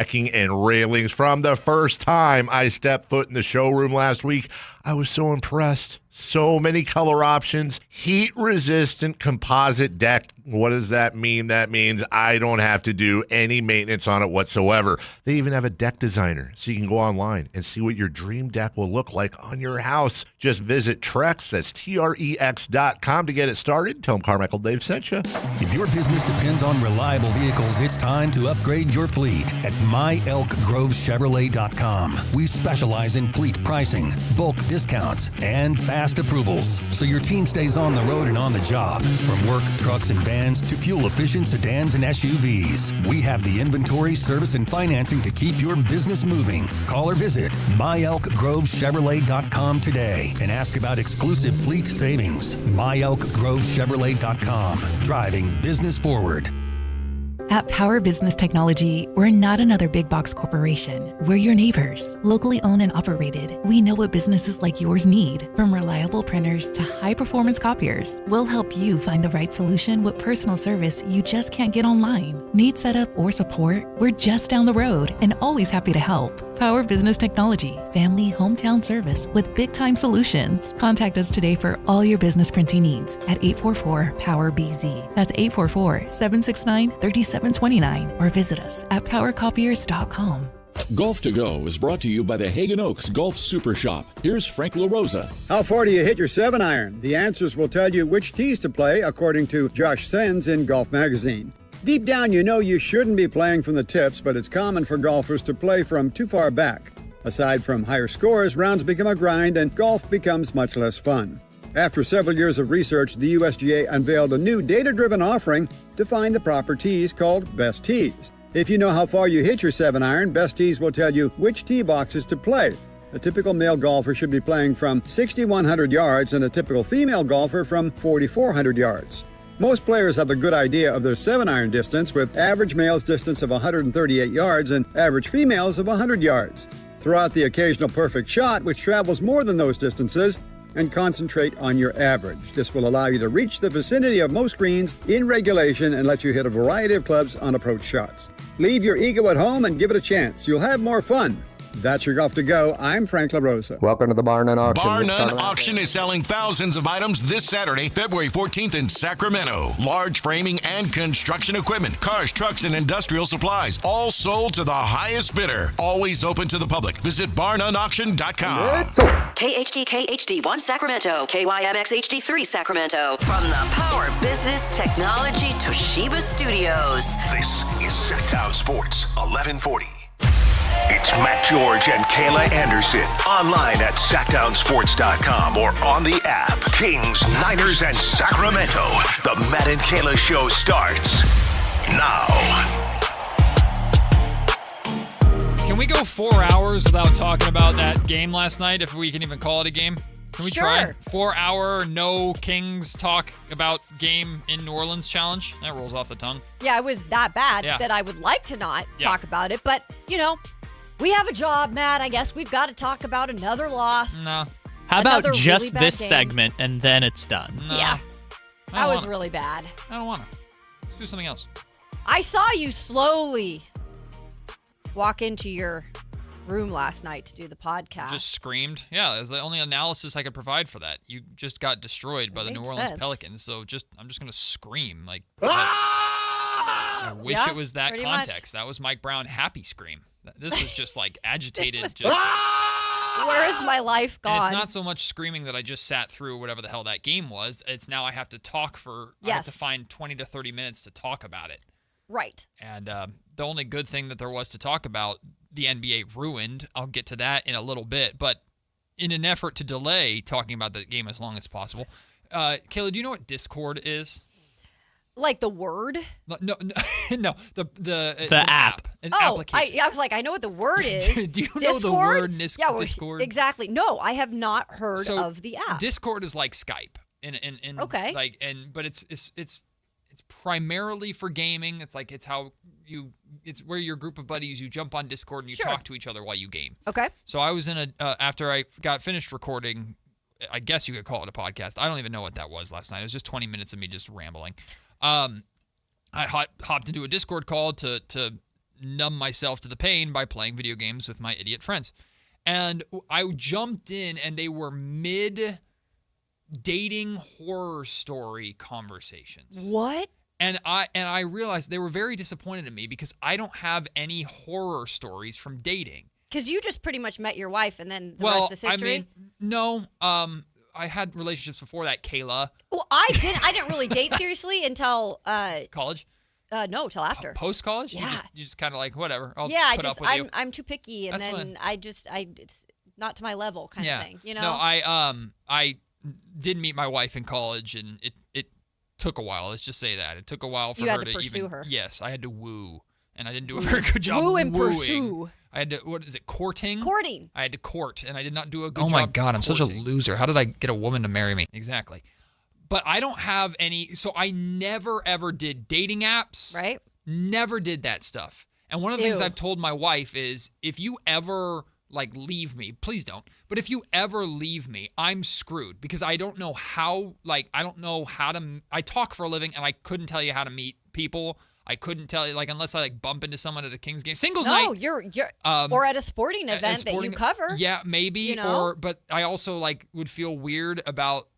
decking and railings. From the first time I stepped foot in the showroom last week, I was so impressed. So many color options, heat-resistant composite deck. What does that mean? That means I don't have to do any maintenance on it whatsoever. They even have a deck designer, so you can go online and see what your dream deck will look like on your house. Just visit Trex, that's Trex.com to get it started. Tell them Carmichael Dave sent you. If your business depends on reliable vehicles, it's time to upgrade your fleet at myelkgrovechevrolet.com. We specialize in fleet pricing, bulk discounts, and fast approvals, so your team stays on the road and on the job. From work, trucks, and vans to fuel-efficient sedans and SUVs, we have the inventory, service, and financing to keep your business moving. Call or visit myelkgrovechevrolet.com today and ask about exclusive fleet savings. myelkgrovechevrolet.com, driving business forward. At Power Business Technology, we're not another big box corporation. We're your neighbors, locally owned and operated. We know what businesses like yours need, from reliable printers to high-performance copiers. We'll help you find the right solution with personal service you just can't get online. Need setup or support? We're just down the road and always happy to help. Power Business Technology, family hometown service with big-time solutions. Contact us today for all your business printing needs at 844-POWER-BZ. That's 844-769-3729, or visit us at powercopiers.com. Golf to Go is brought to you by the Hagen Oaks Golf Super Shop. Here's Frank LaRosa. How far do you hit your 7-iron? The answers will tell you which tees to play, according to Josh Sens in Golf Magazine. Deep down, you know you shouldn't be playing from the tips, but it's common for golfers to play from too far back. Aside from higher scores, rounds become a grind and golf becomes much less fun. After several years of research, the USGA unveiled a new data-driven offering to find the proper tees called Best Tees. If you know how far you hit your 7-iron, Best Tees will tell you which tee boxes to play. A typical male golfer should be playing from 6,100 yards and a typical female golfer from 4,400 yards. Most players have a good idea of their 7-iron distance, with average male's distance of 138 yards and average female's of 100 yards. Throw out the occasional perfect shot, which travels more than those distances, and concentrate on your average. This will allow you to reach the vicinity of most greens in regulation and let you hit a variety of clubs on approach shots. Leave your ego at home and give it a chance. You'll have more fun. That's your Golf to Go. I'm Frank LaRosa. Welcome to the Bar None Auction. Bar None Auction is selling thousands of items this Saturday, February 14th in Sacramento. Large framing and construction equipment, cars, trucks, and industrial supplies, all sold to the highest bidder. Always open to the public. Visit barnoneauction.com. KHD KHD1 Sacramento, KYMX HD3 Sacramento. From the Power Business Technology Toshiba Studios. This is Sac-Town Sports 1140. It's Matt George and Kayla Anderson. Online at SactownSports.com or on the app. Kings, Niners, and Sacramento. The Matt and Kayla Show starts now. Can we go 4 hours without talking about that game last night, if we can even call it a game? Can we try? 4 hour, no Kings talk about game in New Orleans challenge? That rolls off the tongue. Yeah, it was that bad that I would like to not talk about it. But, you know, we have a job, Matt. I guess we've got to talk about another loss. No. How about just really this segment and then it's done? No. Yeah. That was really bad. I don't want to. Let's do something else. I saw you slowly walk into your room last night to do the podcast. Just screamed. Yeah, that's the only analysis I could provide for that. You just got destroyed by the New Orleans Pelicans, so I'm just going to scream. Like, I wish it was that context. That was Mike Brown happy scream. This was just like agitated. Where is my life gone? And it's not so much screaming that I just sat through whatever the hell that game was. It's now I have to talk I have to find 20 to 30 minutes to talk about it. Right. And the only good thing that there was to talk about, the NBA ruined. I'll get to that in a little bit. But in an effort to delay talking about the game as long as possible, Kayla, do you know what Discord is? Like the word? No. It's an app. An application. I was like, I know what the word is. Do you know the word Discord? Exactly. No, I have not heard of the app. Discord is like Skype. Okay. But it's primarily for gaming. It's where your group of buddies, you jump on Discord and you talk to each other while you game. Okay. So I was in after I got finished recording, I guess you could call it a podcast. I don't even know what that was last night. It was just 20 minutes of me just rambling. I hopped into a Discord call to numb myself to the pain by playing video games with my idiot friends. And I jumped in, and they were mid-dating horror story conversations. What? And I realized they were very disappointed in me because I don't have any horror stories from dating. Because you just pretty much met your wife, and then the rest is history? I mean, no. I had relationships before that, Kayla. Well, I didn't really date seriously until college. No, till after. Post college. Yeah. You just kind of like whatever. I'm too picky, and That's then fine. it's not to my level kind of thing. You know. No, I did meet my wife in college, and it took a while. Let's just say that it took a while for her to pursue her. Yes, I had to woo, and I didn't do a very good job. Woo and wooing. pursue. I had to, what is it, courting? Courting. I had to court, and I did not do a good job. Oh my God, I'm such a loser. How did I get a woman to marry me? Exactly. But I don't have any, so I never, ever did dating apps. Right. Never did that stuff. And one of the things I've told my wife is, if you ever, leave me, please don't, but if you ever leave me, I'm screwed because I don't know how, I talk for a living, and I couldn't tell you how to meet people. I couldn't tell you, unless I bump into someone at a Kings game. Singles night. No, you're or at a sporting event that you cover. Yeah, maybe. But I also would feel weird about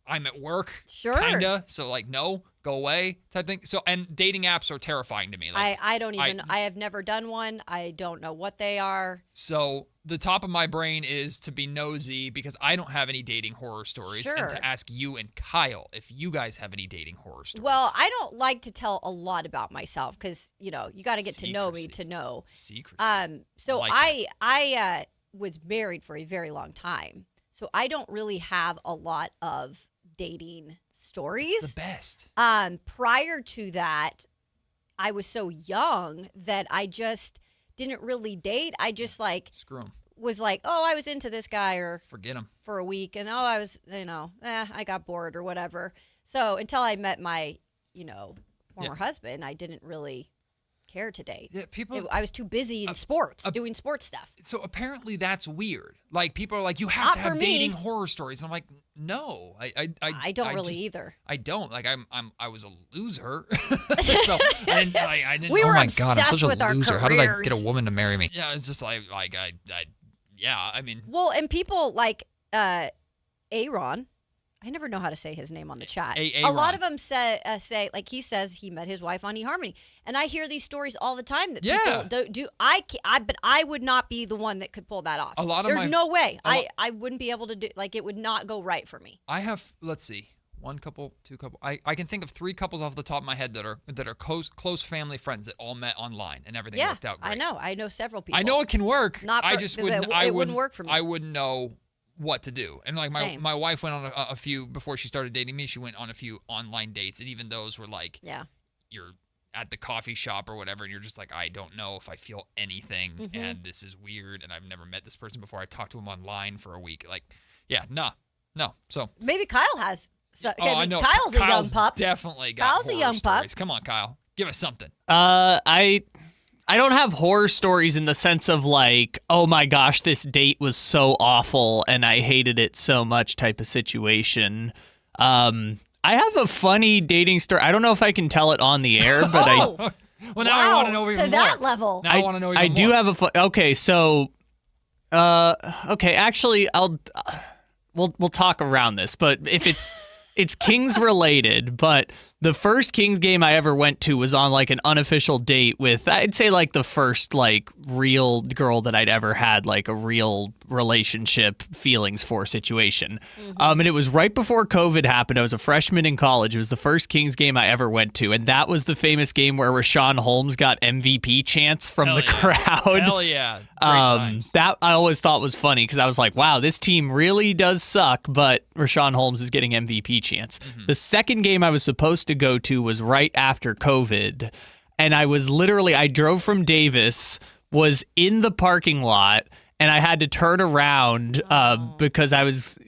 I'm at work. Sure. Kinda. So no, go away type thing. So, and dating apps are terrifying to me. I don't even, I have never done one. I don't know what they are. So the top of my brain is to be nosy because I don't have any dating horror stories. Sure. And to ask you and Kyle if you guys have any dating horror stories. Well, I don't like to tell a lot about myself because, you got to get to know me to know. Secrecy. So I was married for a very long time. So I don't really have a lot of dating stories. It's the best. Prior to that, I was so young that I just didn't really date. I just screw him. Was I was into this guy or forget him for a week, and I was I got bored or whatever. So until I met my former husband, I didn't really care to date. Yeah, I was too busy in sports, doing sports stuff. So apparently that's weird. People are you have to have dating horror stories. And I'm like, no, I don't really either. I don't. I was a loser. So I didn't. We were oh my obsessed God, I'm such a with our loser. How did I careers. get a woman to marry me? Yeah, it's just yeah, I mean. Well, and people like Aaron. I never know how to say his name on the chat. A lot of them say he says he met his wife on eHarmony, and I hear these stories all the time that people do. But I would not be the one that could pull that off. There's no way. I wouldn't be able to do. It would not go right for me. I have. Let's see. One couple, two couple. I can think of 3 couples off the top of my head that are close family friends that all met online and everything worked out great. I know several people. I know it can work. I just wouldn't. It wouldn't work for me. I wouldn't know what to do. And my wife went on a few before she started dating me. She went on a few online dates, and even those were you're at the coffee shop or whatever, and you're just I don't know if I feel anything, and this is weird, and I've never met this person before. I talked to him online for a week. No. So maybe Kyle has. So, I know. Kyle's a young pup. Definitely got Kyle's a young stories. pup. Come on, Kyle. Give us something. I don't have horror stories in the sense of oh my gosh, this date was so awful and I hated it so much type of situation. I have a funny dating story. I don't know if I can tell it on the air, but well, now I want to know even more. To that level. Now I want to know even more. I do have okay, so actually we'll talk around this, but if it's Kings related, but the first Kings game I ever went to was on an unofficial date with, I'd say the first real girl that I'd ever had a real relationship feelings for situation. And it was right before COVID happened. I was a freshman in college. It was the first Kings game I ever went to. And that was the famous game where Rashawn Holmes got MVP chants from the crowd. Hell yeah. Great times. That I always thought was funny because I was like, wow, this team really does suck, but Rashawn Holmes is getting MVP chants. The second game I was supposed to go to was right after COVID, and I drove from Davis, was in the parking lot, and I had to turn around because I was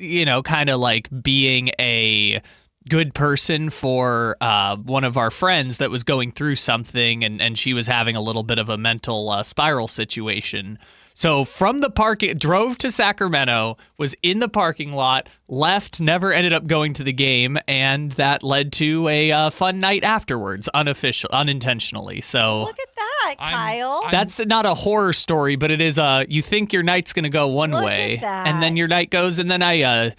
kind of being a good person for one of our friends that was going through something, and she was having a little bit of a mental spiral situation. So from the parking, drove to Sacramento, was in the parking lot, left, never ended up going to the game, and that led to a fun night afterwards, unintentionally. So look at that, Kyle. That's not a horror story, but it is you think your night's going to go one way, and then your night goes, and then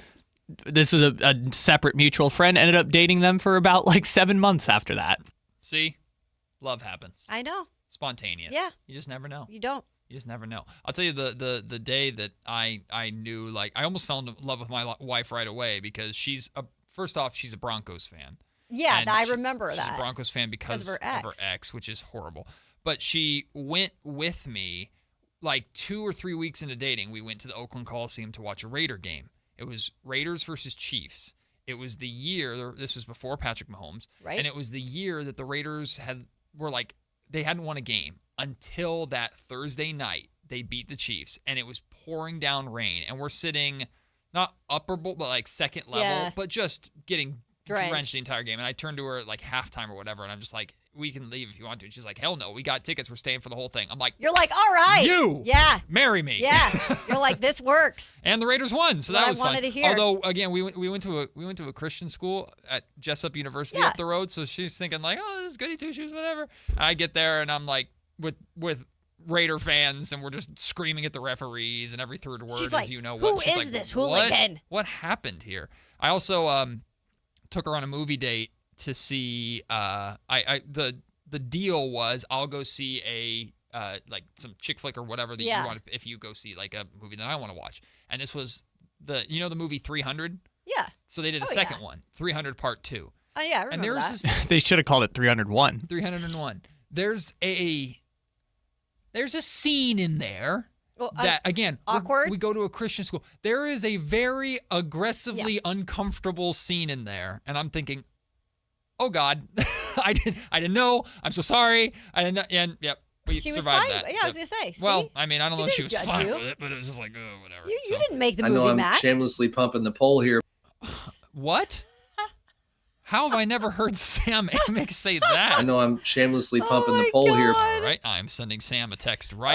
this was a separate mutual friend, ended up dating them for about 7 months after that. See? Love happens. I know. Spontaneous. Yeah. You just never know. You don't. You just never know. I'll tell you the day that I knew, I almost fell in love with my wife right away because first off, she's a Broncos fan. Yeah, I remember that. She's a Broncos fan because of her ex, which is horrible. But she went with me 2 or 3 weeks into dating. We went to the Oakland Coliseum to watch a Raider game. It was Raiders versus Chiefs. It was the year, this was before Patrick Mahomes, right? And it was the year that the Raiders they hadn't won a game until that Thursday night. They beat the Chiefs, and it was pouring down rain, and we're sitting not upper bowl, but second level, but just getting drenched the entire game. And I turned to her halftime or whatever, and I'm just like, we can leave if you want to. And she's like, hell no, we got tickets. We're staying for the whole thing. I'm like, you're like, all right. Marry me. Yeah. You're like, this works. And the Raiders won, so that was fun. To hear. Although, again, we went to a Christian school at Jessup University up the road, so she's thinking oh, this is goody two shoes, whatever. And I get there, and I'm with Raider fans, and we're just screaming at the referees and every third word she's is Who is this hooligan? What happened here? I also took her on a movie date to see the deal was I'll go see a some chick flick or whatever that you want if you go see a movie that I want to watch. And this was the movie 300? Yeah. So they did a second one, 300 Part 2. Oh yeah, I remember that. They should have called it 301. 301. There's a scene in there that, again, awkward. We go to a Christian school. There is a very aggressively uncomfortable scene in there, and I'm thinking, oh God, I didn't know. I'm so sorry. I didn't know. And yep, we survived that. Yeah, I was gonna say. See? Well, I mean, I don't know if she was fine with it, but it was just whatever. You didn't make the movie, Matt. I know I'm shamelessly pumping the poll here. What? How have I never heard Sam Amick say that? I know I'm shamelessly pumping the poll here. All right, I'm sending Sam a text at the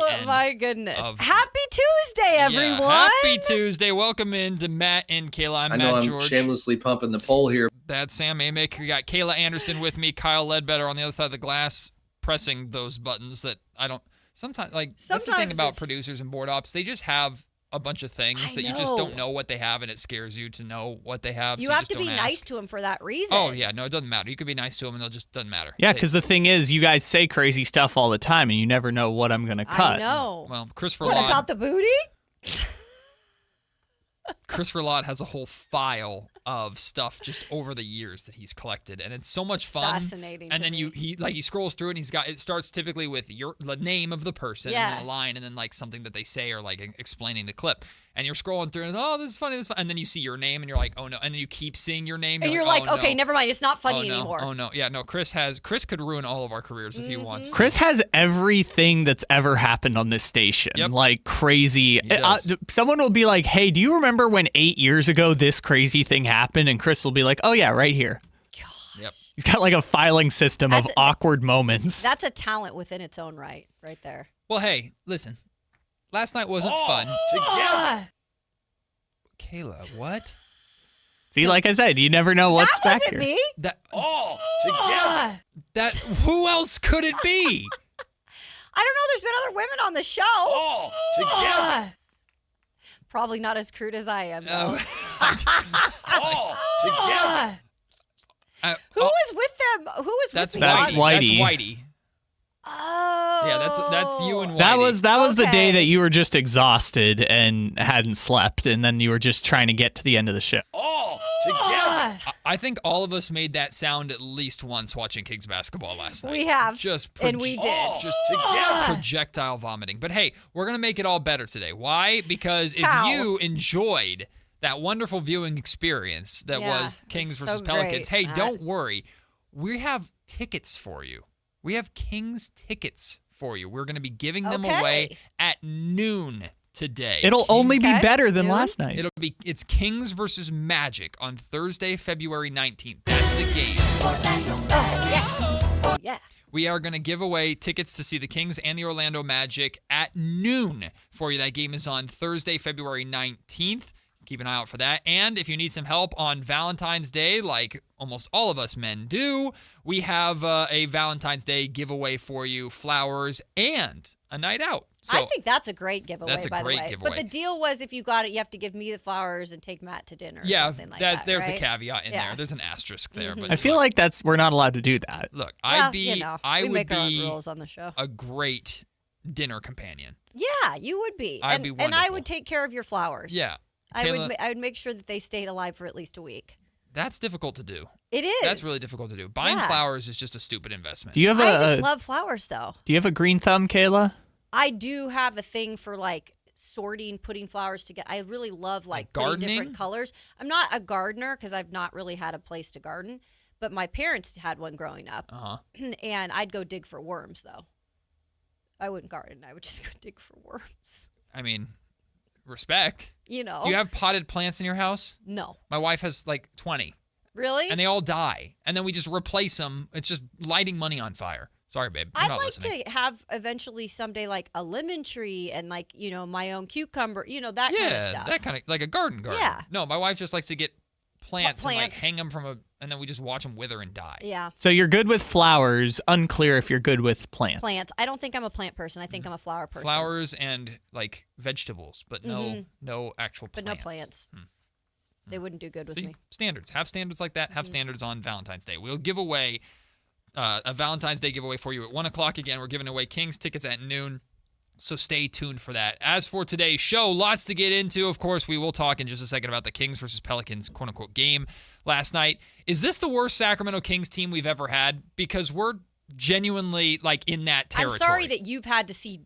end. Oh, my goodness. Happy Tuesday, everyone. Yeah, happy Tuesday. Welcome in to Matt and Kayla. I'm Matt George. Shamelessly pumping the poll here. That's Sam Amick. We got Kayla Anderson with me, Kyle Ledbetter on the other side of the glass, pressing those buttons that I don't... Sometimes that's the thing about producers and board ops. They just have a bunch of things that you just don't know what they have, and it scares you to know what they have. You have to be nice to them for that reason. Oh, yeah. No, it doesn't matter. You could be nice to them, and it just doesn't matter. Yeah, because the thing is, you guys say crazy stuff all the time, and you never know what I'm going to cut. I know. Well, Christopher What Lott, about the booty? Christopher Lott has a whole file of stuff just over the years that he's collected, and it's so much fun. Fascinating. And then he scrolls through it, and it starts typically with the name of the person and then a line, and then something that they say or explaining the clip. And you're scrolling through, and this is funny, and then you see your name, and you're like, oh no, and then you keep seeing your name, and you're like, okay, never mind, it's not funny anymore. Oh no, yeah, no. Chris could ruin all of our careers if he wants. Chris has everything that's ever happened on this station, crazy. Someone will be like, hey, do you remember when 8 years ago this crazy thing happened? And Chris will be like, oh yeah, right here. Gosh. Yep. He's got a filing system of awkward moments. That's a talent within its own right there. Well, hey, listen. Last night wasn't fun. Together. Kayla, what? See, like I said, you never know what's back here. That wasn't me. That all together. That who else could it be? I don't know. There's been other women on the show. All together. Probably not as crude as I am. All together. Who was with them? Who was with me? That's Whitey. That's Whitey. Oh. Yeah, that's you and Whitey. That was the day that you were just exhausted and hadn't slept, and then you were just trying to get to the end of the show. All together. I think all of us made that sound at least once watching Kings basketball last night. We have. And we did. Just together. Projectile vomiting. But hey, we're going to make it all better today. Why? Because if you enjoyed that wonderful viewing experience that was Kings versus Pelicans, hey, don't worry. We have tickets for you. We have Kings tickets for you. We're going to be giving them away at noon today. It'll only be better than last night. It's Kings versus Magic on Thursday, February 19th. That's the game. Oh, yeah. We are going to give away tickets to see the Kings and the Orlando Magic at noon for you. That game is on Thursday, February 19th. Keep an eye out for that. And if you need some help on Valentine's Day, like almost all of us men do, we have a Valentine's Day giveaway for you, flowers and a night out. So I think that's a great giveaway, that's a by great the way. giveaway. But the deal was if you got it, you have to give me the flowers and take Matt to dinner or something like that. There's right? a caveat in there. There's an asterisk there. But I feel like we're not allowed to do that. Look, we would make our own be rules on the show. a great dinner companion. Yeah, you would be. I'd be and I wonderful. would take care of your flowers. Yeah. I Kayla, would make sure that they stayed alive for at least a week. That's difficult to do. It is. That's really difficult to do. Buying flowers is just a stupid investment. Do you have I just love flowers, though. Do you have a green thumb, Kayla? I do have a thing for like sorting, putting flowers together. I really love like putting gardening? different colors. I'm not a gardener because I've not really had a place to garden, but my parents had one growing up. And I'd go dig for worms, though. I wouldn't garden. I would just go dig for worms. I mean, respect. You know. Do you have potted plants in your house? No. My wife has like 20. Really? And they all die. And then we just replace them. It's just lighting money on fire. Sorry, babe. You're I'd not like listening. to have eventually someday like a lemon tree and like, my own cucumber, that kind of stuff. Yeah, that kind of, like a garden. Yeah. No, my wife just likes to get plants and like Plants. hang them and then we just watch them wither and die. Yeah. So you're good with flowers, unclear if you're good with plants. Plants. I don't think I'm a plant person. I think I'm a flower person. Flowers and like vegetables, but no actual plants. But no plants. They wouldn't do good with me. Standards. Have standards like that. Have standards on Valentine's Day. We'll give away a Valentine's Day giveaway for you at 1 o'clock. Again, we're giving away Kings tickets at noon. So stay tuned for that. As for today's show, lots to get into. Of course, we will talk in just a second about the Kings versus Pelicans quote-unquote game last night. Is this the worst Sacramento Kings team we've ever had? Because we're genuinely like in that territory. I'm sorry that you've had to see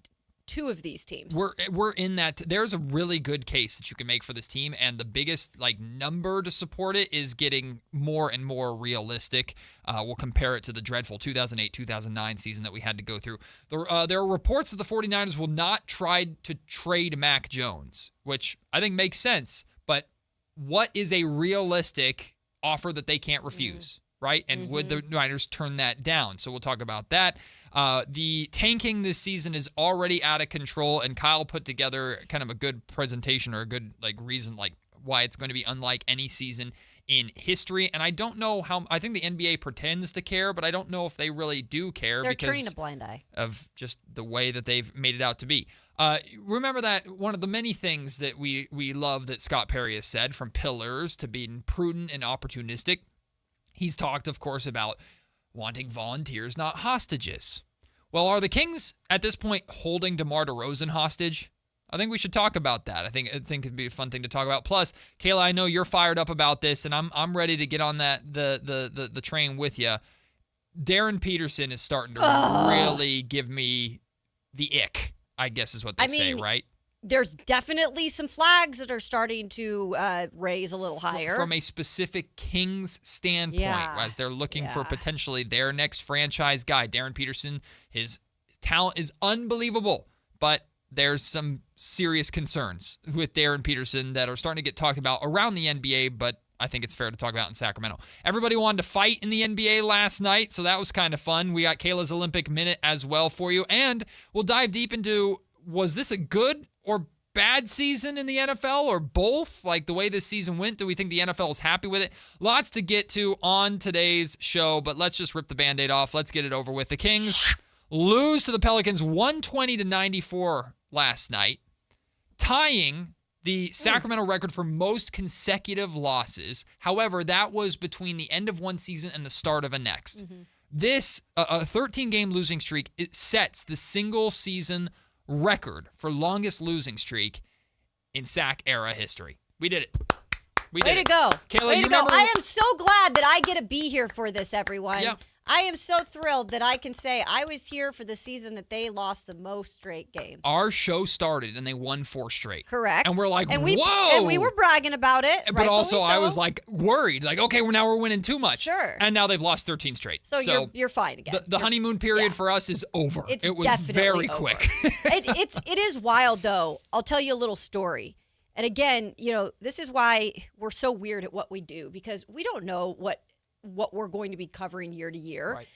two of these teams. We're in that. There's a really good case that you can make for this team, and the biggest like number to support it is getting more and more realistic. We'll compare it to the dreadful 2008-2009 season that we had to go through. There are reports that the 49ers will not try to trade Mac Jones, which I think makes sense, but what is a realistic offer that they can't refuse? Right? And would the Niners turn that down? So we'll talk about that. The tanking this season is already out of control, and Kyle put together kind of a good presentation or a good reason why it's going to be unlike any season in history. And I don't know I think the NBA pretends to care, but I don't know if they really do care. They're because turning a blind eye of just the way that they've made it out to be. Remember that one of the many things that we love that Scott Perry has said, from pillars to being prudent and opportunistic. He's talked, of course, about wanting volunteers, not hostages. Well, are the Kings at this point holding DeMar DeRozan hostage? I think we should talk about that. I think it'd be a fun thing to talk about. Plus, Kayla, I know you're fired up about this, and I'm ready to get on that the train with you. Darren Peterson is starting to really give me the ick, I guess is what they say, right? There's definitely some flags that are starting to raise a little higher. From a specific Kings standpoint, as they're looking for potentially their next franchise guy. Darren Peterson, his talent is unbelievable, but there's some serious concerns with Darren Peterson that are starting to get talked about around the NBA, but I think it's fair to talk about in Sacramento. Everybody wanted to fight in the NBA last night, so that was kind of fun. We got Kayla's Olympic Minute as well for you, and we'll dive deep into, was this a good or bad season in the NFL, or both? Like the way this season went, do we think the NFL is happy with it? Lots to get to on today's show, but let's just rip the Band-Aid off. Let's get it over with. The Kings lose to the Pelicans 120-94 last night, tying the Sacramento record for most consecutive losses. However, that was between the end of one season and the start of a next. This, a 13-game losing streak, it sets the single season record for longest losing streak in Sac-era history. We did it. Way to go. Kayla, Way to go. I am so glad that I get to be here for this, everyone. Yep. I am so thrilled that I can say I was here for the season that they lost the most straight games. Our show started and they won 4 straight. Correct. And we're like, whoa. And we were bragging about it. But also, so. I was like worried. Like, okay, well, now we're winning too much. Sure. And now they've lost 13 straight. So you're fine again. The honeymoon period for us is over. It was very quick. It is wild, though. I'll tell you a little story. And again, this is why we're so weird at what we do, because we don't know what we're going to be covering year to year. Right.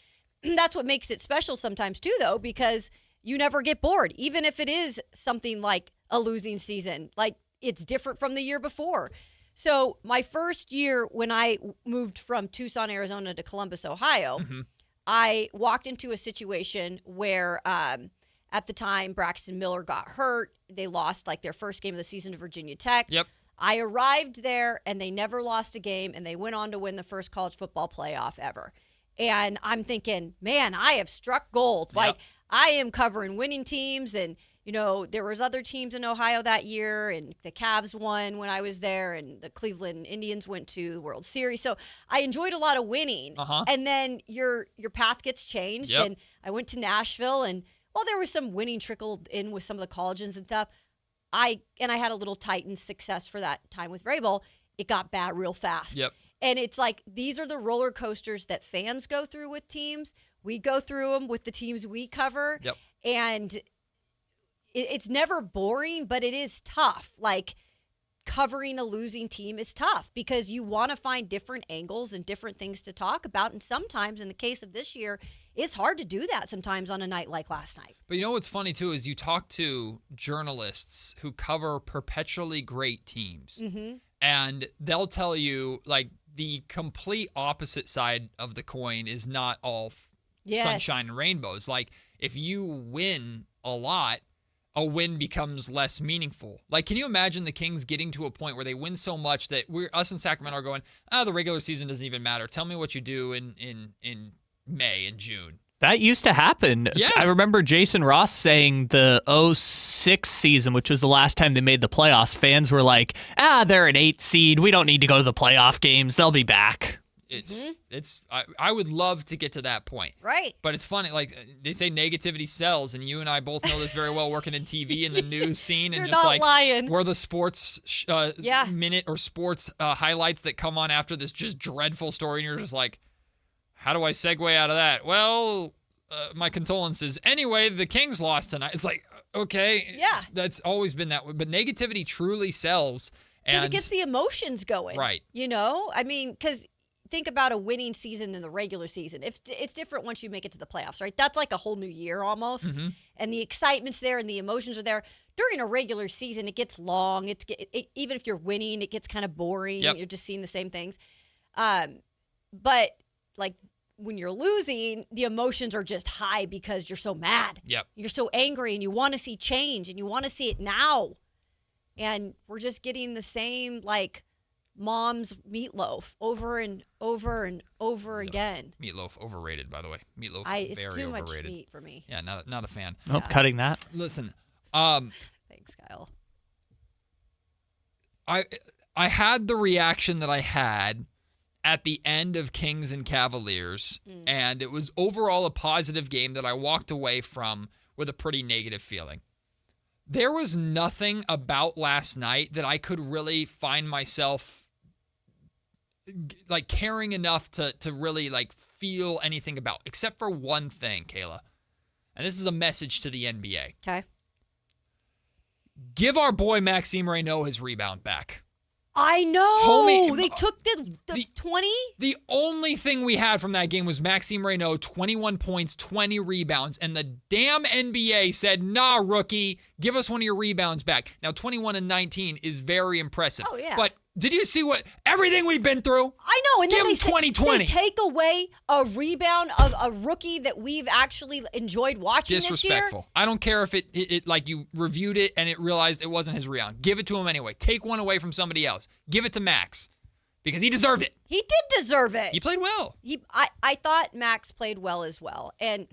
that's what makes it special sometimes too, though, because you never get bored, even if it is something like a losing season. Like, it's different from the year before. So my first year when I moved from Tucson, Arizona to Columbus, Ohio, I walked into a situation where at the time Braxton Miller got hurt. They lost like their first game of the season to Virginia Tech. Yep. I arrived there and they never lost a game, and they went on to win the first college football playoff ever. And I'm thinking, man, I have struck gold. Like, I am covering winning teams, and there was other teams in Ohio that year, and the Cavs won when I was there, and the Cleveland Indians went to the World Series. So I enjoyed a lot of winning. And then your path gets changed, and I went to Nashville, and while there was some winning trickled in with some of the colleges and stuff, I had a little Titans success for that time with Vrabel. It got bad real fast. Yep. And it's like, these are the roller coasters that fans go through with teams. We go through them with the teams we cover. Yep. And it's never boring, but it is tough. Like, covering a losing team is tough because you want to find different angles and different things to talk about. And sometimes, in the case of this year, it's hard to do that sometimes on a night like last night. But you know what's funny, too, is you talk to journalists who cover perpetually great teams, and they'll tell you, like, the complete opposite side of the coin is not all sunshine and rainbows. Like, if you win a lot, a win becomes less meaningful. Like, can you imagine the Kings getting to a point where they win so much that us in Sacramento are going, the regular season doesn't even matter. Tell me what you do in May and June. That used to happen. Yeah. I remember Jason Ross saying the 2006 season, which was the last time they made the playoffs, fans were like, they're an 8 seed. We don't need to go to the playoff games. They'll be back. I would love to get to that point. Right. But it's funny, like they say negativity sells, and you and I both know this very well working in TV and the news scene, and You're just not like lying. we're the sports minute or sports highlights that come on after this just dreadful story, and you're just like, how do I segue out of that? Well, my condolences. Anyway, the Kings lost tonight. It's like, okay, that's always been that way. But negativity truly sells. Because it gets the emotions going. Right. I mean, because think about a winning season in the regular season. It's different once you make it to the playoffs, right? That's like a whole new year almost. And the excitement's there and the emotions are there. During a regular season, it gets long. Even if you're winning, it gets kind of boring. Yep. You're just seeing the same things. But like when you're losing, the emotions are just high because you're so mad. Yep. You're so angry and you want to see change and you want to see it now. And we're just getting the same, like, mom's meatloaf over and over and over again. Meatloaf overrated, by the way. Meatloaf it's very too overrated. much meat for me. Yeah, not a fan. Oh, cutting that. Listen, thanks, Kyle. I had the reaction that I had at the end of Kings and Cavaliers, and it was overall a positive game that I walked away from with a pretty negative feeling. There was nothing about last night that I could really find myself like caring enough to really like feel anything about, except for one thing, Kayla. And this is a message to the NBA. Okay. Give our boy Maxime Reynaud his rebound back. I know. Homie, they took the 20. The only thing we had from that game was Maxime Reynaud, 21 points, 20 rebounds, and the damn NBA said, nah, rookie, give us one of your rebounds back. Now, 21 and 19 is very impressive. Oh, yeah. But did you see everything we've been through? I know. And give then him 2020. They take away a rebound of a rookie that we've actually enjoyed watching this year. Disrespectful. I don't care if it like you reviewed it and it realized it wasn't his rebound. Give it to him anyway. Take one away from somebody else. Give it to Max because he deserved it. He did deserve it. He played well. I thought Max played well as well. And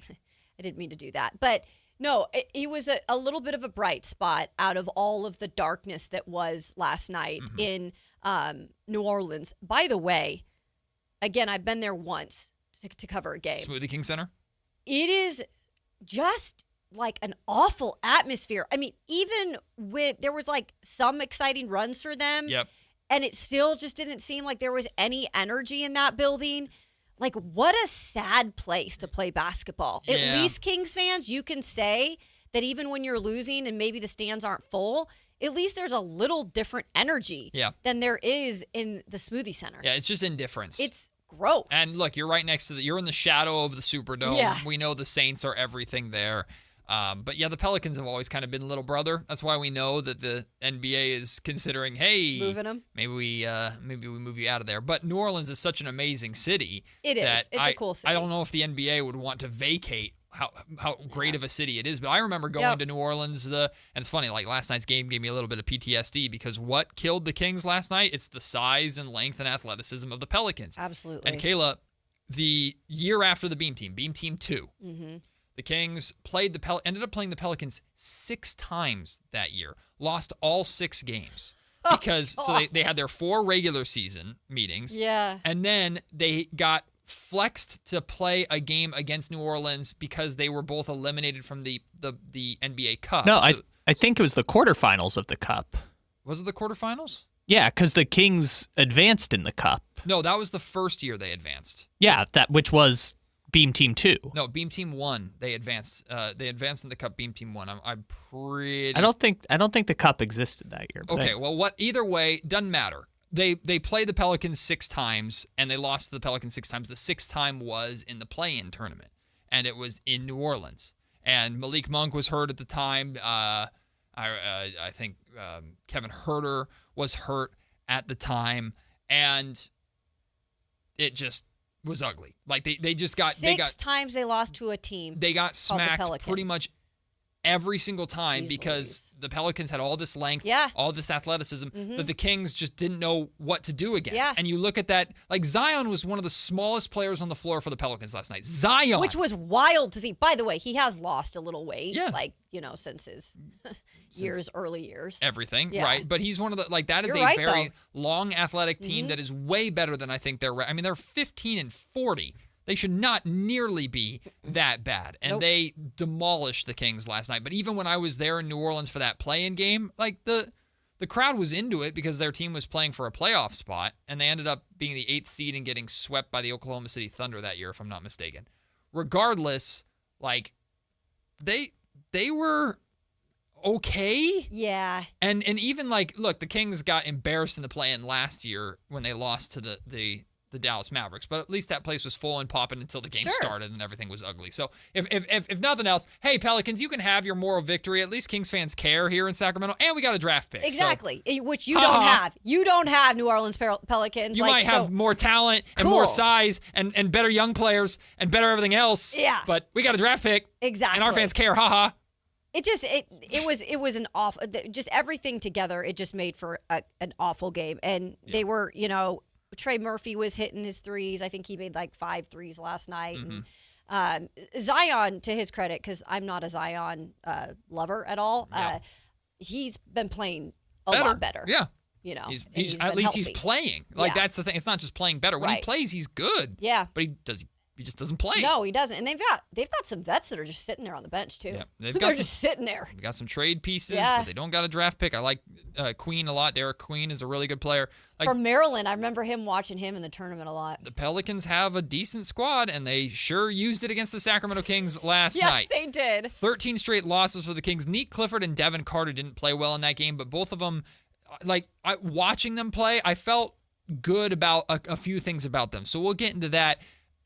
I didn't mean to do that. But no, he was a little bit of a bright spot out of all of the darkness that was last night in New Orleans. By the way, again, I've been there once to cover a game. Smoothie King Center? It is just like an awful atmosphere. I mean, even with there was like some exciting runs for them. Yep. And it still just didn't seem like there was any energy in that building. Like, what a sad place to play basketball. Yeah. At least Kings fans, you can say that even when you're losing and maybe the stands aren't full, at least there's a little different energy than there is in the Smoothie Center. Yeah, it's just indifference. It's gross. And look, you're right next to you're in the shadow of the Superdome. Yeah. We know the Saints are everything there. But yeah, the Pelicans have always kind of been little brother. That's why we know that the NBA is considering, hey, moving them. Maybe we move you out of there. But New Orleans is such an amazing city. It is. It's a cool city. I don't know if the NBA would want to vacate how great of a city it is. But I remember going to New Orleans. And it's funny, like last night's game gave me a little bit of PTSD because what killed the Kings last night? It's the size and length and athleticism of the Pelicans. Absolutely. And Kayla, the year after the Beam Team 2. Mm-hmm. The Kings ended up playing the Pelicans 6 times that year. Lost all 6 games because they had their 4 regular season meetings. Yeah. And then they got flexed to play a game against New Orleans because they were both eliminated from the NBA Cup. No, I think it was the quarterfinals of the Cup. Was it the quarterfinals? Yeah, because the Kings advanced in the Cup. No, that was the first year they advanced. Yeah, which was Beam Team 2. No, Beam Team 1. They advanced. They advanced in the Cup. Beam Team 1. I'm pretty. I don't think the Cup existed that year. Okay, well, either way, doesn't matter. They played the Pelicans 6 times and they lost to the Pelicans 6 times. The 6th time was in the play-in tournament, and it was in New Orleans. And Malik Monk was hurt at the time. I think Kevin Huerter was hurt at the time, and it just was ugly. Like they just got 6 times they lost to a team. They got smacked pretty much every single time because the Pelicans had all this length, all this athleticism that the Kings just didn't know what to do against. Yeah. And you look at that, like Zion was one of the smallest players on the floor for the Pelicans last night. Zion, which was wild to see. By the way, he has lost a little weight, since his early years. Everything, right? But he's one of the that is a very long athletic team that is way better than I think they're. I mean, they're 15-40. They should not nearly be that bad. And they demolished the Kings last night. But even when I was there in New Orleans for that play-in game, the crowd was into it because their team was playing for a playoff spot, and they ended up being the 8th seed and getting swept by the Oklahoma City Thunder that year, if I'm not mistaken. Regardless, they were okay. Yeah. And even look, the Kings got embarrassed in the play-in last year when they lost to the Dallas Mavericks, but at least that place was full and popping until the game started and everything was ugly. So if nothing else, hey, Pelicans, you can have your moral victory. At least Kings fans care here in Sacramento, and we got a draft pick. Exactly, which you don't have. You don't have New Orleans Pelicans. You might have more talent and more size and better young players and better everything else. Yeah. But we got a draft pick. Exactly. And our fans care, haha. It was an awful, just everything together, it just made for an awful game. And they were, Trey Murphy was hitting his threes. I think he made 5 threes last night. Mm-hmm. And Zion, to his credit, because I'm not a Zion lover at all, he's been playing a lot better. Yeah. He's at least healthy. he's playing. That's the thing. It's not just playing better. When he plays, he's good. Yeah. But he just doesn't play. No, he doesn't. And they've got some vets that are just sitting there on the bench too. Yeah, they're just sitting there. They've got some trade pieces, but they don't got a draft pick. I like Queen a lot. Derek Queen is a really good player. From Maryland, I remember watching him in the tournament a lot. The Pelicans have a decent squad, and they sure used it against the Sacramento Kings last night. Yes, they did. 13 straight losses for the Kings. Neek Clifford and Devin Carter didn't play well in that game, but both of them, watching them play, I felt good about a few things about them. So we'll get into that.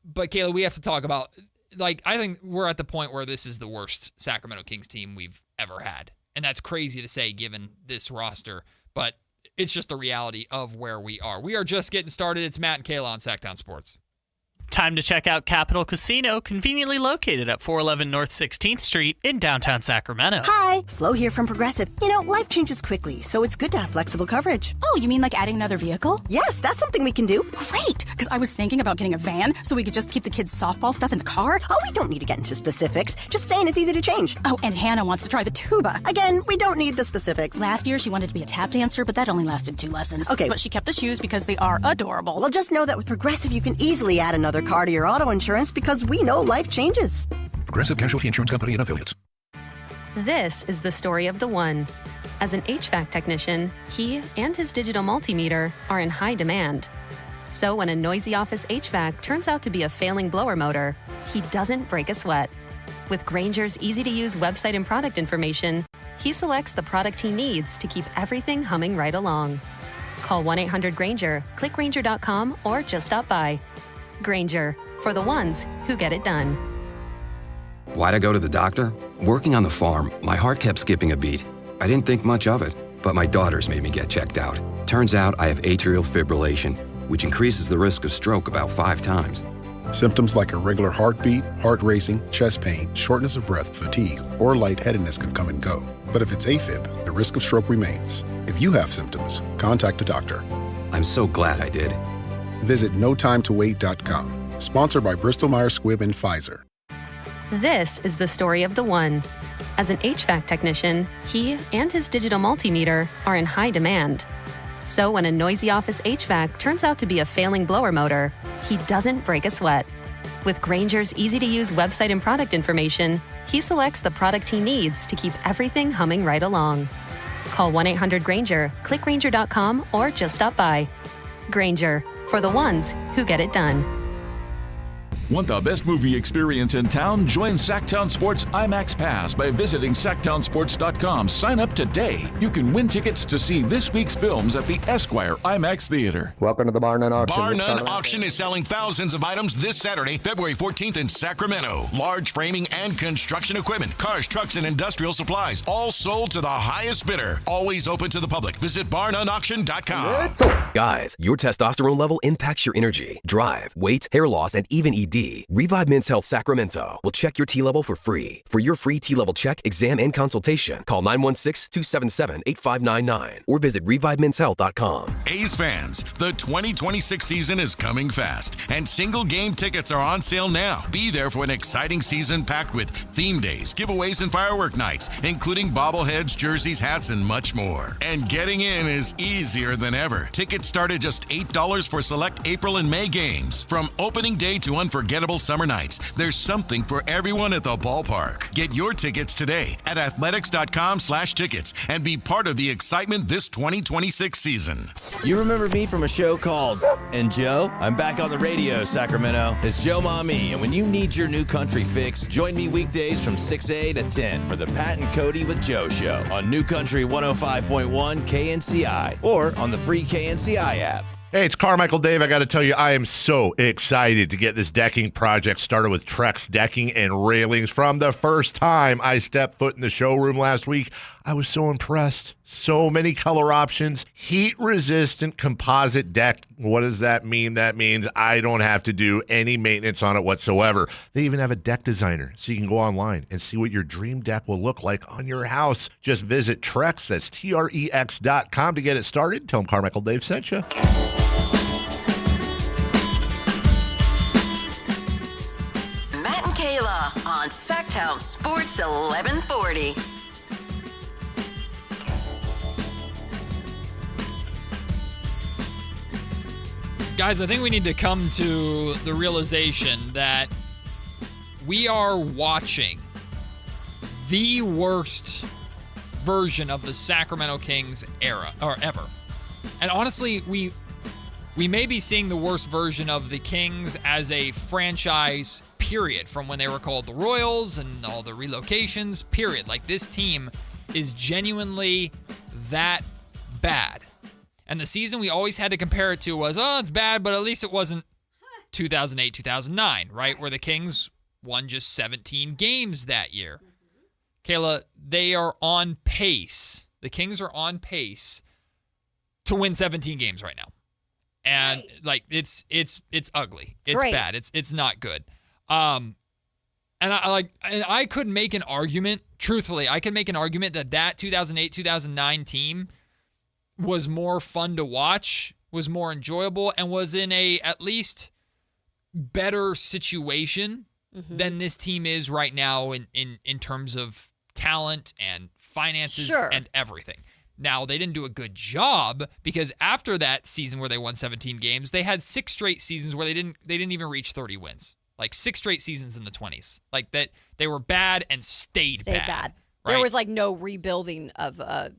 But, Kayla, we have to talk about, I think we're at the point where this is the worst Sacramento Kings team we've ever had. And that's crazy to say given this roster, but it's just the reality of where we are. We are just getting started. It's Matt and Kayla on Sactown Sports. Time to check out Capital Casino, conveniently located at 411 North 16th Street in downtown Sacramento. Hi, Flo here from Progressive. Life changes quickly, so it's good to have flexible coverage. Oh, you mean like adding another vehicle? Yes, that's something we can do. Great, because I was thinking about getting a van so we could just keep the kids' softball stuff in the car. Oh, we don't need to get into specifics. Just saying it's easy to change. Oh, and Hannah wants to try the tuba. Again, we don't need the specifics. Last year, she wanted to be a tap dancer, but that only lasted 2 lessons. Okay. But she kept the shoes because they are adorable. Well, just know that with Progressive, you can easily add another car to your auto insurance because we know life changes. Progressive Casualty Insurance Company and Affiliates. This is the story of the one. As an HVAC technician, he and his digital multimeter are in high demand. So when a noisy office HVAC turns out to be a failing blower motor, he doesn't break a sweat. With Grainger's easy-to-use website and product information, he selects the product he needs to keep everything humming right along. Call 1-800-GRAINGER, click Grainger.com, or just stop by. Grainger, for the ones who get it done. Why'd I go to the doctor? Working on the farm, my heart kept skipping a beat. I didn't think much of it, but my daughters made me get checked out. Turns out I have atrial fibrillation, which increases the risk of stroke about 5 times. Symptoms like irregular heartbeat, heart racing, chest pain, shortness of breath, fatigue, or lightheadedness can come and go. But if it's AFib, the risk of stroke remains. If you have symptoms, contact a doctor. I'm so glad I did. Visit notimetowait.com. Sponsored by Bristol-Myers Squibb and Pfizer. This is the story of the one. As an HVAC technician, he and his digital multimeter are in high demand. So when a noisy office HVAC turns out to be a failing blower motor, he doesn't break a sweat. With Grainger's easy-to-use website and product information, he selects the product he needs to keep everything humming right along. Call 1-800-GRAINGER, click Grainger.com, or just stop by. Grainger, for the ones who get it done. Want the best movie experience in town? Join Sactown Sports IMAX Pass by visiting SactownSports.com. Sign up today. You can win tickets to see this week's films at the Esquire IMAX Theater. Welcome to the Bar None Auction. Bar None Auction is selling thousands of items this Saturday, February 14th in Sacramento. Large framing and construction equipment, cars, trucks, and industrial supplies, all sold to the highest bidder. Always open to the public. Visit BarNoneAuction.com. Guys, your testosterone level impacts your energy, drive, weight, hair loss, and even ED. Revive Men's Health Sacramento will check your T level for free. For your free T level check, exam, and consultation, call 916-277-8599 or visit ReviveMen'sHealth.com. A's fans, the 2026 season is coming fast, and single game tickets are on sale now. Be there for an exciting season packed with theme days, giveaways, and firework nights, including bobbleheads, jerseys, hats, and much more. And getting in is easier than ever. Tickets start at just $8 for select April and May games. From opening day to unforgettable summer nights, there's something for everyone at the ballpark. Get your tickets today at athletics.com/tickets and be part of the excitement this 2026 season. You remember me from a show called And Joe? I'm back on the radio, Sacramento. It's Joe Mommy, and when you need your new country fix, join me weekdays from 6 to 10 for the Pat and Cody with Joe show on New Country 105.1 KNCI or on the free KNCI app. Hey, it's Carmichael Dave. I got to tell you, I am so excited to get this decking project started with Trex Decking and Railings. From the first time I stepped foot in the showroom last week, I was so impressed. So many color options. Heat-resistant composite deck. What does that mean? That means I don't have to do any maintenance on it whatsoever. They even have a deck designer, so you can go online and see what your dream deck will look like on your house. Just visit Trex, that's TREX.com to get it started. Tell them Carmichael Dave sent you. Matt and Kayla on Sactown Sports 1140. Guys, I think we need to come to the realization that we are watching the worst version of the Sacramento Kings era, or ever. And honestly, we may be seeing the worst version of the Kings as a franchise, period, from when they were called the Royals and all the relocations, period. Like, this team is genuinely that bad. And the season we always had to compare it to was, oh, it's bad, but at least it wasn't 2008, 2009, right? Where the Kings won just 17 games that year. Kayla, they are on pace. The Kings are on pace to win 17 games right now. And like it's ugly. It's Great. Bad. It's not good. And I could make an argument, truthfully, I could make an argument that 2008, 2009 team was more fun to watch, was more enjoyable, and was in a at least better situation than this team is right now in terms of talent and finances and everything. Now, they didn't do a good job because after that season where they won 17 games, they had 6 straight seasons where they didn't even reach 30 wins. Like 6 straight seasons in the 20s. Like that, they were bad and stayed bad. Right? There was like no rebuilding of an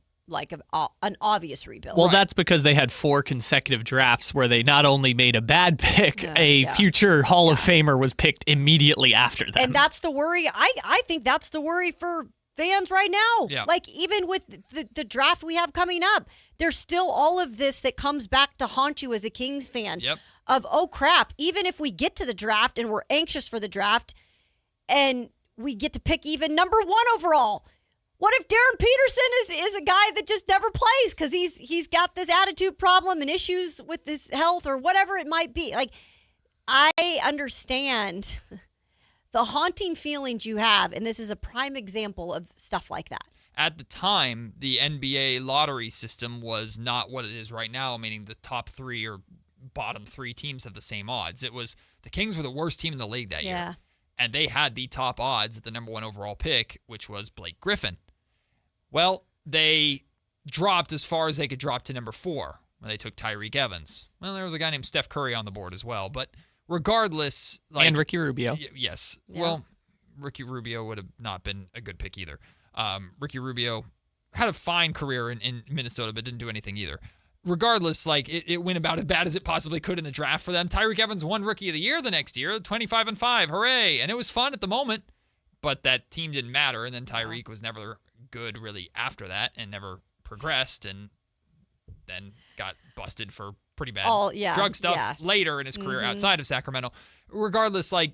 obvious rebuild. Well, that's because they had 4 consecutive drafts where they not only made a bad pick, future Hall of Famer was picked immediately after them. And that's the worry. I think that's the worry for fans right now. Yeah. Like, even with the draft we have coming up, there's still all of this that comes back to haunt you as a Kings fan. Yep. of, oh crap, even if we get to the draft and we're anxious for the draft and we get to pick even number 1 overall, what if Darren Peterson is a guy that just never plays because he's got this attitude problem and issues with his health or whatever it might be? Like, I understand the haunting feelings you have, and this is a prime example of stuff like that. At the time, the NBA lottery system was not what it is right now, meaning the top 3 or bottom 3 teams have the same odds. It was the Kings were the worst team in the league that year. And they had the top odds at the number 1 overall pick, which was Blake Griffin. Well, they dropped as far as they could drop to number 4 when they took Tyreek Evans. Well, there was a guy named Steph Curry on the board as well. But regardless... and Ricky Rubio. Yes. Yeah. Well, Ricky Rubio would have not been a good pick either. Ricky Rubio had a fine career in Minnesota, but didn't do anything either. Regardless, like it went about as bad as it possibly could in the draft for them. Tyreek Evans won Rookie of the Year the next year, 25-5, hooray! And it was fun at the moment, but that team didn't matter. And then Tyreek was never good really after that, and never progressed, and then got busted for pretty bad drug stuff later in his career outside of Sacramento. Regardless, like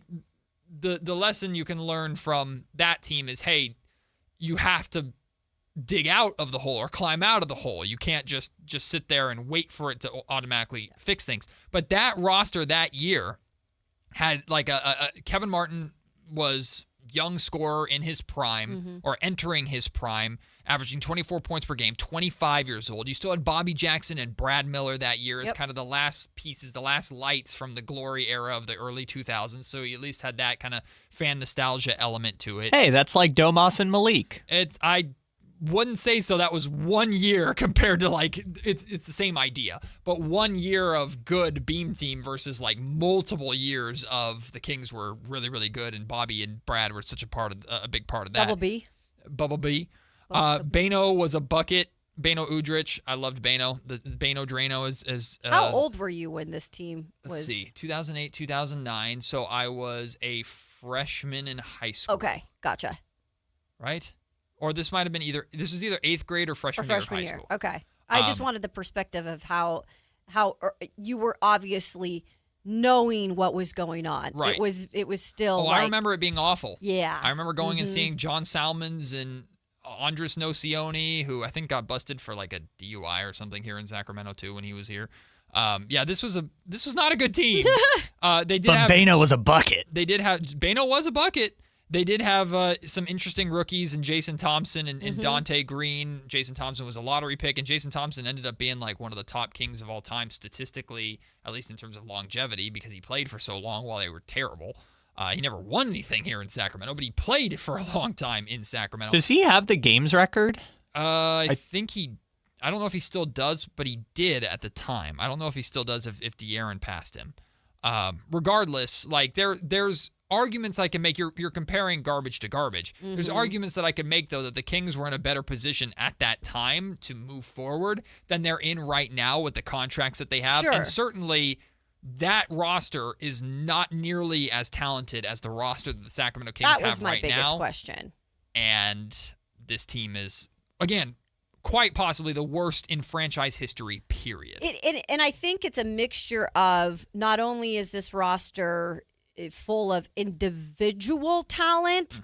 the lesson you can learn from that team is, hey, you have to dig out of the hole or climb out of the hole. You can't just sit there and wait for it to automatically fix things. But that roster that year had like a Kevin Martin was young scorer in his prime or entering his prime, averaging 24 points per game, 25 years old. You still had Bobby Jackson and Brad Miller that year as kind of the last pieces, the last lights from the glory era of the early 2000s. So you at least had that kind of fan nostalgia element to it. Hey, that's like Domas and Malik. I wouldn't say so. That was 1 year compared to like it's the same idea, but 1 year of good Beam team versus like multiple years of the Kings were really, really good, and Bobby and Brad were such a big part of that. Bubble B. Bano was a bucket. Bano Udrich. I loved Bano. The Bano Drano is how old were you when this team was? Let's see, 2008, 2009. So I was a freshman in high school. Okay, gotcha. Right? Or this might have been this was either 8th grade or freshman year of high school. Okay. I just wanted the perspective of how you were obviously knowing what was going on. Right. It was still I remember it being awful. Yeah. I remember going and seeing John Salmons and Andres Nocioni, who I think got busted for like a DUI or something here in Sacramento too when he was here. This was not a good team. Bano was a bucket. Bano was a bucket. They did have some interesting rookies in Jason Thompson and Dante Green. Jason Thompson was a lottery pick, and Jason Thompson ended up being like one of the top Kings of all time statistically, at least in terms of longevity, because he played for so long while they were terrible. He never won anything here in Sacramento, but he played for a long time in Sacramento. Does he have the games record? I think I don't know if he still does, but he did at the time. I don't know if he still does if De'Aaron passed him. Regardless, like there's arguments I can make. You're comparing garbage to garbage. There's arguments that I could make, though, that the Kings were in a better position at that time to move forward than they're in right now with the contracts that they have. Sure. And certainly that roster is not nearly as talented as the roster that the Sacramento Kings have right now. That was my biggest question. And this team is, again, quite possibly the worst in franchise history, period. And I think it's a mixture of not only is this roster full of individual talent,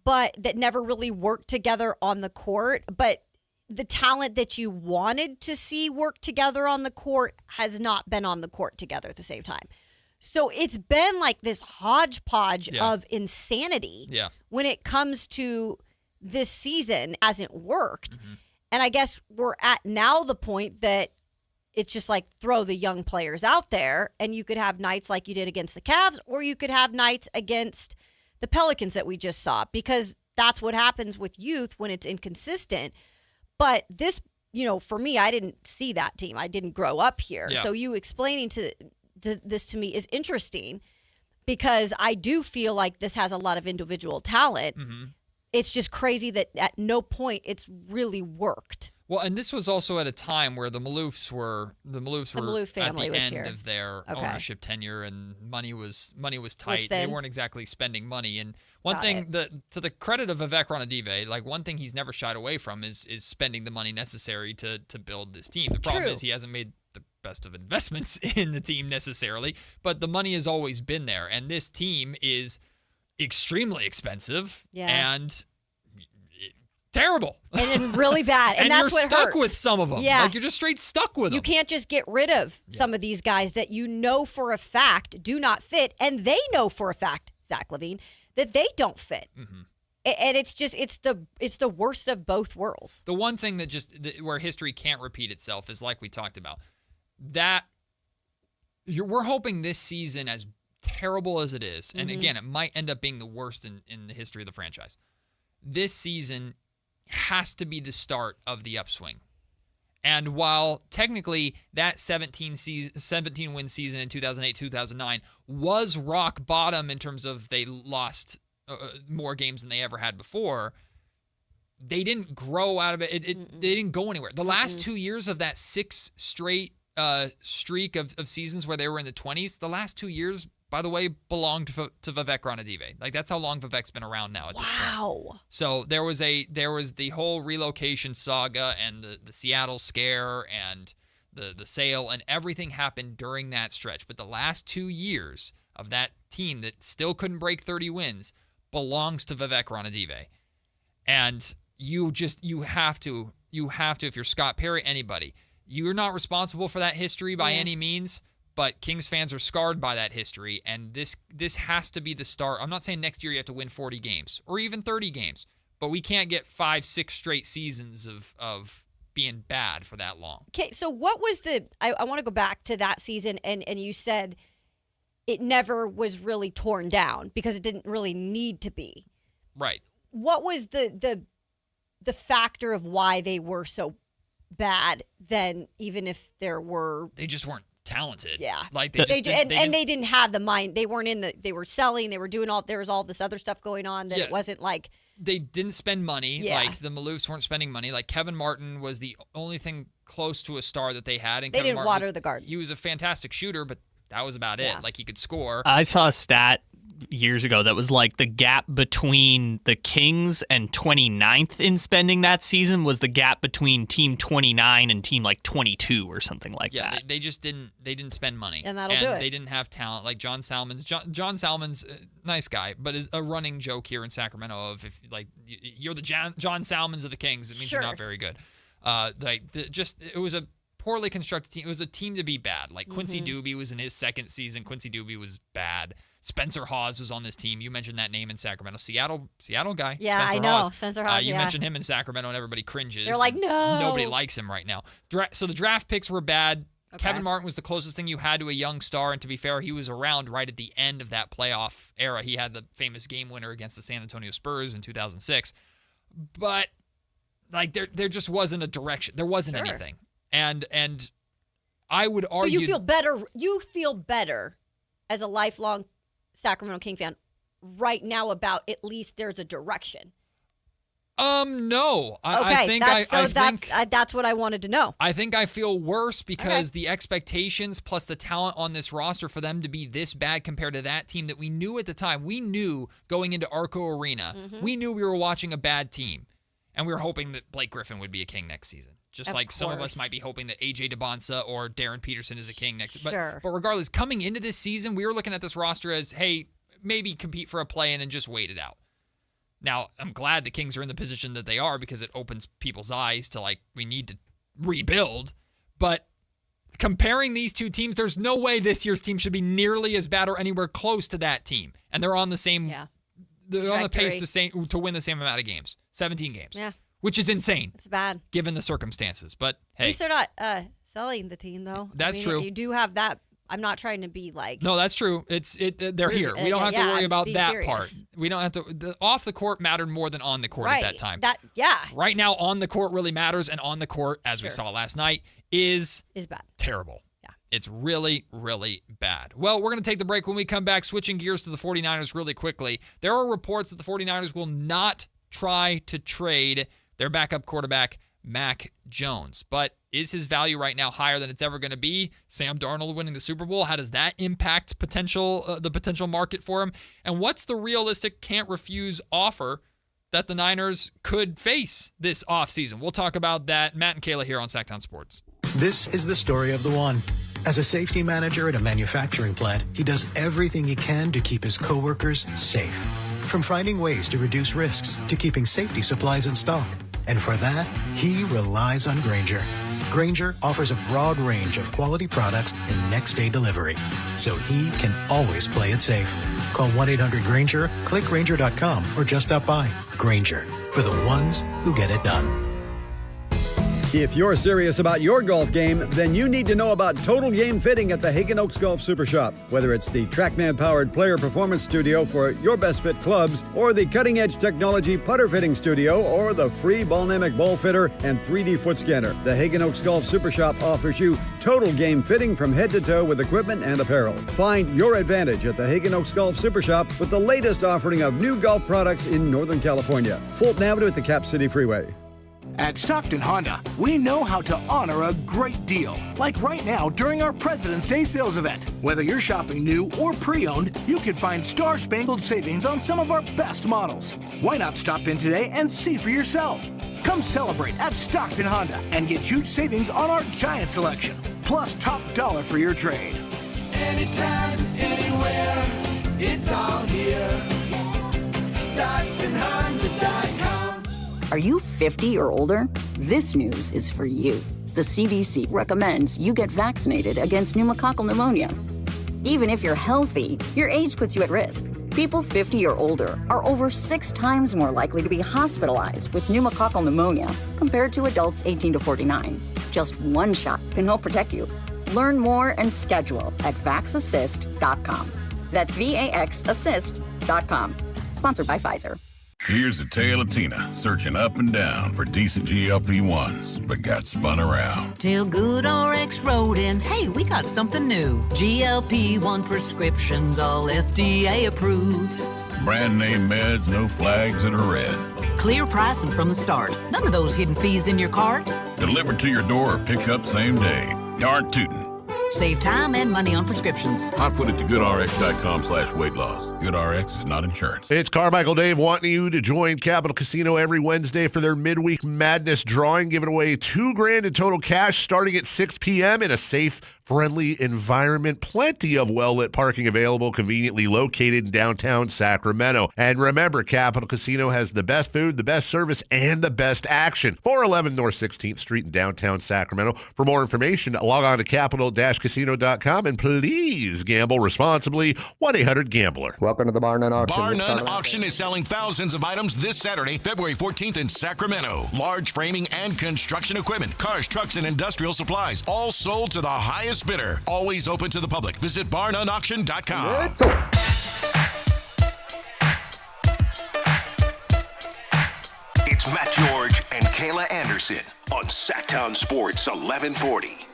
but that never really worked together on the court, but the talent that you wanted to see work together on the court has not been on the court together at the same time. So it's been like this hodgepodge of insanity when it comes to this season. Hasn't worked. And I guess we're at now the point that it's just like throw the young players out there, and you could have nights like you did against the Cavs, or you could have nights against the Pelicans that we just saw, because that's what happens with youth when it's inconsistent. But this, for me, I didn't see that team. I didn't grow up here. Yeah. So you explaining this to me is interesting, because I do feel like this has a lot of individual talent. It's just crazy that at no point it's really worked. Well, and this was also at a time where the Maloufs family at the was end here. of their ownership tenure, and money was tight. They weren't exactly spending money. And one thing to the credit of Vivek Ranadive, like one thing he's never shied away from is spending the money necessary to build this team. The problem is he hasn't made the best of investments in the team necessarily, but the money has always been there. And this team is extremely expensive and terrible. And then really bad. And that's you're what stuck hurts. with some of them. Yeah. Like, you're just straight stuck with them. You can't just get rid of some of these guys that you know for a fact do not fit, and they know for a fact, Zach LaVine, that they don't fit. Mm-hmm. And it's just it's the worst of both worlds. The one thing that where history can't repeat itself is, like we talked about, that we're hoping this season, as terrible as it is, and again, it might end up being the worst in the history of the franchise. This season has to be the start of the upswing. And while technically that 17-win season in 2008-2009 was rock bottom in terms of they lost more games than they ever had before, they didn't grow out of it. They didn't go anywhere. The last 2 years of that 6 straight streak of seasons where they were in the 20s, the last 2 years, by the way, belonged to Vivek Ranadive. Like, that's how long Vivek's been around now at this point. Wow. So there was the whole relocation saga and the Seattle scare and the sale, and everything happened during that stretch. But the last 2 years of that team that still couldn't break 30 wins belongs to Vivek Ranadive. And you have to, if you're Scott Perry, anybody, you're not responsible for that history by any means, but Kings fans are scarred by that history, and this has to be the start. I'm not saying next year you have to win 40 games or even 30 games, but we can't get 5-6 straight seasons of being bad for that long. Okay, so what was I want to go back to that season, and you said it never was really torn down because it didn't really need to be. Right. What was the factor of why they were so bad then, even if they just weren't talented. Yeah. Like they didn't have the mind. They weren't they were selling, they were doing there was all this other stuff going on that it wasn't like. They didn't spend money. Yeah. Like, the Maloofs weren't spending money. Like, Kevin Martin was the only thing close to a star that they had. And they Kevin didn't Martin water the garden. He was a fantastic shooter, but that was about it. Like, he could score. I saw a stat years ago that was like the gap between the Kings and 29th in spending that season was the gap between team 29 and team like 22 or something like that. Yeah, they just didn't spend money. And that'll do it. They didn't have talent like John Salmons. John Salmons, nice guy, but is a running joke here in Sacramento of, if like you're the John Salmons of the Kings, it means you're not very good. It was a poorly constructed team. It was a team to be bad. Like, Quincy Doobie was in his second season. Quincy Doobie was bad. Spencer Hawes was on this team. You mentioned that name in Sacramento. Seattle guy. Yeah, Spencer I know. Hawes. Spencer Hawes, You mentioned him in Sacramento, and everybody cringes. They're like, no. Nobody likes him right now. So the draft picks were bad. Okay. Kevin Martin was the closest thing you had to a young star, and to be fair, he was around right at the end of that playoff era. He had the famous game winner against the San Antonio Spurs in 2006. But, like, there just wasn't a direction. There wasn't anything. And I would argue. So you feel better as a lifelong Sacramento King fan right now about at least there's a direction. No. I think that's what I wanted to know. I think I feel worse because the expectations plus the talent on this roster for them to be this bad compared to that team that we knew at the time. We knew going into Arco Arena, we knew we were watching a bad team, and we were hoping that Blake Griffin would be a King next season. Just like some of us might be hoping that A.J. DeBonsa or Darren Peterson is a King next. But regardless, coming into this season, we were looking at this roster as, hey, maybe compete for a play-in and just wait it out. Now, I'm glad the Kings are in the position that they are because it opens people's eyes to, like, we need to rebuild. But comparing these two teams, there's no way this year's team should be nearly as bad or anywhere close to that team. And they're on the same they're on the pace to win the same amount of games, 17 games. Yeah. Which is insane. It's bad. Given the circumstances. But, hey. At least they're not selling the team, though. That's true. You do have that. I'm not trying to be like. No, that's true. They're here. We don't have to worry about that serious part. We don't have to. Off the court mattered more than on the court at that time. Right now, on the court really matters, and on the court, as we saw last night, is bad. Terrible. Yeah. It's really, really bad. Well, we're going to take the break. When we come back, switching gears to the 49ers really quickly. There are reports that the 49ers will not try to trade their backup quarterback, Mac Jones. But is his value right now higher than it's ever going to be? Sam Darnold winning the Super Bowl, how does that impact the potential market for him? And what's the realistic can't-refuse offer that the Niners could face this offseason? We'll talk about that. Matt and Kayla here on Sactown Sports. This is the story of the one. As a safety manager at a manufacturing plant, he does everything he can to keep his coworkers safe. From finding ways to reduce risks to keeping safety supplies in stock. And for that, he relies on Grainger. Grainger offers a broad range of quality products and next-day delivery, so he can always play it safe. Call 1-800-GRAINGER, click Grainger.com, or just stop by. Grainger, for the ones who get it done. If you're serious about your golf game, then you need to know about Total Game Fitting at the Hagen Oaks Golf Super Shop. Whether it's the TrackMan-powered player performance studio for your best fit clubs, or the cutting-edge technology putter fitting studio, or the free Ballnamic ball fitter and 3D foot scanner, the Hagen Oaks Golf Super Shop offers you total game fitting from head to toe with equipment and apparel. Find your advantage at the Hagen Oaks Golf Super Shop with the latest offering of new golf products in Northern California. Fulton Avenue at the Cap City Freeway. At Stockton Honda, we know how to honor a great deal. Like right now during our President's Day sales event. Whether you're shopping new or pre-owned, you can find star-spangled savings on some of our best models. Why not stop in today and see for yourself? Come celebrate at Stockton Honda and get huge savings on our giant selection. Plus top dollar for your trade. Anytime, anywhere, it's all here. StocktonHonda.com. Are you 50 or older? This news is for you. The CDC recommends you get vaccinated against pneumococcal pneumonia. Even if you're healthy, your age puts you at risk. People 50 or older are over 6 times more likely to be hospitalized with pneumococcal pneumonia compared to adults 18 to 49. Just one shot can help protect you. Learn more and schedule at vaxassist.com. That's VAXassist.com. Sponsored by Pfizer. Here's the tale of Tina, searching up and down for decent GLP-1s, but got spun around. Till Good RX wrote in, hey, we got something new. GLP-1 prescriptions, all FDA approved. Brand name meds, no flags that are red. Clear pricing from the start. None of those hidden fees in your cart. Delivered to your door or pick up same day. Darn tootin'. Save time and money on prescriptions. I put it to goodrx.com/weight loss. GoodRx is not insurance. It's Carmichael Dave wanting you to join Capital Casino every Wednesday for their midweek madness drawing, giving away $2,000 in total cash starting at 6 p.m. in a safe, friendly environment. Plenty of well-lit parking available, conveniently located in downtown Sacramento. And remember, Capital Casino has the best food, the best service, and the best action. 411 North 16th Street in downtown Sacramento. For more information, log on to capital-casino.com and please gamble responsibly. 1-800-GAMBLER. Welcome to the Bar None Auction. Bar None Auction is selling thousands of items this Saturday, February 14th in Sacramento. Large framing and construction equipment, cars, trucks, and industrial supplies, all sold to the highest bidder. Always open to the public. Visit barnoneauction.com. It's Matt George and Kayla Anderson on Sactown Sports 1140.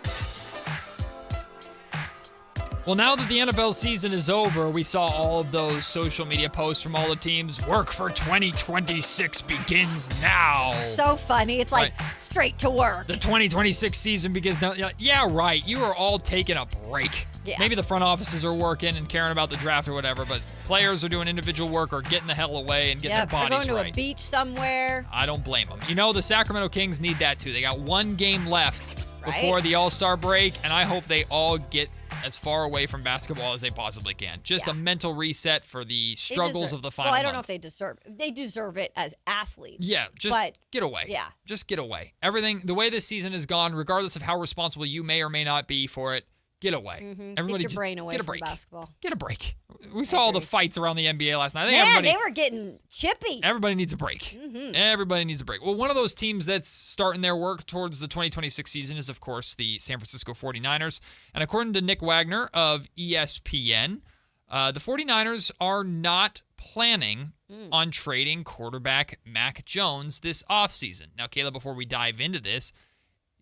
Well, now that the NFL season is over, we saw all of those social media posts from all the teams. Work for 2026 begins now. So funny. It's like straight to work. The 2026 season begins now. Yeah, right. You are all taking a break. Yeah. Maybe the front offices are working and caring about the draft or whatever, but players are doing individual work or getting the hell away and getting their bodies right. They're going to a beach somewhere. I don't blame them. You know, the Sacramento Kings need that too. They got one game left before the All-Star break, and I hope they all get as far away from basketball as they possibly can. Just a mental reset for the struggles of the final Well, I don't know month. if they deserve it as athletes. Yeah, just get away. Yeah. Just get away. Everything, the way this season has gone, regardless of how responsible you may or may not be for it, get away. Mm-hmm. Everybody get your brain away get a from break. basketball. Get a break. We saw all the fights around the NBA last night. I think they were getting chippy. Everybody needs a break. Mm-hmm. Everybody needs a break. Well, one of those teams that's starting their work towards the 2026 season is, of course, the San Francisco 49ers. And according to Nick Wagner of ESPN, the 49ers are not planning on trading quarterback Mac Jones this offseason. Now, Kayla, before we dive into this,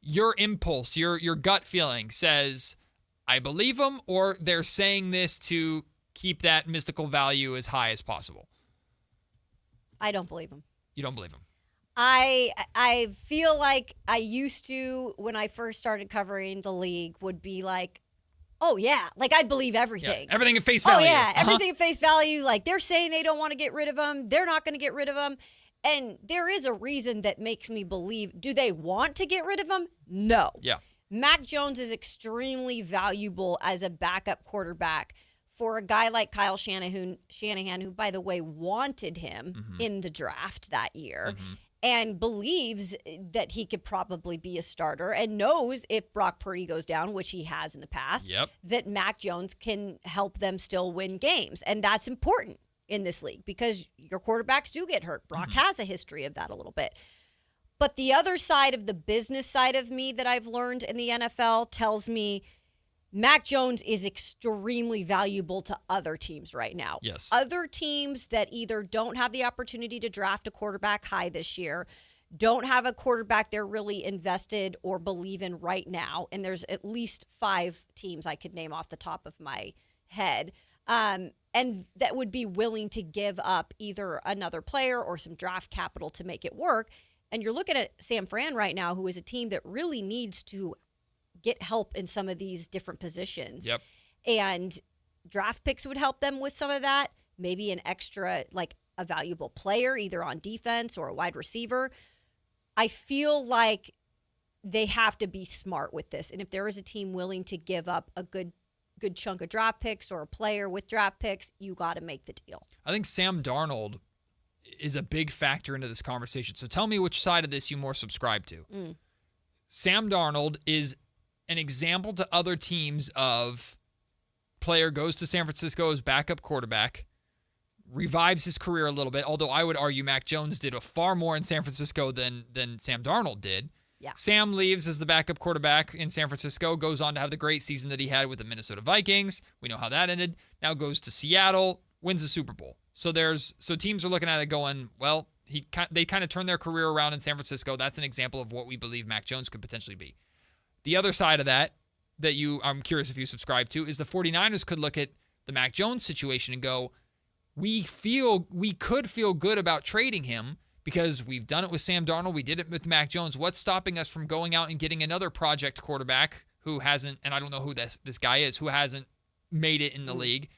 your impulse, your gut feeling says, I believe them, or they're saying this to keep that mystical value as high as possible? I don't believe him. You don't believe him? I feel like I used to, when I first started covering the league, would be like, oh, yeah. Like, I'd believe everything. Yeah, everything at face value. Oh, yeah. Everything at face value. Like, they're saying they don't want to get rid of him. They're not going to get rid of him. And there is a reason that makes me believe, do they want to get rid of him? No. Yeah. Mac Jones is extremely valuable as a backup quarterback for a guy like Kyle Shanahan, who, by the way, wanted him in the draft that year and believes that he could probably be a starter and knows if Brock Purdy goes down, which he has in the past, that Mac Jones can help them still win games. And that's important in this league because your quarterbacks do get hurt. Brock has a history of that a little bit. But the other side of the business side of me that I've learned in the NFL tells me Mac Jones is extremely valuable to other teams right now. Yes. Other teams that either don't have the opportunity to draft a quarterback high this year, don't have a quarterback they're really invested or believe in right now, and there's at least 5 teams I could name off the top of my head, and that would be willing to give up either another player or some draft capital to make it work. And you're looking at San Fran right now, who is a team that really needs to get help in some of these different positions. Yep. And draft picks would help them with some of that. Maybe an extra, like a valuable player, either on defense or a wide receiver. I feel like they have to be smart with this. And if there is a team willing to give up a good chunk of draft picks or a player with draft picks, you got to make the deal. I think Sam Darnold is a big factor into this conversation. So tell me which side of this you more subscribe to. Sam Darnold is an example to other teams of player goes to San Francisco as backup quarterback, revives his career a little bit, although I would argue Mac Jones did a far more in San Francisco than Sam Darnold did. Yeah. Sam leaves as the backup quarterback in San Francisco, goes on to have the great season that he had with the Minnesota Vikings. We know how that ended. Now goes to Seattle, wins the Super Bowl. So teams are looking at it going, well, they kind of turned their career around in San Francisco. That's an example of what we believe Mac Jones could potentially be. The other side of that I'm curious if you subscribe to, is the 49ers could look at the Mac Jones situation and go, we could feel good about trading him because we've done it with Sam Darnold. We did it with Mac Jones. What's stopping us from going out and getting another project quarterback who hasn't, and I don't know who this guy is, who hasn't made it in the league,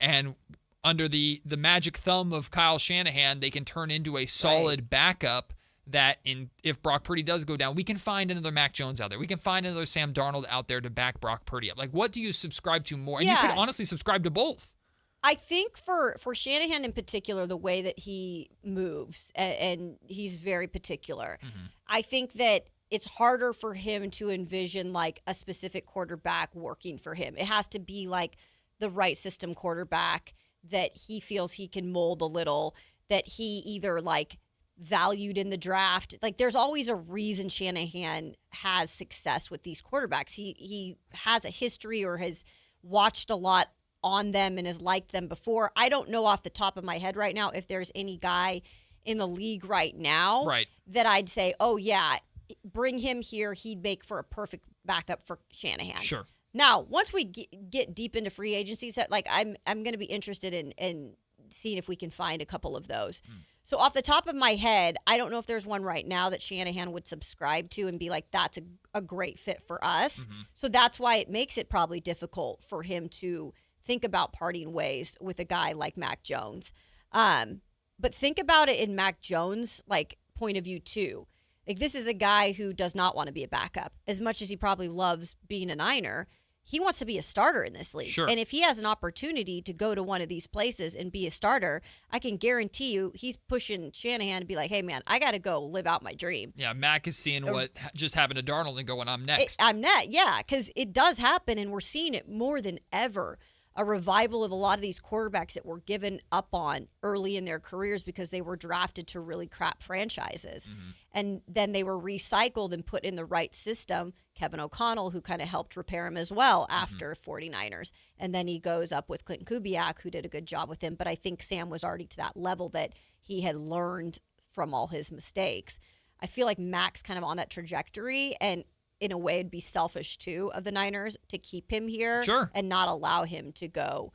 and under the magic thumb of Kyle Shanahan, they can turn into a solid backup that if Brock Purdy does go down, we can find another Mac Jones out there. We can find another Sam Darnold out there to back Brock Purdy up. Like, what do you subscribe to more? And you could honestly subscribe to both. I think for Shanahan in particular, the way that he moves, and he's very particular, I think that it's harder for him to envision like a specific quarterback working for him. It has to be like the right system quarterback that he feels he can mold a little, that he either like valued in the draft. Like there's always a reason Shanahan has success with these quarterbacks. He has a history or has watched a lot on them and has liked them before. I don't know off the top of my head right now if there's any guy in the league right now that I'd say, oh yeah, bring him here. He'd make for a perfect backup for Shanahan. Sure. Now, once we get deep into free agency, like I'm going to be interested in seeing if we can find a couple of those. So off the top of my head, I don't know if there's one right now that Shanahan would subscribe to and be like, that's a great fit for us. So that's why it makes it probably difficult for him to think about parting ways with a guy like Mac Jones. But think about it in Mac Jones' like point of view too. Like this is a guy who does not want to be a backup. As much as he probably loves being a Niner, he wants to be a starter in this league. Sure. And if he has an opportunity to go to one of these places and be a starter, I can guarantee you he's pushing Shanahan to be like, hey, man, I got to go live out my dream. Yeah, Mac is seeing what just happened to Darnold and going, I'm next. Yeah, because it does happen, and we're seeing it more than ever. A revival of a lot of these quarterbacks that were given up on early in their careers because they were drafted to really crap franchises. And then they were recycled and put in the right system. Kevin O'Connell, who kind of helped repair him as well after 49ers. And then he goes up with Clinton Kubiak, who did a good job with him. But I think Sam was already to that level that he had learned from all his mistakes. I feel like Mac's kind of on that trajectory, and in a way, it'd be selfish, too, of the Niners to keep him here and not allow him to go,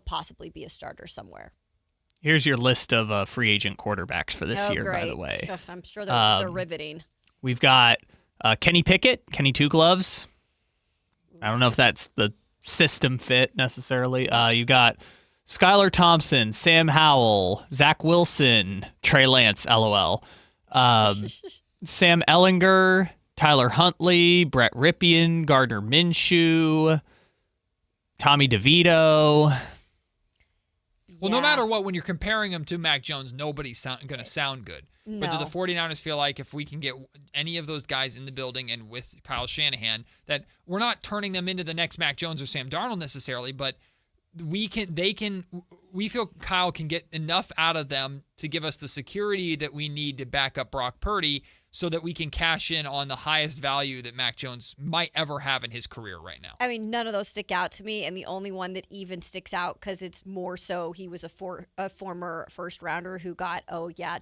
possibly be a starter somewhere. Here's your list of free agent quarterbacks for this year, by the way. I'm sure they're riveting. We've got Kenny Pickett, Kenny Two Gloves. I don't know if that's the system fit necessarily. You got Skylar Thompson, Sam Howell, Zach Wilson, Trey Lance, LOL. Sam Ehlinger, Tyler Huntley, Brett Ripien, Gardner Minshew, Tommy DeVito. Well, no matter what, when you're comparing him to Mac Jones, nobody's going to sound good. No. But do the 49ers feel like if we can get any of those guys in the building and with Kyle Shanahan, that we're not turning them into the next Mac Jones or Sam Darnold necessarily, but we feel Kyle can get enough out of them to give us the security that we need to back up Brock Purdy so that we can cash in on the highest value that Mac Jones might ever have in his career right now. I mean, none of those stick out to me, and the only one that even sticks out because it's more so he was a former first-rounder who got,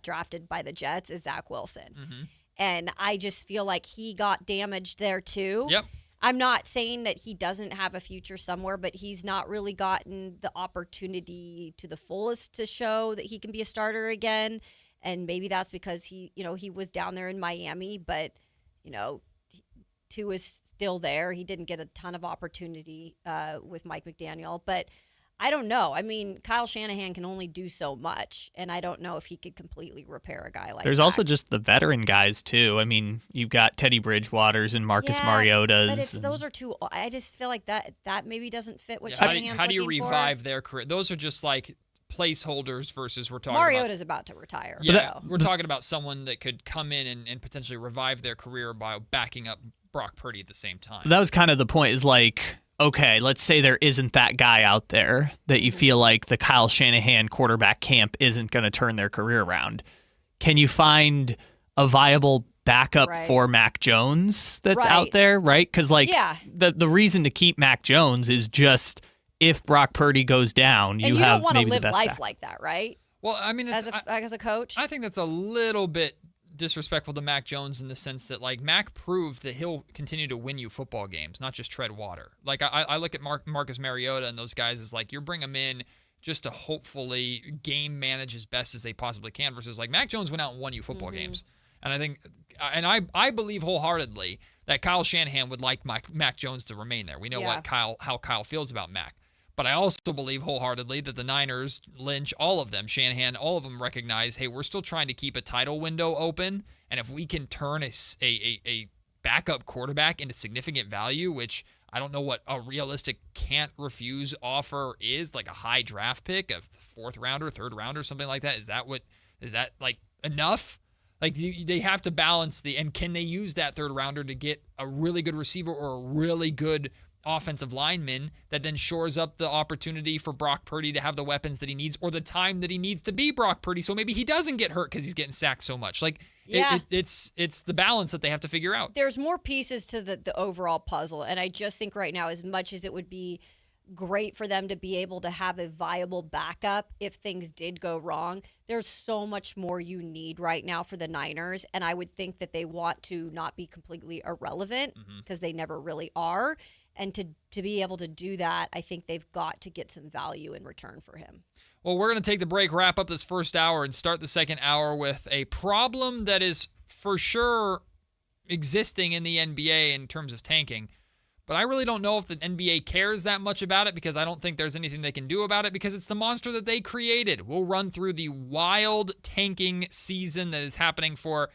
drafted by the Jets is Zach Wilson. Mm-hmm. And I just feel like he got damaged there too. Yep. I'm not saying that he doesn't have a future somewhere, but he's not really gotten the opportunity to the fullest to show that he can be a starter again. And maybe that's because he was down there in Miami, but, Tua is still there. He didn't get a ton of opportunity with Mike McDaniel, but I don't know. I mean, Kyle Shanahan can only do so much, and I don't know if he could completely repair a guy like There's that. also just the veteran guys, too. I mean, you've got Teddy Bridgewaters and Marcus Mariotas. But those are two. I just feel like that maybe doesn't fit what Shanahan's Shanahan's how do you looking revive for. their career? Those are just like placeholders versus we're talking Mariota's about to retire. Yeah, we're talking about someone that could come in and potentially revive their career by backing up Brock Purdy at the same time. That was kind of the point, is like, okay, let's say there isn't that guy out there that you feel like the Kyle Shanahan quarterback camp isn't going to turn their career around. Can you find a viable backup for Mac Jones that's out there, right? Because, the reason to keep Mac Jones is just if Brock Purdy goes down, and you have don't want to maybe live the best life back. like that, right? Well, I mean, as a coach, I think that's a little bit disrespectful to Mac Jones in the sense that, like, Mac proved that he'll continue to win you football games, not just tread water. Like, I look at Marcus Mariota and those guys as like, you're bringing them in just to hopefully game manage as best as they possibly can versus like Mac Jones went out and won you football games. And I think, and I believe wholeheartedly that Kyle Shanahan would like Mac Jones to remain there. We know how Kyle feels about Mac. But I also believe wholeheartedly that the Niners, Lynch, all of them, Shanahan, all of them recognize, hey, we're still trying to keep a title window open. And if we can turn a backup quarterback into significant value, which I don't know what a realistic can't refuse offer is, like a high draft pick, a fourth rounder, third rounder, something like that. Is that like enough? Like, they have to balance and can they use that third rounder to get a really good receiver or a really good offensive lineman that then shores up the opportunity for Brock Purdy to have the weapons that he needs or the time that he needs to be Brock Purdy, so maybe he doesn't get hurt because he's getting sacked so much. Like, it's the balance that they have to figure out. There's more pieces to the overall puzzle, and I just think right now, as much as it would be great for them to be able to have a viable backup if things did go wrong, there's so much more you need right now for the Niners, and I would think that they want to not be completely irrelevant because they never really are. And to be able to do that, I think they've got to get some value in return for him. Well, we're going to take the break, wrap up this first hour, and start the second hour with a problem that is for sure existing in the NBA in terms of tanking. But I really don't know if the NBA cares that much about it because I don't think there's anything they can do about it because it's the monster that they created. We'll run through the wild tanking season that is happening for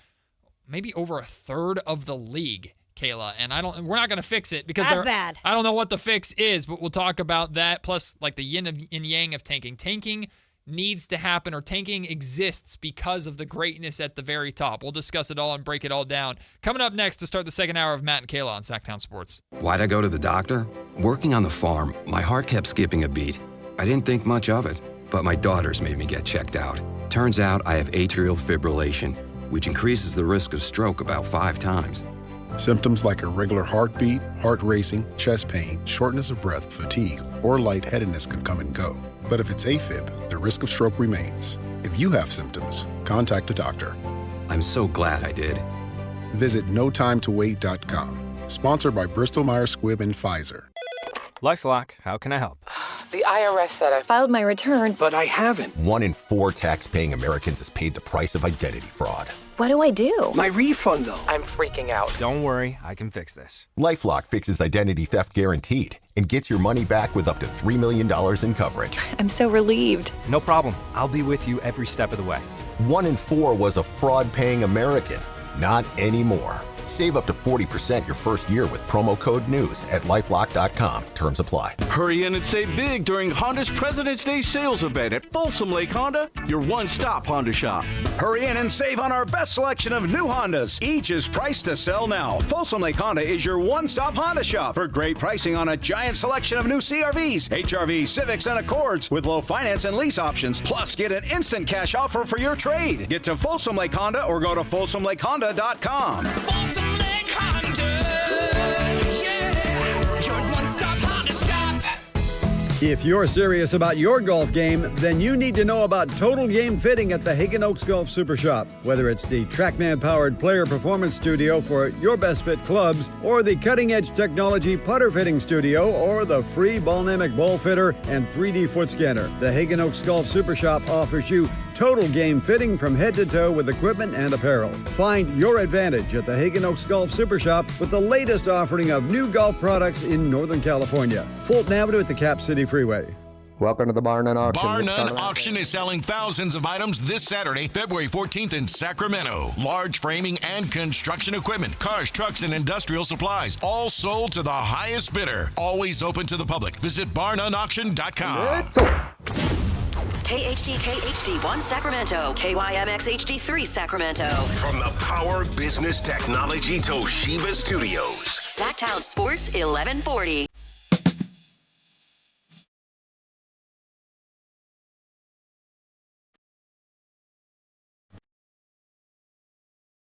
maybe over a third of the league, Kayla, and we're not going to fix it because that's bad. I don't know what the fix is, but we'll talk about that. Plus, like the yin and yang of tanking. Tanking needs to happen, or tanking exists because of the greatness at the very top. We'll discuss it all and break it all down. Coming up next to start the second hour of Matt and Kayla on Sactown Sports. Why'd I go to the doctor? Working on the farm, my heart kept skipping a beat. I didn't think much of it, but my daughters made me get checked out. Turns out I have atrial fibrillation, which increases the risk of stroke about 5 times. Symptoms like irregular heartbeat, heart racing, chest pain, shortness of breath, fatigue, or lightheadedness can come and go. But if it's AFib, the risk of stroke remains. If you have symptoms, contact a doctor. I'm so glad I did. Visit notimetowait.com. Sponsored by Bristol-Myers Squibb and Pfizer. LifeLock, how can I help? The IRS said I filed my return, but I haven't. 1 in 4 tax-paying Americans has paid the price of identity fraud. What do I do? My refund, though. I'm freaking out. Don't worry, I can fix this. LifeLock fixes identity theft guaranteed and gets your money back with up to $3 million in coverage. I'm so relieved. No problem. I'll be with you every step of the way. 1 in 4 was a fraud-paying American. Not anymore. Save up to 40% your first year with promo code NEWS at LifeLock.com. Terms apply. Hurry in and save big during Honda's President's Day sales event at Folsom Lake Honda, your one-stop Honda shop. Hurry in and save on our best selection of new Hondas. Each is priced to sell now. Folsom Lake Honda is your one-stop Honda shop for great pricing on a giant selection of new CRVs, HRVs, Civics, and Accords with low finance and lease options. Plus, get an instant cash offer for your trade. Get to Folsom Lake Honda or go to FolsomLakeHonda.com. Folsom Lake Honda, yeah, your one-stop Honda shop. If you're serious about your golf game, then you need to know about Total Game Fitting at the Hagen Oaks Golf Super Shop. Whether it's the TrackMan-powered player performance studio for your best fit clubs, or the cutting-edge technology putter fitting studio, or the free Ballnamic ball fitter and 3D foot scanner, the Hagen Oaks Golf Super Shop offers you total game fitting from head to toe with equipment and apparel. Find your advantage at the Hagen Oaks Golf Super Shop with the latest offering of new golf products in Northern California. Fulton Avenue at the Cap City Freeway. Welcome to the Bar None Auction. Bar None Auction is selling thousands of items this Saturday, February 14th in Sacramento. Large framing and construction equipment, cars, trucks, and industrial supplies, all sold to the highest bidder. Always open to the public. Visit barnoneauction.com. KHD1 Sacramento, KYMX HD3 Sacramento. From the Power Business Technology Toshiba Studios. Sacktown Sports 1140.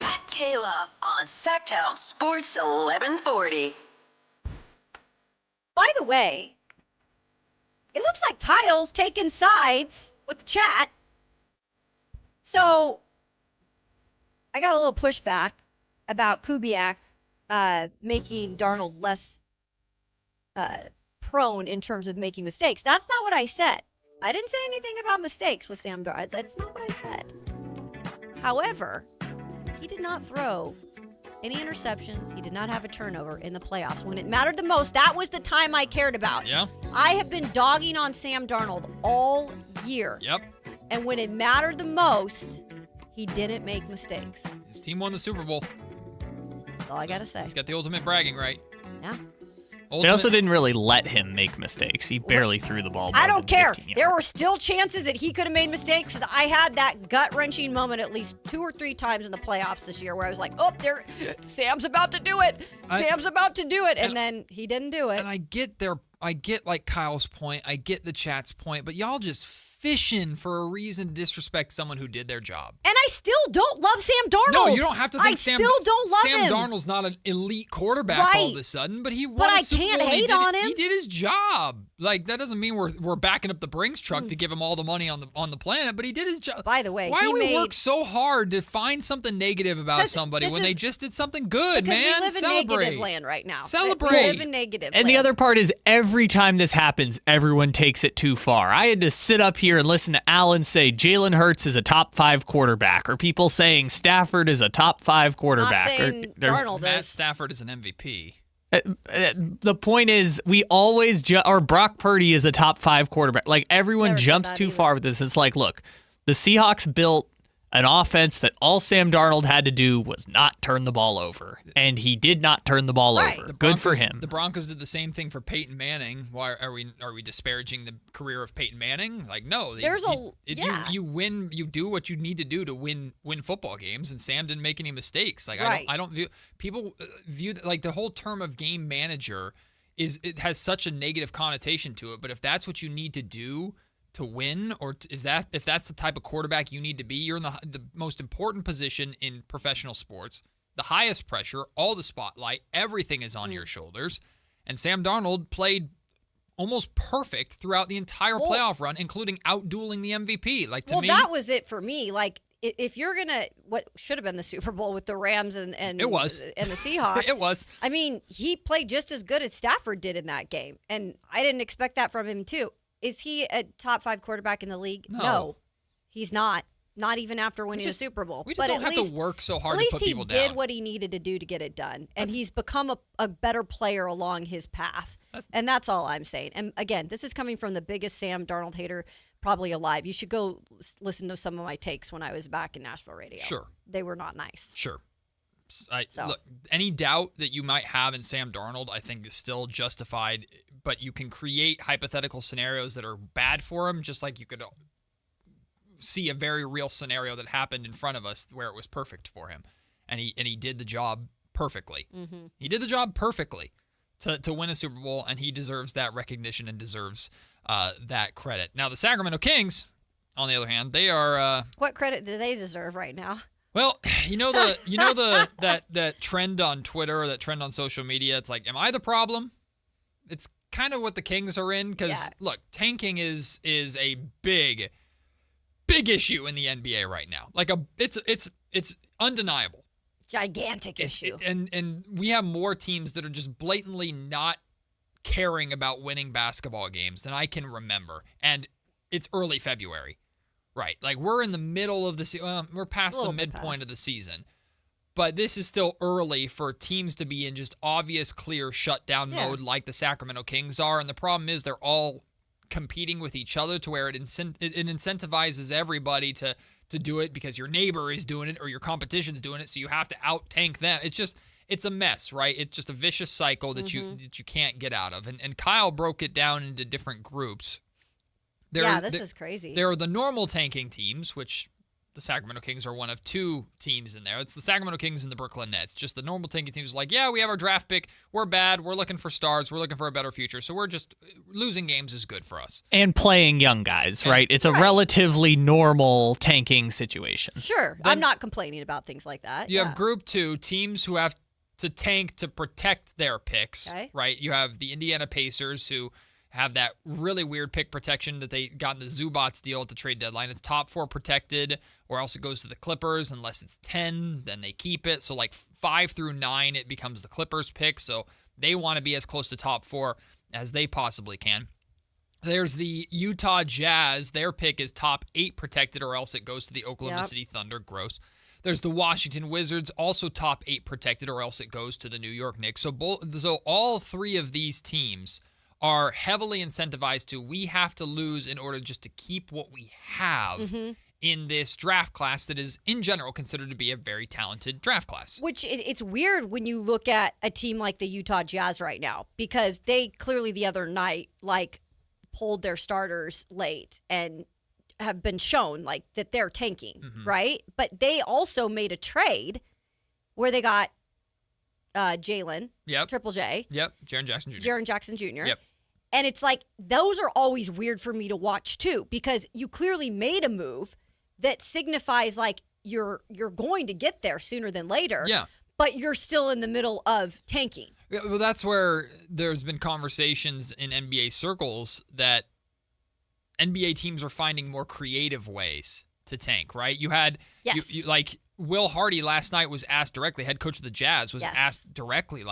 Matt Kayla on Sacktown Sports 1140. By the way, it looks like Kyle's taking sides with the chat. So I got a little pushback about Kubiak making Darnold less prone in terms of making mistakes. That's not what I said. I didn't say anything about mistakes with Sam Darnold. That's not what I said. However, he did not throw any interceptions. He did not have a turnover in the playoffs. When it mattered the most, that was the time I cared about. Yeah. I have been dogging on Sam Darnold all year. Yep. And when it mattered the most, he didn't make mistakes. His team won the Super Bowl. That's all I got to say. He's got the ultimate bragging right. Yeah. They also didn't really let him make mistakes. He barely threw the ball. I don't care. There were still chances that he could have made mistakes. I had that gut-wrenching moment at least 2 or 3 times in the playoffs this year where I was like, oh, Sam's about to do it. Sam's about to do it. And then he didn't do it. And I get like Kyle's point. I get the chat's point. But y'all just fishing for a reason to disrespect someone who did their job. And I still don't love Sam Darnold. No, you don't have to think Sam him. Darnold's not an elite quarterback all of a sudden, but he won a Super Bowl. But I can't hate on him. He did his job. Like, that doesn't mean we're backing up the Brinks truck to give him all the money on the planet, but he did his job. By the way, why do we work so hard to find something negative about somebody when they just did something good, man? We live Celebrate. in negative land right now. Celebrate. We live in negative And land. the other part is every time this happens, everyone takes it too far. I had to sit up here and listen to Alan say Jalen Hurts is a top 5 quarterback, or people saying Stafford is a top 5 quarterback. Not saying Darnold Matt is. Stafford is an MVP. The point is, we always or Brock Purdy is a top 5 quarterback. Like, everyone jumps too far with this. It's like, look, the Seahawks built an offense that all Sam Darnold had to do was not turn the ball over, and he did not turn the ball over. Good for him. The Broncos did the same thing for Peyton Manning. Why are we disparaging the career of Peyton Manning? Like, no. You win. You do what you need to do to win football games, and Sam didn't make any mistakes. Like, I don't view people view like the whole term of game manager it has such a negative connotation to it. But if that's what you need to do to win, or if that's the type of quarterback you need to be, you're in the most important position in professional sports, the highest pressure, all the spotlight, everything is on your shoulders. And Sam Darnold played almost perfect throughout the entire playoff run, including outdueling the MVP. Like, to me, that was it for me. Like, if you're gonna, what should have been the Super Bowl with the Rams and it was, and the Seahawks, it was. I mean, he played just as good as Stafford did in that game, and I didn't expect that from him too. Is he a top 5 quarterback in the league? No, he's not. Not even after winning a Super Bowl. We just don't have to work so hard to put people down. At least he did what he needed to do to get it done, and he's become a better player along his path. And that's all I'm saying. And again, this is coming from the biggest Sam Darnold hater probably alive. You should go listen to some of my takes when I was back in Nashville radio. Sure. They were not nice. Sure. Look, any doubt that you might have in Sam Darnold, I think is still justified, but you can create hypothetical scenarios that are bad for him, just like you could see a very real scenario that happened in front of us where it was perfect for him. And he did the job perfectly. Mm-hmm. He did the job perfectly to win a Super Bowl, and he deserves that recognition and deserves that credit. Now, the Sacramento Kings, on the other hand, they are what credit do they deserve right now? Well, that trend on Twitter, or that trend on social media, it's like, am I the problem? It's kind of what the Kings are in, because look, tanking is a big issue in the NBA right now. Like it's undeniable. Gigantic issue. And we have more teams that are just blatantly not caring about winning basketball games than I can remember. And it's early February. Right. Like, we're in the middle of the season. We're past the midpoint of the season. But this is still early for teams to be in just obvious, clear shutdown mode like the Sacramento Kings are. And the problem is they're all competing with each other to where it incentivizes everybody to do it because your neighbor is doing it or your competition's doing it, so you have to out-tank them. It's a mess, right? It's just a vicious cycle that you can't get out of. And Kyle broke it down into different groups. This is crazy. There are the normal tanking teams, which the Sacramento Kings are one of two teams in there. It's the Sacramento Kings and the Brooklyn Nets. Just the normal tanking teams like, yeah, we have our draft pick. We're bad. We're looking for stars. We're looking for a better future. So we're just losing games is good for us. And playing young guys, right? It's a relatively normal tanking situation. Sure. Then, I'm not complaining about things like that. You have group two, teams who have to tank to protect their picks, right? You have the Indiana Pacers who have that really weird pick protection that they got in the Zubats deal at the trade deadline. It's top 4 protected, or else it goes to the Clippers. Unless it's 10, then they keep it. So like 5 through 9, it becomes the Clippers pick. So they want to be as close to top 4 as they possibly can. There's the Utah Jazz. Their pick is top 8 protected, or else it goes to the Oklahoma City Thunder. Gross. There's the Washington Wizards, also top 8 protected, or else it goes to the New York Knicks. So all 3 of these teams are heavily incentivized to, we have to lose in order just to keep what we have in this draft class that is, in general, considered to be a very talented draft class. Which, it's weird when you look at a team like the Utah Jazz right now, because they clearly the other night, pulled their starters late and have been shown, that they're tanking, right? But they also made a trade where they got Jalen, Triple J. Yep, Jaren Jackson Jr. Yep. And it's like, those are always weird for me to watch too, because you clearly made a move that signifies you're going to get there sooner than later. Yeah. But you're still in the middle of tanking. Yeah, well, that's where there's been conversations in NBA circles that NBA teams are finding more creative ways to tank, right? You had, Will Hardy last night was asked directly, head coach of the Jazz, was asked directly,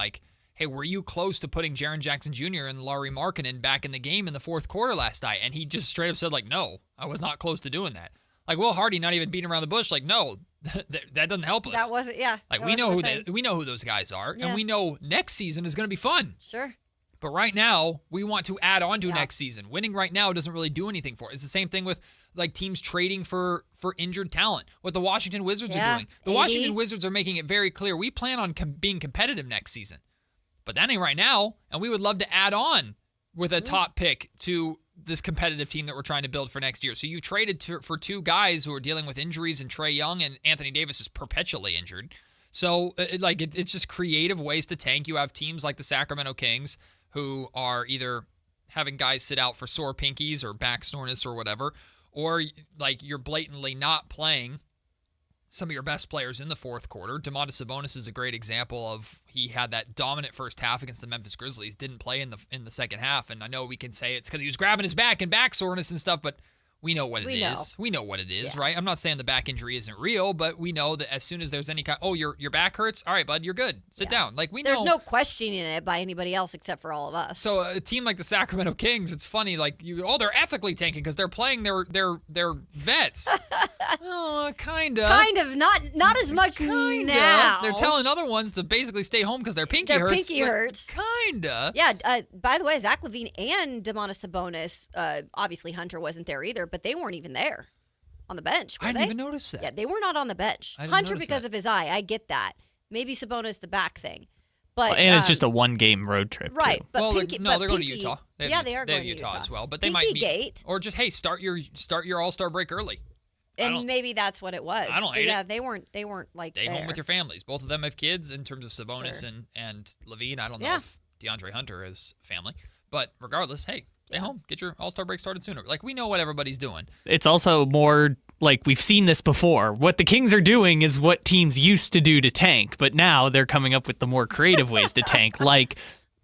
hey, were you close to putting Jaren Jackson Jr. and Lauri Markkanen back in the game in the fourth quarter last night? And he just straight up said, no, I was not close to doing that. Will Hardy not even beating around the bush, no, that doesn't help us. That wasn't, we know who those guys are, and we know next season is going to be fun. Sure. But right now, we want to add on to next season. Winning right now doesn't really do anything for it. It's the same thing with teams trading for injured talent. What the Washington Wizards are doing. The Washington Wizards are making it very clear we plan on being competitive next season. But that ain't right now, and we would love to add on with a top pick to this competitive team that we're trying to build for next year. So you traded for 2 guys who are dealing with injuries, and Trae Young and Anthony Davis is perpetually injured. So it's just creative ways to tank. You have teams like the Sacramento Kings who are either having guys sit out for sore pinkies or back soreness or whatever, or you're blatantly not playing some of your best players in the fourth quarter. Domantas Sabonis is a great example of, he had that dominant first half against the Memphis Grizzlies, didn't play in the second half, and I know we can say it's because he was grabbing his back and back soreness and stuff, but we know what it is. We know what it is, right? I'm not saying the back injury isn't real, but we know that as soon as there's any kind, your back hurts? All right, bud, you're good. Sit down. We know. There's no questioning it by anybody else except for all of us. So a team like the Sacramento Kings, it's funny, they're ethically tanking because they're playing their vets. Kind of. Kind of. Not as much now. They're telling other ones to basically stay home because their pinky hurts. Kind of. Yeah. By the way, Zach LaVine and Domantas Sabonis, obviously Hunter wasn't there either, but they weren't even there on the bench. I didn't even notice that. Yeah, they were not on the bench. Hunter because of his eye. I get that. maybe Sabonis the back thing. But and it's just a 1-game road trip. Right. Too. But they're going to Utah. They are going to Utah as well. But they Pinky might be. Gate. Or just, hey, start your All-Star break early. And maybe that's what it was. I don't hate it. They weren't like Stay home with your families. Both of them have kids in terms of Sabonis and Levine. I don't know if DeAndre Hunter has family. But regardless, hey, stay home. Get your All-Star break started sooner. Like, we know what everybody's doing. It's also more like we've seen this before. What the Kings are doing is what teams used to do to tank, but now they're coming up with the more creative ways to tank, like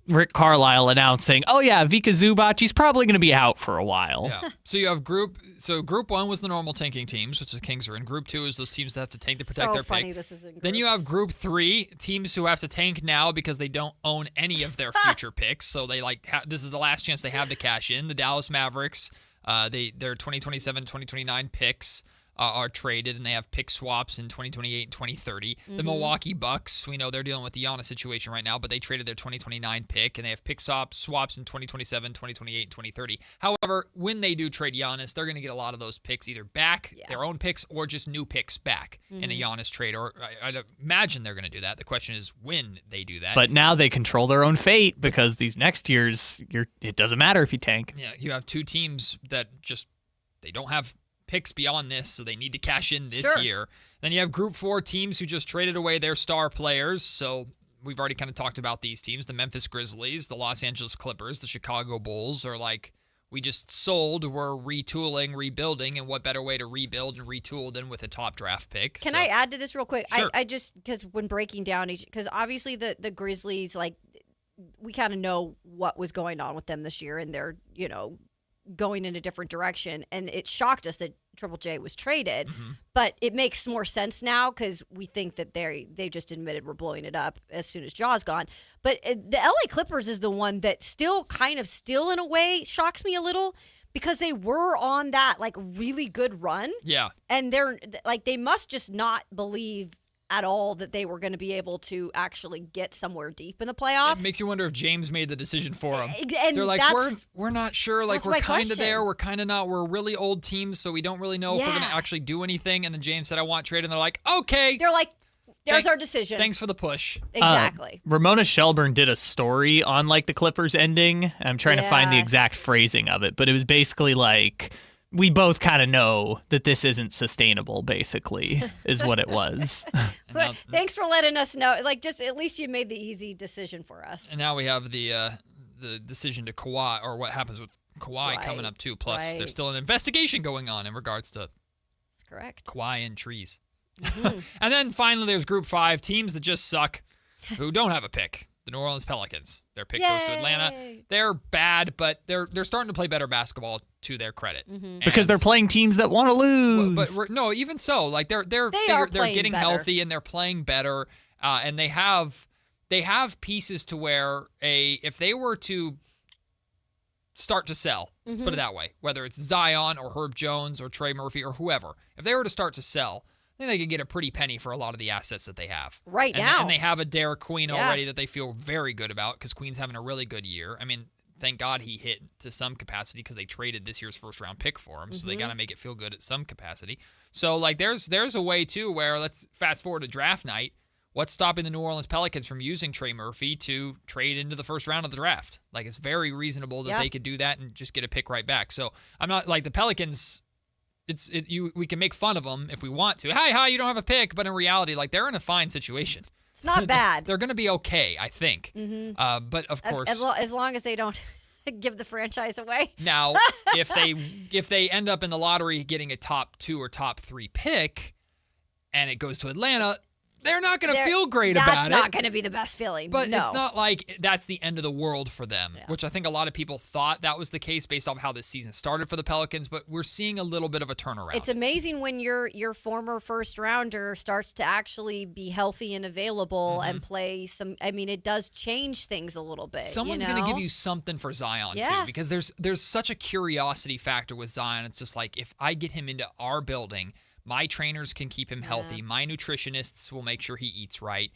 Rick Carlisle announcing, oh yeah, Vika Zubac, he's probably going to be out for a while. Yeah. So you have Group 1 was the normal tanking teams, which the Kings are in. Group 2 is those teams that have to tank to protect their pick. This is in then you have Group 3, teams who have to tank now because they don't own any of their future picks. So they this is the last chance they have to cash in. The Dallas Mavericks, their 2027, 2029 picks are traded, and they have pick swaps in 2028 and 2030. The Milwaukee Bucks, we know they're dealing with the Giannis situation right now, but they traded their 2029 pick, and they have pick swaps in 2027, 2028, and 2030. However, when they do trade Giannis, they're going to get a lot of those picks either back, their own picks, or just new picks back in a Giannis trade. Or I'd imagine they're going to do that. The question is when they do that. But now they control their own fate because these next years, it doesn't matter if you tank. Yeah, you have two teams that they don't have picks beyond this, so they need to cash in this year. Then you have Group 4 teams who just traded away their star players. So we've already kind of talked about these teams. The Memphis Grizzlies, the Los Angeles Clippers, the Chicago Bulls are like, we just sold, we're retooling, rebuilding, and what better way to rebuild and retool than with a top draft pick? Can I add to this real quick? Sure. I just, because when breaking down because obviously the Grizzlies, like, we kind of know what was going on with them this year, and they're, going in a different direction, and it shocked us that Triple J was traded, but it makes more sense now because we think that they just admitted we're blowing it up as soon as Jaw's gone. But the LA Clippers is the one that still in a way shocks me a little, because they were on that like really good run. Yeah. And they're like, they must just not believe at all that they were going to be able to actually get somewhere deep in the playoffs. It makes you wonder if James made the decision for them. And they're like, we're not sure. Like, we're kind of there. We're kind of not. We're a really old team, so we don't really know if we're going to actually do anything. And then James said, I want trade. And they're like, okay. They're like, there's our decision. Thanks for the push. Exactly. Ramona Shelburne did a story on like the Clippers ending. I'm trying to find the exact phrasing of it, but it was basically like, we both kind of know that this isn't sustainable, basically, is what it was. But thanks for letting us know. Like, just at least you made the easy decision for us. And now we have the decision to Kawhi, or what happens with Kawhi coming up too. Plus, there's still an investigation going on in regards to That's correct. Kawhi and trees. And then finally, there's Group 5, teams that just suck, who don't have a pick. The New Orleans Pelicans. Their pick goes to Atlanta. They're bad, but they're starting to play better basketball, to their credit. Because they're playing teams that want to lose. But no, even so, like they're getting better. healthy and they're playing better, and they have pieces to where if they were to start to sell, let's put it that way, whether it's Zion or Herb Jones or Trey Murphy or whoever, if they were to start to sell, I think they could get a pretty penny for a lot of the assets that they have. Now. And they have a Derek Queen already that they feel very good about, because Queen's having a really good year. I mean, thank God he hit to some capacity, because they traded this year's first-round pick for him, so they got to make it feel good at some capacity. So, like, there's a way, too, where let's fast forward to draft night. What's stopping the New Orleans Pelicans from using Trey Murphy to trade into the first round of the draft? Like, it's very reasonable that they could do that and just get a pick right back. So, I'm not, like, the Pelicans, we can make fun of them if we want to. Hi, you don't have a pick, but in reality, like, they're in a fine situation. It's not bad. They're going to be okay, I think. But of course, as long as they don't give the franchise away. Now, if they end up in the lottery getting a top 2 or top 3 pick, and it goes to Atlanta, they're not going to feel great about it. That's not going to be the best feeling. But it's not like that's the end of the world for them, which I think a lot of people thought that was the case based off how this season started for the Pelicans, but we're seeing a little bit of a turnaround. It's amazing when your former first rounder starts to actually be healthy and available and play some. I mean, it does change things a little bit. Someone's going to give you something for Zion too, because there's such a curiosity factor with Zion. It's just like, if I get him into our building, my trainers can keep him healthy. My nutritionists will make sure he eats right,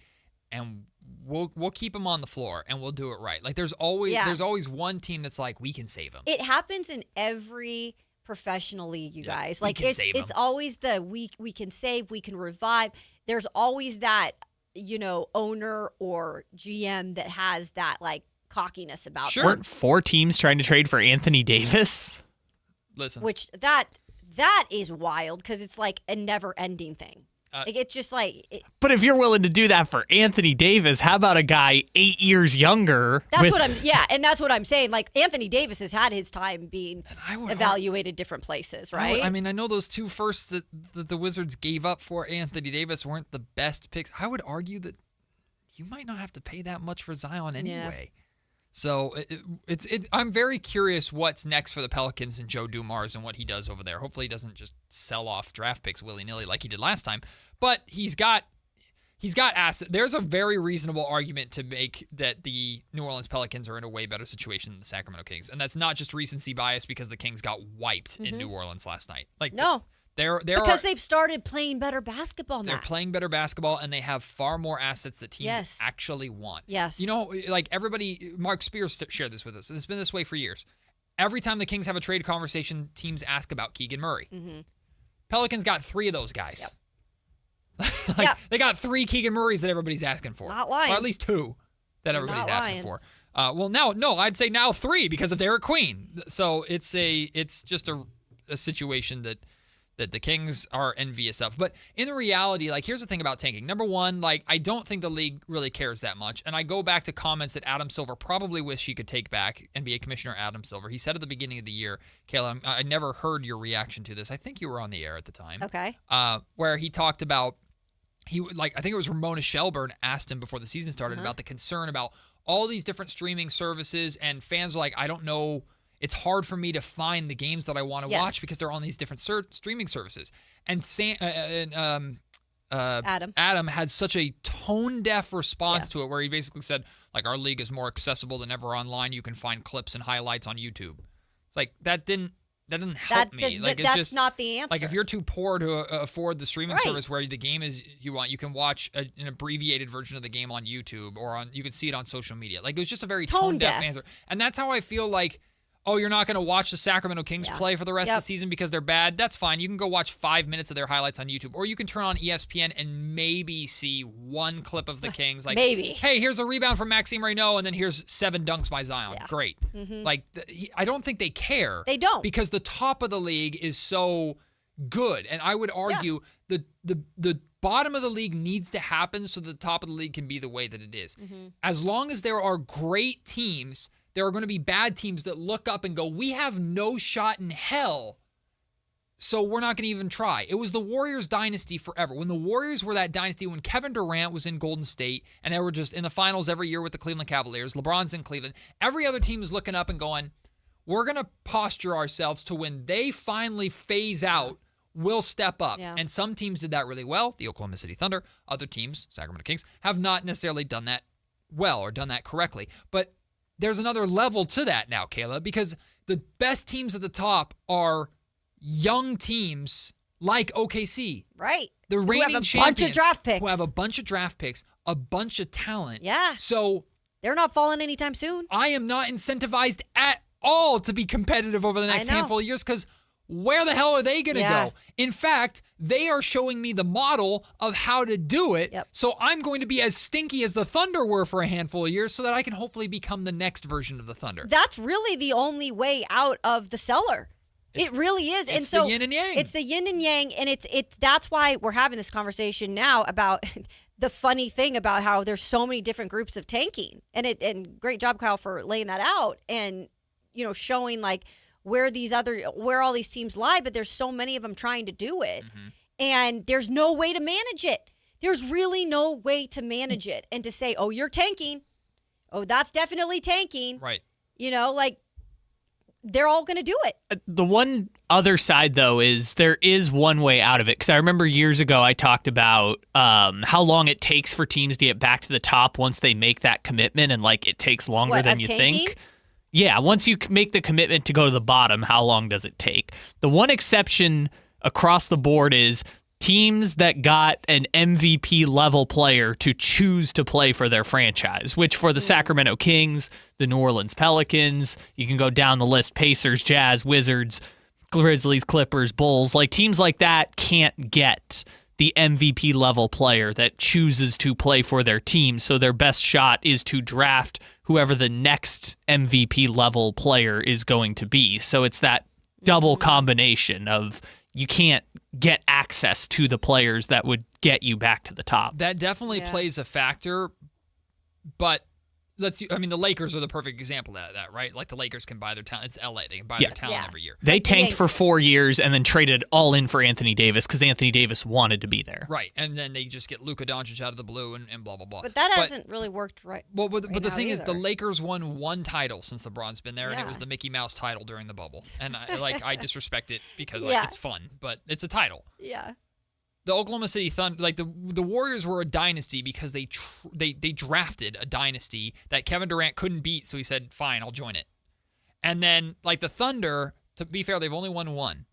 and we'll keep him on the floor, and we'll do it right. Like, there's always one team that's like, we can save him. It happens in every professional league, you guys. Like, it's always the we can save, we can revive. There's always that. owner or GM that has that like cockiness about them. Weren't 4 teams trying to trade for Anthony Davis? Listen. Which that is wild because it's like a never-ending thing. It's just like... But if you're willing to do that for Anthony Davis, how about a guy 8 years younger? That's what I'm saying. Like, Anthony Davis has had his time being evaluated different places, right? I know those 2 firsts that the Wizards gave up for Anthony Davis weren't the best picks. I would argue that you might not have to pay that much for Zion anyway. Yeah. So I'm very curious what's next for the Pelicans and Joe Dumars and what he does over there. Hopefully he doesn't just sell off draft picks willy-nilly like he did last time. But he's got assets. There's a very reasonable argument to make that the New Orleans Pelicans are in a way better situation than the Sacramento Kings. And that's not just recency bias because the Kings got wiped in New Orleans last night. No. They've started playing better basketball now. They're playing better basketball, and they have far more assets that teams actually want. Yes. Like everybody, Mark Spears shared this with us. It's been this way for years. Every time the Kings have a trade conversation, teams ask about Keegan Murray. Mm-hmm. Pelicans got 3 of those guys. Yep. They got 3 Keegan Murrays that everybody's asking for. Not lying. Or at least 2 that everybody's asking for. I'd say now 3 because of Derek Queen. So it's just a situation that the Kings are envious of. But in the reality, like, here's the thing about tanking. Number one, like, I don't think the league really cares that much. And I go back to comments that Adam Silver probably wished he could take back, NBA Commissioner Adam Silver. He said at the beginning of the year, Kayla, I never heard your reaction to this. I think you were on the air at the time. Okay. Where he talked about, I think it was Ramona Shelburne asked him before the season started about the concern about all these different streaming services, and fans are like, I don't know. It's hard for me to find the games that I want to watch because they're on these different streaming services. And Adam had such a tone-deaf response to it where he basically said, like, our league is more accessible than ever online. You can find clips and highlights on YouTube. It's like, that didn't help me. Like, that's not the answer. Like, if you're too poor to afford the streaming service where the game is you can watch an abbreviated version of the game on YouTube or you can see it on social media. Like, it was just a very tone-deaf answer. And that's how I feel like, oh, you're not going to watch the Sacramento Kings play for the rest of the season because they're bad? That's fine. You can go watch 5 minutes of their highlights on YouTube. Or you can turn on ESPN and maybe see one clip of the Kings. Like, maybe. Hey, here's a rebound from Maxime Reynaud, and then here's 7 dunks by Zion. Yeah. Great. Mm-hmm. Like, I don't think they care. They don't. Because the top of the league is so good. And I would argue the bottom of the league needs to happen so the top of the league can be the way that it is. Mm-hmm. As long as there are great teams, there are going to be bad teams that look up and go, we have no shot in hell, so we're not going to even try. It was the Warriors dynasty forever. When the Warriors were that dynasty, when Kevin Durant was in Golden State, and they were just in the finals every year with the Cleveland Cavaliers, LeBron's in Cleveland, every other team is looking up and going, we're going to posture ourselves to when they finally phase out, we'll step up. Yeah. And some teams did that really well, the Oklahoma City Thunder. Other teams, Sacramento Kings, have not necessarily done that well or done that correctly. But there's another level to that now, Kayla, because the best teams at the top are young teams like OKC. Right. The reigning champions. Bunch of draft picks. Who have a bunch of draft picks, a bunch of talent. Yeah. So they're not falling anytime soon. I am not incentivized at all to be competitive over the next handful of years because where the hell are they going to go? In fact, they are showing me the model of how to do it. Yep. So I'm going to be as stinky as the Thunder were for a handful of years so that I can hopefully become the next version of the Thunder. That's really the only way out of the cellar. It really is. It's the yin and yang. It's the yin and yang, and it's that's why we're having this conversation now about the funny thing about how there's so many different groups of tanking. And great job, Kyle, for laying that out and showing like where all these teams lie, but there's so many of them trying to do it. Mm-hmm. And there's no way to manage it. There's really no way to manage it. And to say, oh, you're tanking. Oh, that's definitely tanking. Right. Like they're all going to do it. The one other side, though, is there is one way out of it. Because I remember years ago I talked about how long it takes for teams to get back to the top once they make that commitment. And like it takes longer than you think. Yeah, once you make the commitment to go to the bottom, how long does it take? The one exception across the board is teams that got an MVP level player to choose to play for their franchise, which for the Sacramento Kings, the New Orleans Pelicans, you can go down the list, Pacers, Jazz, Wizards, Grizzlies, Clippers, Bulls, like teams like that can't get the MVP level player that chooses to play for their team. So their best shot is to draft whoever the next MVP level player is going to be. So it's that double combination of you can't get access to the players that would get you back to the top. That definitely plays a factor, but the Lakers are the perfect example of that, right? Like the Lakers can buy their talent. It's LA. They can buy their talent every year. They tanked for 4 years and then traded all in for Anthony Davis because Anthony Davis wanted to be there. Right. And then they just get Luka Doncic out of the blue and blah, blah, blah. But that hasn't really worked right. Well, but the thing is, the Lakers won one title since LeBron's been there, and it was the Mickey Mouse title during the bubble. And I disrespect it because it's fun, but it's a title. Yeah. The Oklahoma City Thunder, the Warriors were a dynasty because they drafted a dynasty that Kevin Durant couldn't beat, so he said, fine, I'll join it. And then, the Thunder, to be fair, they've only won one.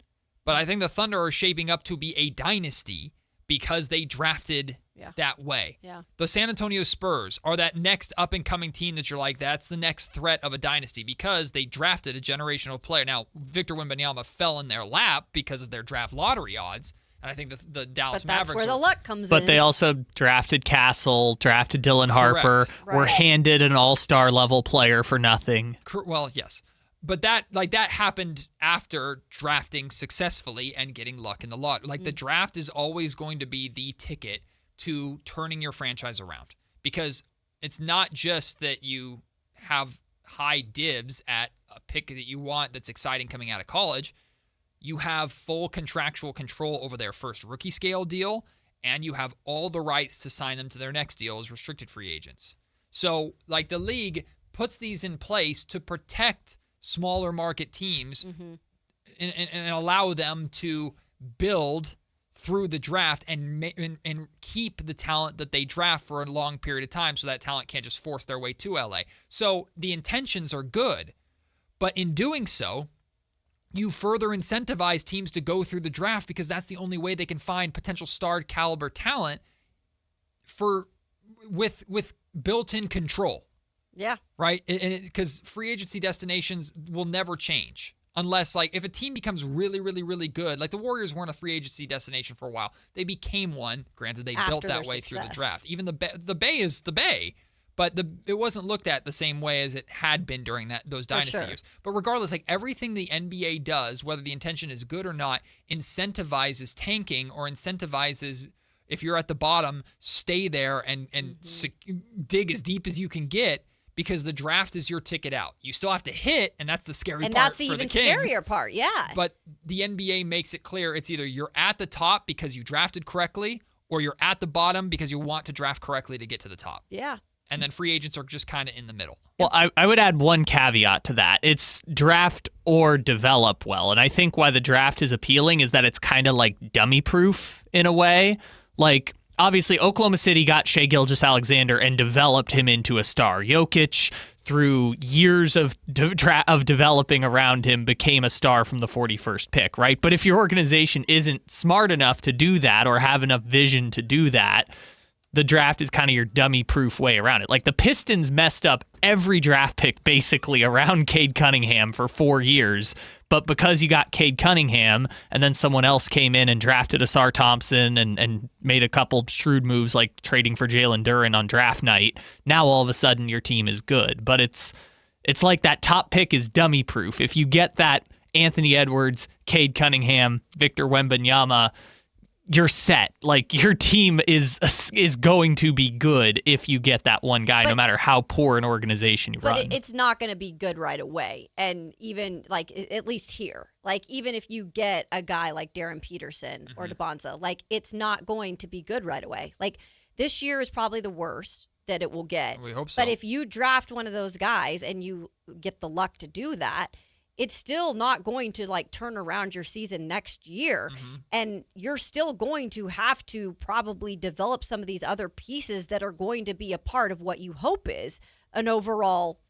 But I think the Thunder are shaping up to be a dynasty because they drafted that way. Yeah. The San Antonio Spurs are that next up-and-coming team that you're like, that's the next threat of a dynasty because they drafted a generational player. Now, Victor Wembanyama fell in their lap because of their draft lottery odds. And I think the Dallas Mavericks. That's where the luck comes in. But they also drafted Castle, drafted Dylan Harper, were handed an all-star level player for nothing. Well, yes. But that happened after drafting successfully and getting luck in the lot. The draft is always going to be the ticket to turning your franchise around. Because it's not just that you have high dibs at a pick that you want that's exciting coming out of college. You have full contractual control over their first rookie scale deal, and you have all the rights to sign them to their next deal as restricted free agents. So, the league puts these in place to protect smaller market teams and allow them to build through the draft and keep the talent that they draft for a long period of time so that talent can't just force their way to LA. So the intentions are good, but in doing so, you further incentivize teams to go through the draft because that's the only way they can find potential star caliber talent with built-in control. Yeah. Right? Because free agency destinations will never change unless, if a team becomes really, really, really good, the Warriors weren't a free agency destination for a while. They became one. Granted, they built that way through the draft. Even the Bay is the Bay. But it wasn't looked at the same way as it had been during those dynasty years. But regardless, everything the NBA does, whether the intention is good or not, incentivizes tanking or incentivizes, if you're at the bottom, stay there and dig as deep as you can get because the draft is your ticket out. You still have to hit, and that's the scary part. And that's the for even the Kings. scarier part, yeah. But the NBA makes it clear it's either you're at the top because you drafted correctly or you're at the bottom because you want to draft correctly to get to the top. Yeah. And then free agents are just kind of in the middle. Well, I would add one caveat to that. It's draft or develop well. And I think why the draft is appealing is that it's kind of like dummy proof in a way. Obviously, Oklahoma City got Shai Gilgeous-Alexander and developed him into a star. Jokic, through years of developing around him, became a star from the 41st pick, right? But if your organization isn't smart enough to do that or have enough vision to do that, the draft is kind of your dummy-proof way around it. The Pistons messed up every draft pick basically around Cade Cunningham for 4 years, but because you got Cade Cunningham and then someone else came in and drafted Asar Thompson and made a couple shrewd moves like trading for Jalen Duren on draft night, now all of a sudden your team is good. But it's like that top pick is dummy-proof. If you get that Anthony Edwards, Cade Cunningham, Victor Wembanyama, you're set. Your team is going to be good if you get that one guy, no matter how poor an organization you run. But it's not going to be good right away. And even, at least here, even if you get a guy like Darren Peterson or DeBonza, it's not going to be good right away. This year is probably the worst that it will get. We hope so. But if you draft one of those guys and you get the luck to do that, it's still not going to turn around your season next year. And you're still going to have to probably develop some of these other pieces that are going to be a part of what you hope is an overall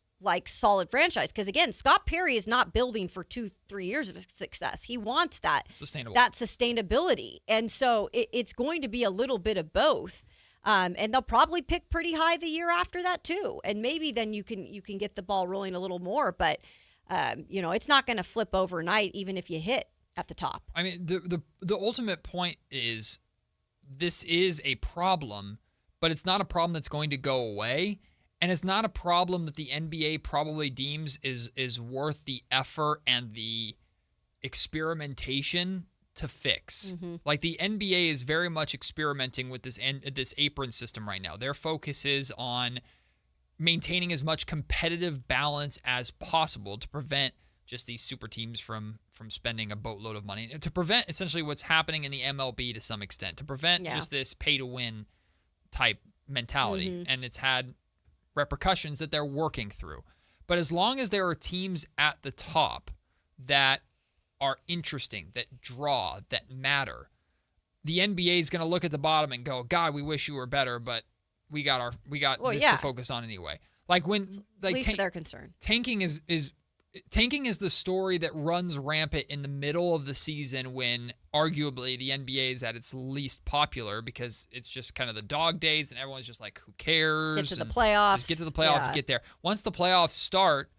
solid franchise. Because again, Scott Perry is not building for 2-3 years of success. He wants that sustainability. And so it's going to be a little bit of both. And they'll probably pick pretty high the year after that too. And maybe then you can get the ball rolling a little more, but it's not going to flip overnight, even if you hit at the top. I mean, the ultimate point is this is a problem, but it's not a problem that's going to go away. And it's not a problem that the NBA probably deems is worth the effort and the experimentation to fix. Mm-hmm. Like the NBA is very much experimenting with this apron system right now. Their focus is on maintaining as much competitive balance as possible to prevent just these super teams from spending a boatload of money, and to prevent essentially what's happening in the MLB to some extent, to prevent just this pay-to-win type mentality. Mm-hmm. And it's had repercussions that they're working through. But as long as there are teams at the top that are interesting, that draw, that matter, the NBA is going to look at the bottom and go, God, we wish you were better, but we got this to focus on anyway. Like when at least they're concerned. Tanking is the story that runs rampant in the middle of the season when arguably the NBA is at its least popular because it's just kind of the dog days and everyone's just like, who cares? Get to the playoffs. Just get to the playoffs, get there. Once the playoffs start,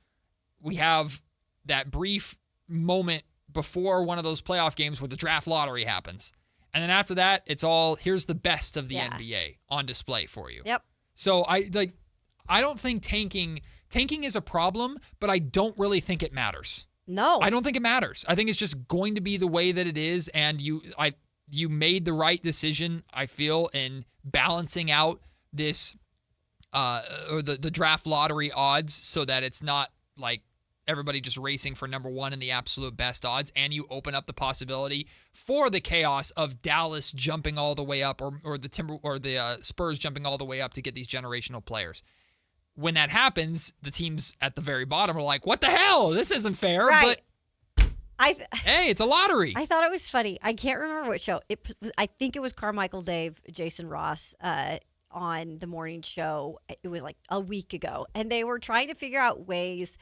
we have that brief moment before one of those playoff games where the draft lottery happens. And then after that, it's all, here's the best of the NBA on display for you. Yep. So I don't think tanking is a problem, but I don't really think it matters. No. I don't think it matters. I think it's just going to be the way that it is, and you made the right decision, I feel, in balancing out this or the draft lottery odds so that it's not like everybody just racing for number one in the absolute best odds, and you open up the possibility for the chaos of Dallas jumping all the way up or the Spurs jumping all the way up to get these generational players. When that happens, the teams at the very bottom are like, what the hell? This isn't fair. Right. But hey, it's a lottery. I thought it was funny. I can't remember what show. I think it was Carmichael Dave, Jason Ross on the morning show. It was like a week ago. And they were trying to figure out ways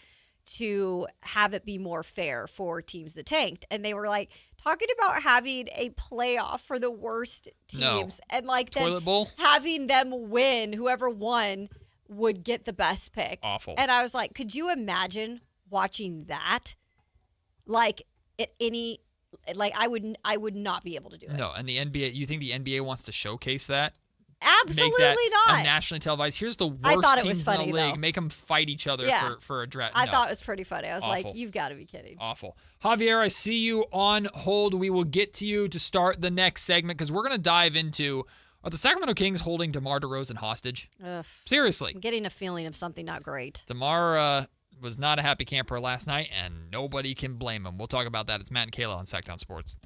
to have it be more fair for teams that tanked. And they were like talking about having a playoff for the worst teams. And like Toilet bowl? Having them win, whoever won would get the best pick. Awful. And I was like, could you imagine watching that? Like I would not be able to do it. No, and the NBA, you think the NBA wants to showcase that? Absolutely Make that not. Nationally televised. Here's the I worst thought it teams was funny, in the league. though. Make them fight each other for a draft. I thought it was pretty funny. I was Awful. like, you've got to be kidding. Awful. Javier, I see you on hold. We will get to you to start the next segment because we're going to dive into, are the Sacramento Kings holding DeMar DeRozan hostage? Ugh. Seriously. I'm getting a feeling of something not great. DeMar was not a happy camper last night, and nobody can blame him. We'll talk about that. It's Matt and Kayla on Sactown Sports.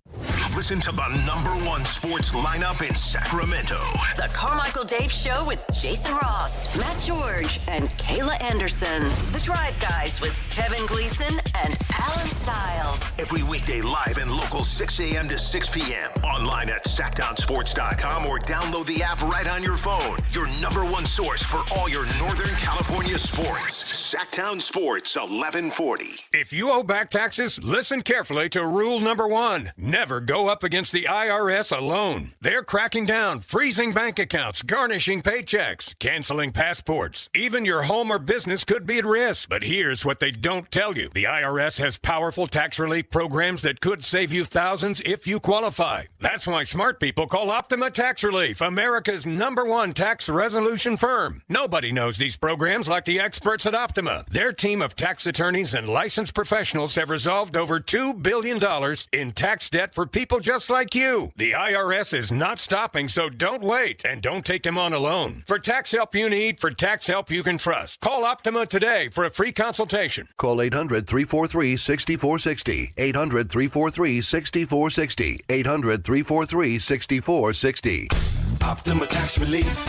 Listen to the #1 sports lineup in Sacramento. The Carmichael Dave Show with Jason Ross, Matt George, and Kayla Anderson. The Drive Guys with Kevin Gleason and Alan Stiles. Every weekday live and local 6 a.m. to 6 p.m. Online at SactownSports.com or download the app right on your phone. Your #1 source for all your Northern California sports. Sactown Sports 1140. If you owe back taxes, listen carefully to rule #1. Never go up against the IRS alone. They're cracking down, freezing bank accounts, garnishing paychecks, canceling passports. Even your home or business could be at risk. But here's what they don't tell you. The IRS has powerful tax relief programs that could save you thousands if you qualify. That's why smart people call Optima Tax Relief, America's #1 tax resolution firm. Nobody knows these programs like the experts at Optima. Their team of tax attorneys and licensed professionals have resolved over $2 billion in tax debt for people just like you. The IRS is not stopping, so don't wait and don't take them on alone. For tax help you need, for tax help you can trust, call Optima today for a free consultation. Call 800-343-6460. 800-343-6460. 800-343-6460. Optima Tax Relief.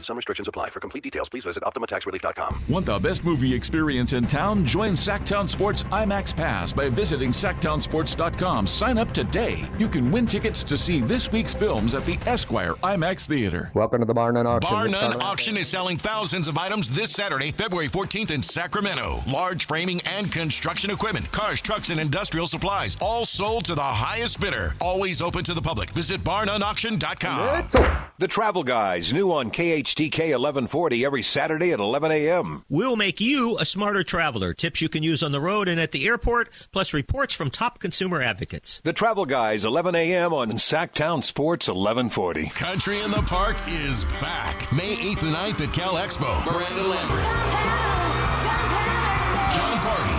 Some restrictions apply. For complete details, please visit OptimaTaxRelief.com. Want the best movie experience in town? Join Sactown Sports IMAX Pass by visiting SactownSports.com. Sign up today. You can win tickets to see this week's films at the Esquire IMAX Theater. Welcome to the Bar None Auction. Bar None Auction is selling thousands of items this Saturday, February 14th in Sacramento. Large framing and construction equipment, cars, trucks, and industrial supplies, all sold to the highest bidder. Always open to the public. Visit BarNoneAuction.com. The Travel Guys, new on KHTK 1140 every Saturday at 11 a.m. We'll make you a smarter traveler. Tips you can use on the road and at the airport, plus reports from top consumer advocates. The Travel Guys, 11 a.m. on Sactown Sports 1140. Country in the Park is back. May 8th and 9th at Cal Expo. Miranda Lambert, John Party,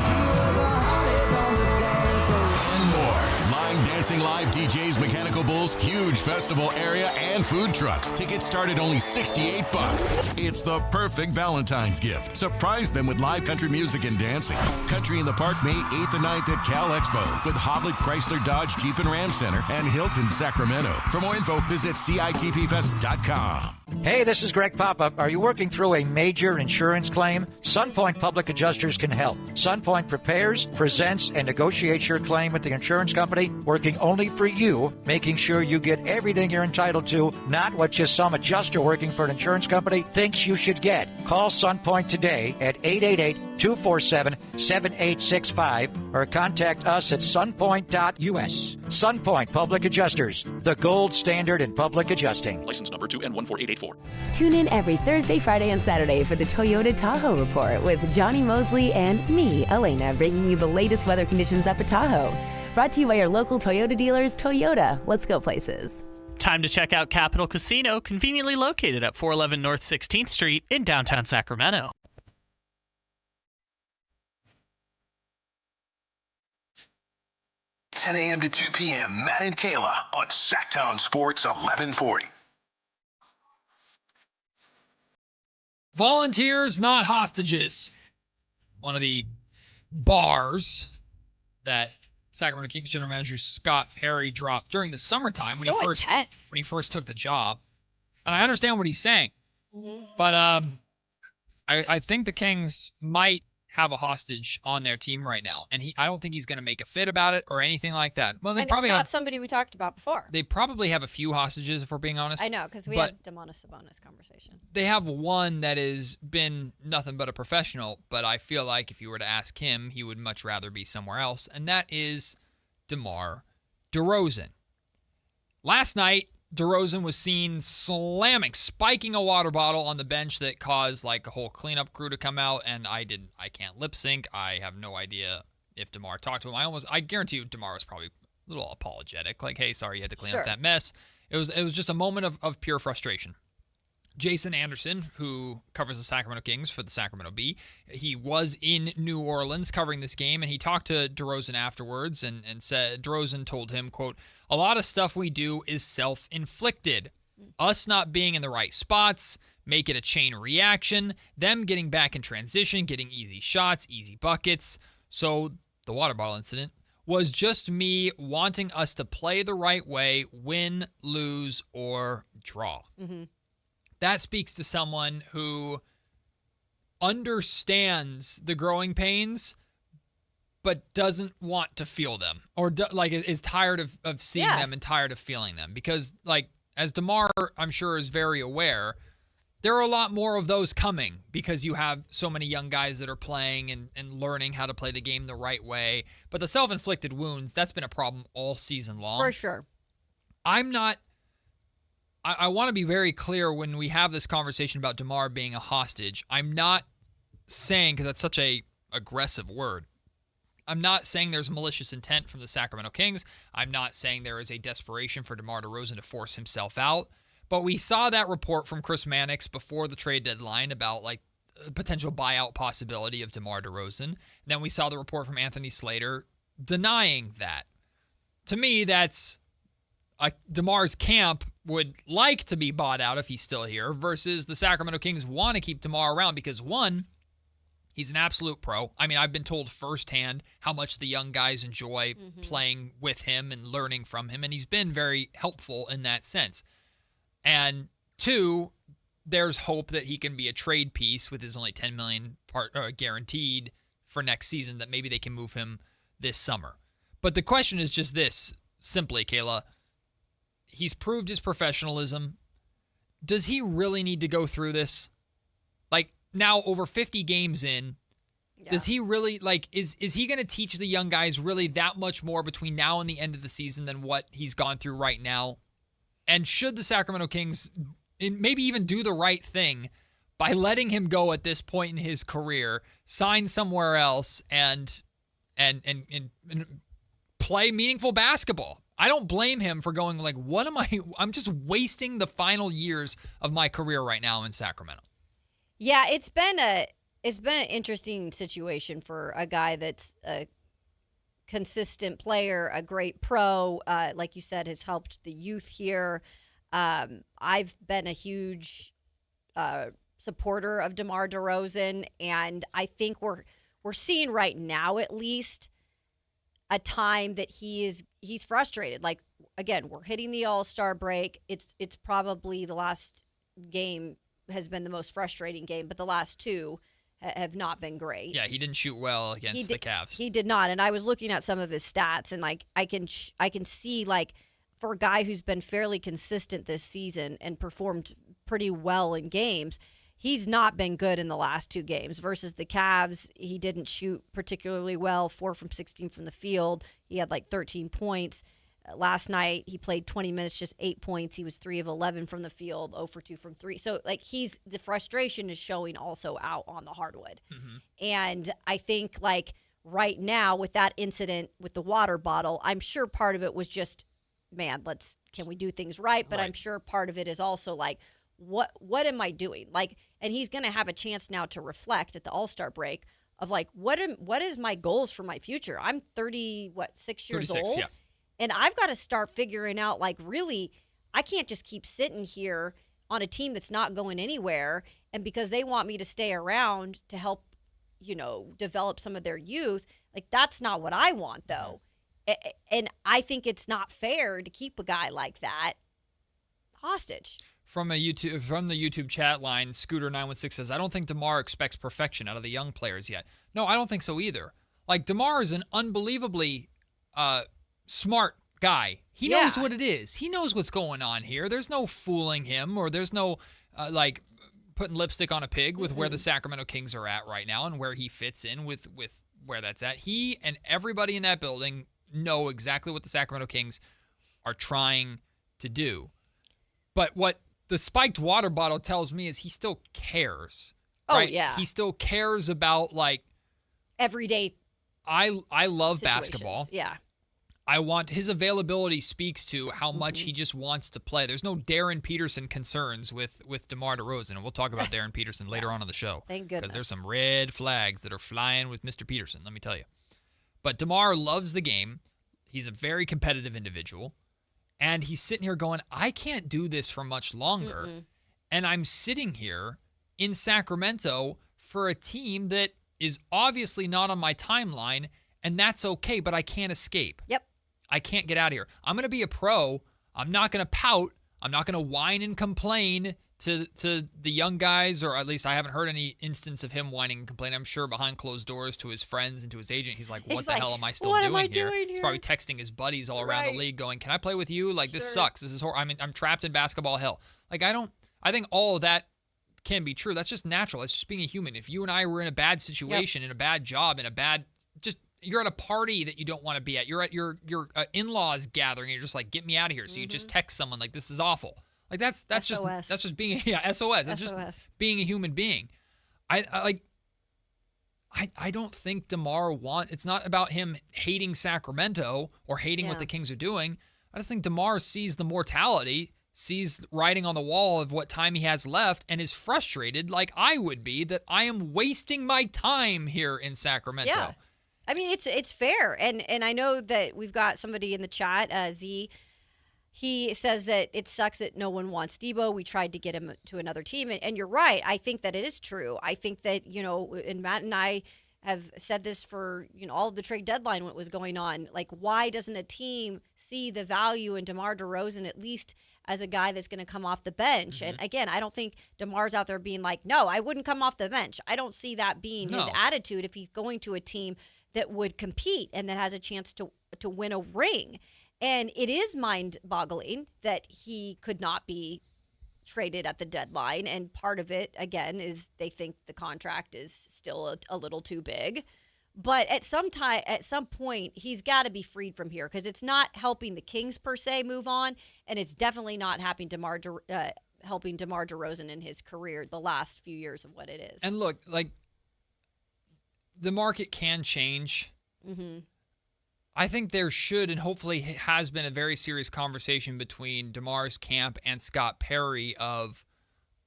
and more. Line dancing, live DJs, mechanical bulls, huge festival area, and food trucks. Tickets start at only $68. It's the perfect Valentine's gift. Surprise them with live country music and dancing. Country in the Park, May 8th and 9th at Cal Expo with Hoblit Chrysler Dodge Jeep and Ram Center and Hilton Sacramento. For more info, visit CITPfest.com. Hey, this is Greg Papa. Are you working through a major insurance claim? SunPoint Public Adjusters can help. SunPoint prepares, presents, and negotiates your claim with the insurance company, working only for you, making sure you get everything you're entitled to, not what just some adjuster working for an insurance company thinks you should get. Call SunPoint today at 888-247-7865 or contact us at sunpoint.us. SunPoint Public Adjusters, the gold standard in public adjusting. License number 2N14884. Tune in every Thursday, Friday, and Saturday for the Toyota Tahoe Report with Johnny Mosley and me, Elena, bringing you the latest weather conditions up at Tahoe. Brought to you by your local Toyota dealers. Toyota, let's go places. Time to check out Capital Casino, conveniently located at 411 North 16th Street in downtown Sacramento. $10 a.m. to 2 p.m. Matt and Kayla on Sactown Sports 1140. Volunteers, not hostages. One of the bars that Sacramento Kings general manager Scott Perry dropped during the summertime when he first took the job. And I understand what he's saying. But I think the Kings might have a hostage on their team right now. And I don't think he's going to make a fit about it or anything like that. Well, It's not somebody we talked about before. They probably have a few hostages, if we're being honest. I know, because we had Demonis Sabonis conversation. They have one that has been nothing but a professional, but I feel like if you were to ask him, he would much rather be somewhere else, and that is DeMar DeRozan. Last night, DeRozan was seen spiking a water bottle on the bench that caused like a whole cleanup crew to come out, and I can't lip sync. I have no idea if DeMar talked to him. I guarantee you DeMar was probably a little apologetic, like, hey, sorry you had to clean up that mess. It was just a moment of pure frustration. Jason Anderson, who covers the Sacramento Kings for the Sacramento Bee, he was in New Orleans covering this game, and he talked to DeRozan afterwards and said, DeRozan told him, quote, "A lot of stuff we do is self-inflicted. Us not being in the right spots, make it a chain reaction, them getting back in transition, getting easy shots, easy buckets. So the water bottle incident was just me wanting us to play the right way, win, lose, or draw." Mm-hmm. That speaks to someone who understands the growing pains, but doesn't want to feel them, or is tired of seeing them and tired of feeling them. Because, like, as DeMar, I'm sure, is very aware, there are a lot more of those coming because you have so many young guys that are playing and learning how to play the game the right way. But the self-inflicted wounds, that's been a problem all season long. For sure. I want to be very clear when we have this conversation about DeMar being a hostage. I'm not saying, because that's such a aggressive word, I'm not saying there's malicious intent from the Sacramento Kings. I'm not saying there is a desperation for DeMar DeRozan to force himself out. But we saw that report from Chris Mannix before the trade deadline about like a potential buyout possibility of DeMar DeRozan. And then we saw the report from Anthony Slater denying that. To me, that's DeMar's camp would like to be bought out if he's still here, versus the Sacramento Kings want to keep DeMar around because, one, he's an absolute pro. I mean, I've been told firsthand how much the young guys enjoy playing with him and learning from him, and he's been very helpful in that sense. And two, there's hope that he can be a trade piece with his only $10 million guaranteed for next season, that maybe they can move him this summer. But the question is just this, simply, Kayla. He's proved his professionalism. Does he really need to go through this? Like, now over 50 games in, does he really, like, is he going to teach the young guys really that much more between now and the end of the season than what he's gone through right now? And should the Sacramento Kings maybe even do the right thing by letting him go at this point in his career, sign somewhere else, and play meaningful basketball? I don't blame him for going like, what am I? I'm just wasting the final years of my career right now in Sacramento. Yeah, it's been an interesting situation for a guy that's a consistent player, a great pro, like you said, has helped the youth here. I've been a huge supporter of DeMar DeRozan, and I think we're seeing right now, at least, a time that he's frustrated. Like, again, we're hitting the All-Star break. It's probably the last game has been the most frustrating game, but the last two have not been great. Yeah, he didn't shoot well against the Cavs. He did not, and I was looking at some of his stats, and like I can see, like, for a guy who's been fairly consistent this season and performed pretty well in games, he's not been good in the last two games. Versus the Cavs, he didn't shoot particularly well, 4 from 16 from the field. He had like 13 points. Last night, he played 20 minutes, just 8 points. He was 3 of 11 from the field, 0 for 2 from 3. So, like, the frustration is showing also out on the hardwood. Mm-hmm. And I think, like, right now with that incident with the water bottle, I'm sure part of it was just, man, can we do things right? But I'm sure part of it is also like, what am I doing? Like, and he's going to have a chance now to reflect at the All-Star break of like, what is my goals for my future? I'm 6 years 36, old. Yeah. And I've got to start figuring out, like, really, I can't just keep sitting here on a team that's not going anywhere. And because they want me to stay around to help, develop some of their youth, like, that's not what I want, though. And I think it's not fair to keep a guy like that hostage. From the YouTube chat line, Scooter916 says, I don't think DeMar expects perfection out of the young players yet. No, I don't think so either. Like, DeMar is an unbelievably smart guy. He knows what it is. He knows what's going on here. There's no fooling him, or there's no putting lipstick on a pig with where the Sacramento Kings are at right now and where he fits in with where that's at. He and everybody in that building know exactly what the Sacramento Kings are trying to do. But what the spiked water bottle tells me is he still cares. Oh, right? yeah. He still cares about, like, everyday I love situations. Basketball. Yeah. I want his availability speaks to how much he just wants to play. There's no Darren Peterson concerns with DeMar DeRozan, and we'll talk about Darren Peterson later on in the show. Thank goodness. Because there's some red flags that are flying with Mr. Peterson, let me tell you. But DeMar loves the game. He's a very competitive individual, and he's sitting here going, I can't do this for much longer, and I'm sitting here in Sacramento for a team that is obviously not on my timeline, and that's okay, but I can't escape. Yep. I can't get out of here. I'm going to be a pro. I'm not going to pout. I'm not going to whine and complain to the young guys, or at least I haven't heard any instance of him whining and complaining. I'm sure behind closed doors to his friends and to his agent, he's like, what the hell am I still doing here? He's probably texting his buddies all around the league going, can I play with you? Like, this sucks. This is horrible. I'm trapped in basketball hell. Like, I think all of that can be true. That's just natural. That's just being a human. If you and I were in a bad situation, in a bad job, in a bad, you're at a party that you don't want to be at. You're at your in-laws gathering, and you're just like, get me out of here. So you just text someone like, this is awful. Like, that's just being SOS. That's just being a human being. I don't think DeMar it's not about him hating Sacramento or hating what the Kings are doing. I just think DeMar sees the mortality, sees writing on the wall of what time he has left, and is frustrated, like I would be, that I am wasting my time here in Sacramento. Yeah. I mean, it's fair. And I know that we've got somebody in the chat, Z. He says that it sucks that no one wants Debo. We tried to get him to another team. And you're right. I think that it is true. I think that, and Matt and I have said this for, all of the trade deadline when it was going on. Like, why doesn't a team see the value in DeMar DeRozan, at least as a guy that's going to come off the bench? And again, I don't think DeMar's out there being like, no, I wouldn't come off the bench. I don't see that being his attitude if he's going to a team that would compete and that has a chance to win a ring. And it is mind-boggling that he could not be traded at the deadline. And part of it, again, is they think the contract is still a little too big. But at some point, he's got to be freed from here because it's not helping the Kings per se move on, and it's definitely not helping DeMar DeRozan in his career the last few years of what it is. And look, like, the market can change. Mm-hmm. I think there should and hopefully has been a very serious conversation between DeMar's camp and Scott Perry of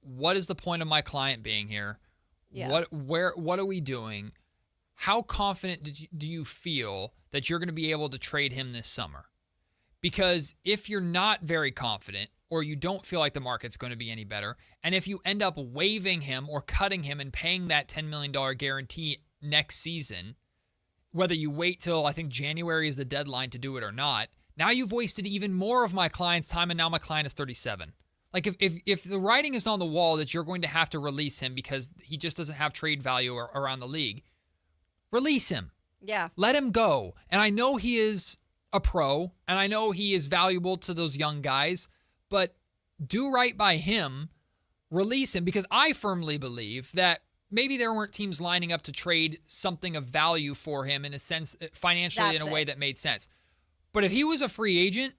what is the point of my client being here? Yeah. What are we doing? How confident do you feel that you're going to be able to trade him this summer? Because if you're not very confident or you don't feel like the market's going to be any better, and if you end up waiving him or cutting him and paying that $10 million guarantee next season, whether you wait till I think January is the deadline to do it or not, now you've wasted even more of my client's time, and now my client is 37. Like if the writing is on the wall that you're going to have to release him because he just doesn't have trade value around the league, release him. Yeah. Let him go. And I know he is a pro, and I know he is valuable to those young guys, but do right by him, release him, because I firmly believe that maybe there weren't teams lining up to trade something of value for him in a sense, financially in a way that made sense. But if he was a free agent,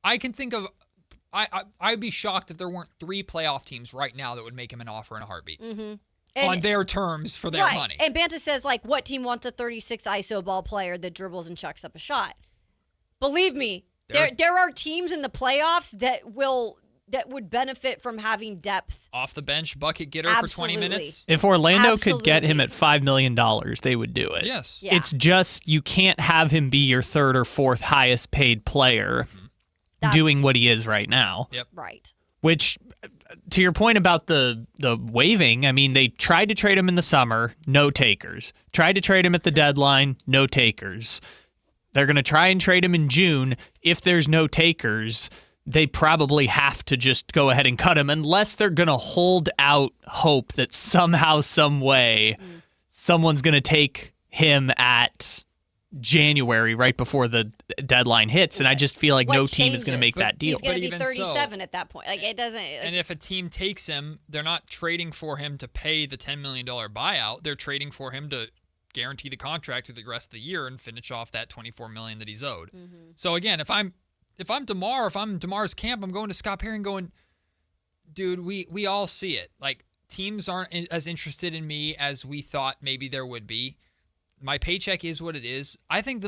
I can think of, I'd be shocked if there weren't 3 playoff teams right now that would make him an offer in a heartbeat. Mm-hmm. On their terms for their money. And Banta says, like, what team wants a 36 ISO ball player that dribbles and chucks up a shot? Believe me, there are teams in the playoffs that would benefit from having depth. Off the bench bucket getter for 20 minutes. If Orlando could get him at $5 million, they would do it. Yes. Yeah. It's just you can't have him be your 3rd or 4th highest paid player doing what he is right now. Yep. Right. Which, to your point about the waiving, I mean, they tried to trade him in the summer, no takers. Tried to trade him at the deadline, no takers. They're going to try and trade him in June. If there's no takers, they probably have to just go ahead and cut him unless they're going to hold out hope that somehow, some way, someone's going to take him at January right before the deadline hits. And I just feel like no team is going to make that deal. He's going to be 37 at that point. Like, it doesn't. And if a team takes him, they're not trading for him to pay the $10 million buyout. They're trading for him to guarantee the contract through the rest of the year and finish off that $24 million that he's owed. Mm-hmm. So again, if I'm DeMar's camp, I'm going to Scott Perry and going, dude, we all see it. Like, teams aren't as interested in me as we thought maybe there would be. My paycheck is what it is. I think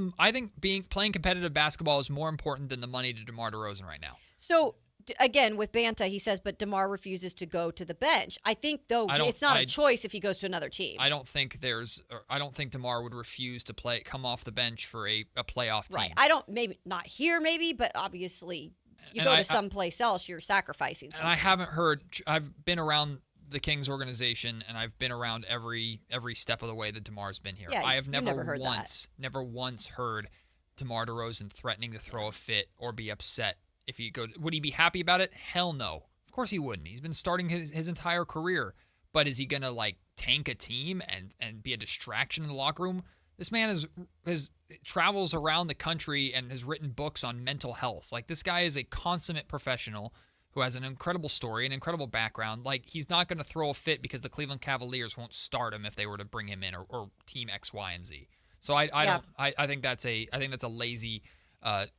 playing competitive basketball is more important than the money to DeMar DeRozan right now. So again, with Banta, he says, but DeMar refuses to go to the bench. I think, though, it's not a choice if he goes to another team. I don't think DeMar would refuse to come off the bench for a playoff team. Right. Maybe not here, but obviously you go to someplace else, you're sacrificing something. And I haven't heard, I've been around the Kings organization, and I've been around every step of the way that DeMar's been here. Yeah, I have never once heard DeMar DeRozan threatening to throw a fit or be upset if he go. Would he be happy about it? Hell no. Of course he wouldn't. He's been starting his entire career. But is he gonna like tank a team and be a distraction in the locker room? This man travels around the country and has written books on mental health. Like, this guy is a consummate professional who has an incredible story, an incredible background. Like, he's not going to throw a fit because the Cleveland Cavaliers won't start him if they were to bring him in, or team X, Y, and Z. So I think that's a lazy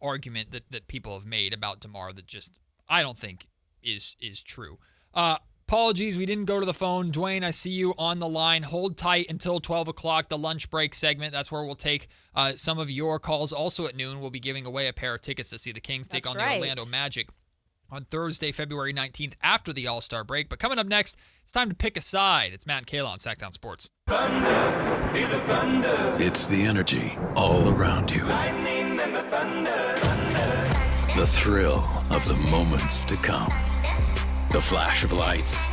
argument that people have made about DeMar that just I don't think is true. Apologies, we didn't go to the phone. Dwayne, I see you on the line. Hold tight until 12 o'clock, the lunch break segment. That's where we'll take some of your calls. Also at noon, we'll be giving away a pair of tickets to see the Kings take on the Orlando Magic on Thursday, February 19th, after the All-Star break. But coming up next, it's time to pick a side. It's Matt and Kayla on Sac-Town Sports. Thunder, feel the thunder. It's the energy all around you. Lightning and the thunder. The thrill of the moments to come. The flash of lights.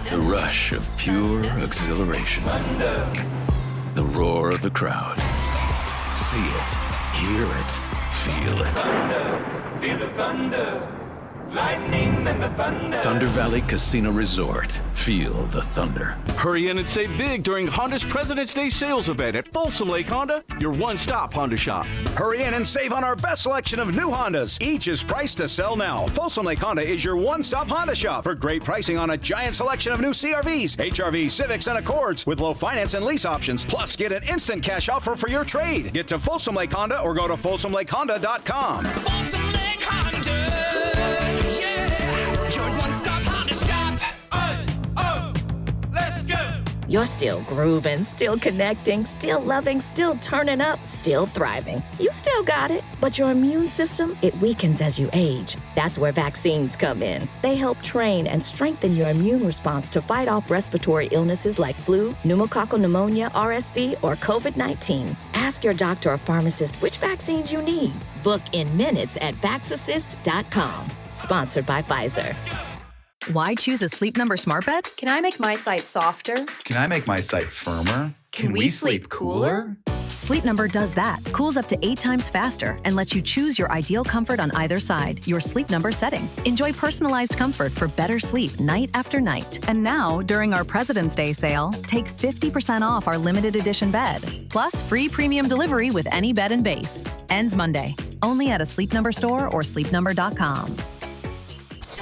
The rush of pure exhilaration. The roar of the crowd. See it, hear it, feel it. Thunder, feel the thunder. Lightning and the thunder. Thunder Valley Casino Resort. Feel the thunder. Hurry in and save big during Honda's President's Day sales event at Folsom Lake Honda, your one-stop Honda shop. Hurry in and save on our best selection of new Hondas. Each is priced to sell now. Folsom Lake Honda is your one-stop Honda shop for great pricing on a giant selection of new CRVs, HRVs, Civics, and Accords with low finance and lease options. Plus, get an instant cash offer for your trade. Get to Folsom Lake Honda or go to FolsomLakeHonda.com. Folsom Lake Honda. You're still grooving, still connecting, still loving, still turning up, still thriving. You still got it, but your immune system, it weakens as you age. That's where vaccines come in. They help train and strengthen your immune response to fight off respiratory illnesses like flu, pneumococcal pneumonia, RSV, or COVID-19. Ask your doctor or pharmacist which vaccines you need. Book in minutes at VaxAssist.com. Sponsored by Pfizer. Why choose a Sleep Number smart bed? Can I make my site softer? Can I make my site firmer? Can we sleep cooler? Sleep Number does that. Cools up to 8 times faster and lets you choose your ideal comfort on either side, your Sleep Number setting. Enjoy personalized comfort for better sleep night after night. And now, during our President's Day sale, take 50% off our limited edition bed. Plus, free premium delivery with any bed and base. Ends Monday. Only at a Sleep Number store or sleepnumber.com.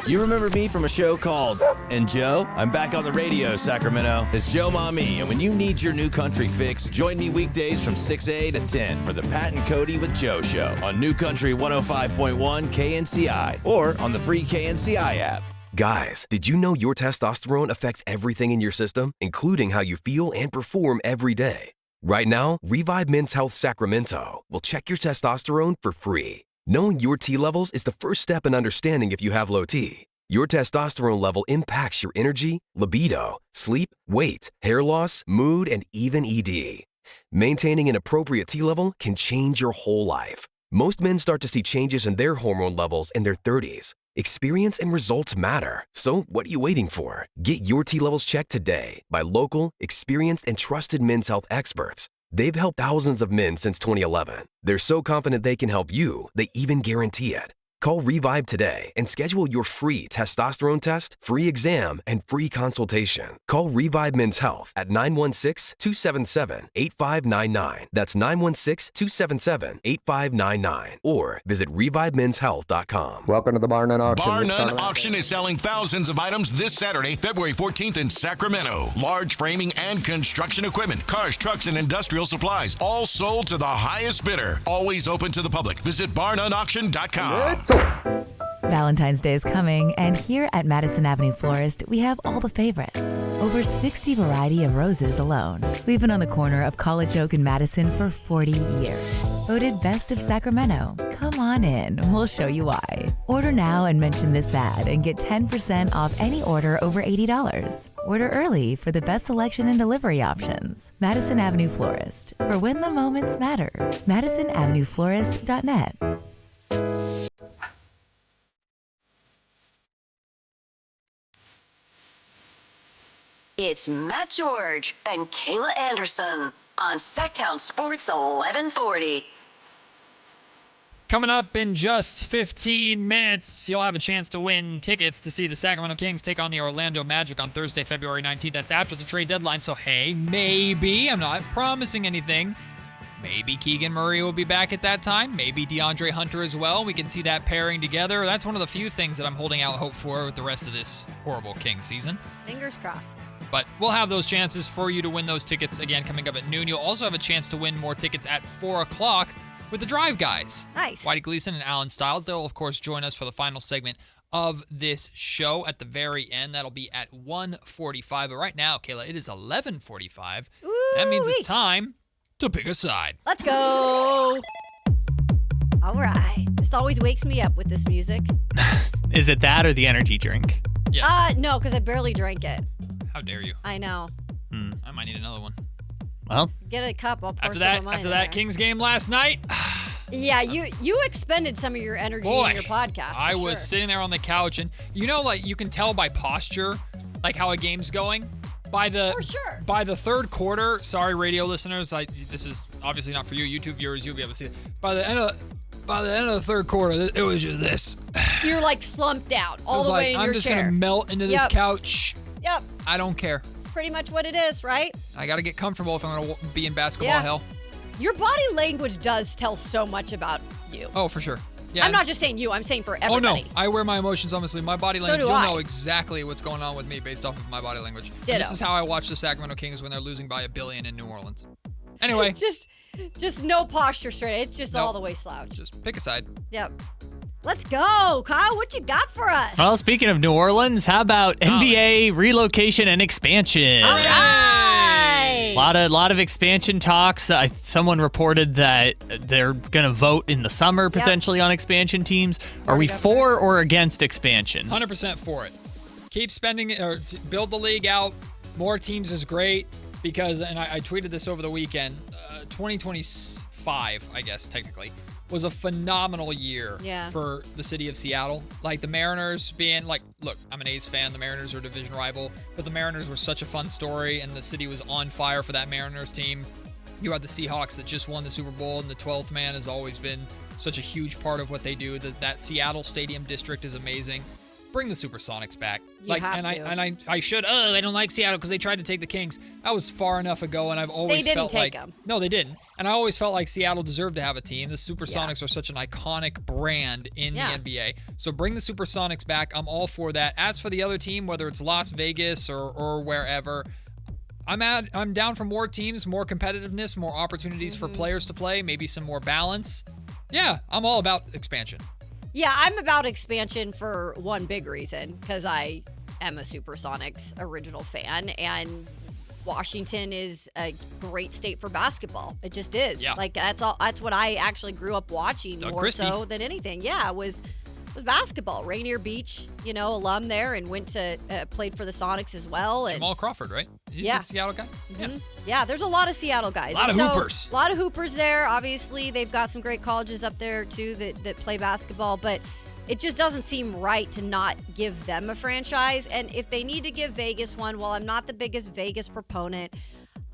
You remember me from a show called And Joe? I'm back on the radio, Sacramento. It's Joe Mami, and when you need your new country fix, join me weekdays from 6A to 10 for the Pat and Cody with Joe show on New Country 105.1 KNCI or on the free KNCI app. Guys, did you know your testosterone affects everything in your system, including how you feel and perform every day? Right now, Revive Men's Health Sacramento will check your testosterone for free. Knowing your T levels is the first step in understanding if you have low T. Your testosterone level impacts your energy, libido, sleep, weight, hair loss, mood, and even ED. Maintaining an appropriate T level can change your whole life. Most men start to see changes in their hormone levels in their 30s. Experience and results matter. So what are you waiting for? Get your T levels checked today by local, experienced, and trusted men's health experts. They've helped thousands of men since 2011. They're so confident they can help you, they even guarantee it. Call Revive today and schedule your free testosterone test, free exam, and free consultation. Call Revive Men's Health at 916-277-8599. That's 916-277-8599. Or visit ReviveMen'sHealth.com. Welcome to the Bar None Auction. Bar None Auction is selling thousands of items this Saturday, February 14th in Sacramento. Large framing and construction equipment, cars, trucks, and industrial supplies, all sold to the highest bidder. Always open to the public. Visit BarNoneAuction.com. Valentine's Day is coming, and here at Madison Avenue Florist, we have all the favorites. Over 60 variety of roses alone. We've been on the corner of College Oak and Madison for 40 years. Voted Best of Sacramento. Come on in, we'll show you why. Order now and mention this ad and get 10% off any order over $80. Order early for the best selection and delivery options. Madison Avenue Florist, for when the moments matter. MadisonAvenueFlorist.net. It's Matt George and Kayla Anderson on Sac-Town Sports 1140. Coming up in just 15 minutes, you'll have a chance to win tickets to see the Sacramento Kings take on the Orlando Magic on Thursday, February 19th. That's after the trade deadline, so hey, maybe, I'm not promising anything, maybe Keegan Murray will be back at that time, maybe DeAndre Hunter as well. We can see that pairing together. That's one of the few things that I'm holding out hope for with the rest of this horrible Kings season. Fingers crossed. But we'll have those chances for you to win those tickets again coming up at noon. You'll also have a chance to win more tickets at 4 o'clock with the Drive Guys. Nice. Whitey Gleason and Alan Stiles. They'll, of course, join us for the final segment of this show at the very end. That'll be at 1:45. But right now, Kayla, it is 11:45. That means it's time to pick a side. Let's go. All right. This always wakes me up with this music. Is it that or the energy drink? Yes. No, because I barely drank it. How dare you? I know. I might need another one. Well, get a cup. I'll pour after some of mine After in that there. Kings game last night. Yeah, you expended some of your energy in your podcast. I was sitting there on the couch, and you can tell by posture, like how a game's going. By the third quarter, sorry radio listeners, this is obviously not for you, YouTube viewers, you'll be able to see it. By the end of the third quarter, it was just this. you're like slumped down all the way in your chair. I'm just gonna melt into this couch. Yep. I don't care. It's pretty much what it is, right? I gotta get comfortable if I'm gonna be in basketball hell. Your body language does tell so much about you. Oh, for sure. Yeah. I'm not just saying you. I'm saying for everybody. Oh, no. I wear my emotions on my sleeve. My body language, do you'll I. know exactly what's going on with me based off of my body language. Ditto. And this is how I watch the Sacramento Kings when they're losing by $1 billion in New Orleans. Anyway. just no posture straight. It's just all the way slouched. Just pick a side. Yep. Let's go. Kyle, what you got for us? Well, speaking of New Orleans, how about NBA relocation and expansion? All right. A lot of expansion talks. Someone reported that they're going to vote in the summer potentially on expansion teams. Are we for or against expansion? 100% for it. Keep spending or build the league out. More teams is great because, and I tweeted this over the weekend, 2025, I guess, technically, was a phenomenal year for the city of Seattle. Like the Mariners being like, look, I'm an A's fan. The Mariners are a division rival, but the Mariners were such a fun story and the city was on fire for that Mariners team. You had the Seahawks that just won the Super Bowl and the 12th man has always been such a huge part of what they do. That Seattle Stadium district is amazing. Bring the Supersonics back. I should. I don't like Seattle because they tried to take the Kings. That was far enough ago, and I've always felt like them. No, they didn't. And I always felt like Seattle deserved to have a team. The Supersonics are such an iconic brand in the NBA. So bring the Supersonics back. I'm all for that. As for the other team, whether it's Las Vegas or wherever, I'm down for more teams, more competitiveness, more opportunities for players to play, maybe some more balance. Yeah, I'm all about expansion. Yeah, I'm about expansion for one big reason, because I am a Supersonics original fan, and Washington is a great state for basketball. It just is. Yeah. Like that's what I actually grew up watching Doug more Christie. so than anything. Yeah, it was basketball. Rainier Beach, alum there, and went to played for the Sonics as well. And Jamal Crawford, right? He's a Seattle guy. Mm-hmm. Yeah, there's a lot of Seattle guys. A lot of hoopers. A lot of hoopers there. Obviously, they've got some great colleges up there too that play basketball, but it just doesn't seem right to not give them a franchise. And if they need to give Vegas one, while I'm not the biggest Vegas proponent,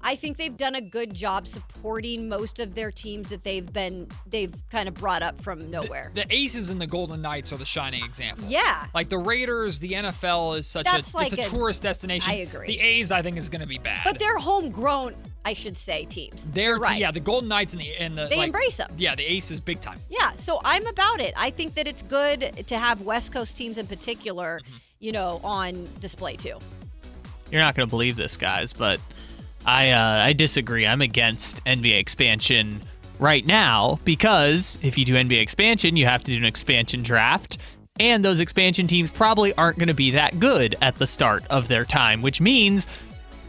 I think they've done a good job supporting most of their teams that they've kind of brought up from nowhere. The Aces and the Golden Knights are the shining example. Yeah. Like the Raiders, the NFL is it's a tourist destination. I agree. The A's, I think, is going to be bad. But they're homegrown, I should say, teams. They're right. Yeah, the Golden Knights and the they embrace them. Yeah, the Aces big time. Yeah, so I'm about it. I think that it's good to have West Coast teams in particular, on display too. You're not going to believe this, guys, but I disagree. I'm against NBA expansion right now because if you do NBA expansion, you have to do an expansion draft. And those expansion teams probably aren't going to be that good at the start of their time, which means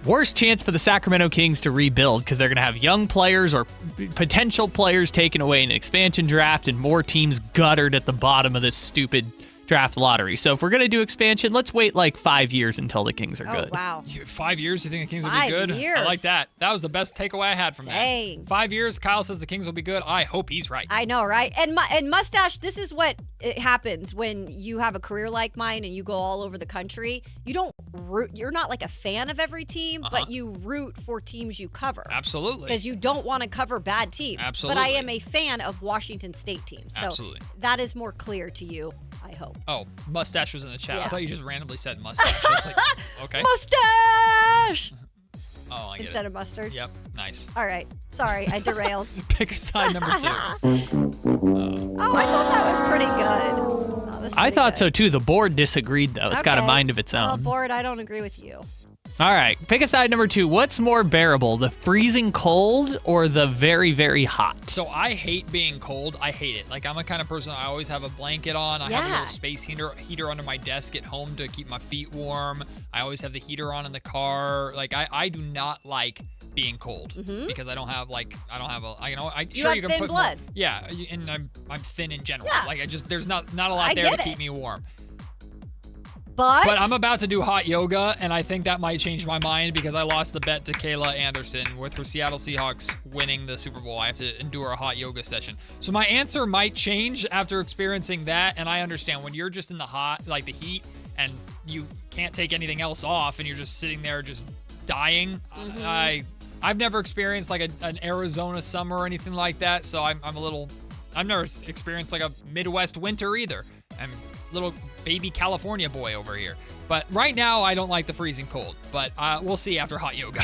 worse chance for the Sacramento Kings to rebuild because they're going to have young players or potential players taken away in an expansion draft and more teams guttered at the bottom of this stupid draft lottery. So if we're going to do expansion, let's wait like 5 years until the Kings are good. Oh, wow. 5 years? You think the Kings will be good? 5 years. I like that. That was the best takeaway I had from Dang. that. 5 years, Kyle says the Kings will be good. I hope he's right. I know, right? And Mustache, this is what it happens when you have a career like mine and you go all over the country. You don't root. You're not like a fan of every team, but you root for teams you cover. Absolutely. Because you don't want to cover bad teams. Absolutely. But I am a fan of Washington State teams. So Absolutely. that is more clear to you, I hope. Oh, Mustache was in the chat. Yeah. I thought you just randomly said mustache. I was like, okay. Mustache! Oh, I get Instead it. of mustard. Yep, nice. All right. Sorry, I derailed. Pick a side number 2. Oh, I thought that was pretty good. I thought so too. The board disagreed though. It's got a mind of its own. Board, I don't agree with you. All right, pick a side number 2. What's more bearable, the freezing cold or the very, very hot? So I hate being cold. I hate it. Like I'm a kind of person, I always have a blanket on. I have a little space heater under my desk at home to keep my feet warm. I always have the heater on in the car. Like I do not like being cold because I don't have you can thin put blood. More, yeah, and I'm thin in general. Yeah. Like there's not a lot there to keep me warm. But I'm about to do hot yoga, and I think that might change my mind because I lost the bet to Kayla Anderson with her Seattle Seahawks winning the Super Bowl. I have to endure a hot yoga session. So my answer might change after experiencing that, and I understand when you're just in the hot, like the heat, and you can't take anything else off, and you're just sitting there just dying. I've never experienced like an Arizona summer or anything like that, so I've never experienced like a Midwest winter either. And little baby California boy over here. But right now, I don't like the freezing cold. But we'll see after hot yoga.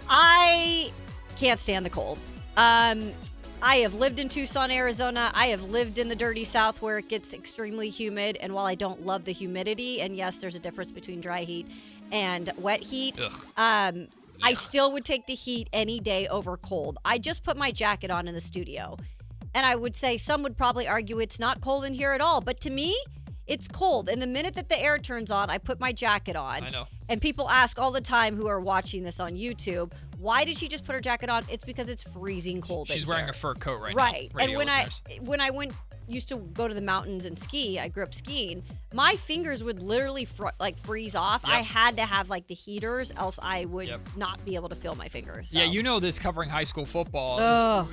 I can't stand the cold. I have lived in Tucson, Arizona. I have lived in the dirty South where it gets extremely humid. And while I don't love the humidity, and yes, there's a difference between dry heat and wet heat, I still would take the heat any day over cold. I just put my jacket on in the studio. And I would say some would probably argue it's not cold in here at all. But to me, it's cold. And the minute that the air turns on, I put my jacket on. I know. And people ask all the time who are watching this on YouTube, why did she just put her jacket on? It's because it's freezing cold. She's wearing a fur coat right now. Right. And when I used to go to the mountains and ski, I grew up skiing, my fingers would literally freeze off. Yep. I had to have the heaters, else I would not be able to feel my fingers. So. Yeah, you know this covering high school football.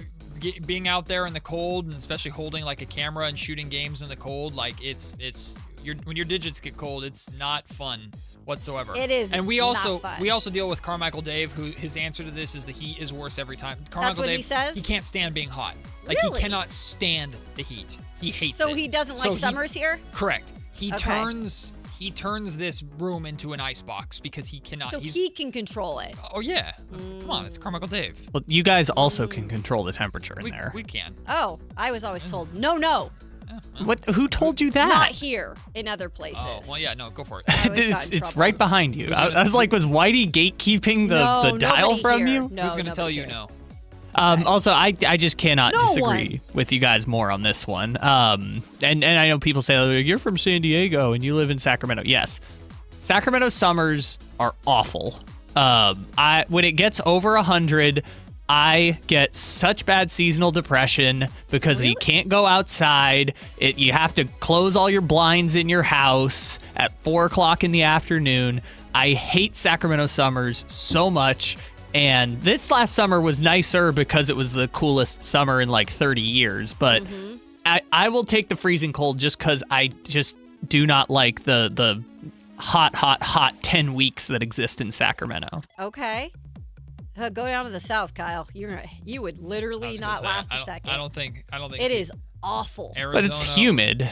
Being out there in the cold, and especially holding a camera and shooting games in the cold, when your digits get cold, it's not fun whatsoever. It is. And we not also fun. deal with Carmichael Dave, who his answer to this is the heat is worse every time. Carmichael That's what Dave, he says? He can't stand being hot. Really? He cannot stand the heat. He hates it. So he doesn't like summers here? Correct. He turns this room into an ice box because he cannot. So he can control it. Oh yeah. Come on, it's Carmichael Dave. Well, you guys also can control the temperature in there. We can. Oh, I was always told, no. What? Who told you that? Not here, in other places. Oh, well, yeah, no, go for it. It's right behind you. I was like, was Whitey gatekeeping the dial from you? No, who's going to tell you no? Also, I just cannot disagree with you guys more on this one. And I know people say, oh, you're from San Diego and you live in Sacramento. Yes. Sacramento summers are awful. When it gets over 100, I get such bad seasonal depression because you can't go outside. You have to close all your blinds in your house at 4 o'clock in the afternoon. I hate Sacramento summers so much. And this last summer was nicer because it was the coolest summer in 30 years. But I will take the freezing cold just because I just do not like the hot 10 weeks that exist in Sacramento. Okay. Go down to the south, Kyle. You would literally not last a second. I don't think it is awful. Arizona, but it's humid.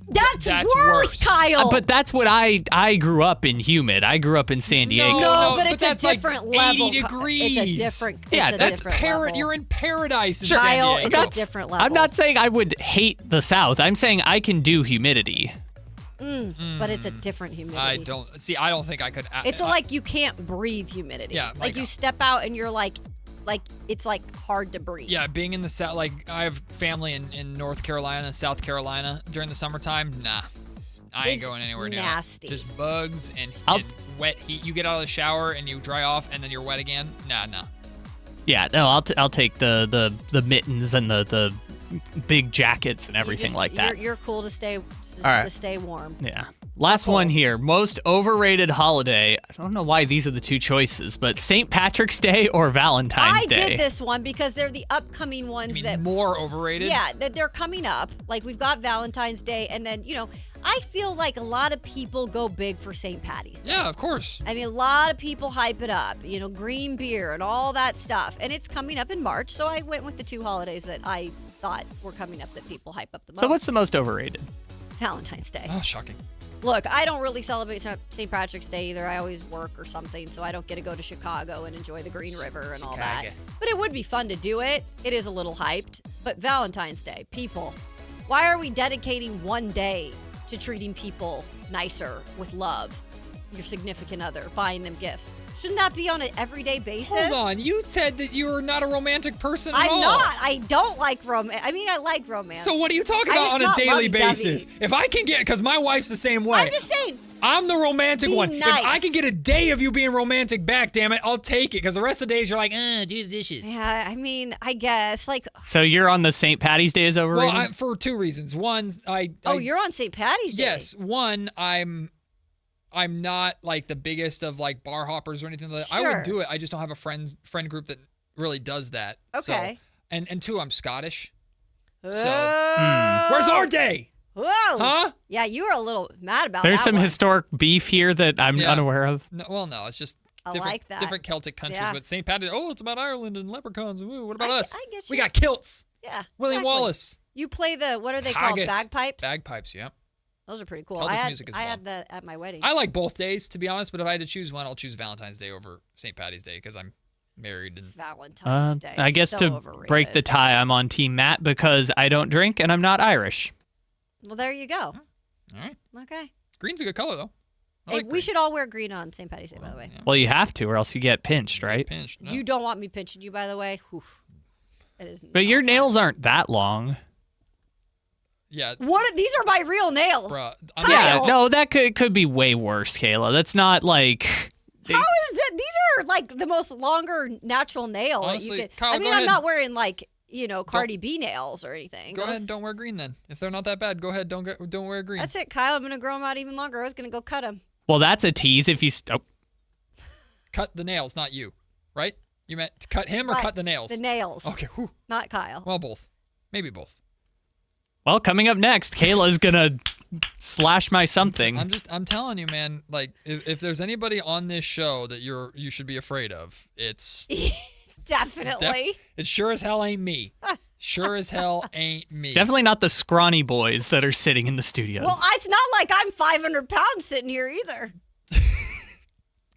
That's worse, Kyle. But that's what I grew up in humid. I grew up in San Diego. No, but it's a different level. 80 degrees. It's a different. That's you're in paradise in Kyle, San Diego. it's a different level. I'm not saying I would hate the South. I'm saying I can do humidity. But it's a different humidity. I don't think I could. It's you can't breathe humidity. Yeah. You step out and you're it's hard to breathe. Yeah, being in the South, I have family in North Carolina, South Carolina during the summertime. Nah, I ain't going anywhere near nasty. It. Just bugs and wet heat. You get out of the shower and you dry off and then you're wet again. Nah. Yeah, no, I'll take the mittens and the big jackets and everything like that. You're cool to stay warm. Yeah. Last one here. Most overrated holiday. I don't know why these are the two choices, but St. Patrick's Day or Valentine's Day. I did this one because they're the upcoming ones that more overrated. Yeah, that they're coming up. We've got Valentine's Day, and then I feel like a lot of people go big for St. Patty's Day. Yeah, of course. I mean, a lot of people hype it up. Green beer and all that stuff, and it's coming up in March. So I went with the two holidays that I thought were coming up that people hype up the most. So what's the most overrated? Valentine's Day. Oh, shocking. Look, I don't really celebrate St. Patrick's Day either. I always work or something, so I don't get to go to Chicago and enjoy the Green River and all that. But it would be fun to do it. It is a little hyped. But Valentine's Day, people, why are we dedicating one day to treating people nicer with love? Your significant other, buying them gifts. Shouldn't that be on an everyday basis? Hold on. You said that you're not a romantic person at all. I'm not. I don't like romance. I mean, I like romance. So what are you talking about on a daily basis? If I can get, because my wife's the same way. I'm just saying. I'm the romantic one. Nice. If I can get a day of you being romantic back, damn it, I'll take it. Because the rest of the days you're like, do the dishes. Yeah, I mean, I guess. So you're on the St. Patty's Day is overrated? Well, for two reasons. One, you're on St. Patty's Day. Yes. One, I'm not the biggest of bar hoppers or anything like that. Sure. I would do it. I just don't have a friend group that really does that. Okay. So, and two, I'm Scottish. So where's our day? Whoa. Huh? Yeah, you were a little mad about There's that some one. historic beef here that I'm unaware of. No, it's just different Celtic countries. Yeah. But St. Patrick's, it's about Ireland and leprechauns. Ooh, what about us? I get you. We got kilts. Yeah. William Wallace. You play what are they Haggis. called? Bagpipes? Bagpipes, yeah. Those are pretty cool. Celtic music is I had that at my wedding. I like both days, to be honest, but if I had to choose one, I'll choose Valentine's Day over St. Patty's Day because I'm married. And Valentine's Day. I guess to break the tie, I'm on Team Matt because I don't drink and I'm not Irish. Well, there you go. All right. Okay. Green's a good color, though. Hey, we should all wear green on St. Patty's Day, by the way. Well, you have to, or else you get pinched, right? Pinched. No. You don't want me pinching you, by the way. Oof. It is. But your nails aren't that long. Yeah. These are my real nails. Bruh, yeah, no, that could be way worse, Kayla. That's not like. How is it? These are like the most longer natural nail. Honestly, that you could. Kyle, I mean, go I'm ahead. not wearing like Cardi B nails or anything. Go ahead and don't wear green then. If they're not that bad, go ahead. Don't wear green. That's it, Kyle. I'm gonna grow them out even longer. I was gonna go cut them. Well, that's a tease if you. Cut the nails, not you, right? You meant to cut him or cut the nails? The nails. Okay. Whew. Not Kyle. Well, both. Maybe both. Well, coming up next, Kayla's gonna slash my something. I'm telling you, man. Like, if there's anybody on this show that you should be afraid of, it's definitely. It sure as hell ain't me. Sure as hell ain't me. Definitely not the scrawny boys that are sitting in the studios. Well, it's not like I'm 500 pounds sitting here either.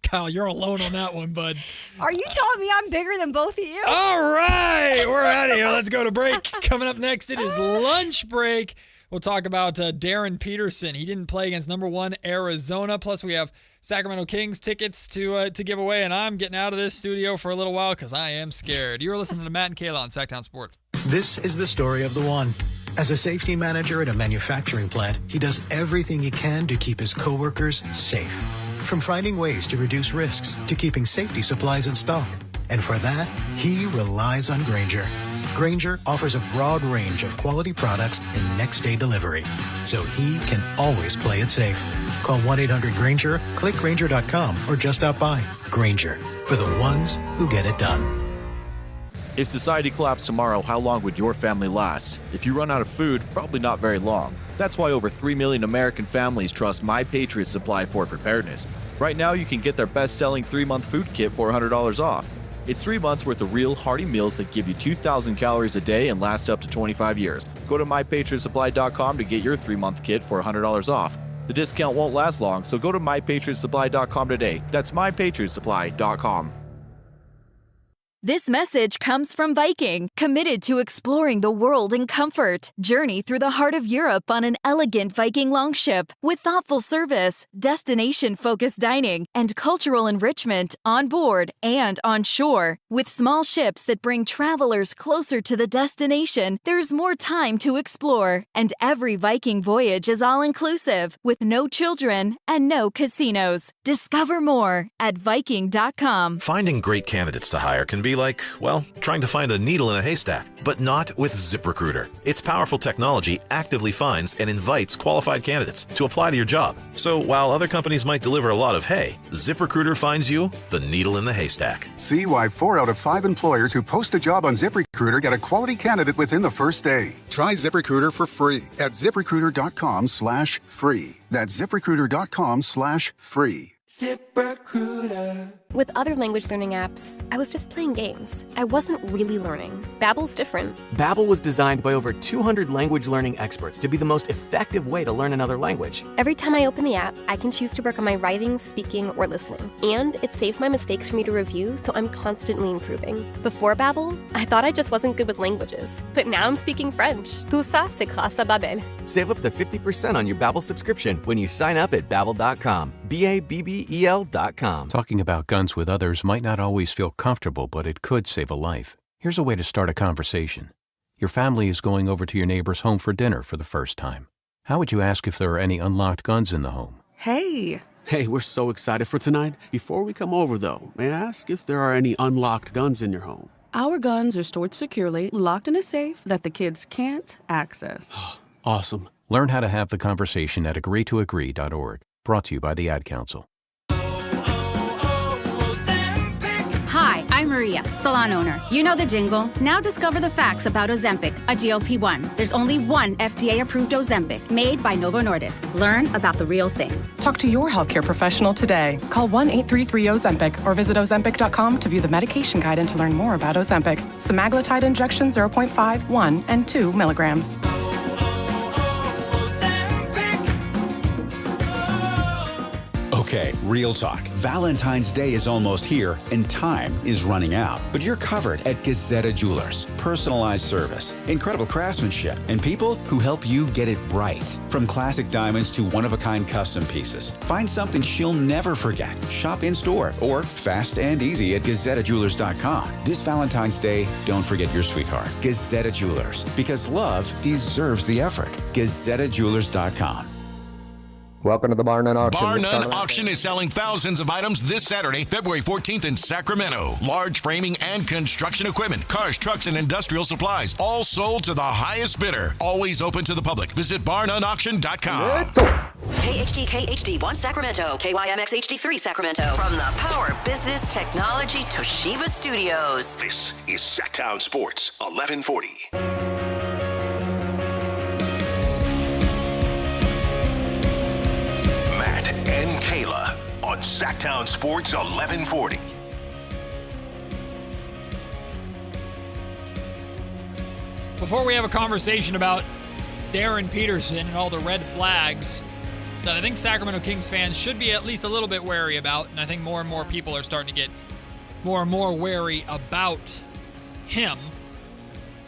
Kyle, you're alone on that one, bud. Are you telling me I'm bigger than both of you? All right, we're out of here. Let's go to break. Coming up next, it is lunch break. We'll talk about Darren Peterson. He didn't play against number 1 Arizona. Plus, we have Sacramento Kings tickets to give away, and I'm getting out of this studio for a little while because I am scared. You're listening to Matt and Kayla on Sactown Sports. This is the story of the one. As a safety manager at a manufacturing plant, he does everything he can to keep his coworkers safe. From finding ways to reduce risks to keeping safety supplies in stock. And for that, he relies on Grainger. Grainger offers a broad range of quality products and next-day delivery, so he can always play it safe. Call 1-800-GRAINGER, click Grainger.com, or just stop by. Grainger, for the ones who get it done. If society collapsed tomorrow, how long would your family last? If you run out of food, probably not very long. That's why over 3 million American families trust My Patriot Supply for preparedness. Right now, you can get their best-selling 3-month food kit for $100 off. It's 3 months worth of real, hearty meals that give you 2,000 calories a day and last up to 25 years. Go to MyPatriotSupply.com to get your 3-month kit for $100 off. The discount won't last long, so go to MyPatriotSupply.com today. That's MyPatriotSupply.com. This message comes from Viking, committed to exploring the world in comfort. Journey through the heart of Europe on an elegant Viking longship with thoughtful service, destination-focused dining, and cultural enrichment on board and on shore. With small ships that bring travelers closer to the destination, there's more time to explore. And every Viking voyage is all-inclusive, with no children and no casinos. Discover more at Viking.com. Finding great candidates to hire can be like, well, trying to find a needle in a haystack, but not with ZipRecruiter. Its powerful technology actively finds and invites qualified candidates to apply to your job. So while other companies might deliver a lot of hay, ZipRecruiter finds you the needle in the haystack. See why 4 out of 5 employers who post a job on ZipRecruiter get a quality candidate within the first day. Try ZipRecruiter for free at ZipRecruiter.com/free. That's ZipRecruiter.com/free. ZipRecruiter. With other language learning apps, I was just playing games. I wasn't really learning. Babbel's different. Babbel was designed by over 200 language learning experts to be the most effective way to learn another language. Every time I open the app, I can choose to work on my writing, speaking, or listening. And it saves my mistakes for me to review, so I'm constantly improving. Before Babbel, I thought I just wasn't good with languages. But now I'm speaking French. Tout ça, c'est grâce à Babbel. Save up to 50% on your Babbel subscription when you sign up at Babbel.com. BABBEL.com. Talking about guns with others might not always feel comfortable, but it could save a life. Here's a way to start a conversation. Your family is going over to your neighbor's home for dinner for the first time. How would you ask if there are any unlocked guns in the home? Hey, we're so excited for tonight. Before we come over, though, may I ask if there are any unlocked guns in your home? Our guns are stored securely, locked in a safe that the kids can't access. Awesome. Learn how to have the conversation at agreetoagree.org. Brought to you by the Ad Council. Hi, I'm Maria, salon owner. You know the jingle. Now discover the facts about Ozempic, a GLP-1. There's only one FDA-approved Ozempic, made by Novo Nordisk. Learn about the real thing. Talk to your healthcare professional today. Call 1-833-OZEMPIC or visit Ozempic.com to view the medication guide and to learn more about Ozempic. Semaglutide injection 0.5, 1, and 2 milligrams. Okay, real talk. Valentine's Day is almost here and time is running out. But you're covered at Gazetta Jewelers. Personalized service, incredible craftsmanship, and people who help you get it right. From classic diamonds to one-of-a-kind custom pieces. Find something she'll never forget. Shop in-store or fast and easy at GazettaJewelers.com. This Valentine's Day, don't forget your sweetheart. Gazetta Jewelers. Because love deserves the effort. GazettaJewelers.com. Welcome to the Bar None Auction. Bar None Auction is selling thousands of items this Saturday, February 14th in Sacramento. Large framing and construction equipment, cars, trucks, and industrial supplies, all sold to the highest bidder. Always open to the public. Visit barnoneauction.com. KHD1 Sacramento, KYMX HD3 Sacramento. From the Power Business Technology Toshiba Studios. This is Sac-Town Sports 1140. Matt and Kayla on Sac-Town Sports 1140. Before we have a conversation about Darren Peterson and all the red flags that I think Sacramento Kings fans should be at least a little bit wary about, and I think more and more people are starting to get more and more wary about him.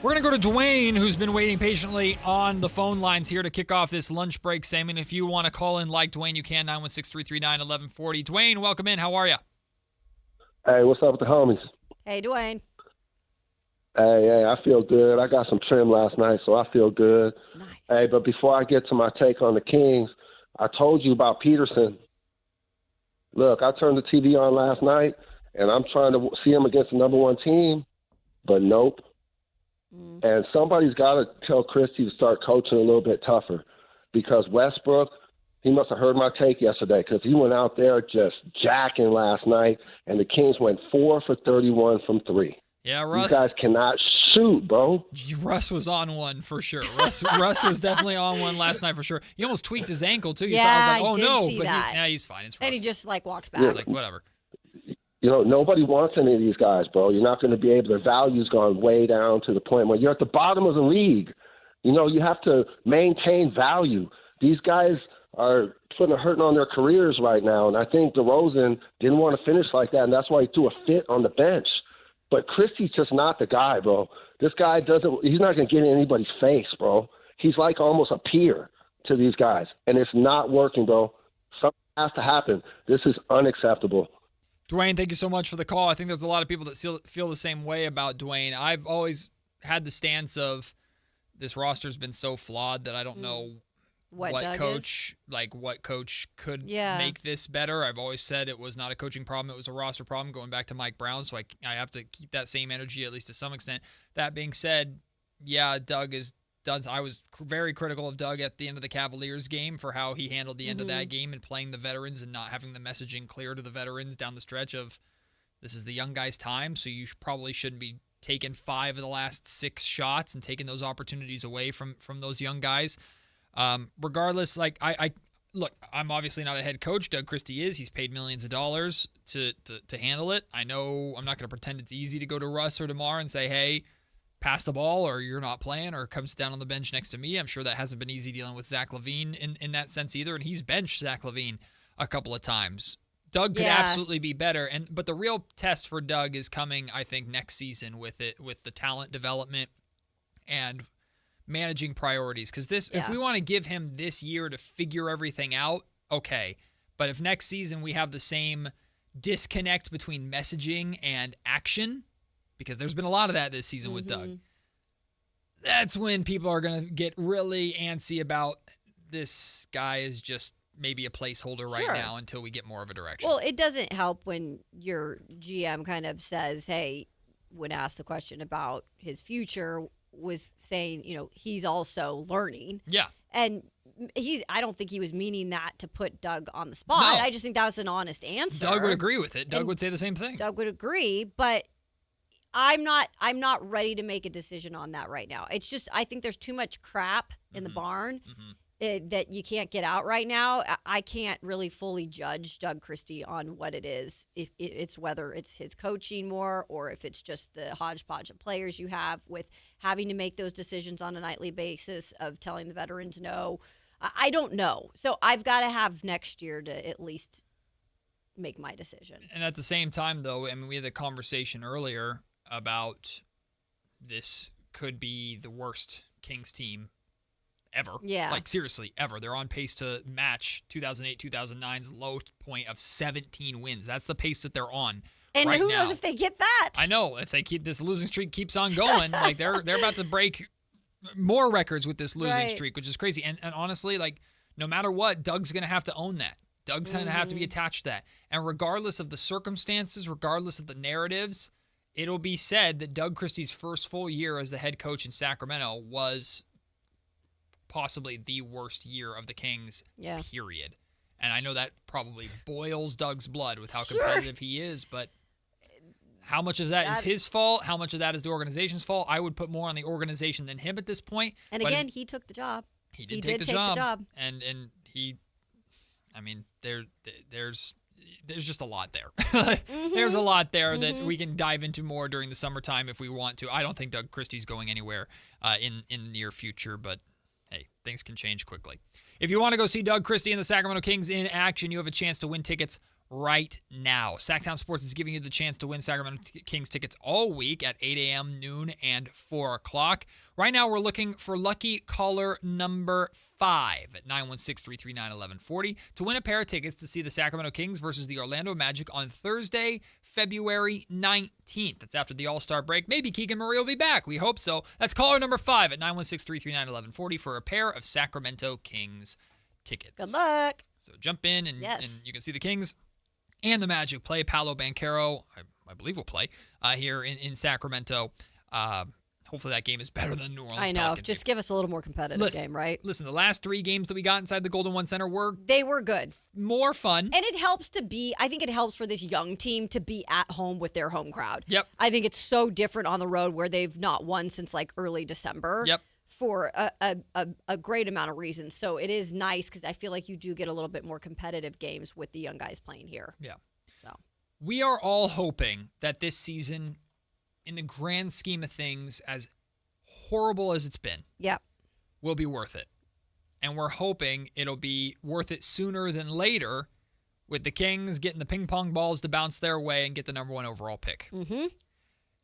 We're going to go to Dwayne, who's been waiting patiently on the phone lines here to kick off this lunch break segment. If you want to call in like Dwayne, you can, 916-339-1140. Dwayne, welcome in. How are you? Hey, what's up with the homies? Hey, Dwayne. Hey, I feel good. I got some trim last night, so I feel good. Nice. Hey, but before I get to my take on the Kings, I told you about Peterson. Look, I turned the TV on last night, and I'm trying to see him against the number one team, but nope. And somebody's got to tell Christie to start coaching a little bit tougher, because Westbrook, he must have heard my take yesterday, because he went out there just jacking last night, and the Kings went 4 for 31 from 3. Yeah, Russ. You guys cannot shoot, bro. Russ was on one for sure. Russ was definitely on one last night for sure. He almost tweaked his ankle too. Yeah, I was like, oh I did no, see but that. he's fine. It's Russ. And he just walks back. It's like whatever. You know, nobody wants any of these guys, bro. You're not going to be able. Their value's gone way down to the point where you're at the bottom of the league. You know, you have to maintain value. These guys are putting a hurting on their careers right now, and I think DeRozan didn't want to finish like that, and that's why he threw a fit on the bench. But Christie's just not the guy, bro. This guy he's not going to get in anybody's face, bro. He's like almost a peer to these guys, and it's not working, bro. Something has to happen. This is unacceptable. Dwayne, thank you so much for the call. I think there's a lot of people that feel the same way about Dwayne. I've always had the stance of this roster's been so flawed that I don't know what coach could make this better. I've always said it was not a coaching problem, it was a roster problem, going back to Mike Brown, so I have to keep that same energy, at least to some extent. That being said, yeah, Doug is done. I was very critical of Doug at the end of the Cavaliers game for how he handled the end of that game and playing the veterans and not having the messaging clear to the veterans down the stretch of this is the young guy's time, so you probably shouldn't be taking 5 of the last 6 shots and taking those opportunities away from those young guys. Regardless, look, I'm obviously not a head coach. Doug Christie is. He's paid millions of dollars to handle it. I know I'm not going to pretend it's easy to go to Russ or DeMar and say, hey, pass the ball or you're not playing, or come sit down on the bench next to me. I'm sure that hasn't been easy dealing with Zach LaVine in that sense either, and he's benched Zach LaVine a couple of times. Doug could absolutely be better, but the real test for Doug is coming, I think, next season with the talent development and managing priorities. Because if we want to give him this year to figure everything out, okay. But if next season we have the same disconnect between messaging and action, because there's been a lot of that this season with Doug, that's when people are going to get really antsy about this guy is just maybe a placeholder right now until we get more of a direction. Well, it doesn't help when your GM kind of says, hey, when asked the question about his future, was saying, he's also learning. Yeah. And I don't think he was meaning that to put Doug on the spot. No. I just think that was an honest answer. Doug would agree with it. Doug would say the same thing. Doug would agree, but I'm not ready to make a decision on that right now. It's just, I think there's too much crap in the barn that you can't get out right now. I can't really fully judge Doug Christie on what it is, if it's whether it's his coaching more or if it's just the hodgepodge of players you have with having to make those decisions on a nightly basis of telling the veterans no. I don't know. So I've got to have next year to at least make my decision. And at the same time, though, I mean, we had the conversation earlier about this could be the worst Kings team ever. Yeah. Like, seriously, ever. They're on pace to match 2008-2009's low point of 17 wins. That's the pace that they're on. And right who now. knows if they get that? I know. If they keep this losing streak keeps on going, like they're about to break more records with this losing streak, which is crazy. And honestly, like, no matter what, Doug's going to have to own that. Doug's going to have to be attached to that. And regardless of the circumstances, regardless of the narratives, it'll be said that Doug Christie's first full year as the head coach in Sacramento was possibly the worst year of the Kings, period. And I know that probably boils Doug's blood with how competitive he is, but how much of that is his fault? How much of that is the organization's fault? I would put more on the organization than him at this point. And again, he took the job. He did take the job. And he, I mean, there's just a lot there. There's a lot there that we can dive into more during the summertime if we want to. I don't think Doug Christie's going anywhere in the near future, but hey, things can change quickly. If you want to go see Doug Christie and the Sacramento Kings in action, you have a chance to win tickets right now. Sacktown Sports is giving you the chance to win Sacramento Kings tickets all week at 8 a.m., noon, and 4 o'clock. Right now, we're looking for lucky caller number 5 at 916-339-1140 to win a pair of tickets to see the Sacramento Kings versus the Orlando Magic on Thursday, February 19th. That's after the All-Star break. Maybe Keegan Murray will be back. We hope so. That's caller number 5 at 916-339-1140 for a pair of Sacramento Kings tickets. Good luck. So jump in and you can see the Kings and the Magic play. Paolo Banchero, I believe, will play here in Sacramento. Hopefully that game is better than New Orleans. I know. Pelicans Just give us a little more competitive game, right? Listen, the last 3 games that we got inside the Golden One Center were good. More fun. And it helps I think it helps for this young team to be at home with their home crowd. Yep. I think it's so different on the road where they've not won since like early December. Yep. For a great amount of reasons. So it is nice because I feel like you do get a little bit more competitive games with the young guys playing here. Yeah. So we are all hoping that this season, in the grand scheme of things, as horrible as it's been, will be worth it. And we're hoping it'll be worth it sooner than later with the Kings getting the ping pong balls to bounce their way and get the number 1 overall pick. Mm-hmm.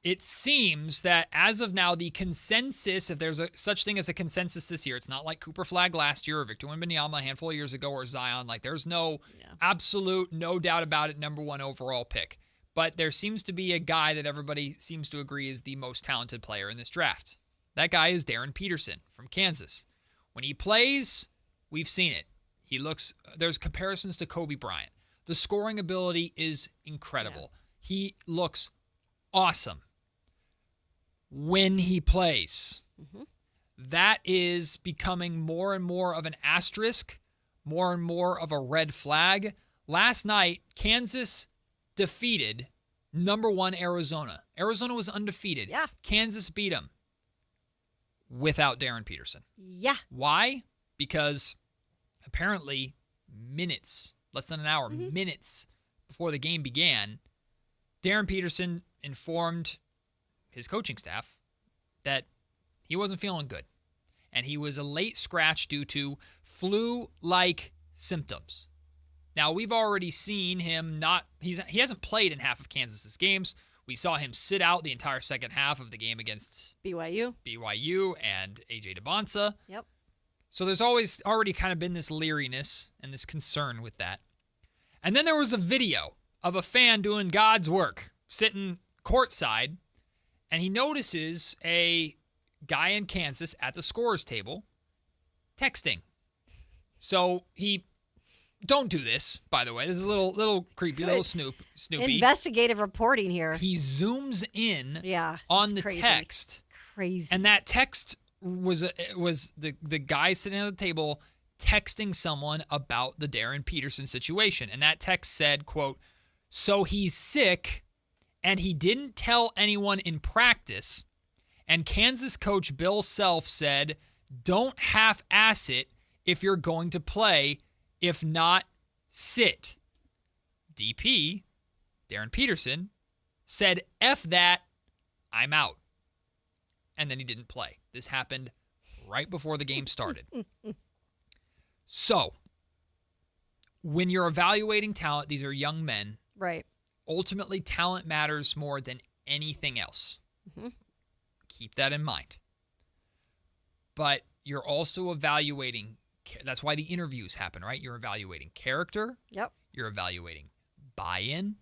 It seems that as of now, the consensus, if there's such thing as a consensus this year, it's not like Cooper Flagg last year or Victor Wembanyama a handful of years ago or Zion. Like, there's no absolute, no doubt about it, number 1 overall pick. But there seems to be a guy that everybody seems to agree is the most talented player in this draft. That guy is Darren Peterson from Kansas. When he plays, we've seen it. There's comparisons to Kobe Bryant. The scoring ability is incredible. He looks awesome when he plays. That is becoming more and more of an asterisk, more and more of a red flag. Last night, Kansas defeated number 1 Arizona. Arizona was undefeated. Yeah. Kansas beat them without Darren Peterson. Yeah. Why? Because apparently minutes, less than an hour, minutes before the game began, Darren Peterson informed his coaching staff that he wasn't feeling good. And he was a late scratch due to flu-like symptoms. Now, we've already seen him he hasn't played in half of Kansas's games. We saw him sit out the entire second half of the game against BYU and AJ DeBonsa. Yep. So there's already kind of been this leeriness and this concern with that. And then there was a video of a fan doing God's work, sitting courtside, and he notices a guy in Kansas at the scorer's table texting. So don't do this, by the way. This is a little creepy, little snoopy. Investigative reporting here. He zooms in on the text. Crazy. And that text was the guy sitting at the table texting someone about the Darren Peterson situation. And that text said, quote, "So he's sick and he didn't tell anyone in practice. And Kansas coach Bill Self said, don't half-ass it if you're going to play. If not, sit." DP, Darren Peterson, said, "F that, I'm out." And then he didn't play. This happened right before the game started. So, when you're evaluating talent, these are young men. Right. Ultimately, talent matters more than anything else. Mm-hmm. Keep that in mind. But you're also evaluating, that's why the interviews happen, right? You're evaluating character. Yep. You're evaluating buy-in.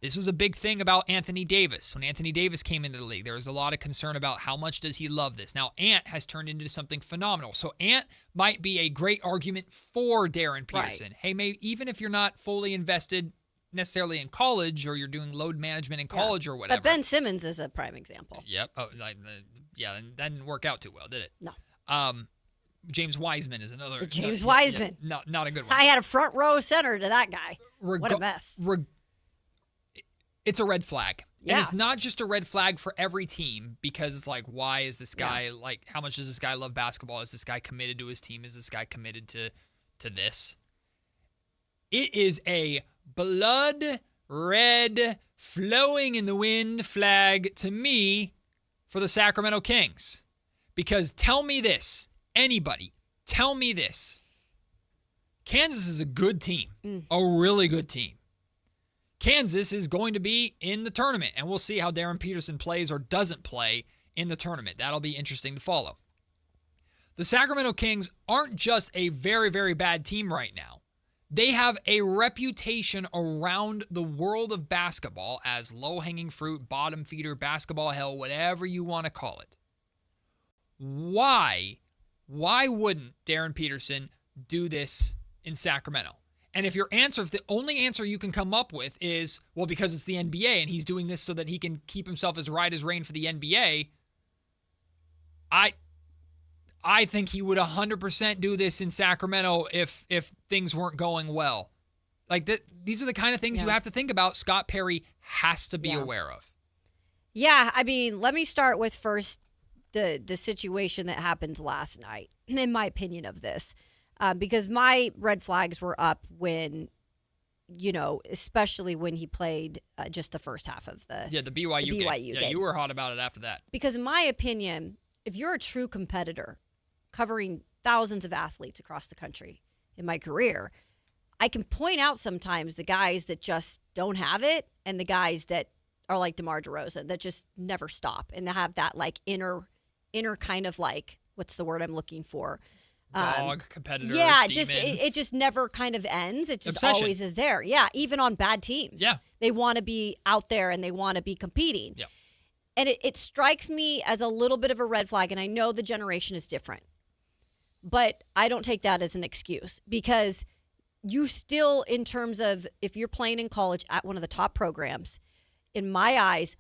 This was a big thing about Anthony Davis. When Anthony Davis came into the league, there was a lot of concern about how much does he love this. Now, Ant has turned into something phenomenal. So Ant might be a great argument for Darren Peterson. Right. Hey, maybe even if you're not fully invested necessarily in college or you're doing load management in college or whatever. But Ben Simmons is a prime example. Yep. Oh, yeah, and that didn't work out too well, did it? No. James Wiseman is another. James Wiseman. Not a good one. I had a front row center to that guy. What a mess. It's a red flag. Yeah. And it's not just a red flag for every team because it's like, why is this guy, like, how much does this guy love basketball? Is this guy committed to his team? Is this guy committed to this? It is a blood red, flowing in the wind flag to me for the Sacramento Kings. Because tell me this, anybody, tell me this. Kansas is a good team, a really good team. Kansas is going to be in the tournament, and we'll see how Darren Peterson plays or doesn't play in the tournament. That'll be interesting to follow. The Sacramento Kings aren't just a very, very bad team right now. They have a reputation around the world of basketball as low-hanging fruit, bottom feeder, basketball hell, whatever you want to call it. Why wouldn't Darren Peterson do this in Sacramento? And if the only answer you can come up with is, well, because it's the NBA and he's doing this so that he can keep himself as right as rain for the NBA, I think he would 100% do this in Sacramento if things weren't going well. Like, these are the kind of things you have to think about. Scott Perry has to be aware of. Yeah, I mean, let me start with first the situation that happened last night, in my opinion of this. Because my red flags were up when, especially when he played just the first half of the BYU game. Yeah, you were hot about it after that. Because in my opinion, if you're a true competitor covering thousands of athletes across the country in my career, I can point out sometimes the guys that just don't have it and the guys that are like DeMar DeRozan that just never stop and have that like inner kind of like, what's the word I'm looking for? Dog, competitor, yeah, demon. it just never kind of ends. It just Obsession. always is there. Yeah, even on bad teams. Yeah. They want to be out there and they want to be competing. Yeah. And it strikes me as a little bit of a red flag, and I know the generation is different. But I don't take that as an excuse because you still, in terms of if you're playing in college at one of the top programs, in my eyes,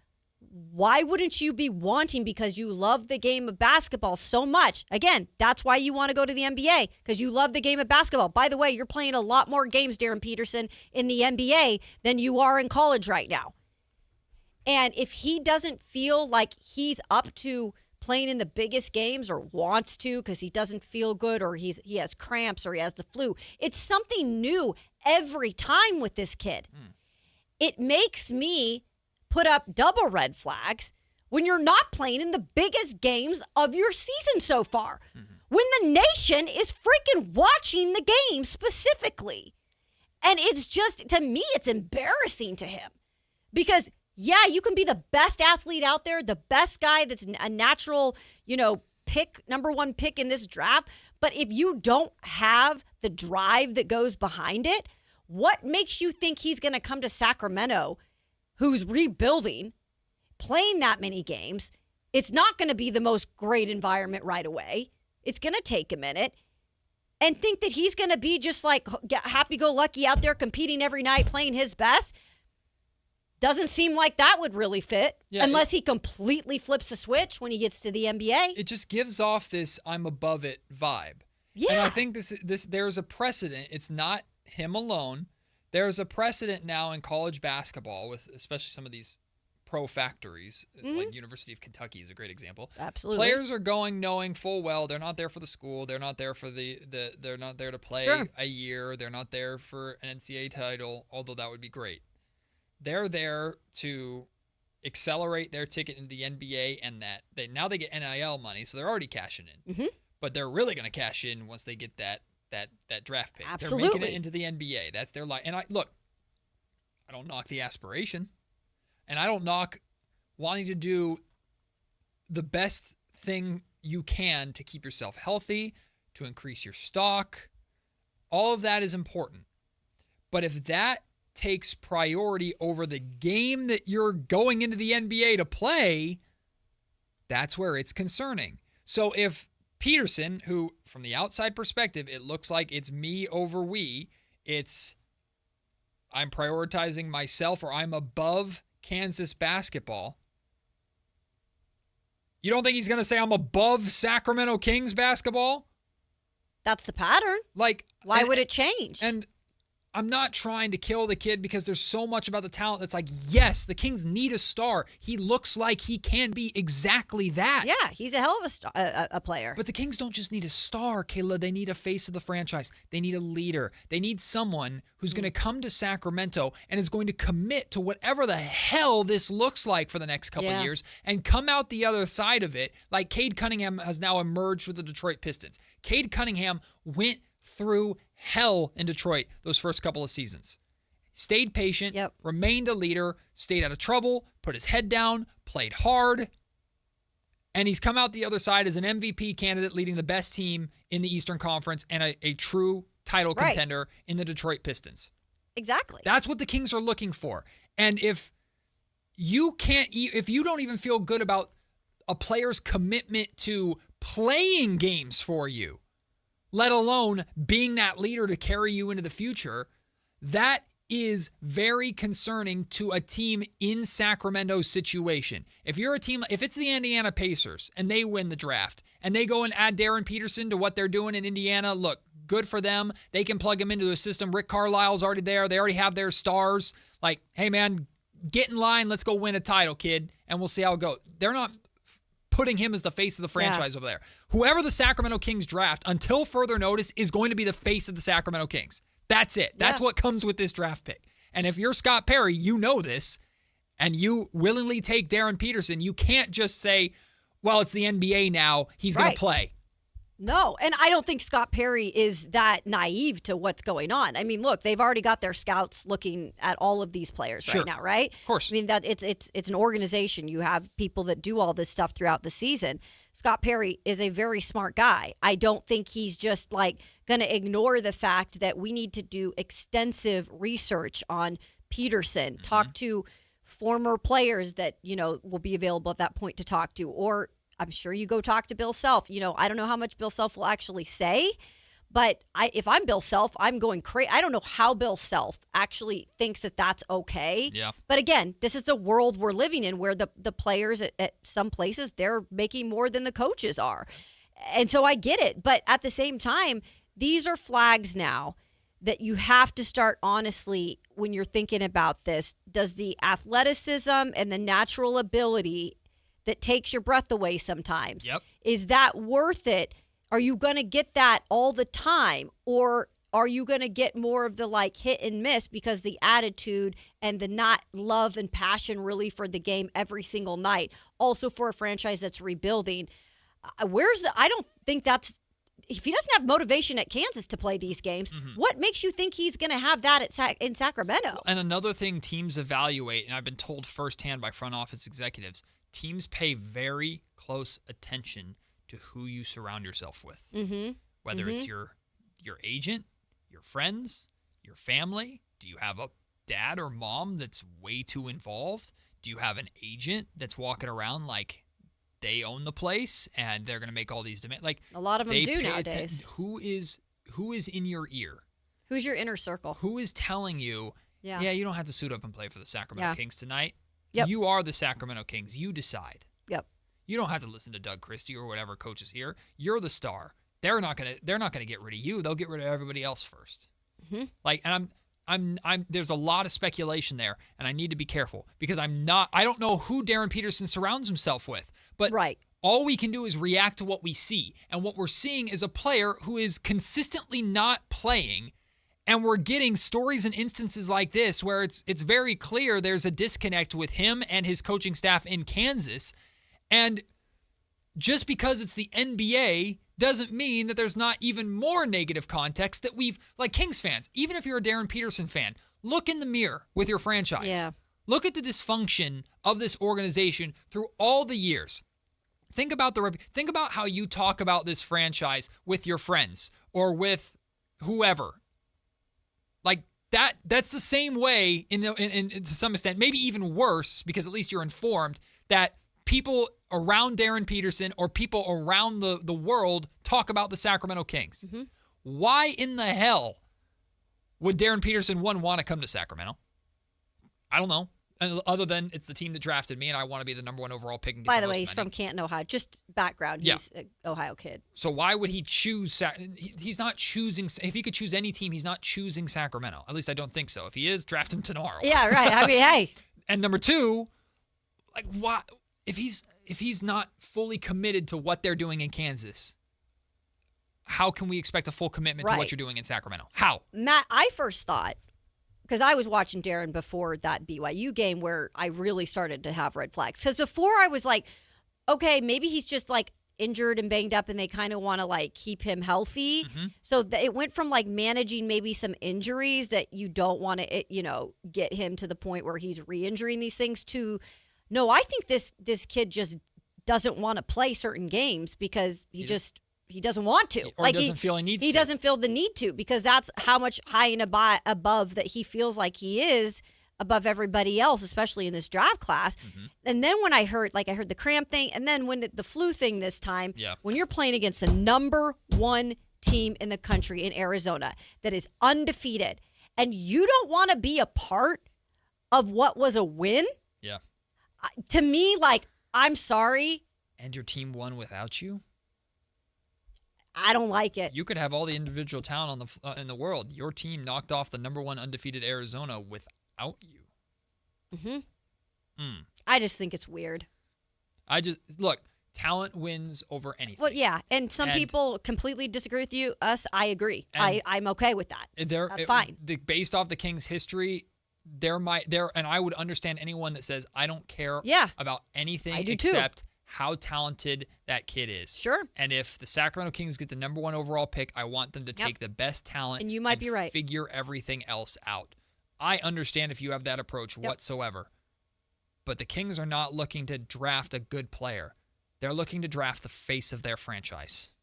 why wouldn't you be wanting, because you love the game of basketball so much? Again, that's why you want to go to the NBA, because you love the game of basketball. By the way, you're playing a lot more games, Darren Peterson, in the NBA than you are in college right now. And if he doesn't feel like he's up to playing in the biggest games or wants to because he doesn't feel good or he has cramps or he has the flu, it's something new every time with this kid. It makes me put up double red flags when you're not playing in the biggest games of your season so far. When the nation is freaking watching the game specifically. And it's just, to me, it's embarrassing to him. Because, yeah, you can be the best athlete out there, the best guy that's a natural, number one pick in this draft. But if you don't have the drive that goes behind it, what makes you think he's going to come to Sacramento, who's rebuilding, playing that many games? It's not going to be the most great environment right away. It's going to take a minute. And think that he's going to be just like happy-go-lucky out there competing every night, playing his best. Doesn't seem like that would really fit unless he completely flips a switch when he gets to the NBA. It just gives off this I'm above it vibe. Yeah. And I think this there's a precedent. It's not him alone. There's a precedent now in college basketball with especially some of these pro factories, like University of Kentucky is a great example. Absolutely. Players are going knowing full well they're not there for the school. They're not there for they're not there to play a year. They're not there for an NCAA title, although that would be great. They're there to accelerate their ticket into the NBA, and that now they get NIL money, so they're already cashing in. But they're really going to cash in once they get that that draft pick. Absolutely. They're making it into the NBA. That's their life. And I don't knock the aspiration, and I don't knock wanting to do the best thing you can to keep yourself healthy, to increase your stock. All of that is important. But if that takes priority over the game that you're going into the NBA to play, that's where it's concerning. So if Peterson, who from the outside perspective, it looks like it's me over we, it's I'm prioritizing myself or I'm above Kansas basketball. You don't think he's going to say I'm above Sacramento Kings basketball? That's the pattern. Like, why would it change? And I'm not trying to kill the kid because there's so much about the talent that's like, yes, the Kings need a star. He looks like he can be exactly that. Yeah, he's a hell of a player. But the Kings don't just need a star, Kayla. They need a face of the franchise. They need a leader. They need someone who's going to come to Sacramento and is going to commit to whatever the hell this looks like for the next couple of years and come out the other side of it like Cade Cunningham has now emerged with the Detroit Pistons. Cade Cunningham went through hell in Detroit those first couple of seasons. Stayed patient, remained a leader, stayed out of trouble, put his head down, played hard, and he's come out the other side as an MVP candidate leading the best team in the Eastern Conference and a true title contender in the Detroit Pistons. Exactly. That's what the Kings are looking for. And if you don't even feel good about a player's commitment to playing games for you, let alone being that leader to carry you into the future, that is very concerning to a team in Sacramento's situation. If you're a team, if it's the Indiana Pacers and they win the draft and they go and add Darren Peterson to what they're doing in Indiana, look, good for them. They can plug him into the system. Rick Carlisle's already there. They already have their stars. Like, hey, man, get in line. Let's go win a title, kid, and we'll see how it goes. They're not putting him as the face of the franchise over there. Whoever the Sacramento Kings draft, until further notice, is going to be the face of the Sacramento Kings. That's it. That's what comes with this draft pick. And if you're Scott Perry, you know this, and you willingly take Darren Peterson, you can't just say, well, it's the NBA now, he's going to play. No, and I don't think Scott Perry is that naive to what's going on. I mean, look, they've already got their scouts looking at all of these players right now, right? Of course. I mean, that it's an organization. You have people that do all this stuff throughout the season. Scott Perry is a very smart guy. I don't think he's just like going to ignore the fact that we need to do extensive research on Peterson, talk to former players that, will be available at that point to talk to, or I'm sure you go talk to Bill Self. I don't know how much Bill Self will actually say, but if I'm Bill Self, I'm going crazy. I don't know how Bill Self actually thinks that that's okay. Yeah. But again, this is the world we're living in where the players at some places, they're making more than the coaches are. And so I get it. But at the same time, these are flags now that you have to start honestly when you're thinking about this. Does the athleticism and the natural ability that takes your breath away sometimes, is that worth it? Are you going to get that all the time? Or are you going to get more of the hit and miss because the attitude and the not love and passion really for the game every single night? Also for a franchise that's rebuilding. I don't think that's, if he doesn't have motivation at Kansas to play these games, what makes you think he's going to have that in Sacramento? And another thing teams evaluate, and I've been told firsthand by front office executives, teams pay very close attention to who you surround yourself with. Whether it's your agent, your friends, your family. Do you have a dad or mom that's way too involved? Do you have an agent that's walking around like they own the place and they're going to make all these demands? Like, a lot of them do nowadays. Who is in your ear? Who's your inner circle? Who is telling you, you don't have to suit up and play for the Sacramento Kings tonight? Yep. You are the Sacramento Kings. You decide. Yep. You don't have to listen to Doug Christie or whatever coach is here. You're the star. They're not gonna get rid of you. They'll get rid of everybody else first. And I'm there's a lot of speculation there, and I need to be careful because I don't know who Darren Peterson surrounds himself with. But all we can do is react to what we see. And what we're seeing is a player who is consistently not playing. And we're getting stories and instances like this where it's very clear there's a disconnect with him and his coaching staff in Kansas. And just because it's the NBA doesn't mean that there's not even more negative context that like Kings fans, even if you're a Darren Peterson fan, look in the mirror with your franchise. Yeah. Look at the dysfunction of this organization through all the years. Think about how you talk about this franchise with your friends or with whoever. Like that's the same way in to some extent, maybe even worse, because at least you're informed, that people around Darren Peterson or people around the world talk about the Sacramento Kings. Mm-hmm. Why in the hell would Darren Peterson want to come to Sacramento? I don't know. Other than it's the team that drafted me and I want to be the number 1 overall pick. And get By the way, he's from Canton, Ohio. Just background. He's an Ohio kid. So why would he choose? He's not choosing. If he could choose any team, he's not choosing Sacramento. At least I don't think so. If he is, draft him tomorrow. Yeah, right. I mean, hey. And number 2, like, why? If he's not fully committed to what they're doing in Kansas, how can we expect a full commitment to what you're doing in Sacramento? How? Matt, I first thought, because I was watching Darren before that BYU game where I really started to have red flags. Because before I was like, okay, maybe he's just like injured and banged up and they kind of want to like keep him healthy. Mm-hmm. So it went from like managing maybe some injuries that you don't want to, get him to the point where he's re-injuring these things to, no, I think this kid just doesn't want to play certain games because he doesn't want to. Or doesn't feel he needs to. He doesn't feel the need to because that's how much high and above that he feels like he is above everybody else, especially in this draft class. Mm-hmm. And then when I heard the cramp thing, and then when the flu thing this time, when you're playing against the number 1 team in the country in Arizona that is undefeated, and you don't want to be a part of what was a win, to me, like, I'm sorry. And your team won without you? I don't like it. You could have all the individual talent in the world. Your team knocked off the number 1 undefeated Arizona without you. Mm-hmm. I just think it's weird. Look, talent wins over anything. Well, yeah, and some people completely disagree with you. I agree. I'm okay with that. That's fine. Based off the Kings' history, and I would understand anyone that says I don't care about anything except how talented that kid is. Sure. And if the Sacramento Kings get the number 1 overall pick, I want them to take the best talent and you might be right. Figure everything else out. I understand if you have that approach whatsoever. But the Kings are not looking to draft a good player. They're looking to draft the face of their franchise.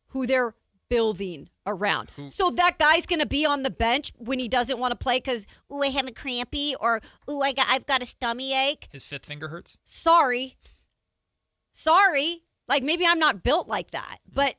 Who they're building around. So that guy's going to be on the bench when he doesn't want to play because, I have a crampy, or, I've got a stomach ache. His 5th finger hurts? Sorry. Like, maybe I'm not built like that, but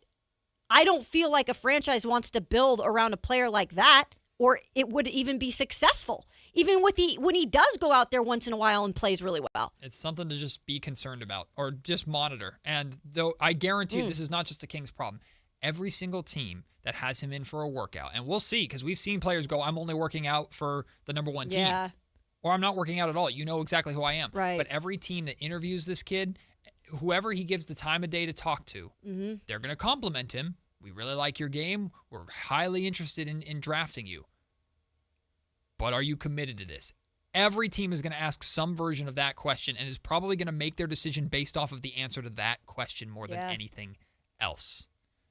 I don't feel like a franchise wants to build around a player like that, or it would even be successful. Even when he does go out there once in a while and plays really well. It's something to just be concerned about or just monitor. And though I guarantee this is not just the Kings' problem. Every single team that has him in for a workout, and we'll see, because we've seen players go, I'm only working out for the number 1 team. Or I'm not working out at all. You know exactly who I am. Right. But every team that interviews this kid, whoever he gives the time of day to talk to, they're going to compliment him. We really like your game. We're highly interested in drafting you. But are you committed to this? Every team is going to ask some version of that question and is probably going to make their decision based off of the answer to that question more than anything else.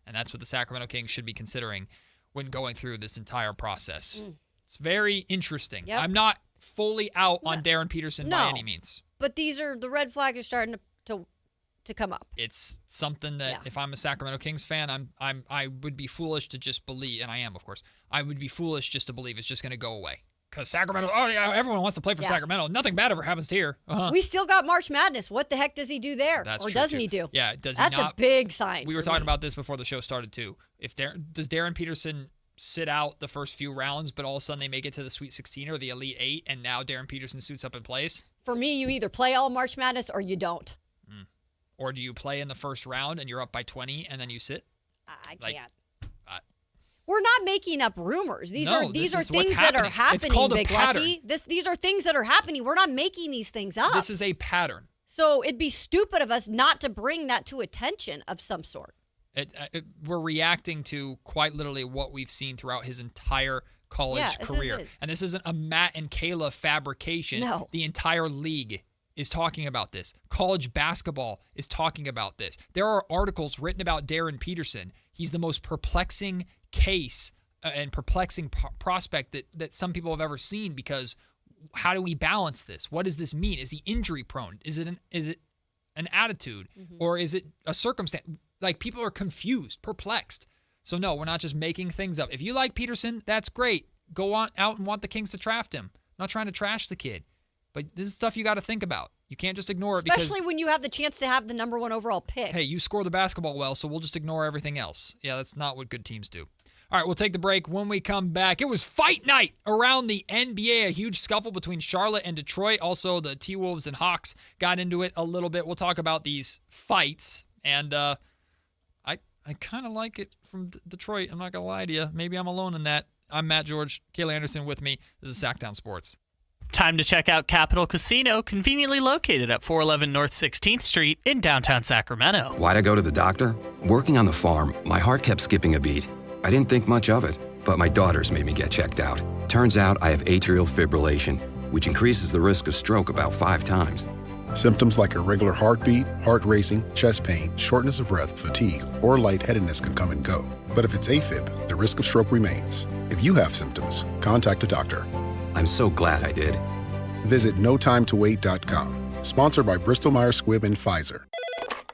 And that's what the Sacramento Kings should be considering when going through this entire process. It's very interesting. Yep. I'm not fully out on Darren Peterson by any means. But the red flags are starting to come up. It's something that if I'm a Sacramento Kings fan, I would be foolish to just believe, and I am, of course. I would be foolish just to believe it's just going to go away. Because Sacramento, everyone wants to play for Sacramento. Nothing bad ever happens here. We still got March Madness. What the heck does he do there? That's or true, doesn't he do? Yeah, does he not? That's a big sign. We were talking about this before the show started, too. Does Darren Peterson sit out the first few rounds, but all of a sudden they make it to the Sweet 16 or the Elite 8, and now Darren Peterson suits up and plays? For me, you either play all March Madness or you don't. Or do you play in the first round and you're up by 20 and then you sit? I can't. We're not making up rumors. These are things that are happening. It's called a pattern. Lucky. These are things that are happening. We're not making these things up. This is a pattern. So it'd be stupid of us not to bring that to attention of some sort. We're reacting to quite literally what we've seen throughout his entire college career. And this isn't a Matt and Kayla fabrication. No. The entire league is talking about this. College basketball is talking about this. There are articles written about Darren Peterson. He's the most perplexing case and perplexing prospect that some people have ever seen, because how do we balance this? What does this mean? Is he injury prone? Is it an attitude, or is it a circumstance? Like, people are confused, perplexed. So no, we're not just making things up. If you like Peterson, that's great. Go on out and want the Kings to draft him. I'm not trying to trash the kid, but this is stuff you got to think about. You can't just ignore it, especially when you have the chance to have the number 1 overall pick. Hey, you score the basketball well, so we'll just ignore everything else. Yeah, that's not what good teams do. All right, we'll take the break. When we come back, it was fight night around the NBA. A huge scuffle between Charlotte and Detroit. Also, the T-Wolves and Hawks got into it a little bit. We'll talk about these fights. And I kind of like it from Detroit. I'm not going to lie to you. Maybe I'm alone in that. I'm Matt George. Kayla Anderson with me. This is Sactown Sports. Time to check out Capital Casino, conveniently located at 411 North 16th Street in downtown Sacramento. Why'd I go to the doctor? Working on the farm, my heart kept skipping a beat. I didn't think much of it, but my daughters made me get checked out. Turns out I have atrial fibrillation, which increases the risk of stroke about 5 times. Symptoms like irregular heartbeat, heart racing, chest pain, shortness of breath, fatigue, or lightheadedness can come and go. But if it's AFib, the risk of stroke remains. If you have symptoms, contact a doctor. I'm so glad I did. Visit notimetowait.com. Sponsored by Bristol-Myers Squibb and Pfizer.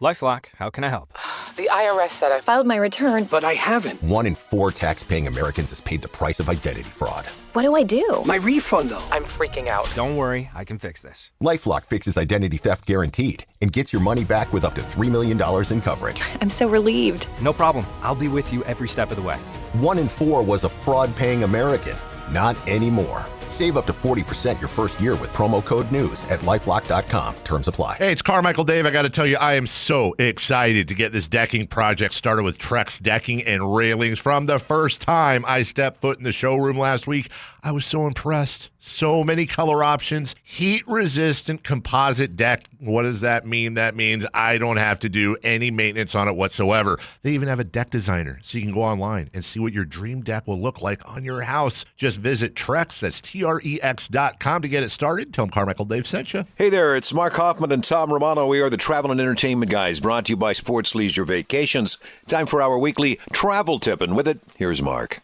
LifeLock, how can I help? The IRS said I filed my return, but I haven't. 1 in 4 tax-paying Americans has paid the price of identity fraud. What do I do? My refund, though. I'm freaking out. Don't worry, I can fix this. LifeLock fixes identity theft guaranteed and gets your money back with up to $3 million in coverage. I'm so relieved. No problem. I'll be with you every step of the way. 1 in 4 was a fraud-paying American. Not anymore. Save up to 40% your first year with promo code NEWS at LifeLock.com. Terms apply. Hey, it's Carmichael Dave. I got to tell you, I am so excited to get this decking project started with Trex Decking and Railings. From the first time I stepped foot in the showroom last week, I was so impressed. So many color options, heat-resistant composite deck. What does that mean? That means I don't have to do any maintenance on it whatsoever. They even have a deck designer, so you can go online and see what your dream deck will look like on your house. Just visit Trex, that's TREX.com to get it started. Tell them Carmichael Dave sent you. Hey there, it's Mark Hoffman and Tom Romano. We are the Travel and Entertainment Guys, brought to you by Sports Leisure Vacations. Time for our weekly travel tip, and with it, here's Mark.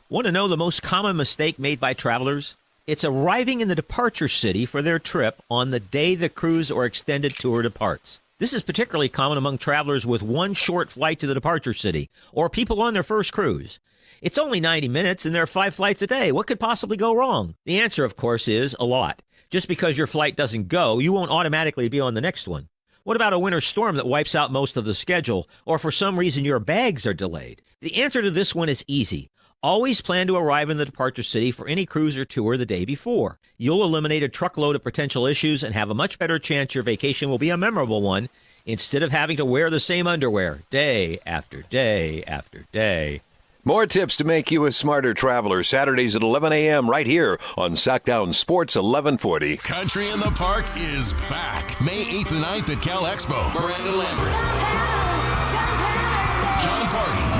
Want to know the most common mistake made by travelers? It's arriving in the departure city for their trip on the day the cruise or extended tour departs. This is particularly common among travelers with one short flight to the departure city or people on their first cruise. It's only 90 minutes and there are 5 flights a day. What could possibly go wrong? The answer, of course, is a lot. Just because your flight doesn't go, you won't automatically be on the next one. What about a winter storm that wipes out most of the schedule, or for some reason your bags are delayed? The answer to this one is easy. Always plan to arrive in the departure city for any cruise or tour the day before. You'll eliminate a truckload of potential issues and have a much better chance your vacation will be a memorable one instead of having to wear the same underwear day after day after day. More tips to make you a smarter traveler. Saturdays at 11 a.m. right here on Sac-Down Sports 1140. Country in the Park is back. May 8th and 9th at Cal Expo. Miranda Lambert. John Party.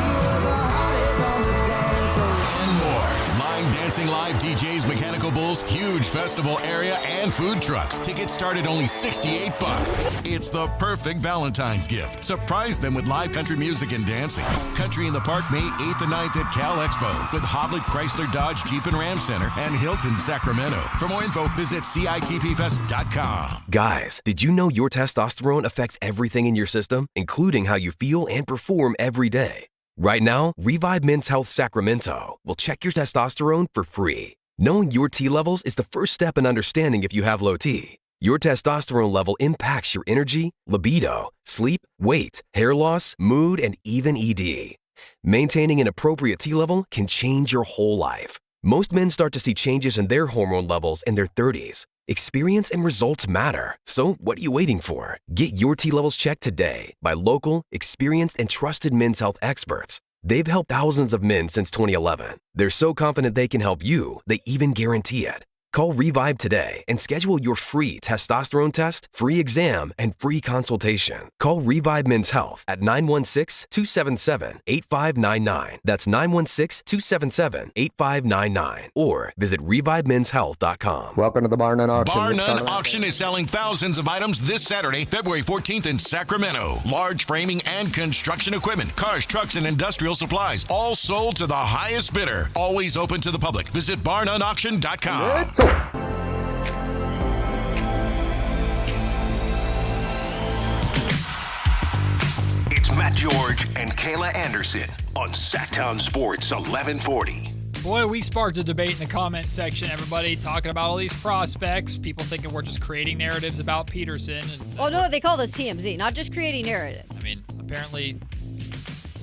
Dancing Live DJs, Mechanical Bulls, huge festival area, and food trucks. Tickets start at only $68. It's the perfect Valentine's gift. Surprise them with live country music and dancing. Country in the Park, May 8th and 9th at Cal Expo with Hoblit Chrysler Dodge Jeep and Ram Center and Hilton Sacramento. For more info, visit CITPfest.com. Guys, did you know your testosterone affects everything in your system, including how you feel and perform every day? Right now, Revive Men's Health Sacramento will check your testosterone for free. Knowing your T levels is the first step in understanding if you have low T. Your testosterone level impacts your energy, libido, sleep, weight, hair loss, mood, and even ED. Maintaining an appropriate T level can change your whole life. Most men start to see changes in their hormone levels in their 30s. Experience and results matter. So what are you waiting for? Get your T levels checked today by local, experienced, and trusted men's health experts. They've helped thousands of men since 2011. They're so confident they can help you, they even guarantee it. Call Revive today and schedule your free testosterone test, free exam, and free consultation. Call Revive Men's Health at 916-277-8599. That's 916-277-8599. Or visit ReviveMen'sHealth.com. Welcome to the Barn and Auction. Barn and Auction is selling thousands of items this Saturday, February 14th in Sacramento. Large framing and construction equipment, cars, trucks, and industrial supplies, all sold to the highest bidder. Always open to the public. Visit barnandauction.com. It's Matt George and Kayla Anderson on Sactown Sports 1140. Boy, we sparked a debate in the comment section, everybody, talking about all these prospects. People thinking we're just creating narratives about Peterson. Well, no, they call this TMZ, not just creating narratives. I mean, apparently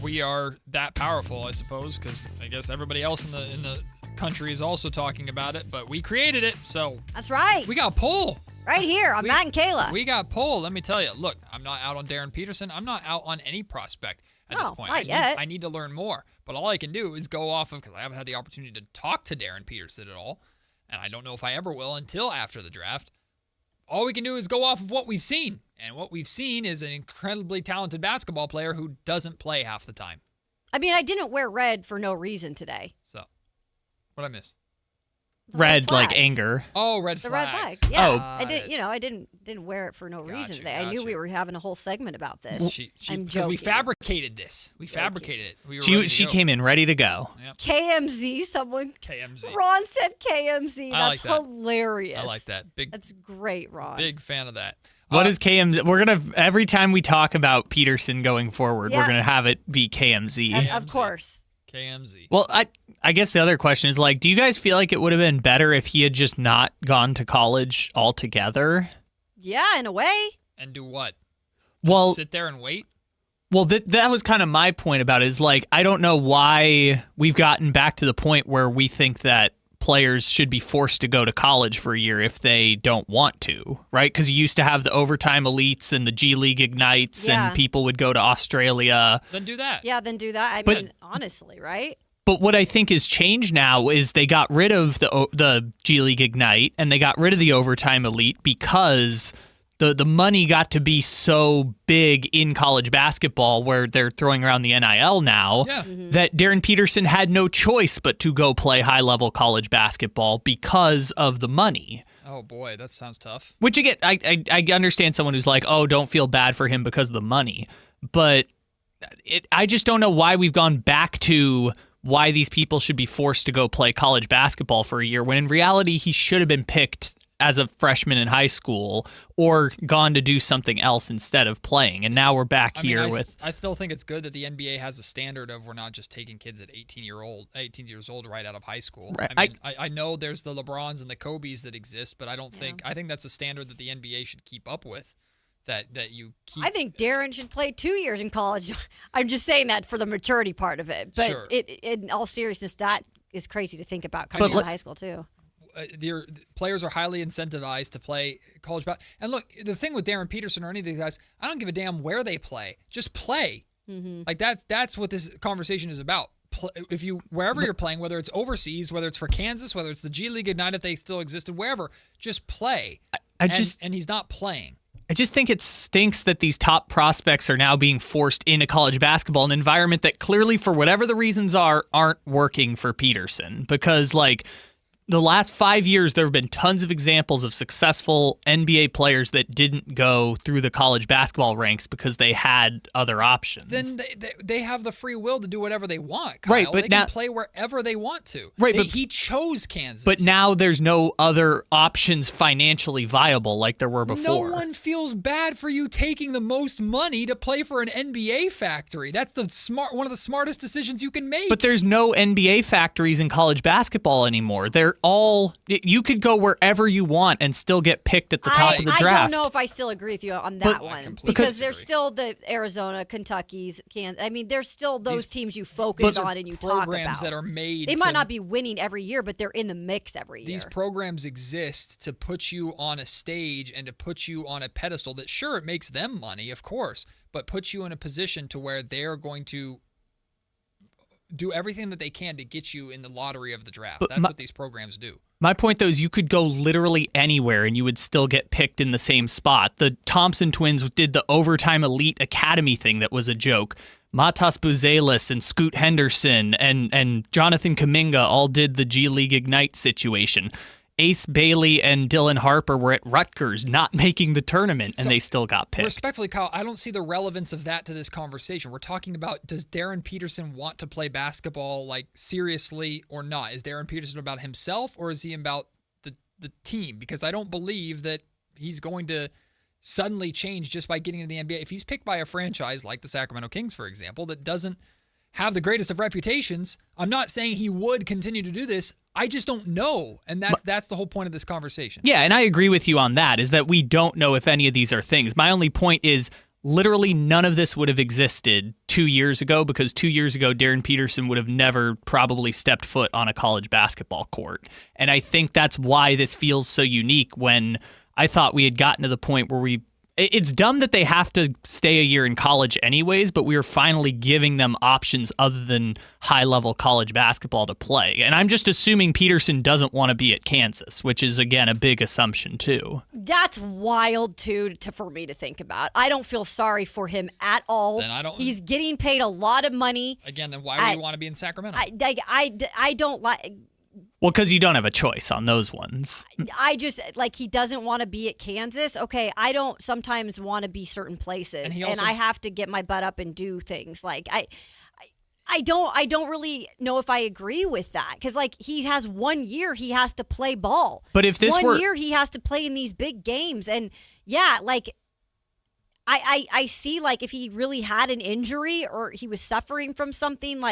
we are that powerful, I suppose, because I guess everybody else in the country is also talking about it, but we created it, so that's right. We got a poll right here on Matt and Kayla. We got a poll. Let me tell you. Look, I'm not out on Darren Peterson. I'm not out on any prospect at this point. Not yet. I need to learn more, but all I can do is go off of, because I haven't had the opportunity to talk to Darren Peterson at all, and I don't know if I ever will until after the draft. All we can do is go off of what we've seen, and what we've seen is an incredibly talented basketball player who doesn't play half the time. I mean, I didn't wear red for no reason today. So, what'd I miss? Red like anger. Oh, red the flags. red flag. Yeah. Oh. I didn't wear it for no reason today. I knew we were having a whole segment about this. I'm joking. We fabricated this. We fabricated it. We were She came in ready to go. Yep. KMZ, someone. KMZ. Ron said KMZ. I That's like that. hilarious. I like that. That's great, Ron. Big fan of that. What is KMZ? We're going to, every time we talk about Peterson going forward, we're going to have it be KMZ. Of course. KMZ. Well, I guess the other question is, like, do you guys feel like it would have been better if he had just not gone to college altogether? Yeah, in a way. And do what? Well, just sit there and wait? Well, that was kind of my point about it, is, like, I don't know why we've gotten back to the point where we think that players should be forced to go to college for a year if they don't want to, right? Because you used to have the overtime elites and the G League Ignites, and people would go to Australia. Then do that. Yeah, then do that. I mean, honestly, right? But what I think is changed now is they got rid of the G League Ignite and they got rid of the overtime elite because the money got to be so big in college basketball, where they're throwing around the NIL now, that Darren Peterson had no choice but to go play high-level college basketball because of the money. Oh, boy, that sounds tough. Which, again, I understand someone who's like, oh, don't feel bad for him because of the money. But I just don't know why we've gone back to why these people should be forced to go play college basketball for a year, when in reality he should have been picked as a freshman in high school or gone to do something else instead of playing. And now we're back here with... I still think it's good that the NBA has a standard of we're not just taking kids at 18 years old right out of high school. Right. I mean, I know there's the LeBrons and the Kobes that exist, but I think that's a standard that the NBA should keep up with. That you keep. I think Darren should play 2 years in college. I'm just saying that for the maturity part of it. But in all seriousness, that is crazy to think about coming out of high school too. The players are highly incentivized to play college basketball. And look, the thing with Darren Peterson or any of these guys, I don't give a damn where they play. Just play. Mm-hmm. Like that's what this conversation is about. If you wherever you're playing, whether it's overseas, whether it's for Kansas, whether it's the G League Ignite if they still existed, wherever, just play. And he's not playing. I just think it stinks that these top prospects are now being forced into college basketball, an environment that clearly, for whatever the reasons are, aren't working for Peterson. Because, like, the last 5 years, there have been tons of examples of successful NBA players that didn't go through the college basketball ranks because they had other options. Then they have the free will to do whatever they want, Kyle. Right, but they now, can play wherever they want to. Right, but he chose Kansas. But now there's no other options financially viable like there were before. No one feels bad for you taking the most money to play for an NBA factory. That's one of the smartest decisions you can make. But there's no NBA factories in college basketball anymore. You could go wherever you want and still get picked at the top of the draft. I don't know if I still agree with you on that one. Because there's still the Arizona, Kentucky's, Kansas. I mean, there's still those teams you focus on and you talk about. Programs that are made. They might not be winning every year, but they're in the mix every year. These programs exist to put you on a stage and to put you on a pedestal that, sure, it makes them money, of course, but puts you in a position to where they're going to do everything that they can to get you in the lottery of the draft. That's what these programs do. My point, though, is you could go literally anywhere and you would still get picked in the same spot. The Thompson twins did the Overtime Elite Academy thing that was a joke. Matas Buzelis and Scoot Henderson and Jonathan Kuminga all did the G League Ignite situation. Ace Bailey and Dylan Harper were at Rutgers not making the tournament, and they still got picked. Respectfully, Kyle, I don't see the relevance of that to this conversation. We're talking about, does Darren Peterson want to play basketball seriously or not? Is Darren Peterson about himself, or is he about the team? Because I don't believe that he's going to suddenly change just by getting into the NBA. If he's picked by a franchise like the Sacramento Kings, for example, that doesn't have the greatest of reputations, I'm not saying he would continue to do this. I just don't know. And that's the whole point of this conversation. Yeah, and I agree with you on that, is that we don't know if any of these are things. My only point is literally none of this would have existed 2 years ago, because 2 years ago, Darren Peterson would have never probably stepped foot on a college basketball court. And I think that's why this feels so unique, when I thought we had gotten to the point where it's dumb that they have to stay a year in college anyways, but we are finally giving them options other than high-level college basketball to play. And I'm just assuming Peterson doesn't want to be at Kansas, which is, again, a big assumption, too. That's wild, too, for me to think about. I don't feel sorry for him at all. Then He's getting paid a lot of money. Again, then why would you want to be in Sacramento? I don't like... Well, because you don't have a choice on those ones. I just, he doesn't want to be at Kansas. Okay, I don't sometimes want to be certain places, and I have to get my butt up and do things. I don't really know if I agree with that, because he has 1 year he has to play ball. But if this 1 year he has to play in these big games, and yeah, I see if he really had an injury or he was suffering from something,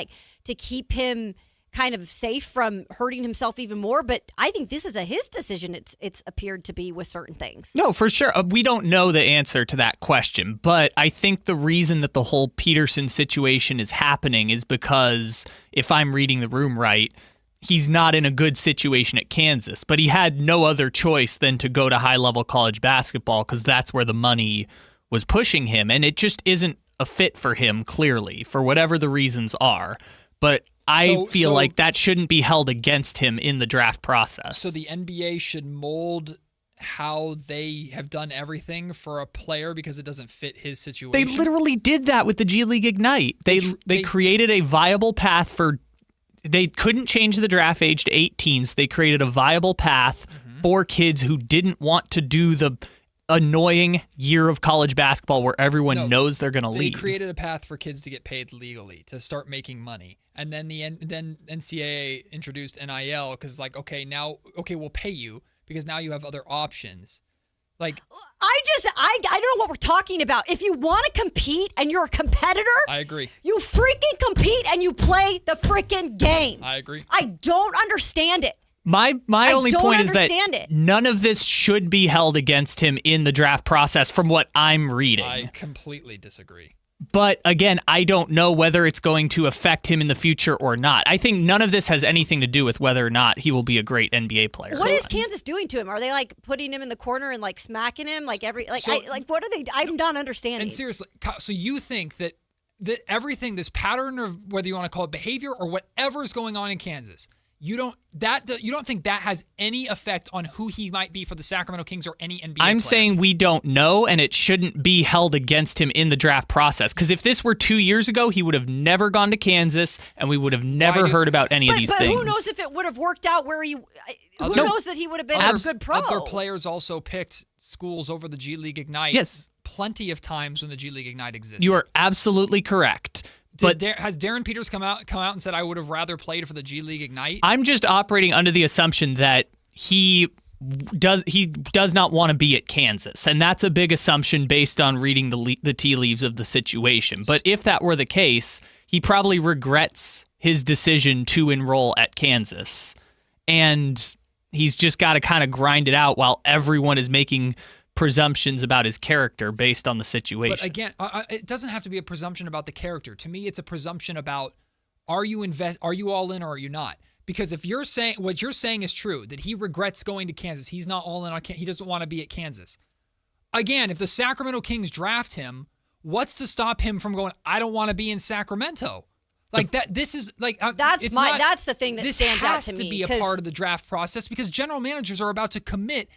to keep him kind of safe from hurting himself even more. But I think this is his decision. It's appeared to be with certain things. No, for sure. We don't know the answer to that question, but I think the reason that the whole Peterson situation is happening is because, if I'm reading the room right, he's not in a good situation at Kansas, but he had no other choice than to go to high-level college basketball, because that's where the money was pushing him, and it just isn't a fit for him, clearly, for whatever the reasons are. But I feel like that shouldn't be held against him in the draft process. So the NBA should mold how they have done everything for a player because it doesn't fit his situation? They literally did that with the G League Ignite. They created a viable path for... They couldn't change the draft age to 18, so they created a viable path for kids who didn't want to do the annoying year of college basketball where everyone knows they're going to leave. They created a path for kids to get paid legally, to start making money. And then then NCAA introduced NIL because we'll pay you because now you have other options. I don't know what we're talking about. If you want to compete and you're a competitor, I agree. You freaking compete and you play the freaking game. I agree. I don't understand it. My only point is that none of this should be held against him in the draft process from what I'm reading. I completely disagree. But again, I don't know whether it's going to affect him in the future or not. I think none of this has anything to do with whether or not he will be a great NBA player. What is Kansas doing to him? Are they putting him in the corner and smacking him what are they? I'm not understanding. And seriously, so you think that everything, this pattern of whether you want to call it behavior or whatever is going on in Kansas, you don't think that has any effect on who he might be for the Sacramento Kings or any NBA player? I'm saying we don't know, and it shouldn't be held against him in the draft process. Because if this were 2 years ago, he would have never gone to Kansas, and we would have never heard about any of these things. But who knows if it would have worked out where he... Who knows that he would have been a good pro? Other players also picked schools over the G League Ignite. Yes. Plenty of times when the G League Ignite existed. You are absolutely correct. But has Darren Peters come out and said, I would have rather played for the G League Ignite? I'm just operating under the assumption that he does not want to be at Kansas, and that's a big assumption based on reading the tea leaves of the situation. But if that were the case, he probably regrets his decision to enroll at Kansas, and he's just got to kind of grind it out while everyone is making presumptions about his character based on the situation. But again, it doesn't have to be a presumption about the character. To me, it's a presumption about are you all in or are you not? Because if you're saying what you're saying is true, that he regrets going to Kansas, he's not all in on he doesn't want to be at Kansas. Again, if the Sacramento Kings draft him, what's to stop him from going, I don't want to be in Sacramento? Like that. This is like that's the thing that stands out to me. This has to be a part of the draft process because general managers are about to commit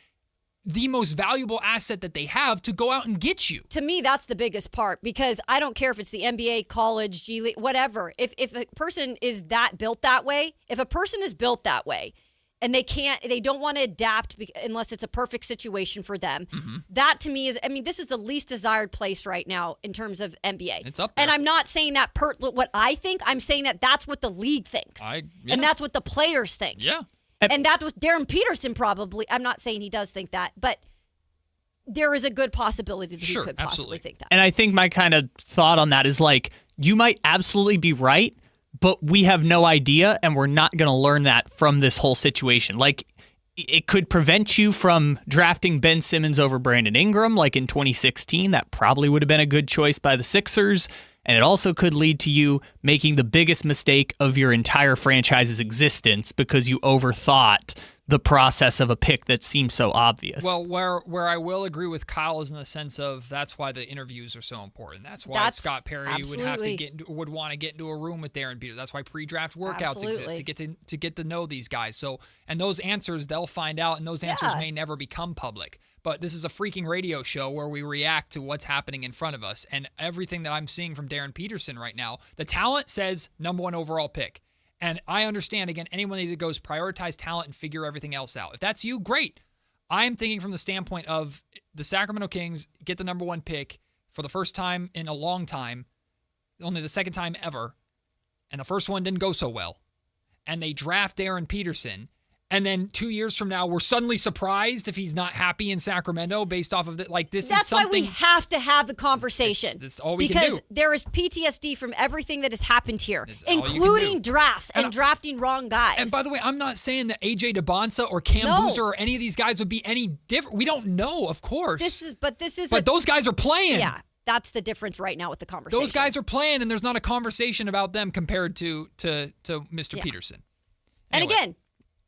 the most valuable asset that they have to go out and get you. To me, that's the biggest part because I don't care if it's the NBA, college, G League, whatever. If a person is built that way, if a person is built that way and they don't want to adapt unless it's a perfect situation for them, that to me this is the least desired place right now in terms of NBA. It's up there. And I'm not saying that what I think, I'm saying that that's what the league thinks. And that's what the players think. Yeah. And that was Darren Peterson probably. I'm not saying he does think that, but there is a good possibility that he could possibly think that. And I think my kind of thought on that is like, you might absolutely be right, but we have no idea, and we're not going to learn that from this whole situation. Like, it could prevent you from drafting Ben Simmons over Brandon Ingram, like in 2016. That probably would have been a good choice by the Sixers. And it also could lead to you making the biggest mistake of your entire franchise's existence because you overthought the process of a pick that seems so obvious. Well, where I will agree with Kyle is in the sense of that's why the interviews are so important. That's why Scott Perry would want to get into a room with Darren Peters. That's why pre-draft workouts exist to get to know these guys. So, and those answers they'll find out, and those answers may never become public. But this is a freaking radio show where we react to what's happening in front of us. And everything that I'm seeing from Darren Peterson right now, the talent says number 1 overall pick. And I understand, again, anyone that goes prioritize talent and figure everything else out. If that's you, great. I'm thinking from the standpoint of the Sacramento Kings get the number 1 pick for the first time in a long time, only the second time ever, and the first one didn't go so well. And they draft Darren Peterson. And then 2 years from now, we're suddenly surprised if he's not happy in Sacramento based off of Like this That's is something. That's why we have to have the conversation. That's all we can do. Because there is PTSD from everything that has happened here, including drafts and drafting wrong guys. And by the way, I'm not saying that AJ DeBonsa or Cam Boozer or any of these guys would be any different. We don't know, of course. But those guys are playing. Yeah. That's the difference right now with the conversation. Those guys are playing, and there's not a conversation about them compared to Mr. Peterson. Anyway. And again,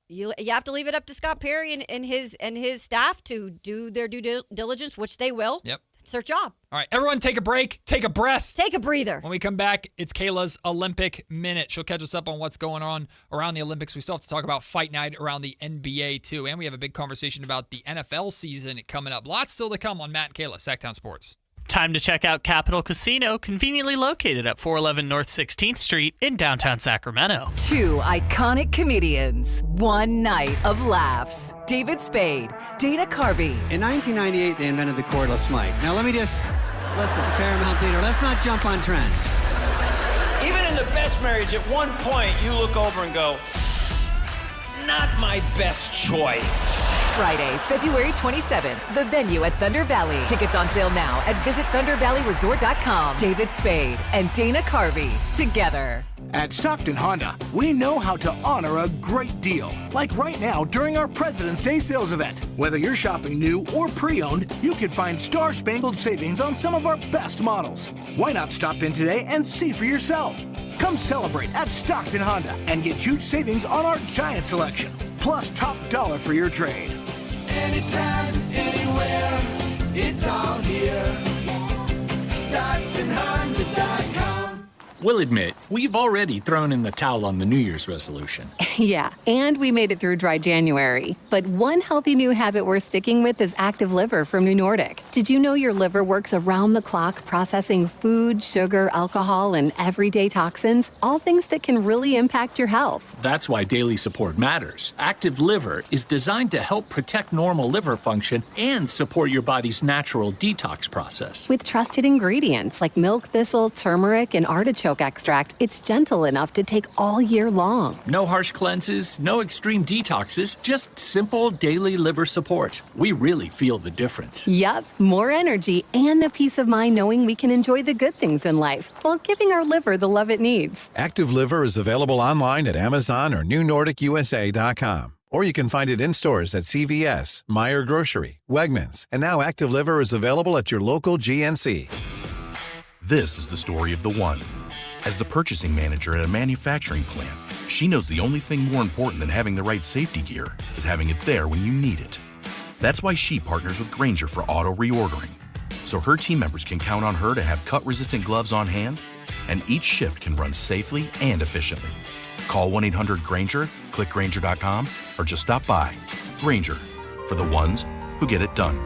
you have to leave it up to Scott Perry and his staff to do their due diligence, which they will. Yep. It's their job. All right, everyone take a break, take a breath. Take a breather. When we come back, it's Kayla's Olympic Minute. She'll catch us up on what's going on around the Olympics. We still have to talk about Fight Night around the NBA, too. And we have a big conversation about the NFL season coming up. Lots still to come on Matt and Kayla, Sac-Town Sports. Time to check out Capital Casino, conveniently located at 411 North 16th Street in downtown Sacramento. 2 iconic comedians, 1 night of laughs. David Spade, Dana Carvey. In 1998, they invented the cordless mic. Now let me just, listen, Paramount Theater, let's not jump on trends. Even in the best marriage, at one point, you look over and go, not my best choice. Friday, February 27th, the venue at Thunder Valley. Tickets on sale now at visitthundervalleyresort.com. David Spade and Dana Carvey together. At Stockton Honda, we know how to honor a great deal. Like right now during our President's Day sales event. Whether you're shopping new or pre-owned, you can find star-spangled savings on some of our best models. Why not stop in today and see for yourself? Come celebrate at Stockton Honda and get huge savings on our giant selection. Plus top dollar for your trade. Anytime, anywhere, it's all here. StocktonHonda.com. We'll admit, we've already thrown in the towel on the New Year's resolution. Yeah, and we made it through dry January. But one healthy new habit we're sticking with is Active Liver from New Nordic. Did you know your liver works around the clock processing food, sugar, alcohol, and everyday toxins? All things that can really impact your health. That's why daily support matters. Active Liver is designed to help protect normal liver function and support your body's natural detox process. With trusted ingredients like milk thistle, turmeric, and artichoke extract, it's gentle enough to take all year long. No harsh cleanses, no extreme detoxes, just simple daily liver support. We really feel the difference. Yup, more energy and the peace of mind knowing we can enjoy the good things in life while giving our liver the love it needs. Active Liver is available online at Amazon or NewNordicUSA.com. Or you can find it in stores at CVS, Meijer Grocery, Wegmans, and now Active Liver is available at your local GNC. This is the story of the one. As the purchasing manager at a manufacturing plant, she knows the only thing more important than having the right safety gear is having it there when you need it. That's why she partners with Grainger for auto reordering, so her team members can count on her to have cut-resistant gloves on hand and each shift can run safely and efficiently. Call 1-800-GRANGER, click Grainger.com, or just stop by. Grainger, for the ones who get it done.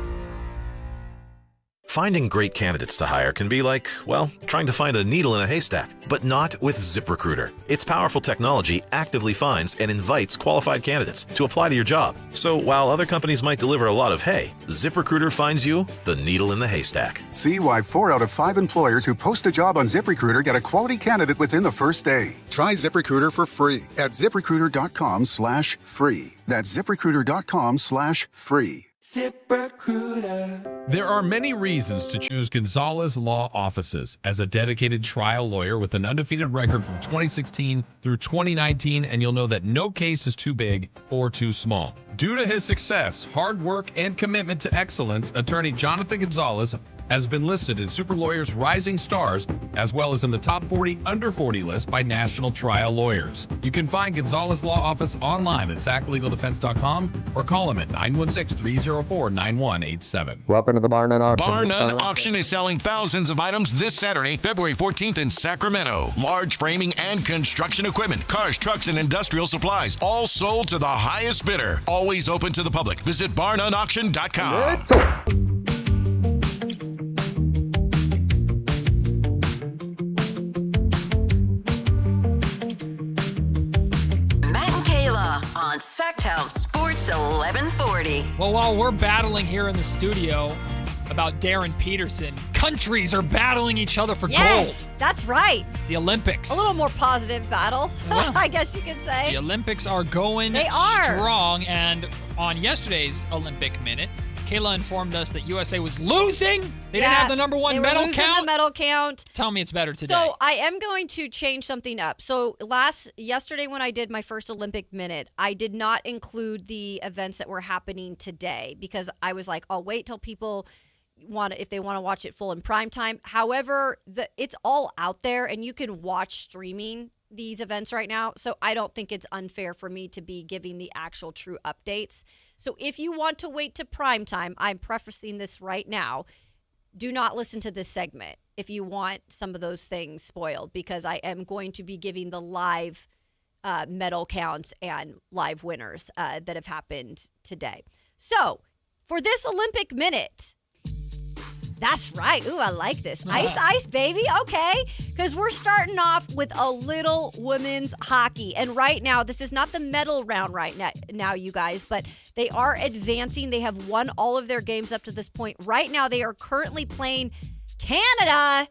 Finding great candidates to hire can be like, well, trying to find a needle in a haystack, but not with ZipRecruiter. Its powerful technology actively finds and invites qualified candidates to apply to your job. So while other companies might deliver a lot of hay, ZipRecruiter finds you the needle in the haystack. See why 4 out of 5 employers who post a job on ZipRecruiter get a quality candidate within the first day. Try ZipRecruiter for free at ZipRecruiter.com/free. That's ZipRecruiter.com/free. ZipRecruiter. There are many reasons to choose Gonzalez Law Offices as a dedicated trial lawyer with an undefeated record from 2016 through 2019, and you'll know that no case is too big or too small. Due to his success, hard work, and commitment to excellence, attorney Jonathan Gonzalez has been listed in Super Lawyers Rising Stars, as well as in the top 40 under 40 list by national trial lawyers. You can find Gonzalez Law Office online at SacLegalDefense.com or call him at 916-304-9187. Welcome to the Bar None Auction. Bar None Auction is selling thousands of items this Saturday, February 14th in Sacramento. Large framing and construction equipment, cars, trucks, and industrial supplies, all sold to the highest bidder. Always open to the public. Visit BarNoneAuction.com. On Sactown Sports 1140. Well, while we're battling here in the studio about Darren Peterson, countries are battling each other for gold. Yes, that's right. It's the Olympics. A little more positive battle, well, I guess you could say. The Olympics are going strong, and on yesterday's Olympic Minute, Kayla informed us that USA was losing. They didn't have the number one medal count. The medal count. Tell me it's better today. So I am going to change something up. So yesterday when I did my first Olympic Minute, I did not include the events that were happening today because I was like, I'll wait till people if they want to watch it full in prime time. However, it's all out there and you can watch streaming these events right now. So I don't think it's unfair for me to be giving the actual true updates. So if you want to wait to prime time, I'm prefacing this right now. Do not listen to this segment if you want some of those things spoiled, because I am going to be giving the live medal counts and live winners that have happened today. So for this Olympic Minute, that's right. Ooh, I like this. Ice, baby. Okay. Because we're starting off with a little women's hockey. And right now, this is not the medal round right now, you guys, but they are advancing. They have won all of their games up to this point. Right now, they are currently playing Canada,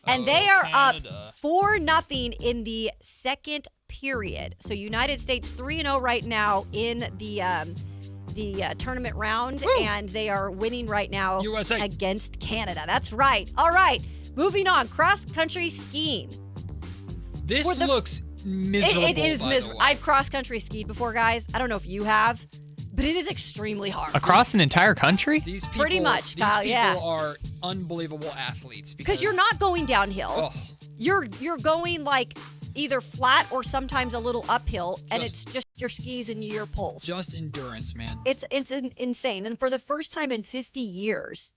and they are up 4-0 in the second period. So United States 3-0 right now in the tournament round. Woo! And they are winning right now against Canada. That's right. All right, moving on. Cross-country skiing. This looks miserable. It is miserable. I've cross-country skied before, guys. I don't know if you have, but it is extremely hard. Across an entire country? These people, pretty much, Kyle, these people are unbelievable athletes. Because you're not going downhill. Oh. You're going like either flat or sometimes a little uphill, and it's just your skis and your poles. Just endurance, man. It's insane. And for the first time in 50 years,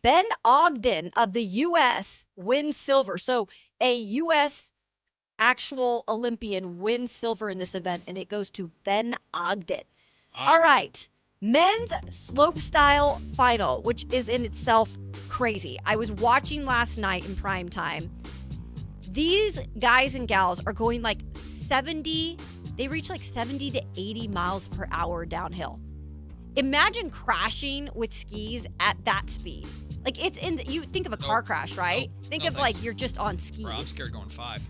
Ben Ogden of the U.S. wins silver. So a U.S. actual Olympian wins silver in this event, and it goes to Ben Ogden. All right. Men's slopestyle final, which is in itself crazy. I was watching last night in prime time. These guys and gals are going like 70, they reach like 70 to 80 miles per hour downhill. Imagine crashing with skis at that speed. Like you think of a car crash, right? Think of like you're just on skis. Bro, I'm scared going 5.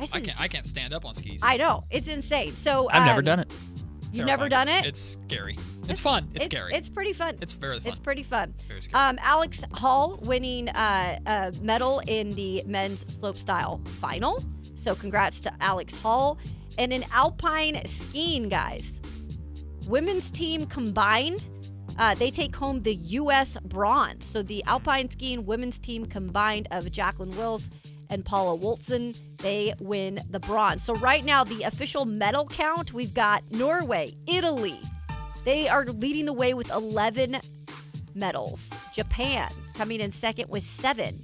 I can't stand up on skis. I know. It's insane. So I've never done it. You've never done it? It's scary. It's fun. It's scary. It's pretty fun. It's very fun. It's pretty fun. It's very scary. Alex Hall winning a medal in the men's slopestyle final. So congrats to Alex Hall. And in alpine skiing, guys, women's team combined, they take home the U.S. bronze. So the alpine skiing women's team combined of Jacqueline Wills and Paula Woltson, they win the bronze. So right now, the official medal count, we've got Norway, Italy. They are leading the way with 11 medals. Japan coming in second with 7.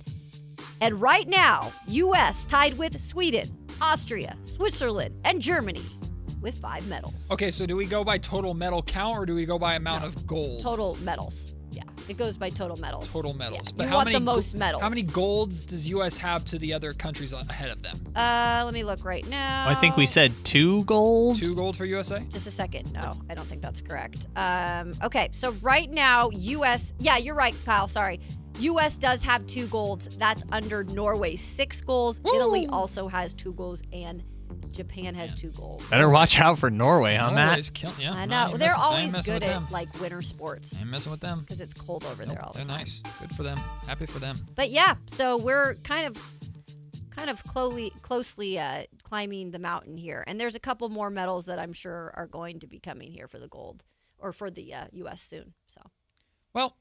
And right now, U.S. tied with Sweden, Austria, Switzerland, and Germany with 5 medals. Okay, so do we go by total medal count or do we go by amount of gold? Total medals. Yeah, it goes by total medals. Total medals. Yeah. But you how want many the most medals. How many golds does U.S. have to the other countries ahead of them? Let me look right now. I think we said 2 gold. 2 gold for USA? Just a second. No, I don't think that's correct. Okay, so right now, U.S. Yeah, you're right, Kyle. Sorry. U.S. does have 2 golds. That's under Norway's 6 goals. Woo! Italy also has 2 goals, and Japan has 2 golds. Better watch out for Norway on that. Yeah, I know. They're always good at like winter sports. Ain't messing with them. Because it's cold over there all the time. They're nice. Good for them. Happy for them. But yeah, so we're kind of closely climbing the mountain here. And there's a couple more medals that I'm sure are going to be coming here for the gold or for the U.S. soon. So, well,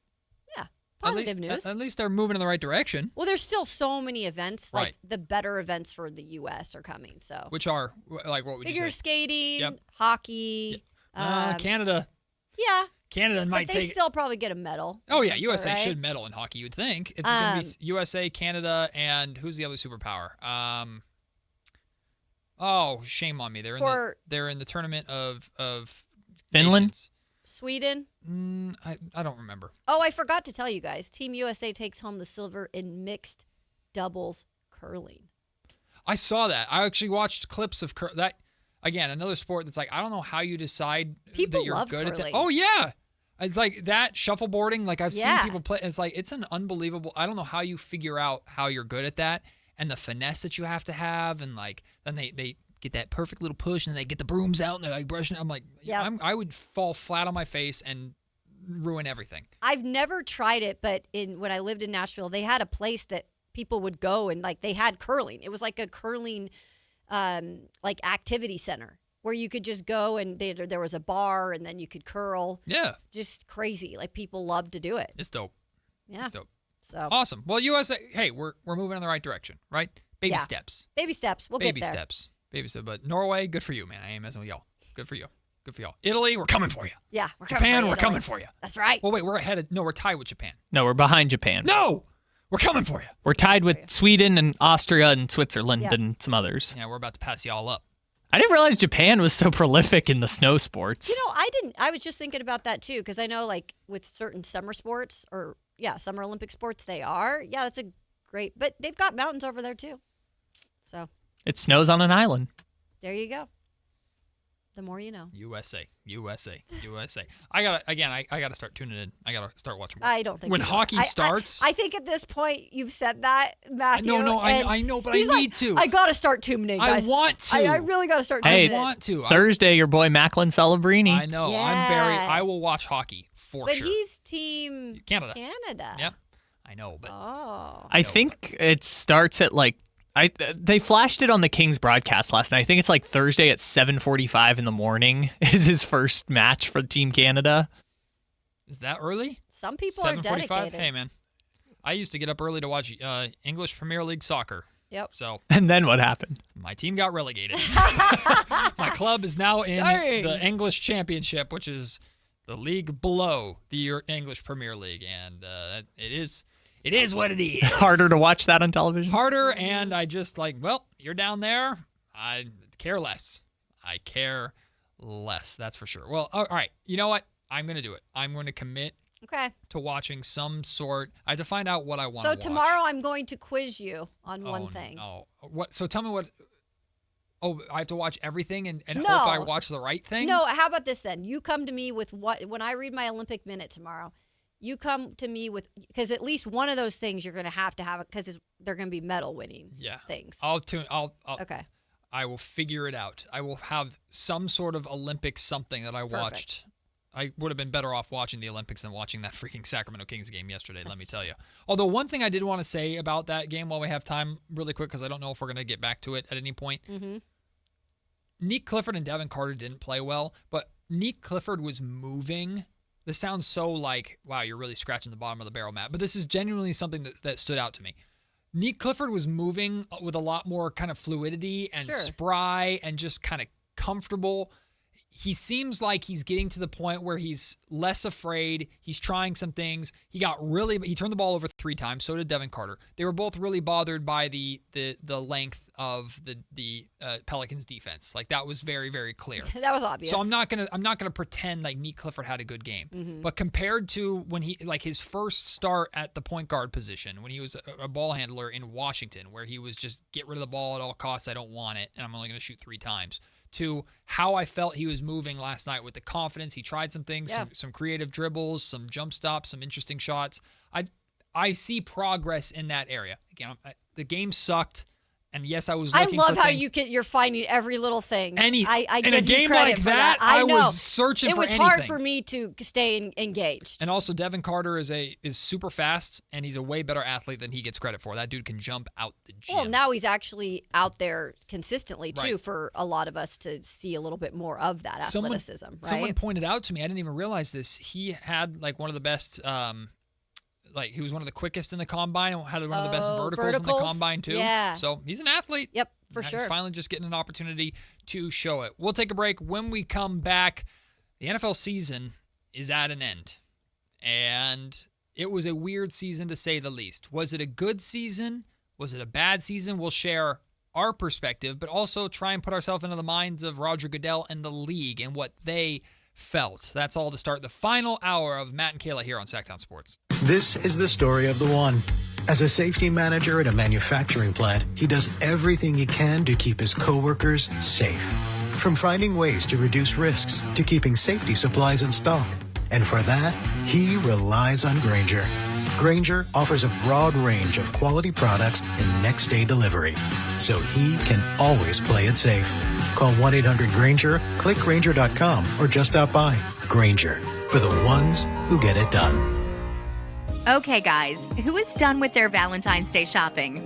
yeah, positive news. At least they're moving in the right direction. Well, there's still so many events. Like Right. the better events for the U.S. are coming. So, Which are, like, what would you say? figure skating, Yep. hockey. Canada. Yeah. Canada might but they take still probably get a medal. Oh, yeah, USA right? should medal in hockey, you'd think. It's going to be USA, Canada, and who's the other superpower? Shame on me. They're in the tournament of Finland? nations. Sweden. I don't remember. Oh, I forgot to tell you guys. Team USA takes home the silver in mixed doubles curling. I saw that. I actually watched clips of that. Again, another sport that's like, I don't know how you decide People that you're love good curling. at that. Oh, yeah. It's like that shuffleboarding. Like, I've seen Yeah. people play. It's like, it's an unbelievable. I don't know how you figure out how you're good at that and the finesse that you have to have. And, like, then they get that perfect little push and they get the brooms out and they're like brushing. I'm like, I would fall flat on my face and ruin everything. I've never tried it, but when I lived in Nashville, they had a place that people would go and like they had curling. It was like a curling like activity center where you could just go and there was a bar and then you could curl. Yeah. Just crazy. Like people love to do it. It's dope. Yeah. It's dope. So awesome. Well, USA, hey, we're moving in the right direction, right? Baby steps. Baby steps. We'll Baby get there. steps. Baby steps. But Norway, good for you, man. I ain't messing with y'all. Good for you. Good for y'all. Italy, we're coming for you. Yeah, we're coming Japan, for you, we're Italy. coming for you. That's right. Well, wait, we're tied with Japan. No, we're behind Japan. No! We're coming for you. We're tied with Sweden and Austria and Switzerland and some others. Yeah, we're about to pass y'all up. I didn't realize Japan was so prolific in the snow sports. You know, I was just thinking about that too because I know like with certain summer sports or summer Olympic sports they are. Yeah, that's a great. But they've got mountains over there too. So it snows on an island. there you go. The more you know. USA. I gotta start tuning in. I gotta start watching more. I don't think when you hockey will. starts. I think at this point you've said that, Matthew. No, and I know, but I he's need like, to. I gotta start tuning in, guys. I want to. I really gotta start tuning in. I want to. Thursday, your boy Macklin Celebrini. I know. Yeah. I will watch hockey for But sure. he's team Canada. Canada. I know, but I think it starts at like they flashed it on the Kings broadcast last night. I think it's like Thursday at 7:45 in the morning is his first match for Team Canada. Is that early? Some people are 7:45. dedicated. Hey man, I used to get up early to watch English Premier League soccer. Yep. So And then what happened? my team got relegated. My club is now in the English Championship, which is the league below the English Premier League, and it is what it is. Harder to watch that on television? Harder, and I just like, well, you're down there. I care less. I care less, that's for sure. Well, all right. You know what? I'm going to do it. I'm going to commit to watching some sort. I have to find out what I want to watch. So tomorrow I'm going to quiz you on one thing. Oh, what? So tell me what. Oh, I have to watch everything and No. hope I watch the right thing? No, how about this then? You come to me with when I read my Olympic Minute tomorrow, you come to me with, because at least one of those things you're going to have because they're going to be medal winning things. Okay. I will figure it out. I will have some sort of Olympic something that I watched. I would have been better off watching the Olympics than watching that freaking Sacramento Kings game yesterday, let me tell you. Although one thing I did want to say about that game while we have time really quick, because I don't know if we're going to get back to it at any point. Mm-hmm. Nick Clifford and Devin Carter didn't play well, but Nick Clifford was moving. This sounds so like, wow, you're really scratching the bottom of the barrel, Matt. But this is genuinely something that stood out to me. Nick Clifford was moving with a lot more kind of fluidity and spry and just kind of comfortable. he seems like he's getting to the point where he's less afraid. He's trying some things. He turned the ball over 3 times. So did Devin Carter. They were both really bothered by the length of the Pelicans defense. Like that was very, very clear. That was obvious. So I'm not gonna pretend like Neat Clifford had a good game. Mm-hmm. But compared to when his first start at the point guard position, when he was a ball handler in Washington, where he was just get rid of the ball at all costs. I don't want it, and I'm only gonna shoot 3 times. To how I felt he was moving last night with the confidence. He tried some things, some creative dribbles, some jump stops, some interesting shots. I see progress in that area. Again, the game sucked, and yes, I was looking for things. I love how you're finding every little thing. I in a game like that, I was searching for anything. It was hard for me to stay engaged. And also, Devin Carter is super fast, and he's a way better athlete than he gets credit for. That dude can jump out the gym. Well, now he's actually out there consistently, too, for a lot of us to see a little bit more of that athleticism. Someone pointed out to me, I didn't even realize this, he had one of the best... he was one of the quickest in the combine and had one of the best verticals in the combine, too. Yeah. So he's an athlete. Yep, for sure. He's finally just getting an opportunity to show it. We'll take a break. When we come back, the NFL season is at an end. And it was a weird season, to say the least. Was it a good season? Was it a bad season? We'll share our perspective, but also try and put ourselves into the minds of Roger Goodell and the league and what they felt. That's all to start the final hour of Matt and Kayla here on Sactown Sports. This is the story of the one. As a safety manager at a manufacturing plant, he does everything he can to keep his coworkers safe. From finding ways to reduce risks to keeping safety supplies in stock. And for that, he relies on Grainger. Grainger offers a broad range of quality products and next-day delivery, so he can always play it safe. Call 1-800-GRAINGER, click Grainger.com, or just stop by. Grainger, for the ones who get it done. Okay, guys, who is done with their Valentine's Day shopping?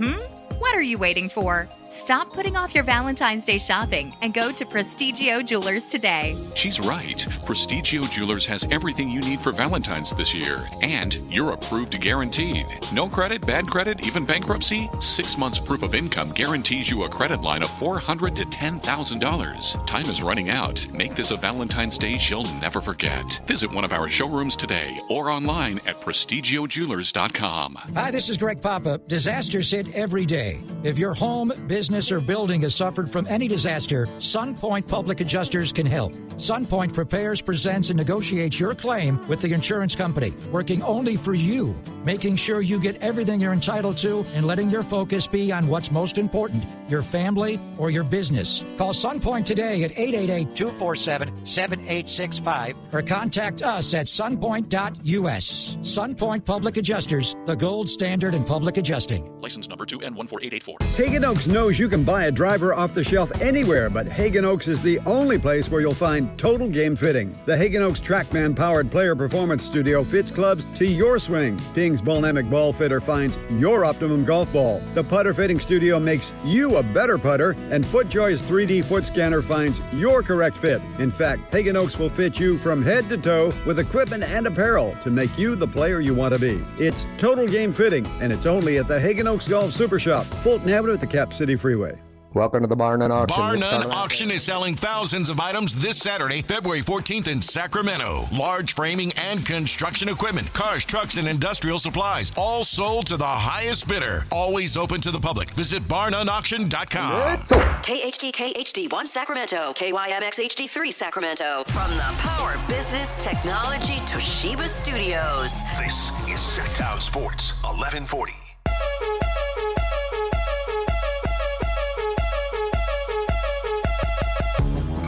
What are you waiting for? Stop putting off your Valentine's Day shopping and go to Prestigio Jewelers today. She's right. Prestigio Jewelers has everything you need for Valentine's this year. And you're approved guaranteed. No credit, bad credit, even bankruptcy? 6 months proof of income guarantees you a credit line of $400 to $10,000. Time is running out. Make this a Valentine's Day she'll never forget. Visit one of our showrooms today or online at prestigiojewelers.com. Hi, this is Greg Papa. Disasters hit every day. If your home, business, or building has suffered from any disaster, SunPoint Public Adjusters can help. SunPoint prepares, presents, and negotiates your claim with the insurance company, working only for you, making sure you get everything you're entitled to and letting your focus be on what's most important, your family or your business. Call SunPoint today at 888-247-7865 or contact us at sunpoint.us. SunPoint Public Adjusters, the gold standard in public adjusting. License number 2N14884. Hagen Oaks knows you can buy a driver off the shelf anywhere, but Hagen Oaks is the only place where you'll find total game fitting. The Hagen Oaks TrackMan powered player performance studio fits clubs to your swing. Ping's Ballnamic Ball Fitter finds your optimum golf ball. The putter fitting studio makes you a better putter, and FootJoy's 3D foot scanner finds your correct fit. In fact, Hagen Oaks will fit you from head to toe with equipment and apparel to make you the player you want to be. It's total game fitting, and it's only at the Hagen Oaks Golf Super Shop, Fulton Avenue at the Cap City Freeway. Welcome to the Bar None Auction. Bar None Auction is selling thousands of items this Saturday, February 14th in Sacramento. Large framing and construction equipment, cars, trucks, and industrial supplies, all sold to the highest bidder. Always open to the public. Visit barnoneauction.com. KHD HD1 Sacramento, KYMX HD3 Sacramento. From the Power Business Technology Toshiba Studios. This is Sacktown Sports 1140.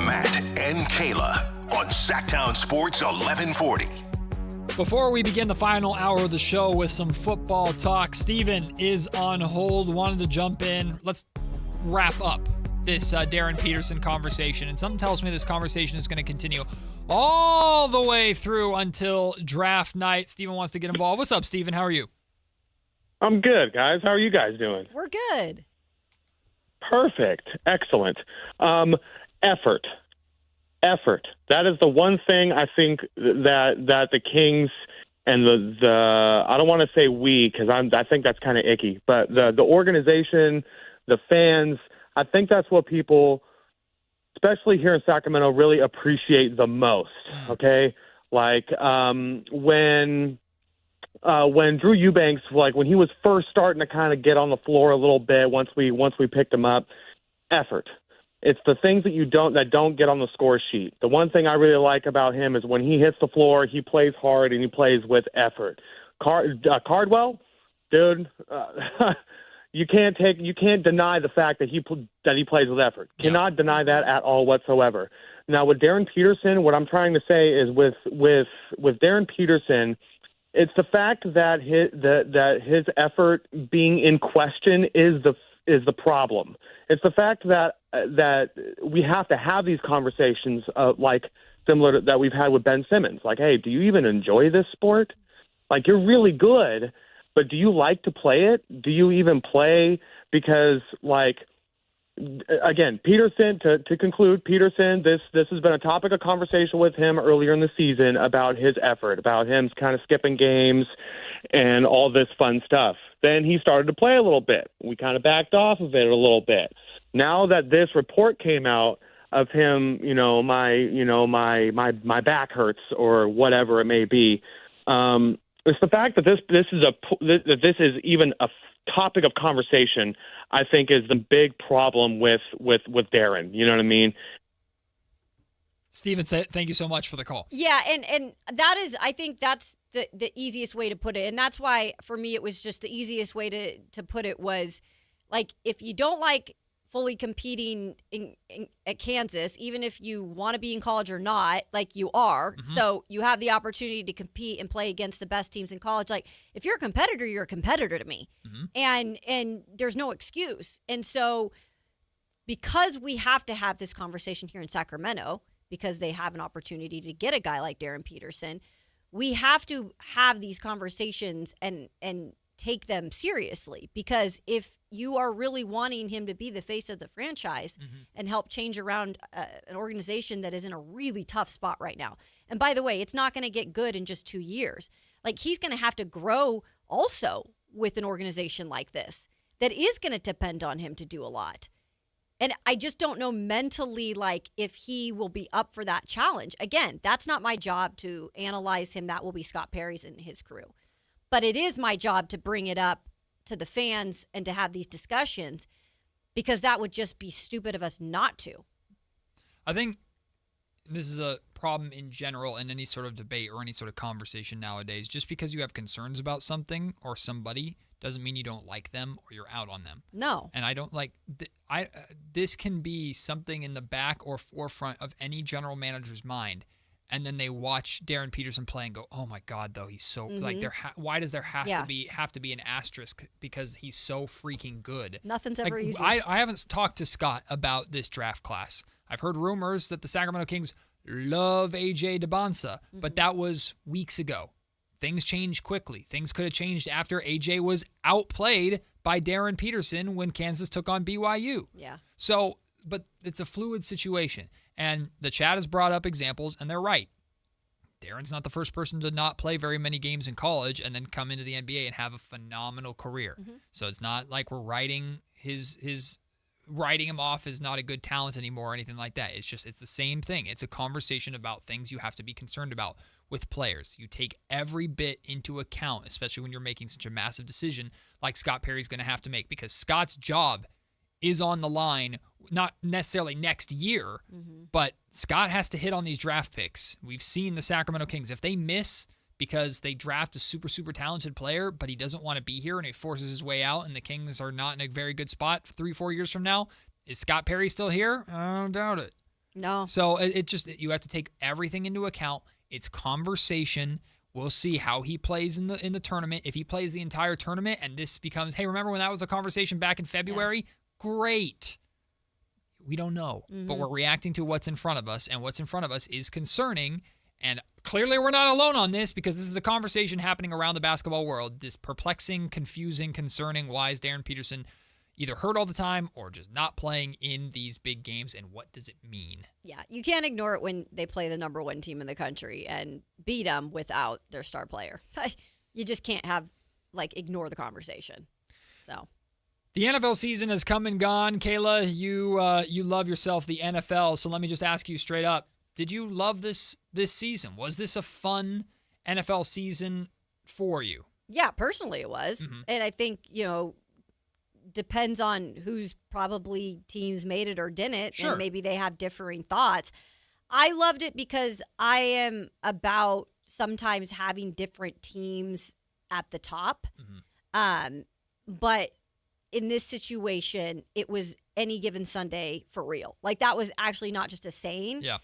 Matt and Kayla on Sacktown Sports 1140. Before we begin the final hour of the show with some football talk, Steven is on hold, wanted to jump in. Let's wrap up this Darren Peterson conversation. And something tells me this conversation is going to continue all the way through until draft night. Steven wants to get involved. What's up, Steven? How are you? I'm good, guys. How are you guys doing? We're good. Perfect. Excellent. Effort. That is the one thing I think that the Kings and the I don't want to say we, because I think that's kind of icky, but the organization, the fans, I think that's what people especially here in Sacramento, really appreciate the most. Okay, like when Drew Eubanks, like when he was first starting to kind of get on the floor a little bit, once we picked him up, effort. It's the things that don't get on the score sheet. The one thing I really like about him is when he hits the floor, he plays hard and he plays with effort. Cardwell, dude, you can't deny the fact that he plays with effort. Cannot deny that at all whatsoever. Now with Darren Peterson, what I'm trying to say is with Darren Peterson, it's the fact that his effort being in question is the problem. It's the fact that we have to have these conversations like similar to that we've had with Ben Simmons. Like, hey, do you even enjoy this sport? Like, you're really good, but do you like to play it? Do you even play? Because, like, again, Peterson, to conclude, Peterson, this has been a topic of conversation with him earlier in the season about his effort, about him kind of skipping games and all this fun stuff. Then he started to play a little bit. We kind of backed off of it a little bit. Now that this report came out of him, my back hurts or whatever it may be, it's the fact that this is even a topic of conversation, I think, is the big problem with Darren. You know what I mean? Steven, thank you so much for the call. Yeah, and that is, I think that's the easiest way to put it. And that's why, for me, it was just the easiest way to put it was, like, if you don't like fully competing at Kansas, even if you want to be in college or not, like you are, so you have the opportunity to compete and play against the best teams in college. Like, if you're a competitor, you're a competitor to me. And there's no excuse. And so because we have to have this conversation here in Sacramento, because they have an opportunity to get a guy like Darren Peterson, we have to have these conversations and take them seriously, because if you are really wanting him to be the face of the franchise and help change around an organization that is in a really tough spot right now. And by the way, it's not going to get good in just 2 years. Like, he's going to have to grow also with an organization like this that is going to depend on him to do a lot. And I just don't know mentally, like, if he will be up for that challenge. Again, that's not my job to analyze him. That will be Scott Perry's and his crew. But it is my job to bring it up to the fans and to have these discussions, because that would just be stupid of us not to. I think this is a problem in general in any sort of debate or any sort of conversation nowadays. Just because you have concerns about something or somebody doesn't mean you don't like them or you're out on them. No. And I don't like this can be something in the back or forefront of any general manager's mind. And then they watch Darren Peterson play and go, "Oh my God, though, he's so like why does there have to be an asterisk because he's so freaking good?" Nothing's ever easy. I haven't talked to Scott about this draft class. I've heard rumors that the Sacramento Kings love AJ DeBonsa, but that was weeks ago. Things change quickly. Things could have changed after AJ was outplayed by Darren Peterson when Kansas took on BYU. Yeah. So, but it's a fluid situation. And the chat has brought up examples, and they're right. Darren's not the first person to not play very many games in college and then come into the NBA and have a phenomenal career. So it's not like we're writing him off as not a good talent anymore or anything like that. It's the same thing. It's a conversation about things you have to be concerned about with players. You take every bit into account, especially when you're making such a massive decision like Scott Perry's going to have to make, because Scott's job is on the line, not necessarily next year, but Scott has to hit on these draft picks. We've seen the Sacramento Kings. If they miss because they draft a super, super talented player, but he doesn't want to be here and he forces his way out and the Kings are not in a very good spot 3-4 years from now, is Scott Perry still here? I don't doubt it. No. So you have to take everything into account. It's conversation. We'll see how he plays in the tournament. If he plays the entire tournament and this becomes, hey, remember when that was a conversation back in February? Yeah. Great. We don't know, but we're reacting to what's in front of us, and what's in front of us is concerning, and clearly we're not alone on this, because this is a conversation happening around the basketball world, this perplexing, confusing, concerning, why is Darren Peterson either hurt all the time or just not playing in these big games, and what does it mean? Yeah, you can't ignore it when they play the number one team in the country and beat them without their star player. You just can't ignore the conversation. So... The NFL season has come and gone. Kayla, you love yourself the NFL, so let me just ask you straight up. Did you love this season? Was this a fun NFL season for you? Yeah, personally it was. Mm-hmm. And I think, depends on whose probably teams made it or didn't. Sure. And maybe they have differing thoughts. I loved it because I am about sometimes having different teams at the top. Mm-hmm. But in this situation, it was any given Sunday for real. Like, that was actually not just a saying. Yeah.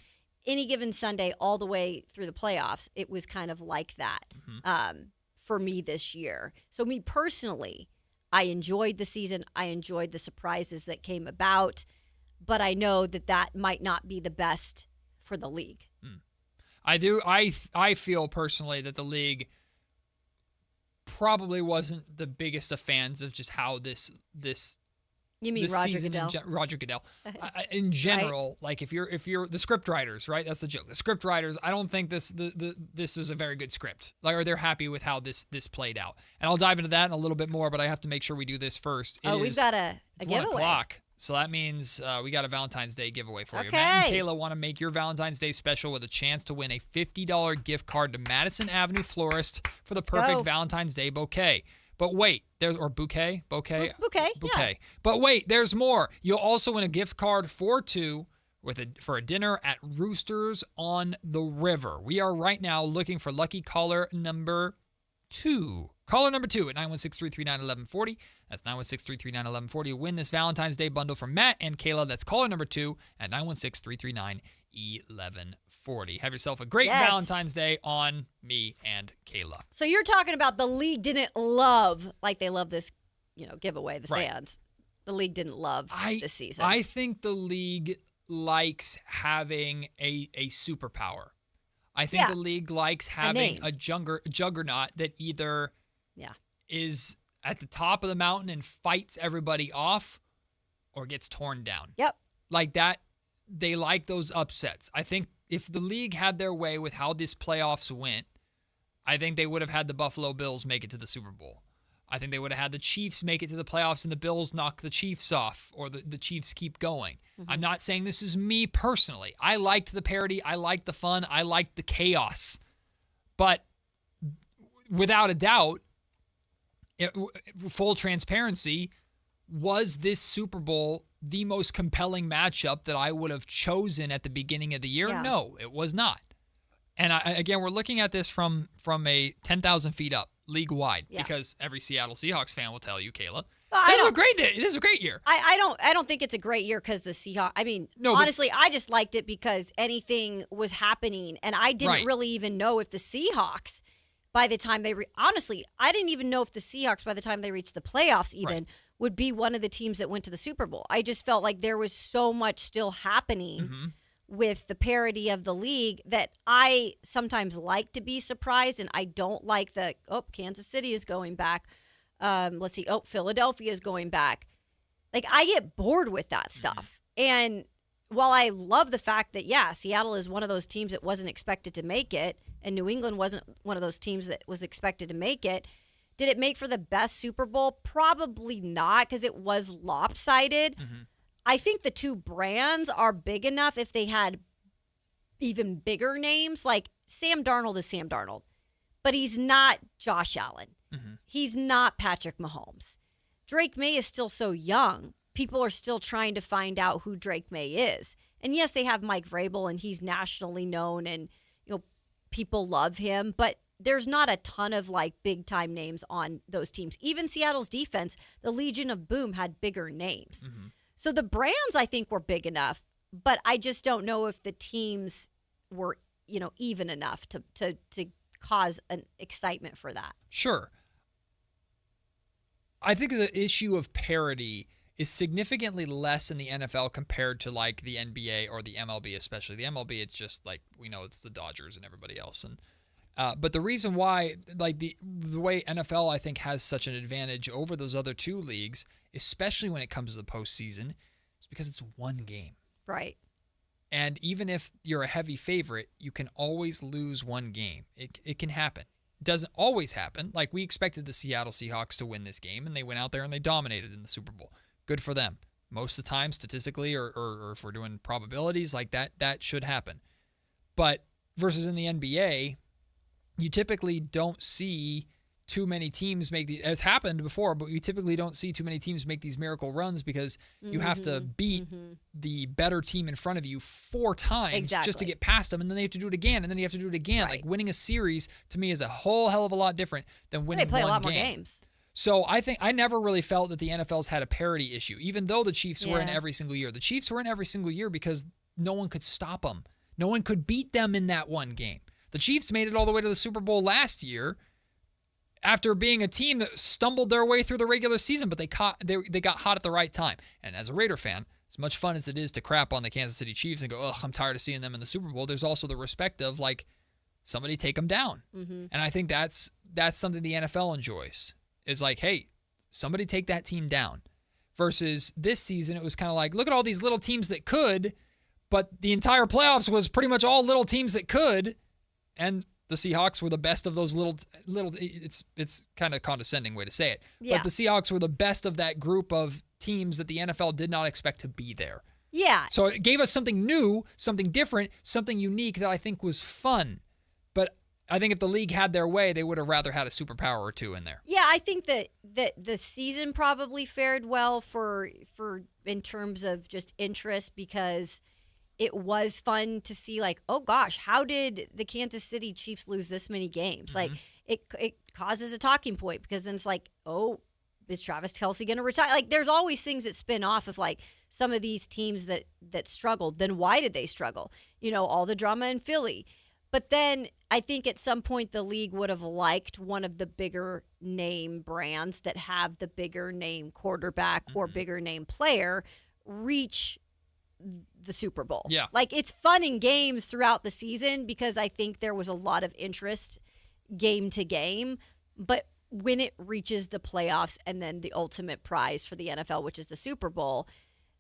Any given Sunday all the way through the playoffs, it was kind of like that for me this year. So me personally, I enjoyed the season. I enjoyed the surprises that came about. But I know that might not be the best for the league. I do. I feel personally that the league probably wasn't the biggest of fans of just how this you mean Roger Goodell? Roger Goodell. In general, right? Like if you're the script writers, right? That's the joke. The script writers, I don't think this is a very good script. Like, or they're happy with how this played out. And I'll dive into that in a little bit more, but I have to make sure we do this first. We've got a giveaway. 1 o'clock. So that means we got a Valentine's Day giveaway for you. Matt and Kayla want to make your Valentine's Day special with a chance to win a $50 gift card to Madison Avenue Florist for the perfect Valentine's Day bouquet. But wait, bouquet. Yeah. But wait, there's more. You'll also win a gift card for two for a dinner at Roosters on the River. We are right now looking for lucky caller number 2. Caller number 2 at 916-339-1140. That's 916-339-1140. Win this Valentine's Day bundle from Matt and Kayla. That's caller number 2 at 916-339-1140. Have yourself a great Valentine's Day on me and Kayla. So you're talking about the league didn't love, like they love this, giveaway, the fans. The league didn't love this season. I think the league likes having a superpower. I think the league likes having a juggernaut that either is at the top of the mountain and fights everybody off or gets torn down. Yep. Like that, they like those upsets. I think if the league had their way with how this playoffs went, I think they would have had the Buffalo Bills make it to the Super Bowl. I think they would have had the Chiefs make it to the playoffs and the Bills knock the Chiefs off, or the Chiefs keep going. Mm-hmm. I'm not saying this is me personally. I liked the parody. I liked the fun. I liked the chaos. But without a doubt, full transparency, was this Super Bowl the most compelling matchup that I would have chosen at the beginning of the year? Yeah. No, it was not. And again, we're looking at this from a 10,000 feet up, league-wide, because every Seattle Seahawks fan will tell you, Kayla, this is a great year. I don't think it's a great year because the Seahawks. I mean, honestly, I just liked it because anything was happening, and I didn't really even know if the Seahawks, by the time honestly, I didn't even know if the Seahawks, by the time they reached the playoffs, even would be one of the teams that went to the Super Bowl. I just felt like there was so much still happening with the parity of the league that I sometimes like to be surprised, and I don't like Kansas City is going back. Let's see. Philadelphia is going back. Like, I get bored with that stuff. And while I love the fact that, Seattle is one of those teams that wasn't expected to make it, and New England wasn't one of those teams that was expected to make it, did it make for the best Super Bowl? Probably not, because it was lopsided. I think the two brands are big enough if they had even bigger names. Like, Sam Darnold is Sam Darnold, but he's not Josh Allen. He's not Patrick Mahomes. Drake May is still so young. People are still trying to find out who Drake May is. And yes, they have Mike Vrabel, and he's nationally known, and people love him, but there's not a ton of big time names on those teams. Even Seattle's defense, the Legion of Boom, had bigger names. So the brands, I think, were big enough, but I just don't know if the teams were, even enough to cause an excitement for that. Sure. I think the issue of parity is significantly less in the NFL compared to the NBA or the MLB, especially. The MLB, it's just we know it's the Dodgers and everybody else. And but the reason why, the way NFL, I think, has such an advantage over those other two leagues, especially when it comes to the postseason, is because it's one game. Right. And even if you're a heavy favorite, you can always lose one game. It can happen. doesn't always happen. Like, we expected the Seattle Seahawks to win this game, and they went out there and they dominated in the Super Bowl. Good for them. Most of the time, statistically, or if we're doing probabilities like that should happen. But versus in the NBA, you typically don't see too many teams make these. It's happened before, but you typically don't see too many teams make these miracle runs because you have to beat the better team in front of you 4 times just to get past them, and then they have to do it again, and then you have to do it again. Right. Like, winning a series to me is a whole hell of a lot different than winning one game. They play a lot more games. So I think I never really felt that the NFL's had a parity issue, even though the Chiefs were in every single year. The Chiefs were in every single year because no one could stop them. No one could beat them in that one game. The Chiefs made it all the way to the Super Bowl last year after being a team that stumbled their way through the regular season, but they got hot at the right time. And as a Raider fan, as much fun as it is to crap on the Kansas City Chiefs and go, ugh, I'm tired of seeing them in the Super Bowl, there's also the respect of, like, somebody take them down. And I think that's something the NFL enjoys. It's like, hey, somebody take that team down. Versus this season, it was kind of like, look at all these little teams that could, but the entire playoffs was pretty much all little teams that could, and the Seahawks were the best of those little. It's kind of a condescending way to say it, but the Seahawks were the best of that group of teams that the NFL did not expect to be there. Yeah. So it gave us something new, something different, something unique that I think was fun. But I think if the league had their way, they would have rather had a superpower or two in there. Yeah, I think that the season probably fared well for in terms of just interest, because it was fun to see, like, oh gosh, how did the Kansas City Chiefs lose this many games? Like, it causes a talking point, because then it's like, oh, is Travis Kelce going to retire? Like, there's always things that spin off of, like, some of these teams that struggled. Then why did they struggle? You know, all the drama in Philly. But then I think at some point the league would have liked one of the bigger name brands that have the bigger name quarterback or bigger name player reach the Super Bowl. Yeah. Like, it's fun in games throughout the season because I think there was a lot of interest game to game. But when it reaches the playoffs and then the ultimate prize for the NFL, which is the Super Bowl,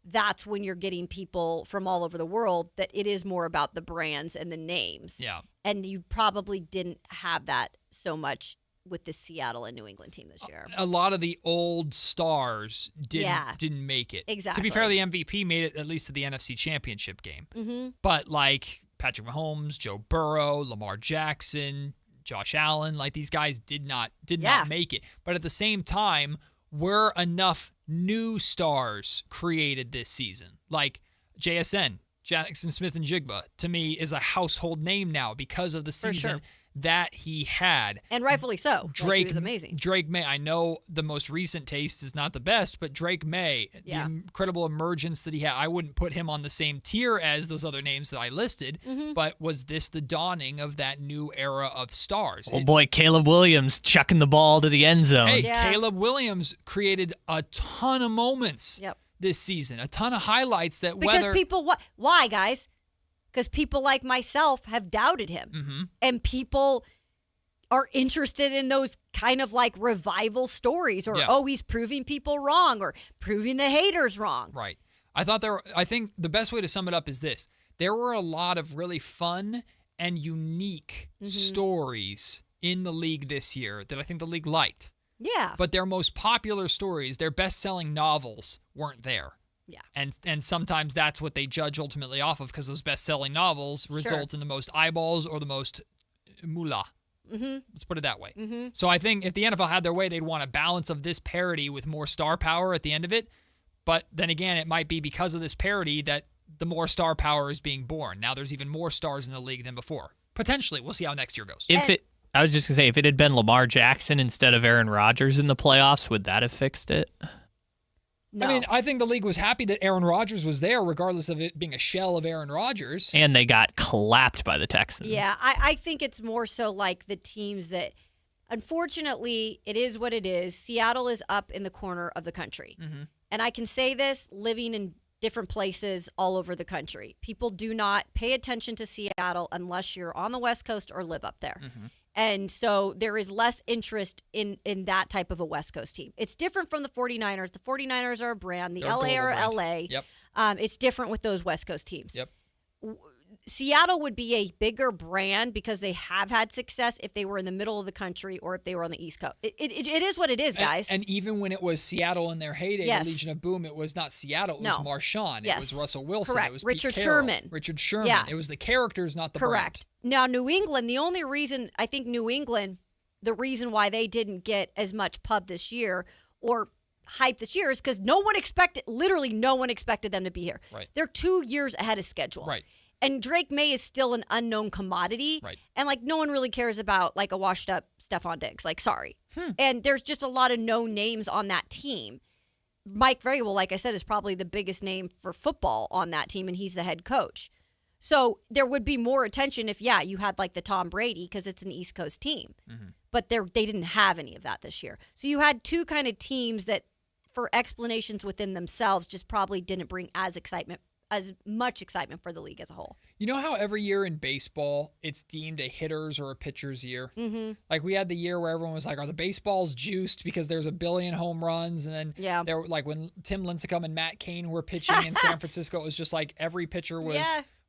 that's when you're getting people from all over the world that it is more about the brands and the names. Yeah. And you probably didn't have that so much with the Seattle and New England team this year. A lot of the old stars didn't make it. Exactly. To be fair, the MVP made it at least to the NFC Championship game. But, like, Patrick Mahomes, Joe Burrow, Lamar Jackson, Josh Allen, like, these guys did not make it. But at the same time, were enough new stars created this season. Like JSN, Jackson Smith and Jigba, to me, is a household name now because of the season that he had. And rightfully so. Drake, he was amazing. Drake May, I know the most recent taste is not the best, but Drake May, the incredible emergence that he had, I wouldn't put him on the same tier as those other names that I listed, but was this the dawning of that new era of stars? Oh boy, Caleb Williams chucking the ball to the end zone. Hey, Caleb Williams created a ton of moments this season, a ton of highlights that because people, why, guys? Because people like myself have doubted him. And people are interested in those kind of like revival stories or, oh, he's proving people wrong or proving the haters wrong. Right. I think the best way to sum it up is this. There were a lot of really fun and unique stories in the league this year that I think the league liked. Yeah. But their most popular stories, their best-selling novels, weren't there. Yeah. And sometimes that's what they judge ultimately off of, because those best-selling novels result in the most eyeballs or the most moolah. Let's put it that way. So I think if the NFL had their way, they'd want a balance of this parity with more star power at the end of it. But then again, it might be because of this parity that the more star power is being born. Now there's even more stars in the league than before. Potentially. We'll see how next year goes. I was just going to say, if it had been Lamar Jackson instead of Aaron Rodgers in the playoffs, would that have fixed it? No. I mean, I think the league was happy that Aaron Rodgers was there, regardless of it being a shell of Aaron Rodgers. And they got clapped by the Texans. Yeah, I think it's more so like the teams that, unfortunately, it is what it is. Seattle is up in the corner of the country. And I can say this living in different places all over the country. People do not pay attention to Seattle unless you're on the West Coast or live up there. And so there is less interest in that type of a West Coast team. It's different from the 49ers. The 49ers are a brand. The LA are LA. Yep. It's different with those West Coast teams. Yep. Seattle would be a bigger brand because they have had success if they were in the middle of the country or if they were on the East Coast. It is what it is, guys. And even when it was Seattle in their heyday, Yes. the Legion of Boom, it was not Seattle. It was Marshawn. Yes. It was Russell Wilson. Correct. It was Richard Pete Carroll, Sherman. Richard Sherman. Yeah. It was the characters, not the Correct. Now, New England, the only reason I think New England, the reason why they didn't get as much pub this year or hype this year is because literally no one expected them to be here. Right. They're 2 years ahead of schedule. Right. And Drake May is still an unknown commodity. Right. And, no one really cares about, a washed-up Stephon Diggs. Sorry. And there's just a lot of known names on that team. Mike Vrabel, like I said, is probably the biggest name for football on that team, and he's the head coach. So there would be more attention if, you had, the Tom Brady, because it's an East Coast team. Mm-hmm. But they didn't have any of that this year. So you had two kind of teams that, for explanations within themselves, just probably didn't bring as much excitement for the league as a whole. You know how every year in baseball it's deemed a hitter's or a pitcher's year? Mm-hmm. We had the year where everyone was like, are the baseballs juiced because there's 1 billion home runs? And then there were when Tim Lincecum and Matt Cain were pitching in San Francisco, it was just every pitcher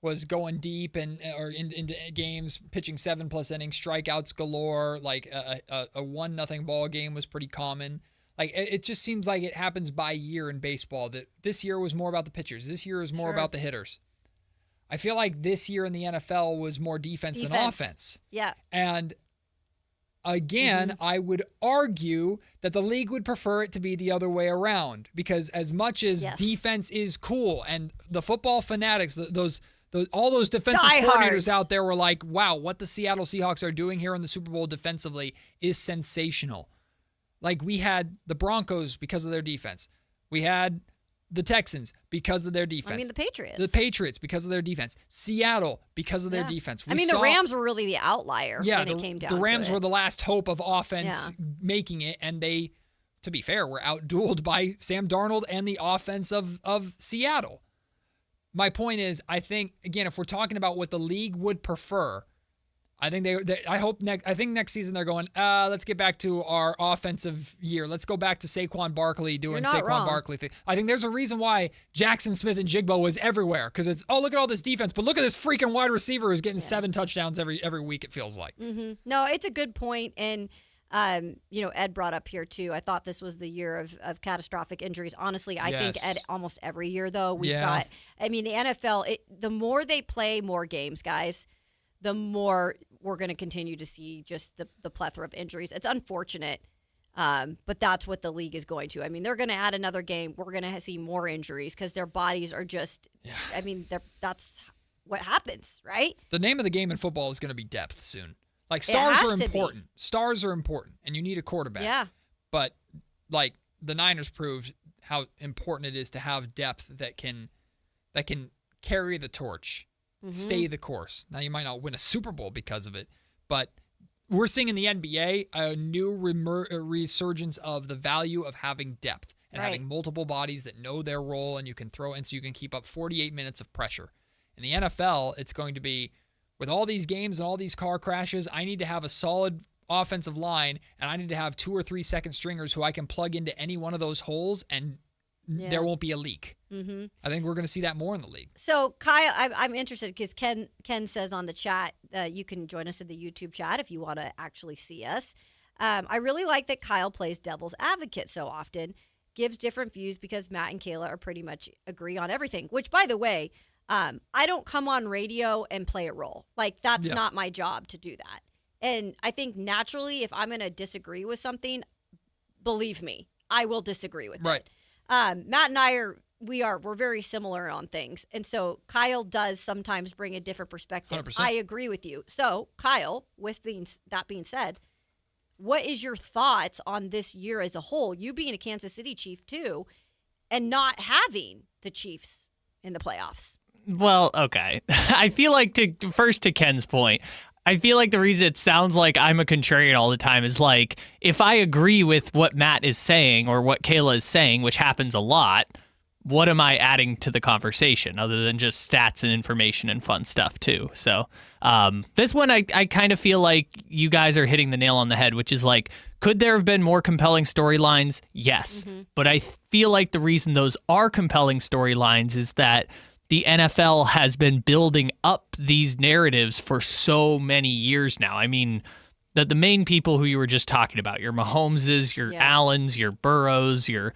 was going deep or into games, pitching 7+ innings, strikeouts galore. A 1-0 ball game was pretty common. It just seems like it happens by year in baseball, that this year was more about the pitchers. This year is more about the hitters. I feel like this year in the NFL was more defense than offense. Yeah. And again, I would argue that the league would prefer it to be the other way around, because as much as defense is cool, and the football fanatics, all those defensive coordinators out there were like, wow, what the Seattle Seahawks are doing here in the Super Bowl defensively is sensational. We had the Broncos because of their defense. We had the Texans because of their defense. I mean, the Patriots. The Patriots because of their defense. Seattle because of their defense. The Rams were really the outlier when it came down to it. The Rams were the last hope of offense making it, and they, to be fair, were outdueled by Sam Darnold and the offense of Seattle. My point is, I think, again, if we're talking about what the league would prefer, I think I think next season they're going, let's get back to our offensive year. Let's go back to Saquon Barkley doing Saquon Barkley thing. I think there's a reason why Jackson Smith and Jigbo was everywhere, because it's, look at all this defense, but look at this freaking wide receiver who's getting 7 touchdowns every week, it feels like. Mm-hmm. No, it's a good point. And, Ed brought up here too, I thought this was the year of catastrophic injuries. Honestly, I think Ed, almost every year though, we've got, the NFL, the more they play more games, guys, the more we're going to continue to see just the plethora of injuries. It's unfortunate, but that's what the league is going to. They're going to add another game. We're going to see more injuries because their bodies are just, that's what happens, right? The name of the game in football is going to be depth soon. Stars are important. Stars are important, and you need a quarterback. Yeah. But, the Niners proved how important it is to have depth that can carry the torch. Stay the course. Now, you might not win a Super Bowl because of it, but we're seeing in the NBA a new resurgence of the value of having depth and having multiple bodies that know their role, and you can throw in so you can keep up 48 minutes of pressure. In the NFL, it's going to be, with all these games and all these car crashes, I need to have a solid offensive line, and I need to have 2 or 3 second stringers who I can plug into any one of those holes, and there won't be a leak. Mm-hmm. I think we're going to see that more in the league. So, Kyle, I'm interested because Ken says on the chat, you can join us in the YouTube chat if you want to actually see us. I really like that Kyle plays devil's advocate so often, gives different views because Matt and Kayla are pretty much agree on everything, which, by the way, I don't come on radio and play a role. That's not my job to do that. And I think naturally, if I'm going to disagree with something, believe me, I will disagree with it. Matt and I we're very similar on things. And so Kyle does sometimes bring a different perspective. 100%. I agree with you. So Kyle, that being said, what is your thoughts on this year as a whole? You being a Kansas City Chief too, and not having the Chiefs in the playoffs. Well, okay. I feel like to Ken's point, I feel like the reason it sounds like I'm a contrarian all the time is if I agree with what Matt is saying or what Kayla is saying, which happens a lot, what am I adding to the conversation other than just stats and information and fun stuff too? So this one, I kind of feel like you guys are hitting the nail on the head, which is could there have been more compelling storylines? Yes. Mm-hmm. But I feel like the reason those are compelling storylines is that the NFL has been building up these narratives for so many years now. I mean, the main people who you were just talking about, your Mahomeses, your Allens, your Burrows, your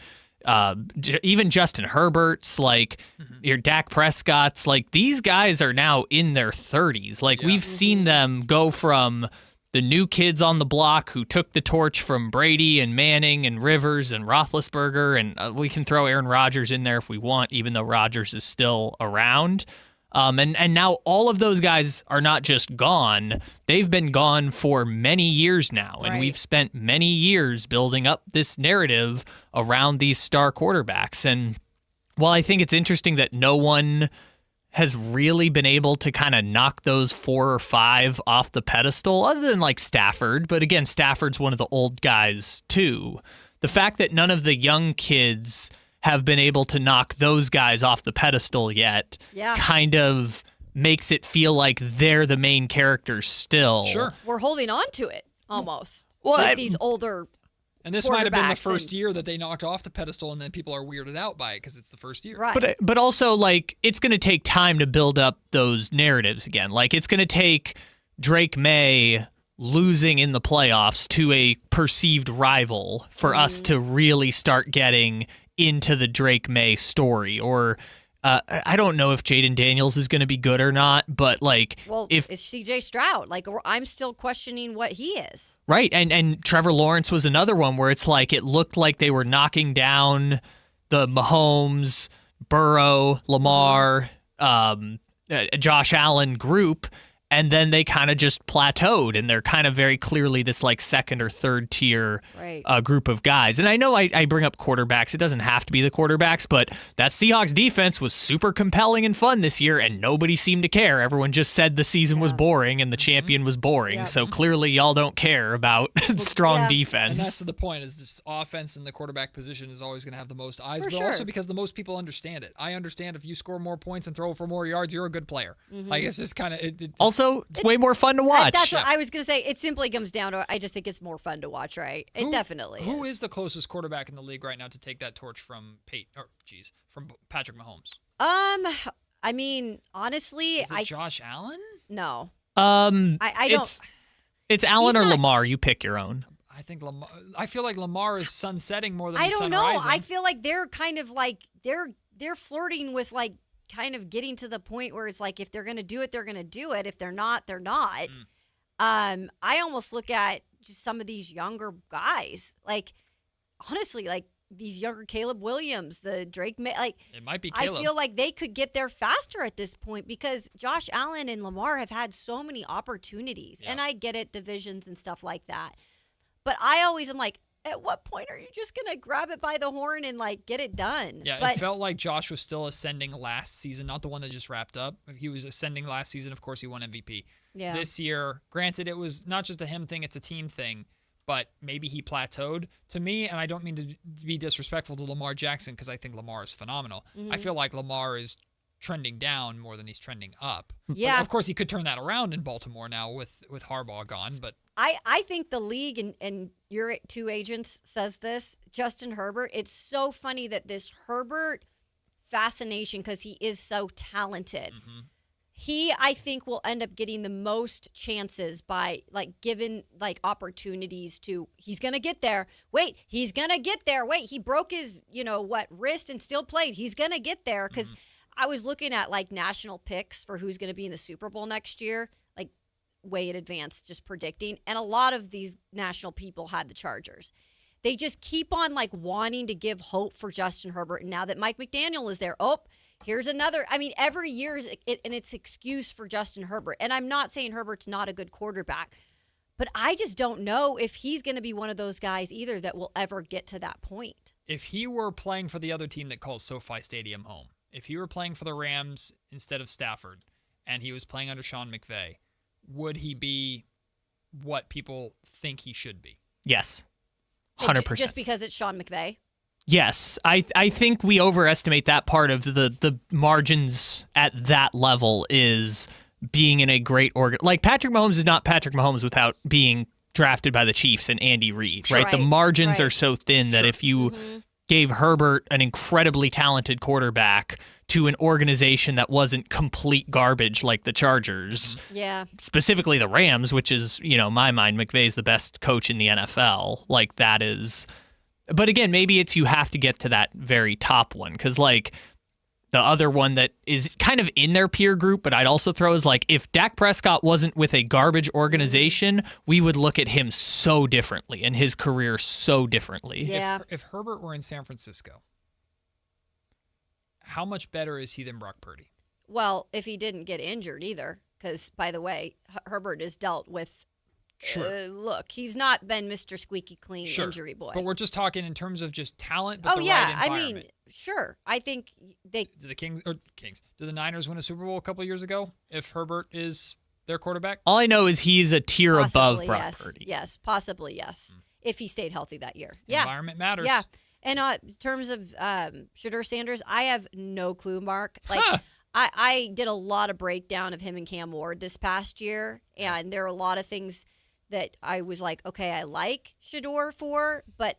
even Justin Herberts, like your Dak Prescotts, like these guys are now in their 30s. Like we've seen them go from the new kids on the block who took the torch from Brady and Manning and Rivers and Roethlisberger, and we can throw Aaron Rodgers in there if we want, even though Rodgers is still around. And now all of those guys are not just gone. They've been gone for many years now, and we've spent many years building up this narrative around these star quarterbacks. And while I think it's interesting that no one has really been able to kind of knock those 4 or 5 off the pedestal, other than like Stafford, but again, Stafford's one of the old guys too. The fact that none of the young kids have been able to knock those guys off the pedestal yet kind of makes it feel like they're the main characters still. Sure. We're holding on to it almost. Well, these older And this might have been the first year that they knocked off the pedestal, and then people are weirded out by it because it's the first year. Right. But also, like, it's going to take time to build up those narratives again. Like, it's going to take Drake May losing in the playoffs to a perceived rival for us to really start getting into the Drake May story. Or I don't know if Jaden Daniels is going to be good or not, but like, if it's CJ Stroud, like I'm still questioning what he is. Right. And Trevor Lawrence was another one where it's like, it looked like they were knocking down the Mahomes, Burrow, Lamar, Josh Allen group. And then they kind of just plateaued, and they're kind of very clearly this like second or third tier group of guys. And I know I bring up quarterbacks. It doesn't have to be the quarterbacks, but that Seahawks defense was super compelling and fun this year, and nobody seemed to care. Everyone just said the season was boring and the champion was boring. So clearly y'all don't care about strong defense. And that's the point, is this offense and the quarterback position is always going to have the most eyes, but also because the most people understand it. I understand if you score more points and throw for more yards, you're a good player. Like, it's just kind of... Also, it's way more fun to watch. That's what I was going to say. It simply comes down to, I just think it's more fun to watch, right? It definitely Who is the closest quarterback in the league right now to take that torch from from Patrick Mahomes? I mean, honestly, is it Josh Allen? No. I don't. It's Allen or Lamar. You pick your own. I think Lamar. I feel like Lamar is sunsetting more than I he's don't know. sunrising. I feel like they're kind of like they're flirting with like kind of getting to the point where it's like, if they're going to do it, they're going to do it. If they're not, they're not. I almost look at just some of these younger guys, like, honestly, like these younger Caleb Williams, the Drake May, like, it might be Caleb. I feel like they could get there faster at this point because Josh Allen and Lamar have had so many opportunities. And I get it, divisions and stuff like that. But I always am like, at what point are you just going to grab it by the horn and, like, get it done? Yeah, it felt like Josh was still ascending last season, not the one that just wrapped up. If he was ascending last season, of course he won MVP. Yeah. This year, granted, it was not just a him thing, it's a team thing, but maybe he plateaued. To me, and I don't mean to be disrespectful to Lamar Jackson because I think Lamar is phenomenal. I feel like Lamar is trending down more than he's trending up. Yeah. But of course, he could turn that around in Baltimore now with Harbaugh gone, but... I think the league, and your two agents says this, Justin Herbert, it's so funny that this Herbert fascination, because he is so talented, he, I think, will end up getting the most chances by, like, given, like, opportunities to, he's going to get there. Wait, he's going to get there. Wait, he broke his, wrist and still played. He's going to get there, because I was looking at, like, national picks for who's going to be in the Super Bowl next year, like, way in advance, just predicting. And a lot of these national people had the Chargers. They just keep on, like, wanting to give hope for Justin Herbert. And now that Mike McDaniel is there, here's another. I mean, every year is and it's excuse for Justin Herbert. And I'm not saying Herbert's not a good quarterback, but I just don't know if he's going to be one of those guys either that will ever get to that point. If he were playing for the other team that calls SoFi Stadium home, if he were playing for the Rams instead of Stafford, and he was playing under Sean McVay, would he be what people think he should be? Yes. 100%. Just because it's Sean McVay? Yes. I think we overestimate that part of the margins at that level is being in a great Like, Patrick Mahomes is not Patrick Mahomes without being drafted by the Chiefs and Andy Reid, right? The margins are so thin that if you gave Herbert, an incredibly talented quarterback, to an organization that wasn't complete garbage like the Chargers. Yeah. Specifically the Rams, which is, my mind, McVay's the best coach in the NFL. Like, that is... But again, maybe it's you have to get to that very top one, because, like, the other one that is kind of in their peer group, but I'd also throw is, like, if Dak Prescott wasn't with a garbage organization, we would look at him so differently and his career so differently. Yeah. If Herbert were in San Francisco, how much better is he than Brock Purdy? Well, if he didn't get injured either, because, by the way, Herbert has dealt with, look, he's not been Mr. Squeaky Clean injury boy. But we're just talking in terms of just talent, but right environment. I mean, sure. I think do the Niners win a Super Bowl a couple years ago if Herbert is their quarterback? All I know is he's a tier above Brock Purdy. Yes, possibly yes, if he stayed healthy that year. Environment matters. Yeah. And in terms of Shedeur Sanders, I have no clue, Mark. Like, I did a lot of breakdown of him and Cam Ward this past year, and there are a lot of things that I was like, okay, I like Shedeur for, but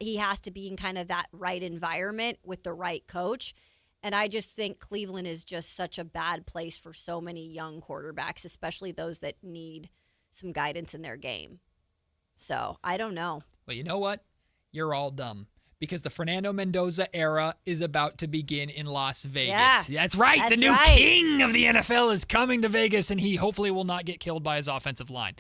he has to be in kind of that right environment with the right coach. And I just think Cleveland is just such a bad place for so many young quarterbacks, especially those that need some guidance in their game. So I don't know. Well, you know what? You're all dumb. Because the Fernando Mendoza era is about to begin in Las Vegas. Yeah, that's right. The new king of the NFL is coming to Vegas, and he hopefully will not get killed by his offensive line.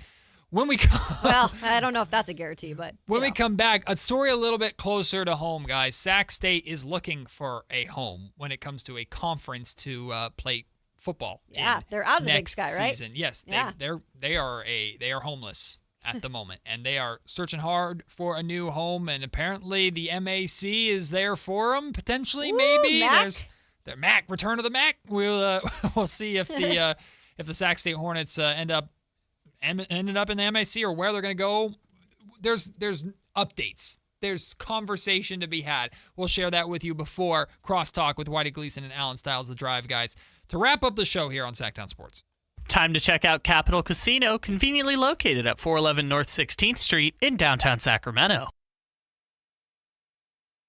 When we well, I don't know if that's a guarantee, but when we come back, a story a little bit closer to home, guys. Sac State is looking for a home when it comes to a conference to play football. Yeah, they're out of the Big Sky, right? Season. Yes, they are homeless at the moment, and they are searching hard for a new home. And apparently, the MAC is there for them. Potentially, maybe Mac. There's the Mac, return of the Mac. We'll see if the Sac State Hornets ended up in the MAC or where they're going to go. There's updates. There's conversation to be had. We'll share that with you before Crosstalk with Whitey Gleason and Alan Stiles, the Drive guys, to wrap up the show here on Sactown Sports. Time to check out Capital Casino, conveniently located at 411 North 16th Street in downtown Sacramento.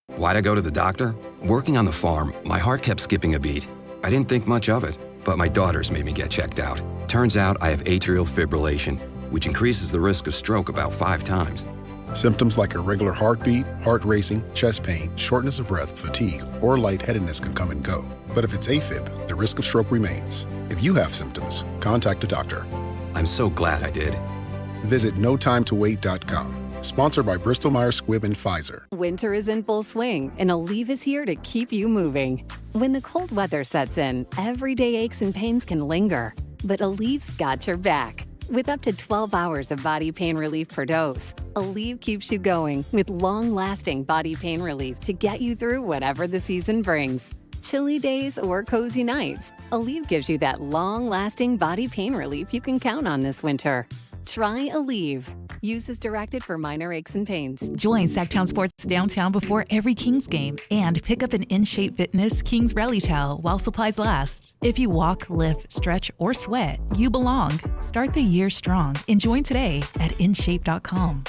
Why'd I go to the doctor? Working on the farm, my heart kept skipping a beat. I didn't think much of it, but my daughters made me get checked out. Turns out I have atrial fibrillation, which increases the risk of stroke about 5 times. Symptoms like irregular heartbeat, heart racing, chest pain, shortness of breath, fatigue, or lightheadedness can come and go. But if it's AFib, the risk of stroke remains. If you have symptoms, contact a doctor. I'm so glad I did. Visit notimetowait.com. Sponsored by Bristol-Myers Squibb and Pfizer. Winter is in full swing, and Aleve is here to keep you moving. When the cold weather sets in, everyday aches and pains can linger. But Aleve's got your back. With up to 12 hours of body pain relief per dose, Aleve keeps you going with long-lasting body pain relief to get you through whatever the season brings. Chilly days or cozy nights, Aleve gives you that long-lasting body pain relief you can count on this winter. Try Aleve. Use as directed for minor aches and pains. Join Sactown Sports downtown before every Kings game and pick up an InShape Fitness Kings Rally towel while supplies last. If you walk, lift, stretch, or sweat, you belong. Start the year strong and join today at InShape.com.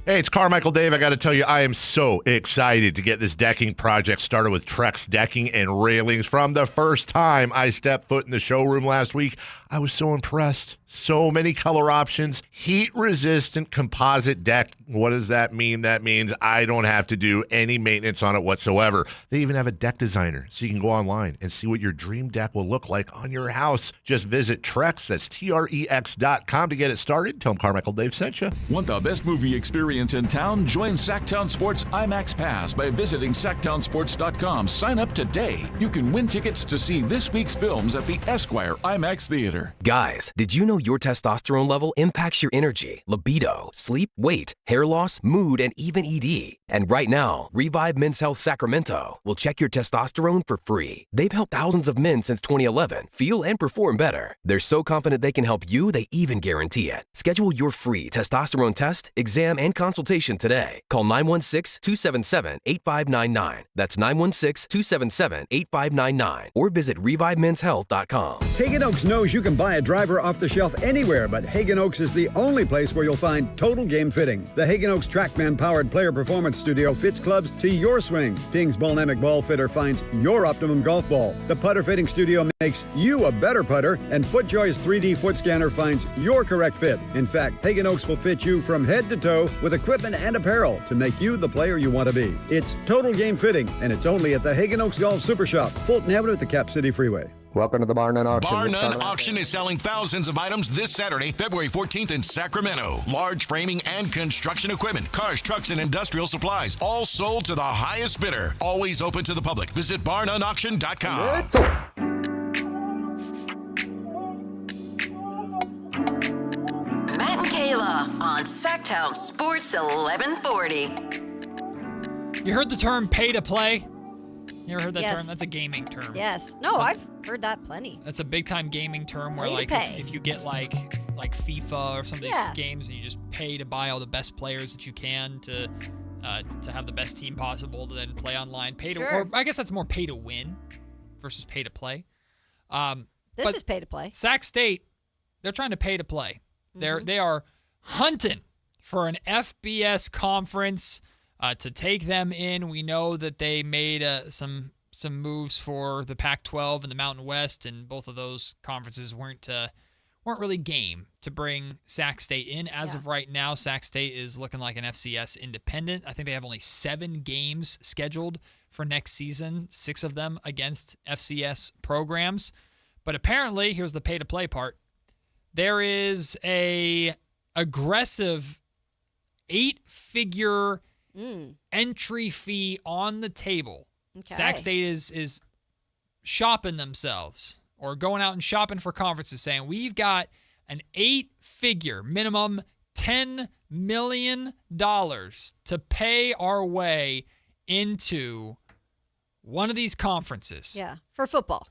Hey, it's Carmichael Dave. I got to tell you, I am so excited to get this decking project started with Trex Decking and Railings. From the first time I stepped foot in the showroom last week, I was so impressed. So many color options, heat-resistant composite deck. What does that mean? That means I don't have to do any maintenance on it whatsoever. They even have a deck designer, so you can go online and see what your dream deck will look like on your house. Just visit Trex, that's Trex.com to get it started. Tell them Carmichael Dave sent you. Want the best movie experience in town? Join Sactown Sports IMAX Pass by visiting SactownSports.com. Sign up today. You can win tickets to see this week's films at the Esquire IMAX Theater. Guys, did you know your testosterone level impacts your energy, libido, sleep, weight, hair loss, mood, and even ED? And right now, Revive Men's Health Sacramento will check your testosterone for free. They've helped thousands of men since 2011 feel and perform better. They're so confident they can help you, they even guarantee it. Schedule your free testosterone test, exam, and consultation today. Call 916-277-8599. That's 916-277-8599. Or visit ReviveMen'sHealth.com. Hagen Oaks knows you can can buy a driver off the shelf anywhere, but Hagen Oaks is the only place where you'll find total game fitting. The Hagen Oaks TrackMan-powered player performance studio fits clubs to your swing. King's Ballnamic Ball Fitter finds your optimum golf ball. The putter fitting studio makes you a better putter, and FootJoy's 3D foot scanner finds your correct fit. In fact, Hagen Oaks will fit you from head to toe with equipment and apparel to make you the player you want to be. It's total game fitting, and it's only at the Hagen Oaks Golf Super Shop, Fulton Avenue at the Cap City Freeway. Welcome to the Bar None Auction. Bar None Auction is selling thousands of items this Saturday, February 14th in Sacramento. Large framing and construction equipment, cars, trucks, and industrial supplies, all sold to the highest bidder. Always open to the public. Visit barnoneauction.com. Matt and Kayla on Sac-Town Sports 1140. You heard the term pay to play? You ever heard that Yes. term? That's a gaming term. Yes. No, I've heard that plenty. That's a big time gaming term where Pay to like pay. if you get like FIFA or some of these Yeah. games and you just pay to buy all the best players that you can to have the best team possible to then play online. Sure. Or I guess that's more pay to win versus pay to play. This is pay to play. Sac State, they're trying to pay to play. Mm-hmm. They are hunting for an FBS conference to take them in. We know that they made some moves for the Pac-12 and the Mountain West, and both of those conferences weren't really game to bring Sac State in. As of right now, Sac State is looking like an FCS independent. I think they have only 7 games scheduled for next season, 6 of them against FCS programs. But apparently, here's the pay-to-play part, there is a aggressive 8-figure entry fee on the table. Okay. Sac State is shopping themselves or going out and shopping for conferences saying, we've got an 8-figure minimum $10 million to pay our way into one of these conferences. Yeah, for football.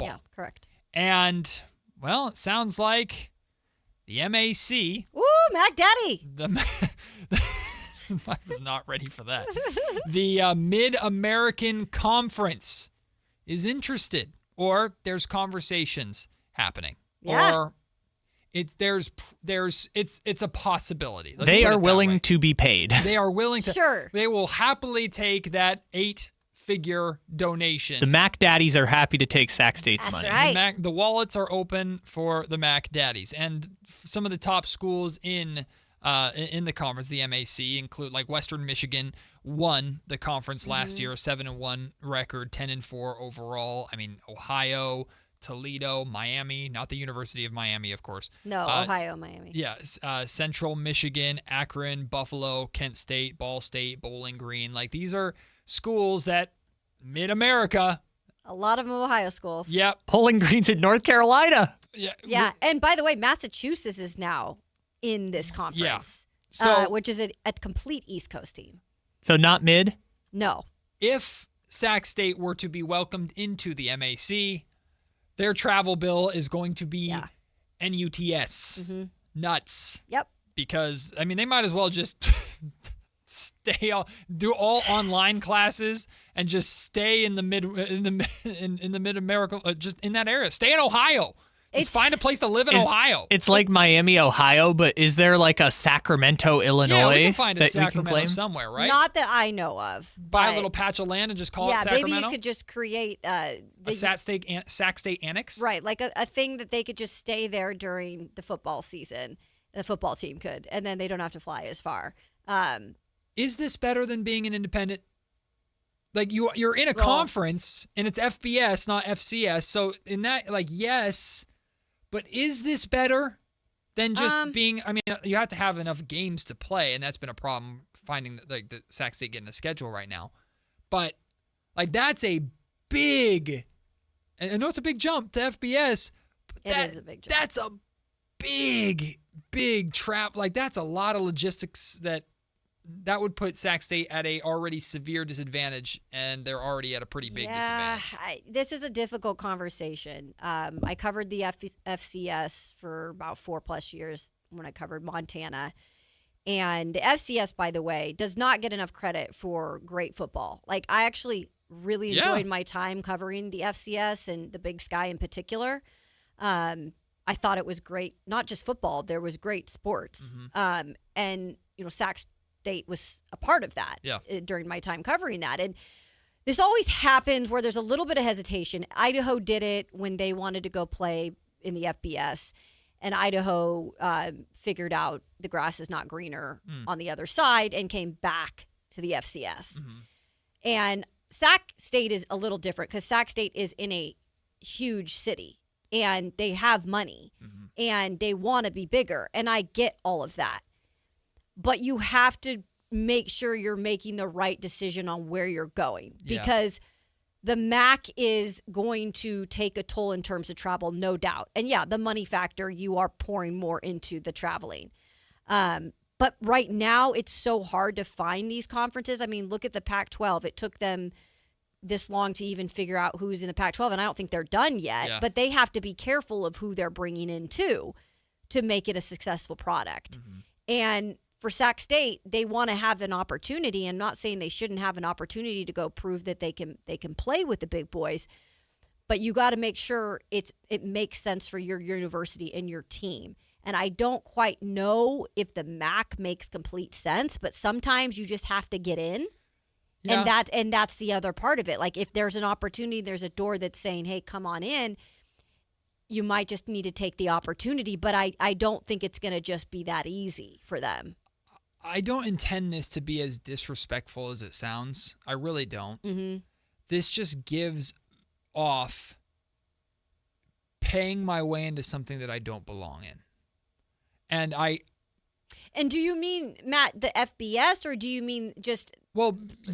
Yeah, correct. And, well, it sounds like the MAC. Woo, Mac Daddy. I was not ready for that. The Mid-American Conference is interested, or there's conversations happening, or it's a possibility. Let's they put it are that willing way. to be paid. They are willing to. Sure. They will happily take that 8-figure donation. The Mac Daddies are happy to take Sac State's That's money. right. The wallets are open for the Mac Daddies, and some of the top schools in the conference, the MAC, include like Western Michigan won the conference last year, 7-1 record, 10-4 overall. I mean, Ohio, Toledo, Miami, not the University of Miami, of course. No, Ohio, Miami. Yeah, Central Michigan, Akron, Buffalo, Kent State, Ball State, Bowling Green. Like, these are schools that Mid-America. A lot of them Ohio schools. Yep. Bowling Green's in North Carolina. Yeah. And by the way, Massachusetts is now in this conference. So, which is a complete East Coast team. So not mid? No. If Sac State were to be welcomed into the MAC, their travel bill is going to be NUTS. Mm-hmm. Nuts. Yep. Because, I mean, they might as well just do all online classes and just stay in the mid-America, just in that area. Stay in Ohio. Just find a place to live in Ohio. It's like Miami, Ohio, but is there like a Sacramento, Illinois? Yeah, we can find a that we can Sacramento claim? somewhere, right? Not that I know of. Buy a but- little patch of land and just call it Yeah, Sacramento. maybe you could just create a Sac State Annex. Right, like a thing that they could just stay there during the football season. The football team could, and then they don't have to fly as far. Is this better than being an independent? Like you're in a conference and it's FBS, not FCS. So in that, like, yes, but is this better than just being? I mean, you have to have enough games to play, and that's been a problem finding the Sac State getting a schedule right now. But like that's a big. I know it's a big jump to FBS. But It is a big jump. That's a big trap. Like that's a lot of logistics that would put Sac State at a already severe disadvantage, and they're already at a pretty big disadvantage. This is a difficult conversation. I covered the FCS for about 4+ years when I covered Montana. And the FCS, by the way, does not get enough credit for great football. Like, I actually really enjoyed my time covering the FCS and the Big Sky in particular. I I thought it was great, not just football, there was great sports. And, Sac State was a part of that during my time covering that. And this always happens where there's a little bit of hesitation. Idaho did it when they wanted to go play in the FBS, and Idaho figured out the grass is not greener on the other side and came back to the FCS. And Sac State is a little different because Sac State is in a huge city and they have money and they want to be bigger. And I get all of that. But you have to make sure you're making the right decision on where you're going because the MAC is going to take a toll in terms of travel, no doubt. And the money factor, you are pouring more into the traveling. But right now, it's so hard to find these conferences. I mean, look at the Pac-12. It took them this long to even figure out who's in the Pac-12, and I don't think they're done yet. But they have to be careful of who they're bringing in, too, to make it a successful product. And for Sac State, they want to have an opportunity. I'm not saying they shouldn't have an opportunity to go prove that they can play with the big boys, but you got to make sure it makes sense for your university and your team. And I don't quite know if the MAC makes complete sense, but sometimes you just have to get in. Yeah. And that's the other part of it. Like if there's an opportunity, there's a door that's saying, hey, come on in, you might just need to take the opportunity. But I don't think it's going to just be that easy for them. I don't intend this to be as disrespectful as it sounds. I really don't. This just gives off paying my way into something that I don't belong in. And do you mean, Matt, the FBS, or do you mean just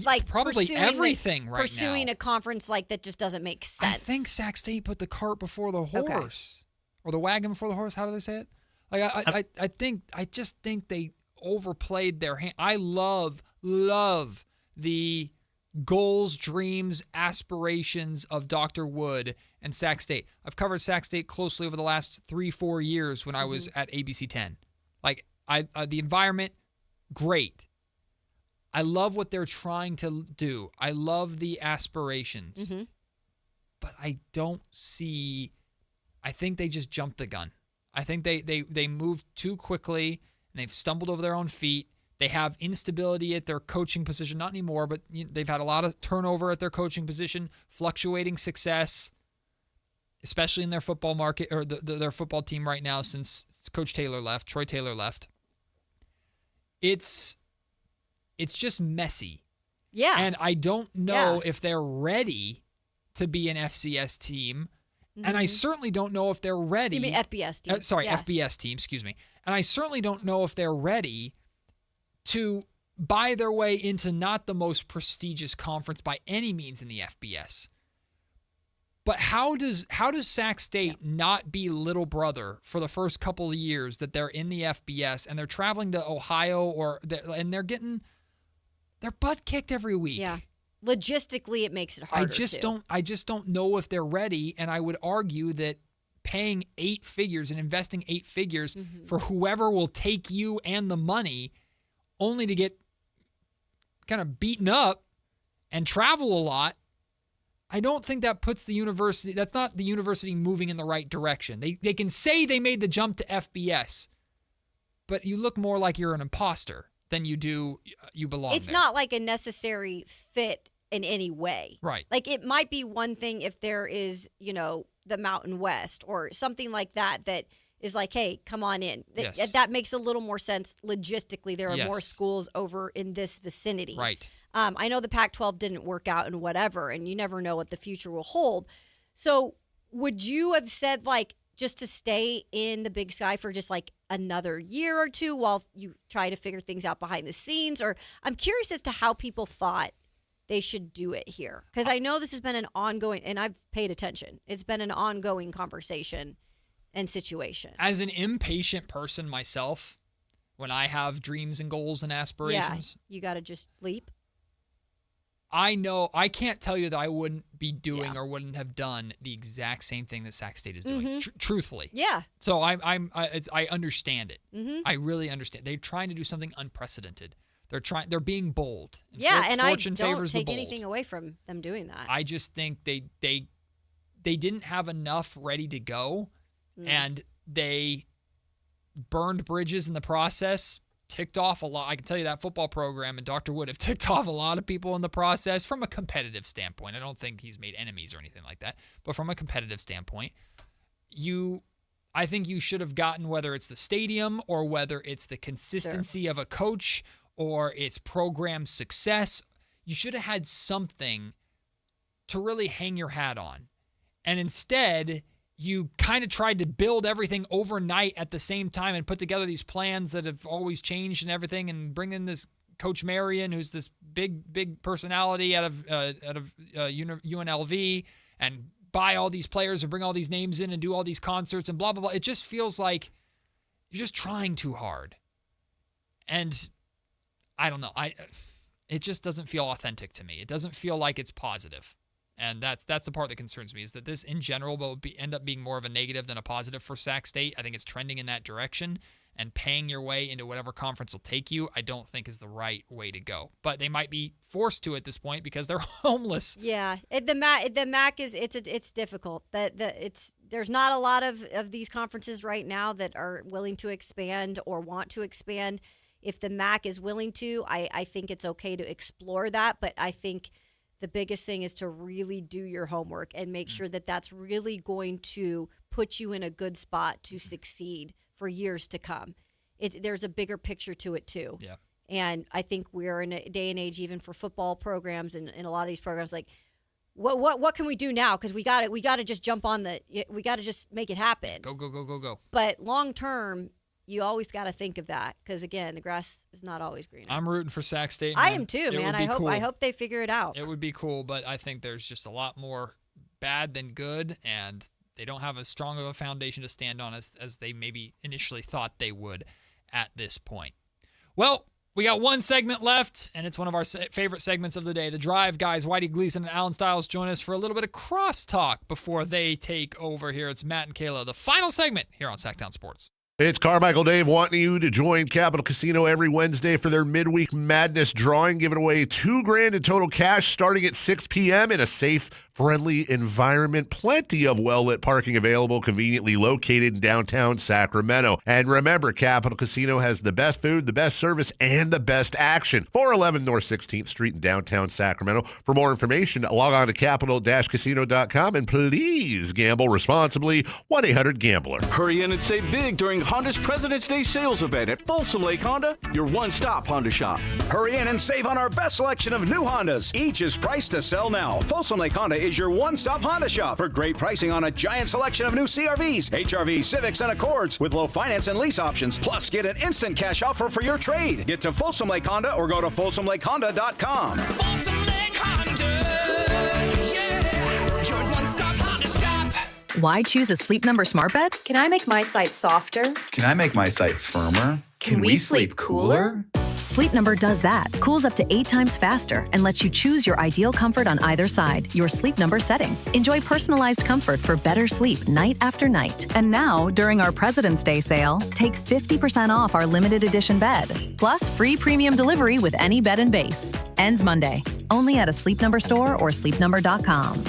like probably everything right now? Pursuing a conference like that just doesn't make sense. I think Sac State put the cart before the horse, or the wagon before the horse. How do they say it? Like I just think they overplayed their hand. I love the goals, dreams, aspirations of Dr. Wood and Sac State. I've covered Sac State closely over the last 3-4 years when I was at ABC 10. Like the environment, great. I love what they're trying to do. I love the aspirations. But I don't see, I think they just jumped the gun. I think they moved too quickly and they've stumbled over their own feet. They have instability at their coaching position. Not anymore, but they've had a lot of turnover at their coaching position, fluctuating success, especially in their football market or their football team right now since Troy Taylor left. It's just messy. Yeah. And I don't know if they're ready to be an FCS team. And I certainly don't know if they're ready. You mean FBS team. FBS team, excuse me. And I certainly don't know if they're ready to buy their way into not the most prestigious conference by any means in the FBS. But how does Sac State not be little brother for the first couple of years that they're in the FBS and they're traveling to Ohio and they're getting their butt kicked every week? Yeah. Logistically, it makes it harder. I just don't know if they're ready, and I would argue that paying 8 figures and investing 8 figures for whoever will take you and the money only to get kind of beaten up and travel a lot, I don't think that puts the university, that's not the university moving in the right direction. They can say they made the jump to FBS, but you look more like you're an imposter than you do you belong It's there. not like a necessary fit in any way. Right. Like it might be one thing if there is, the Mountain West or something like that is like, hey, come on in. Yes. That makes a little more sense logistically. There are more schools over in this vicinity. Right. I know the Pac-12 didn't work out and whatever, and you never know what the future will hold. So would you have said, like, just to stay in the Big Sky for just, like, another year or two while you try to figure things out behind the scenes? Or I'm curious as to how people thought they should do it here. Because I know this has been an ongoing, and I've paid attention, it's been an ongoing conversation and situation. As an impatient person myself, when I have dreams and goals and aspirations. Yeah, you got to just leap. I know, I can't tell you that I wouldn't be doing or wouldn't have done the exact same thing that Sac State is doing, truthfully. Yeah. So I understand it. I really understand. They're trying to do something unprecedented. They're being bold. And Fortune I don't favors take the bold. anything away from them doing that. I just think they didn't have enough ready to go, and they burned bridges in the process, ticked off a lot. I can tell you that football program and Dr. Wood have ticked off a lot of people in the process from a competitive standpoint. I don't think he's made enemies or anything like that, but from a competitive standpoint, I think you should have gotten, whether it's the stadium or whether it's the consistency of a coach or it's program success, you should have had something to really hang your hat on. And instead, you kind of tried to build everything overnight at the same time and put together these plans that have always changed and everything, and bring in this Coach Marion, who's this big personality out of UNLV, and buy all these players and bring all these names in and do all these concerts and blah, blah, blah. It just feels like you're just trying too hard. And I don't know. It just doesn't feel authentic to me. It doesn't feel like it's positive. And that's the part that concerns me, is that this in general will end up being more of a negative than a positive for Sac State. I think it's trending in that direction, and paying your way into whatever conference will take you, I don't think is the right way to go. But they might be forced to at this point because they're homeless. Yeah, the MAC is it's difficult. There's not a lot of these conferences right now that are willing to expand or want to expand. If the MAC is willing to, I think it's okay to explore that. But I think the biggest thing is to really do your homework and make sure that that's really going to put you in a good spot to succeed for years to come. There's a bigger picture to it too. Yeah. And I think we're in a day and age, even for football programs and a lot of these programs, like what can we do now? Because we got to just jump on we got to just make it happen. Go. But long term, you always got to think of that, because again, the grass is not always greener. I'm rooting for Sac State. I am too, man. I hope they figure it out. It would be cool, but I think there's just a lot more bad than good, and they don't have as strong of a foundation to stand on as they maybe initially thought they would at this point. Well, we got one segment left, and it's one of our favorite segments of the day. The Drive guys, Whitey Gleason and Alan Stiles, join us for a little bit of crosstalk before they take over here. It's Matt and Kayla, the final segment here on Sacktown Sports. It's Carmichael Dave wanting you to join Capital Casino every Wednesday for their midweek madness drawing, giving away $2,000 in total cash starting at 6 p.m. in a safe, friendly environment. Plenty of well-lit parking available, conveniently located in downtown Sacramento. And remember, Capital Casino has the best food, the best service, and the best action. 411 North 16th Street in downtown Sacramento. For more information, log on to capital-casino.com, and please gamble responsibly. 1-800-GAMBLER. Hurry in and save big during Honda's President's Day sales event at Folsom Lake Honda, your one-stop Honda shop. Hurry in and save on our best selection of new Hondas. Each is priced to sell now. Folsom Lake Honda is your one-stop Honda shop for great pricing on a giant selection of new CRVs, HRVs, Civics, and Accords with low finance and lease options. Plus, get an instant cash offer for your trade. Get to Folsom Lake Honda or go to FolsomLakeHonda.com. Folsom Lake Honda, yeah, your one-stop Honda shop. Why choose a Sleep Number smart bed? Can I make my site softer? Can I make my site firmer? Can we sleep cooler? Sleep Number does that. Cools up to 8 times faster and lets you choose your ideal comfort on either side, your Sleep Number setting. Enjoy personalized comfort for better sleep night after night. And now, during our President's Day sale, take 50% off our limited edition bed. Plus, free premium delivery with any bed and base. Ends Monday. Only at a Sleep Number store or sleepnumber.com.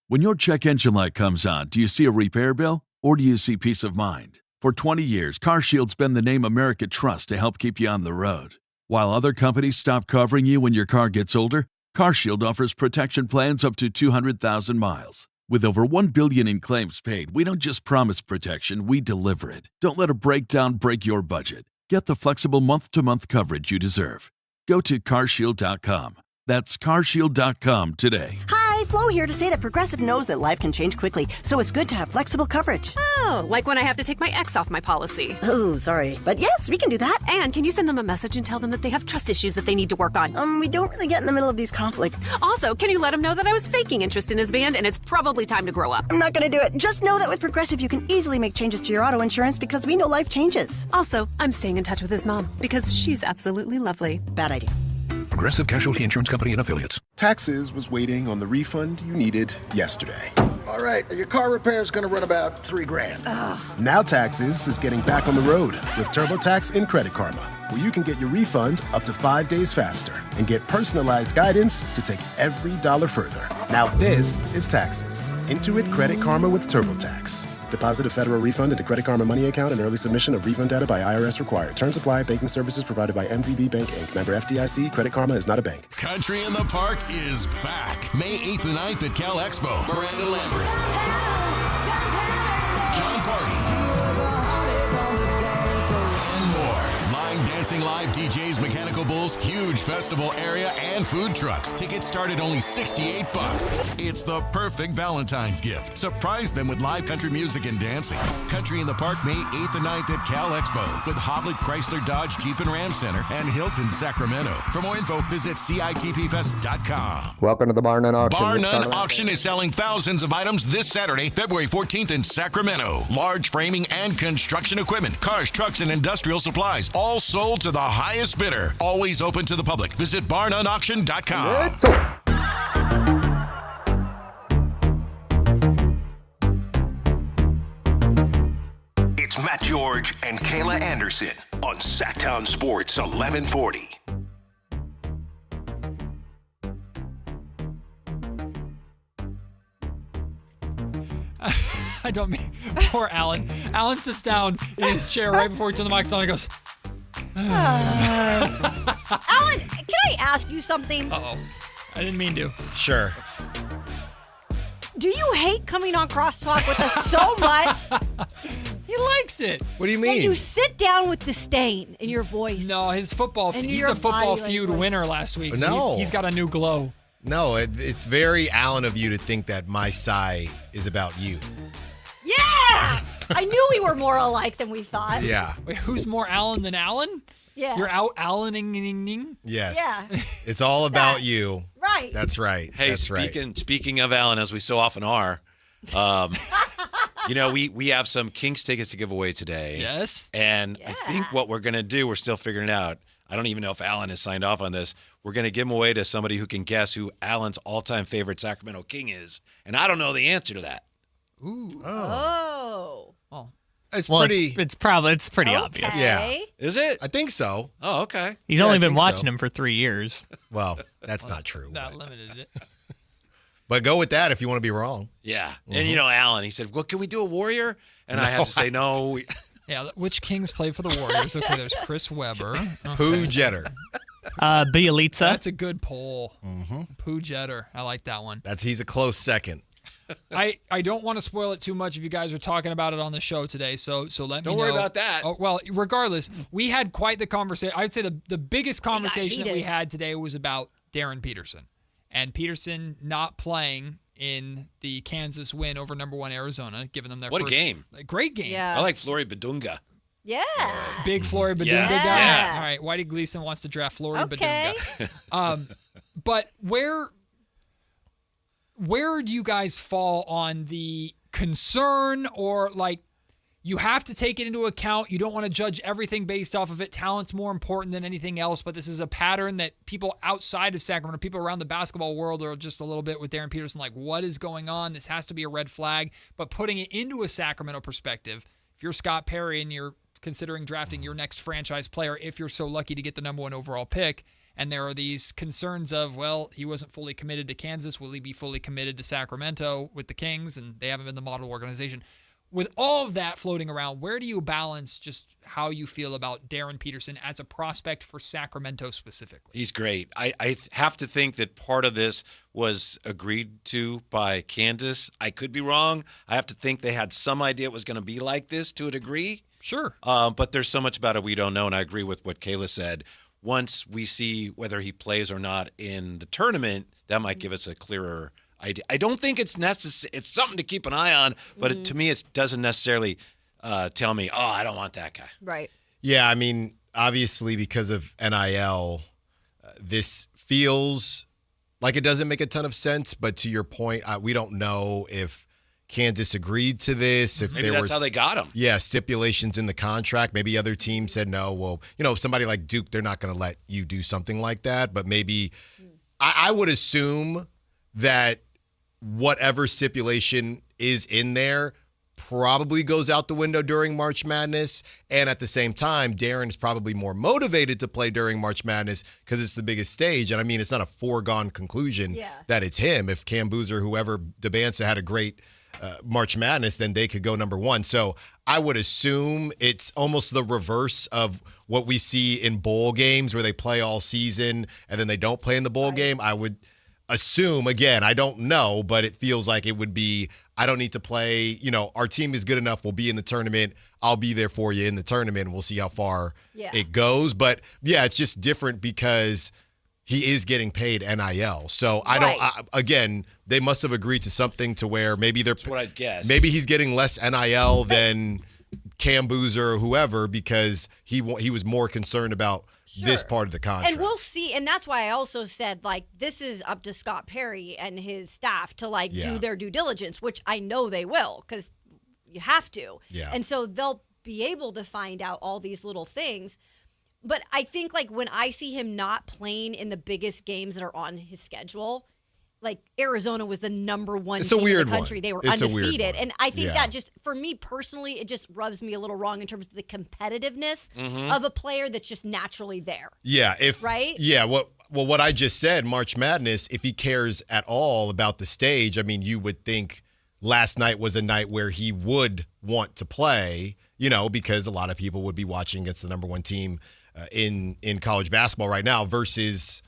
When your check engine light comes on, do you see a repair bill or do you see peace of mind? For 20 years, CarShield's been the name America trusts to help keep you on the road. While other companies stop covering you when your car gets older, CarShield offers protection plans up to 200,000 miles. With over $1 billion in claims paid, we don't just promise protection, we deliver it. Don't let a breakdown break your budget. Get the flexible month-to-month coverage you deserve. Go to CarShield.com. That's CarShield.com today. Hi, Flo here to say that Progressive knows that life can change quickly, so it's good to have flexible coverage. Oh, like when I have to take my ex off my policy. Oh, sorry. But yes, we can do that. And can you send them a message and tell them that they have trust issues that they need to work on? We don't really get in the middle of these conflicts. Also, can you let him know that I was faking interest in his band and it's probably time to grow up? I'm not going to do it. Just know that with Progressive, you can easily make changes to your auto insurance because we know life changes. Also, I'm staying in touch with his mom because she's absolutely lovely. Bad idea. Progressive Casualty Insurance Company and Affiliates. Taxes was waiting on the refund you needed yesterday. All right, your car repair is going to run about $3,000. Ugh. Now Taxes is getting back on the road with TurboTax and Credit Karma, where you can get your refund up to 5 days faster and get personalized guidance to take every dollar further. Now this is Taxes. Intuit Credit Karma with TurboTax. Deposit of federal refund into Credit Karma Money account and early submission of refund data by IRS required. Terms apply. Banking services provided by MVB Bank, Inc. Member FDIC. Credit Karma is not a bank. Country in the Park is back. May 8th and 9th at Cal Expo. Miranda Lambert. John Party. Dancing live DJs, mechanical bulls, huge festival area, and food trucks. Tickets start at only $68. It's the perfect Valentine's gift. Surprise them with live country music and dancing. Country in the Park, May 8th and 9th at Cal Expo with Hoblit Chrysler Dodge Jeep and Ram Center and Hilton Sacramento. For more info, visit CITPFest.com. Welcome to the Bar None Auction. Bar None Auction is selling thousands of items this Saturday, February 14th in Sacramento. Large framing and construction equipment, cars, trucks, and industrial supplies, all sold to the highest bidder. Always open to the public. Visit barnoneauction.com. It's Matt George and Kayla Anderson on Sactown Sports 1140. I don't mean poor Alan. Alan sits down in his chair right before he turns the mic on and goes, Alan, can I ask you something? uh-oh. I didn't mean to. Sure. Do you hate coming on Crosstalk with us so much? He likes it. What do you That mean? you sit down with disdain in your voice. No, his football. And He's your a football body feud language. winner last week. So No. he's got a new glow. No, it's very Alan of you to think that my sigh is about you. Yeah! I knew we were more alike than we thought. Yeah. Wait, who's more Alan than Alan? Yeah. You're out Alaning. Yes. Yeah. It's all about you. Right. That's right. Hey, That's right. speaking of Alan, as we so often are, we have some Kings tickets to give away today. Yes. And I think what we're going to do, we're still figuring it out. I don't even know if Alan has signed off on this. We're going to give them away to somebody who can guess who Alan's all-time favorite Sacramento King is. And I don't know the answer to that. Ooh. Oh. Well, It's Well, pretty. it's pretty obvious. Yeah. Is it? I think so. Oh, okay. He's Yeah, only I been think watching so. him for 3 years. Well, that's not true. that limited it. But go with that if you want to be wrong. Yeah. And Alan, he said, well, can we do a Warrior? And I had to say, no. Yeah, which Kings play for the Warriors? Okay, there's Chris Webber. Pooh Jeter. Bielitsa. That's a good poll. Pooh Jeter. I like that one. He's a close second. I don't want to spoil it too much if you guys are talking about it on the show today, so let me know. Don't worry about that. Oh, well, regardless, we had quite the conversation. I would say the biggest conversation that we had today was about Darren Peterson. And Peterson not playing in the Kansas win over number 1 Arizona, giving them their What a first game. Great game. Yeah. I like Flory Badunga. Yeah. Big Flory Badunga Yeah. guy. Yeah. All right, Whitey Gleason wants to draft Flory Okay. Badunga. But where do you guys fall on the concern, or like you have to take it into account? You don't want to judge everything based off of it. Talent's more important than anything else, but this is a pattern that people outside of Sacramento, people around the basketball world, are just a little bit with Darren Peterson like, what is going on? This has to be a red flag. But putting it into a Sacramento perspective, if you're Scott Perry and you're considering drafting your next franchise player, if you're so lucky to get the number 1 overall pick, and there are these concerns of, well, he wasn't fully committed to Kansas. Will he be fully committed to Sacramento with the Kings? And they haven't been the model organization. With all of that floating around, where do you balance just how you feel about Darren Peterson as a prospect for Sacramento specifically? He's great. I have to think that part of this was agreed to by Kansas. I could be wrong. I have to think they had some idea it was going to be like this to a degree. Sure. But there's so much about it we don't know, and I agree with what Kayla said. Once we see whether he plays or not in the tournament, that might give us a clearer idea. I don't think it's necessary. It's something to keep an eye on, but to me, it doesn't necessarily tell me, oh, I don't want that guy. Right. Yeah, I mean, obviously because of NIL, this feels like it doesn't make a ton of sense. But to your point, we don't know if Kansas agreed to this. If Maybe there that's how they got him. Yeah, stipulations in the contract. Maybe other teams said no. Well, somebody like Duke, they're not going to let you do something like that. But maybe I would assume that whatever stipulation is in there probably goes out the window during March Madness. And at the same time, Darren's probably more motivated to play during March Madness because it's the biggest stage. And I mean, it's not a foregone conclusion that it's him. If Cam Boozer, whoever, Debanza had a great March Madness, then they could go number one. So I would assume it's almost the reverse of what we see in bowl games where they play all season and then they don't play in the bowl game. I would assume, again, I don't know, but it feels like it would be, I don't need to play, our team is good enough, we'll be in the tournament, I'll be there for you in the tournament, and we'll see how far it goes. But yeah, it's just different because he is getting paid NIL. So again, they must have agreed to something to where maybe That's what I'd guess. Maybe he's getting less NIL than Cam Boozer or whoever because he was more concerned about this part of the contract. And we'll see. And that's why I also said, this is up to Scott Perry and his staff to, do their due diligence, which I know they will because you have to. Yeah. And so they'll be able to find out all these little things. But I think, when I see him not playing in the biggest games that are on his schedule, Arizona was the number one team in the country. They were undefeated. And I think that just, for me personally, it just rubs me a little wrong in terms of the competitiveness of a player that's just naturally there. Yeah. Right? Yeah. What I just said, March Madness, if he cares at all about the stage, I mean, you would think last night was a night where he would want to play, because a lot of people would be watching against the number one team in college basketball right now versus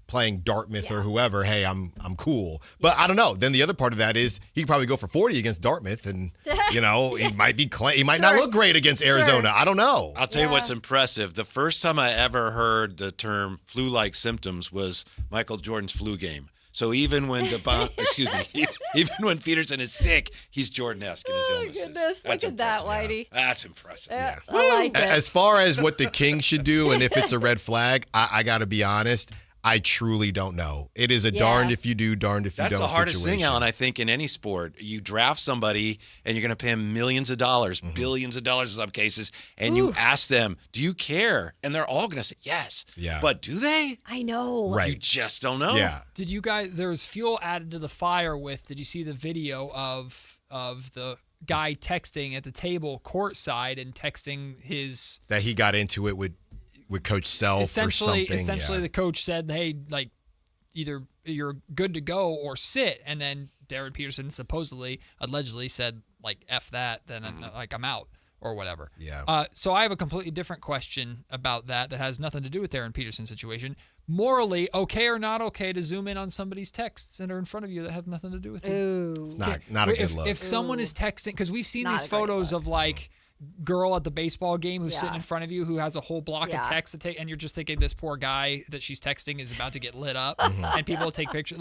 playing Dartmouth or whoever. Hey, I'm cool. But I don't know. Then the other part of that is he could probably go for 40 against Dartmouth, and he might not look great against Arizona. I don't know. I'll tell you what's impressive. The first time I ever heard the term flu-like symptoms was Michael Jordan's flu game. So even when even when Peterson is sick, he's Jordan-esque in his illnesses. Goodness, look at that, Whitey. That's impressive. Yeah. I like it. As far as what the Kings should do and if it's a red flag, I got to be honest, I truly don't know. It is a darned if you do, darned if you don't situation. That's the hardest thing, Alan, I think, in any sport. You draft somebody and you're going to pay them millions of dollars, billions of dollars in some cases, and you ask them, do you care? And they're all going to say yes. Yeah. But do they? I know. Right. You just don't know. Yeah. Did you guys, there was fuel added to the fire did you see the video of the guy texting at the table courtside and texting his... That he got into it with Coach Self or something. Essentially, the coach said, hey, either you're good to go or sit. And then Darren Peterson allegedly said, F that, then I'm out or whatever. Yeah. So I have a completely different question about that has nothing to do with Darren Peterson's situation. Morally, okay or not okay to zoom in on somebody's texts that are in front of you that have nothing to do with you? Ooh. It's not a good look. If someone is texting, because we've seen these photos of girl at the baseball game who's sitting in front of you who has a whole block of text to take, and you're just thinking this poor guy that she's texting is about to get lit up, and people will take pictures.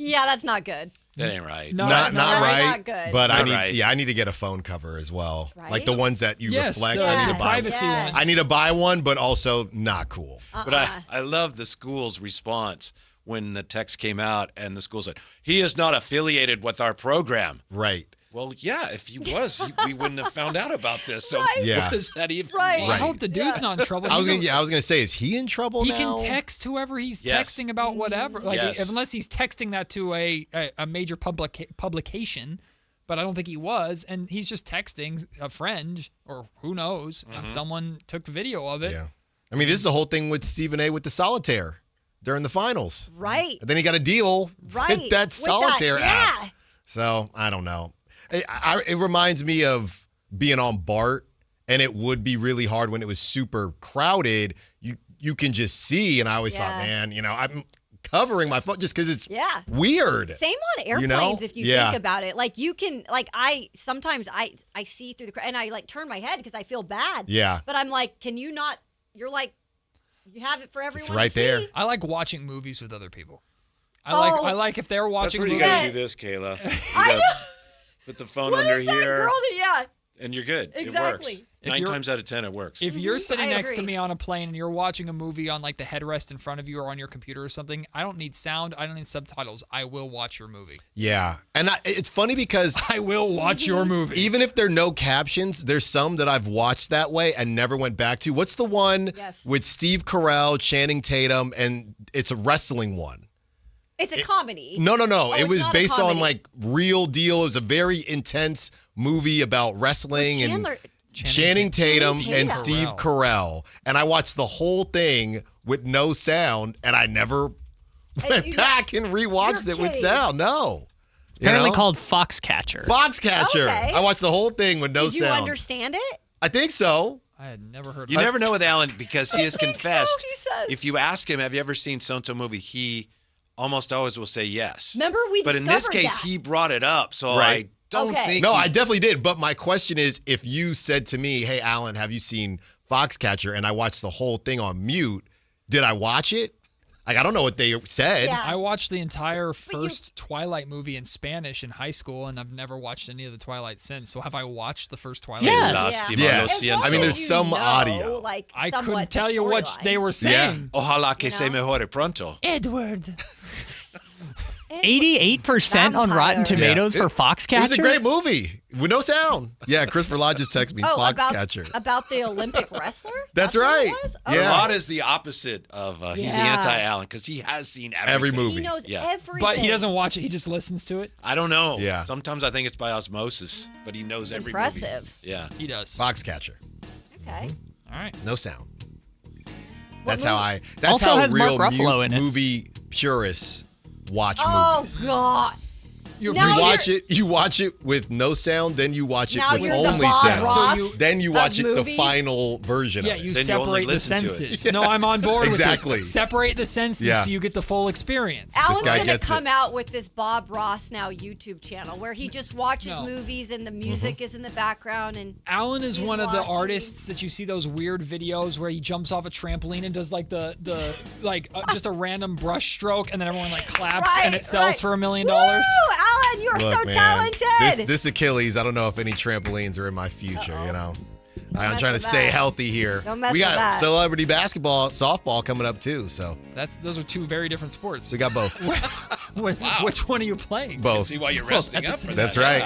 Yeah, that's not good. That ain't right. Not right. Not good. But I need to get a phone cover as well, right? The ones that you reflect. I need to buy privacy ones. I need to buy one, but also not cool. But I love the school's response when the text came out, and the school said he is not affiliated with our program. Right. Well, yeah, if he was, we wouldn't have found out about this. So what does that even mean? I hope the dude's not in trouble. I was gonna say, is he in trouble now? He can text whoever he's texting about whatever. Unless he's texting that to a major publication, but I don't think he was, and he's just texting a friend or who knows, and someone took video of it. Yeah. I mean, this is the whole thing with Stephen A. with the solitaire during the finals. Right. And then he got a deal with that solitaire app. So I don't know. It reminds me of being on BART, and it would be really hard when it was super crowded. You can just see, and I always thought, man, I'm covering my phone just because it's weird. Same on airplanes if you think about it. You can, sometimes I see through the crowd, and I turn my head because I feel bad. Yeah. But I'm like, can you not? You're like, you have it for everyone it's right to there. see. I like watching movies with other people. I like if they're watching movies. That's where you gotta do this, Kayla. Put the phone under here. And you're good. Exactly. It works. 9 times out of 10, it works. If you're sitting next to me on a plane and you're watching a movie on the headrest in front of you or on your computer or something, I don't need sound. I don't need subtitles. I will watch your movie. Yeah. And it's funny because I will watch your movie. Even if there are no captions, there's some that I've watched that way and never went back to. What's the one with Steve Carell, Channing Tatum, and it's a wrestling one? It's a comedy. No. Oh, it was based on real deal. It was a very intense movie about wrestling and Channing Tatum and Steve Carell. And I watched the whole thing with no sound, and I never went back and rewatched it with sound. No. Apparently called Foxcatcher. Foxcatcher. Okay. I watched the whole thing with no Did you sound. understand it? I think so. I had never heard of You never know with Alan because he has confessed. So, he says. If you ask him, have you ever seen so-and-so movie, he almost always will say yes. Remember we But in this discovered case, that. he brought it up, so Right. I don't think No, he- I definitely did. But my question is, if you said to me, hey, Alan, have you seen Foxcatcher? And I watched the whole thing on mute, did I watch it? Like, I don't know what they said. I watched the entire first Twilight movie in Spanish in high school, and I've never watched any of the Twilight since. So have I watched the first Twilight? Yes. Yes. I mean, there's some audio. Like, I somewhat couldn't tell you what storyline. they were saying. Ojalá que se mejore pronto. Edward. 88% on Rotten Tomatoes for Foxcatcher. It was a great movie with no sound. Yeah, Christopher Lodge just texted me Foxcatcher. About the Olympic wrestler? That's what right. it was? Yeah. Rod is the opposite of he's the Yeah. anti-Alan because he has seen Every everything. movie. He knows everything. But he doesn't watch it. He just listens to it. I don't know. Yeah. Sometimes I think it's by osmosis, but he knows every movie. Impressive. Yeah. He does. Foxcatcher. Okay. All right. No sound. That's how movie? That's Also how has real Mark Ruffalo in it. movie purists watch Oh, movies. God. You Now You watch it with no sound, then you watch it Now with you're only the Bob sound. Ross Then you watch of it the movies? final version Yeah, of it. you Then you only separate the listen to it. senses. No, I'm on board Exactly. with this. Separate the senses Yeah. so you get the full experience. Alan's guy going to gets come it. out with this Bob Ross Now YouTube channel where he just watches No. movies and the music is in the background. And Alan is he's one of the watching. artists that you see those weird videos where he jumps off a trampoline and does like the just a random brush stroke and then everyone like claps and it sells for $1 million. Woo! Alan, you are Look, so man, talented. This Achilles, I don't know if any trampolines are in my future, you know. I'm mess trying to with stay that. healthy here. Don't mess We with got that. celebrity basketball, softball coming up too, so Those are two very different sports. we got both. Which one are you playing? Both. See why you're resting up for that. That's right.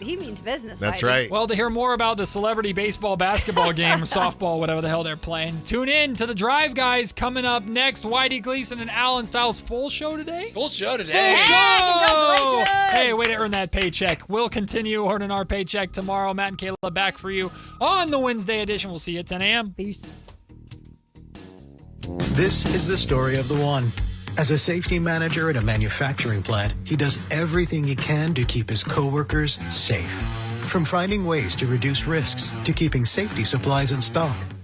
He means business. That's Whitey. right. Well, to hear more about the celebrity baseball, basketball game, softball, whatever the hell they're playing, tune in to the Drive Guys coming up next. Whitey Gleason and Alan Stiles full show today? Full show today. Full show! congratulations! Hey, way to earn that paycheck. We'll continue earning our paycheck tomorrow. Matt and Kayla back for you on the Wednesday edition. We'll see you at 10 a.m. Peace. This is the story of the one. As a safety manager at a manufacturing plant, he does everything he can to keep his coworkers safe. From finding ways to reduce risks to keeping safety supplies in stock,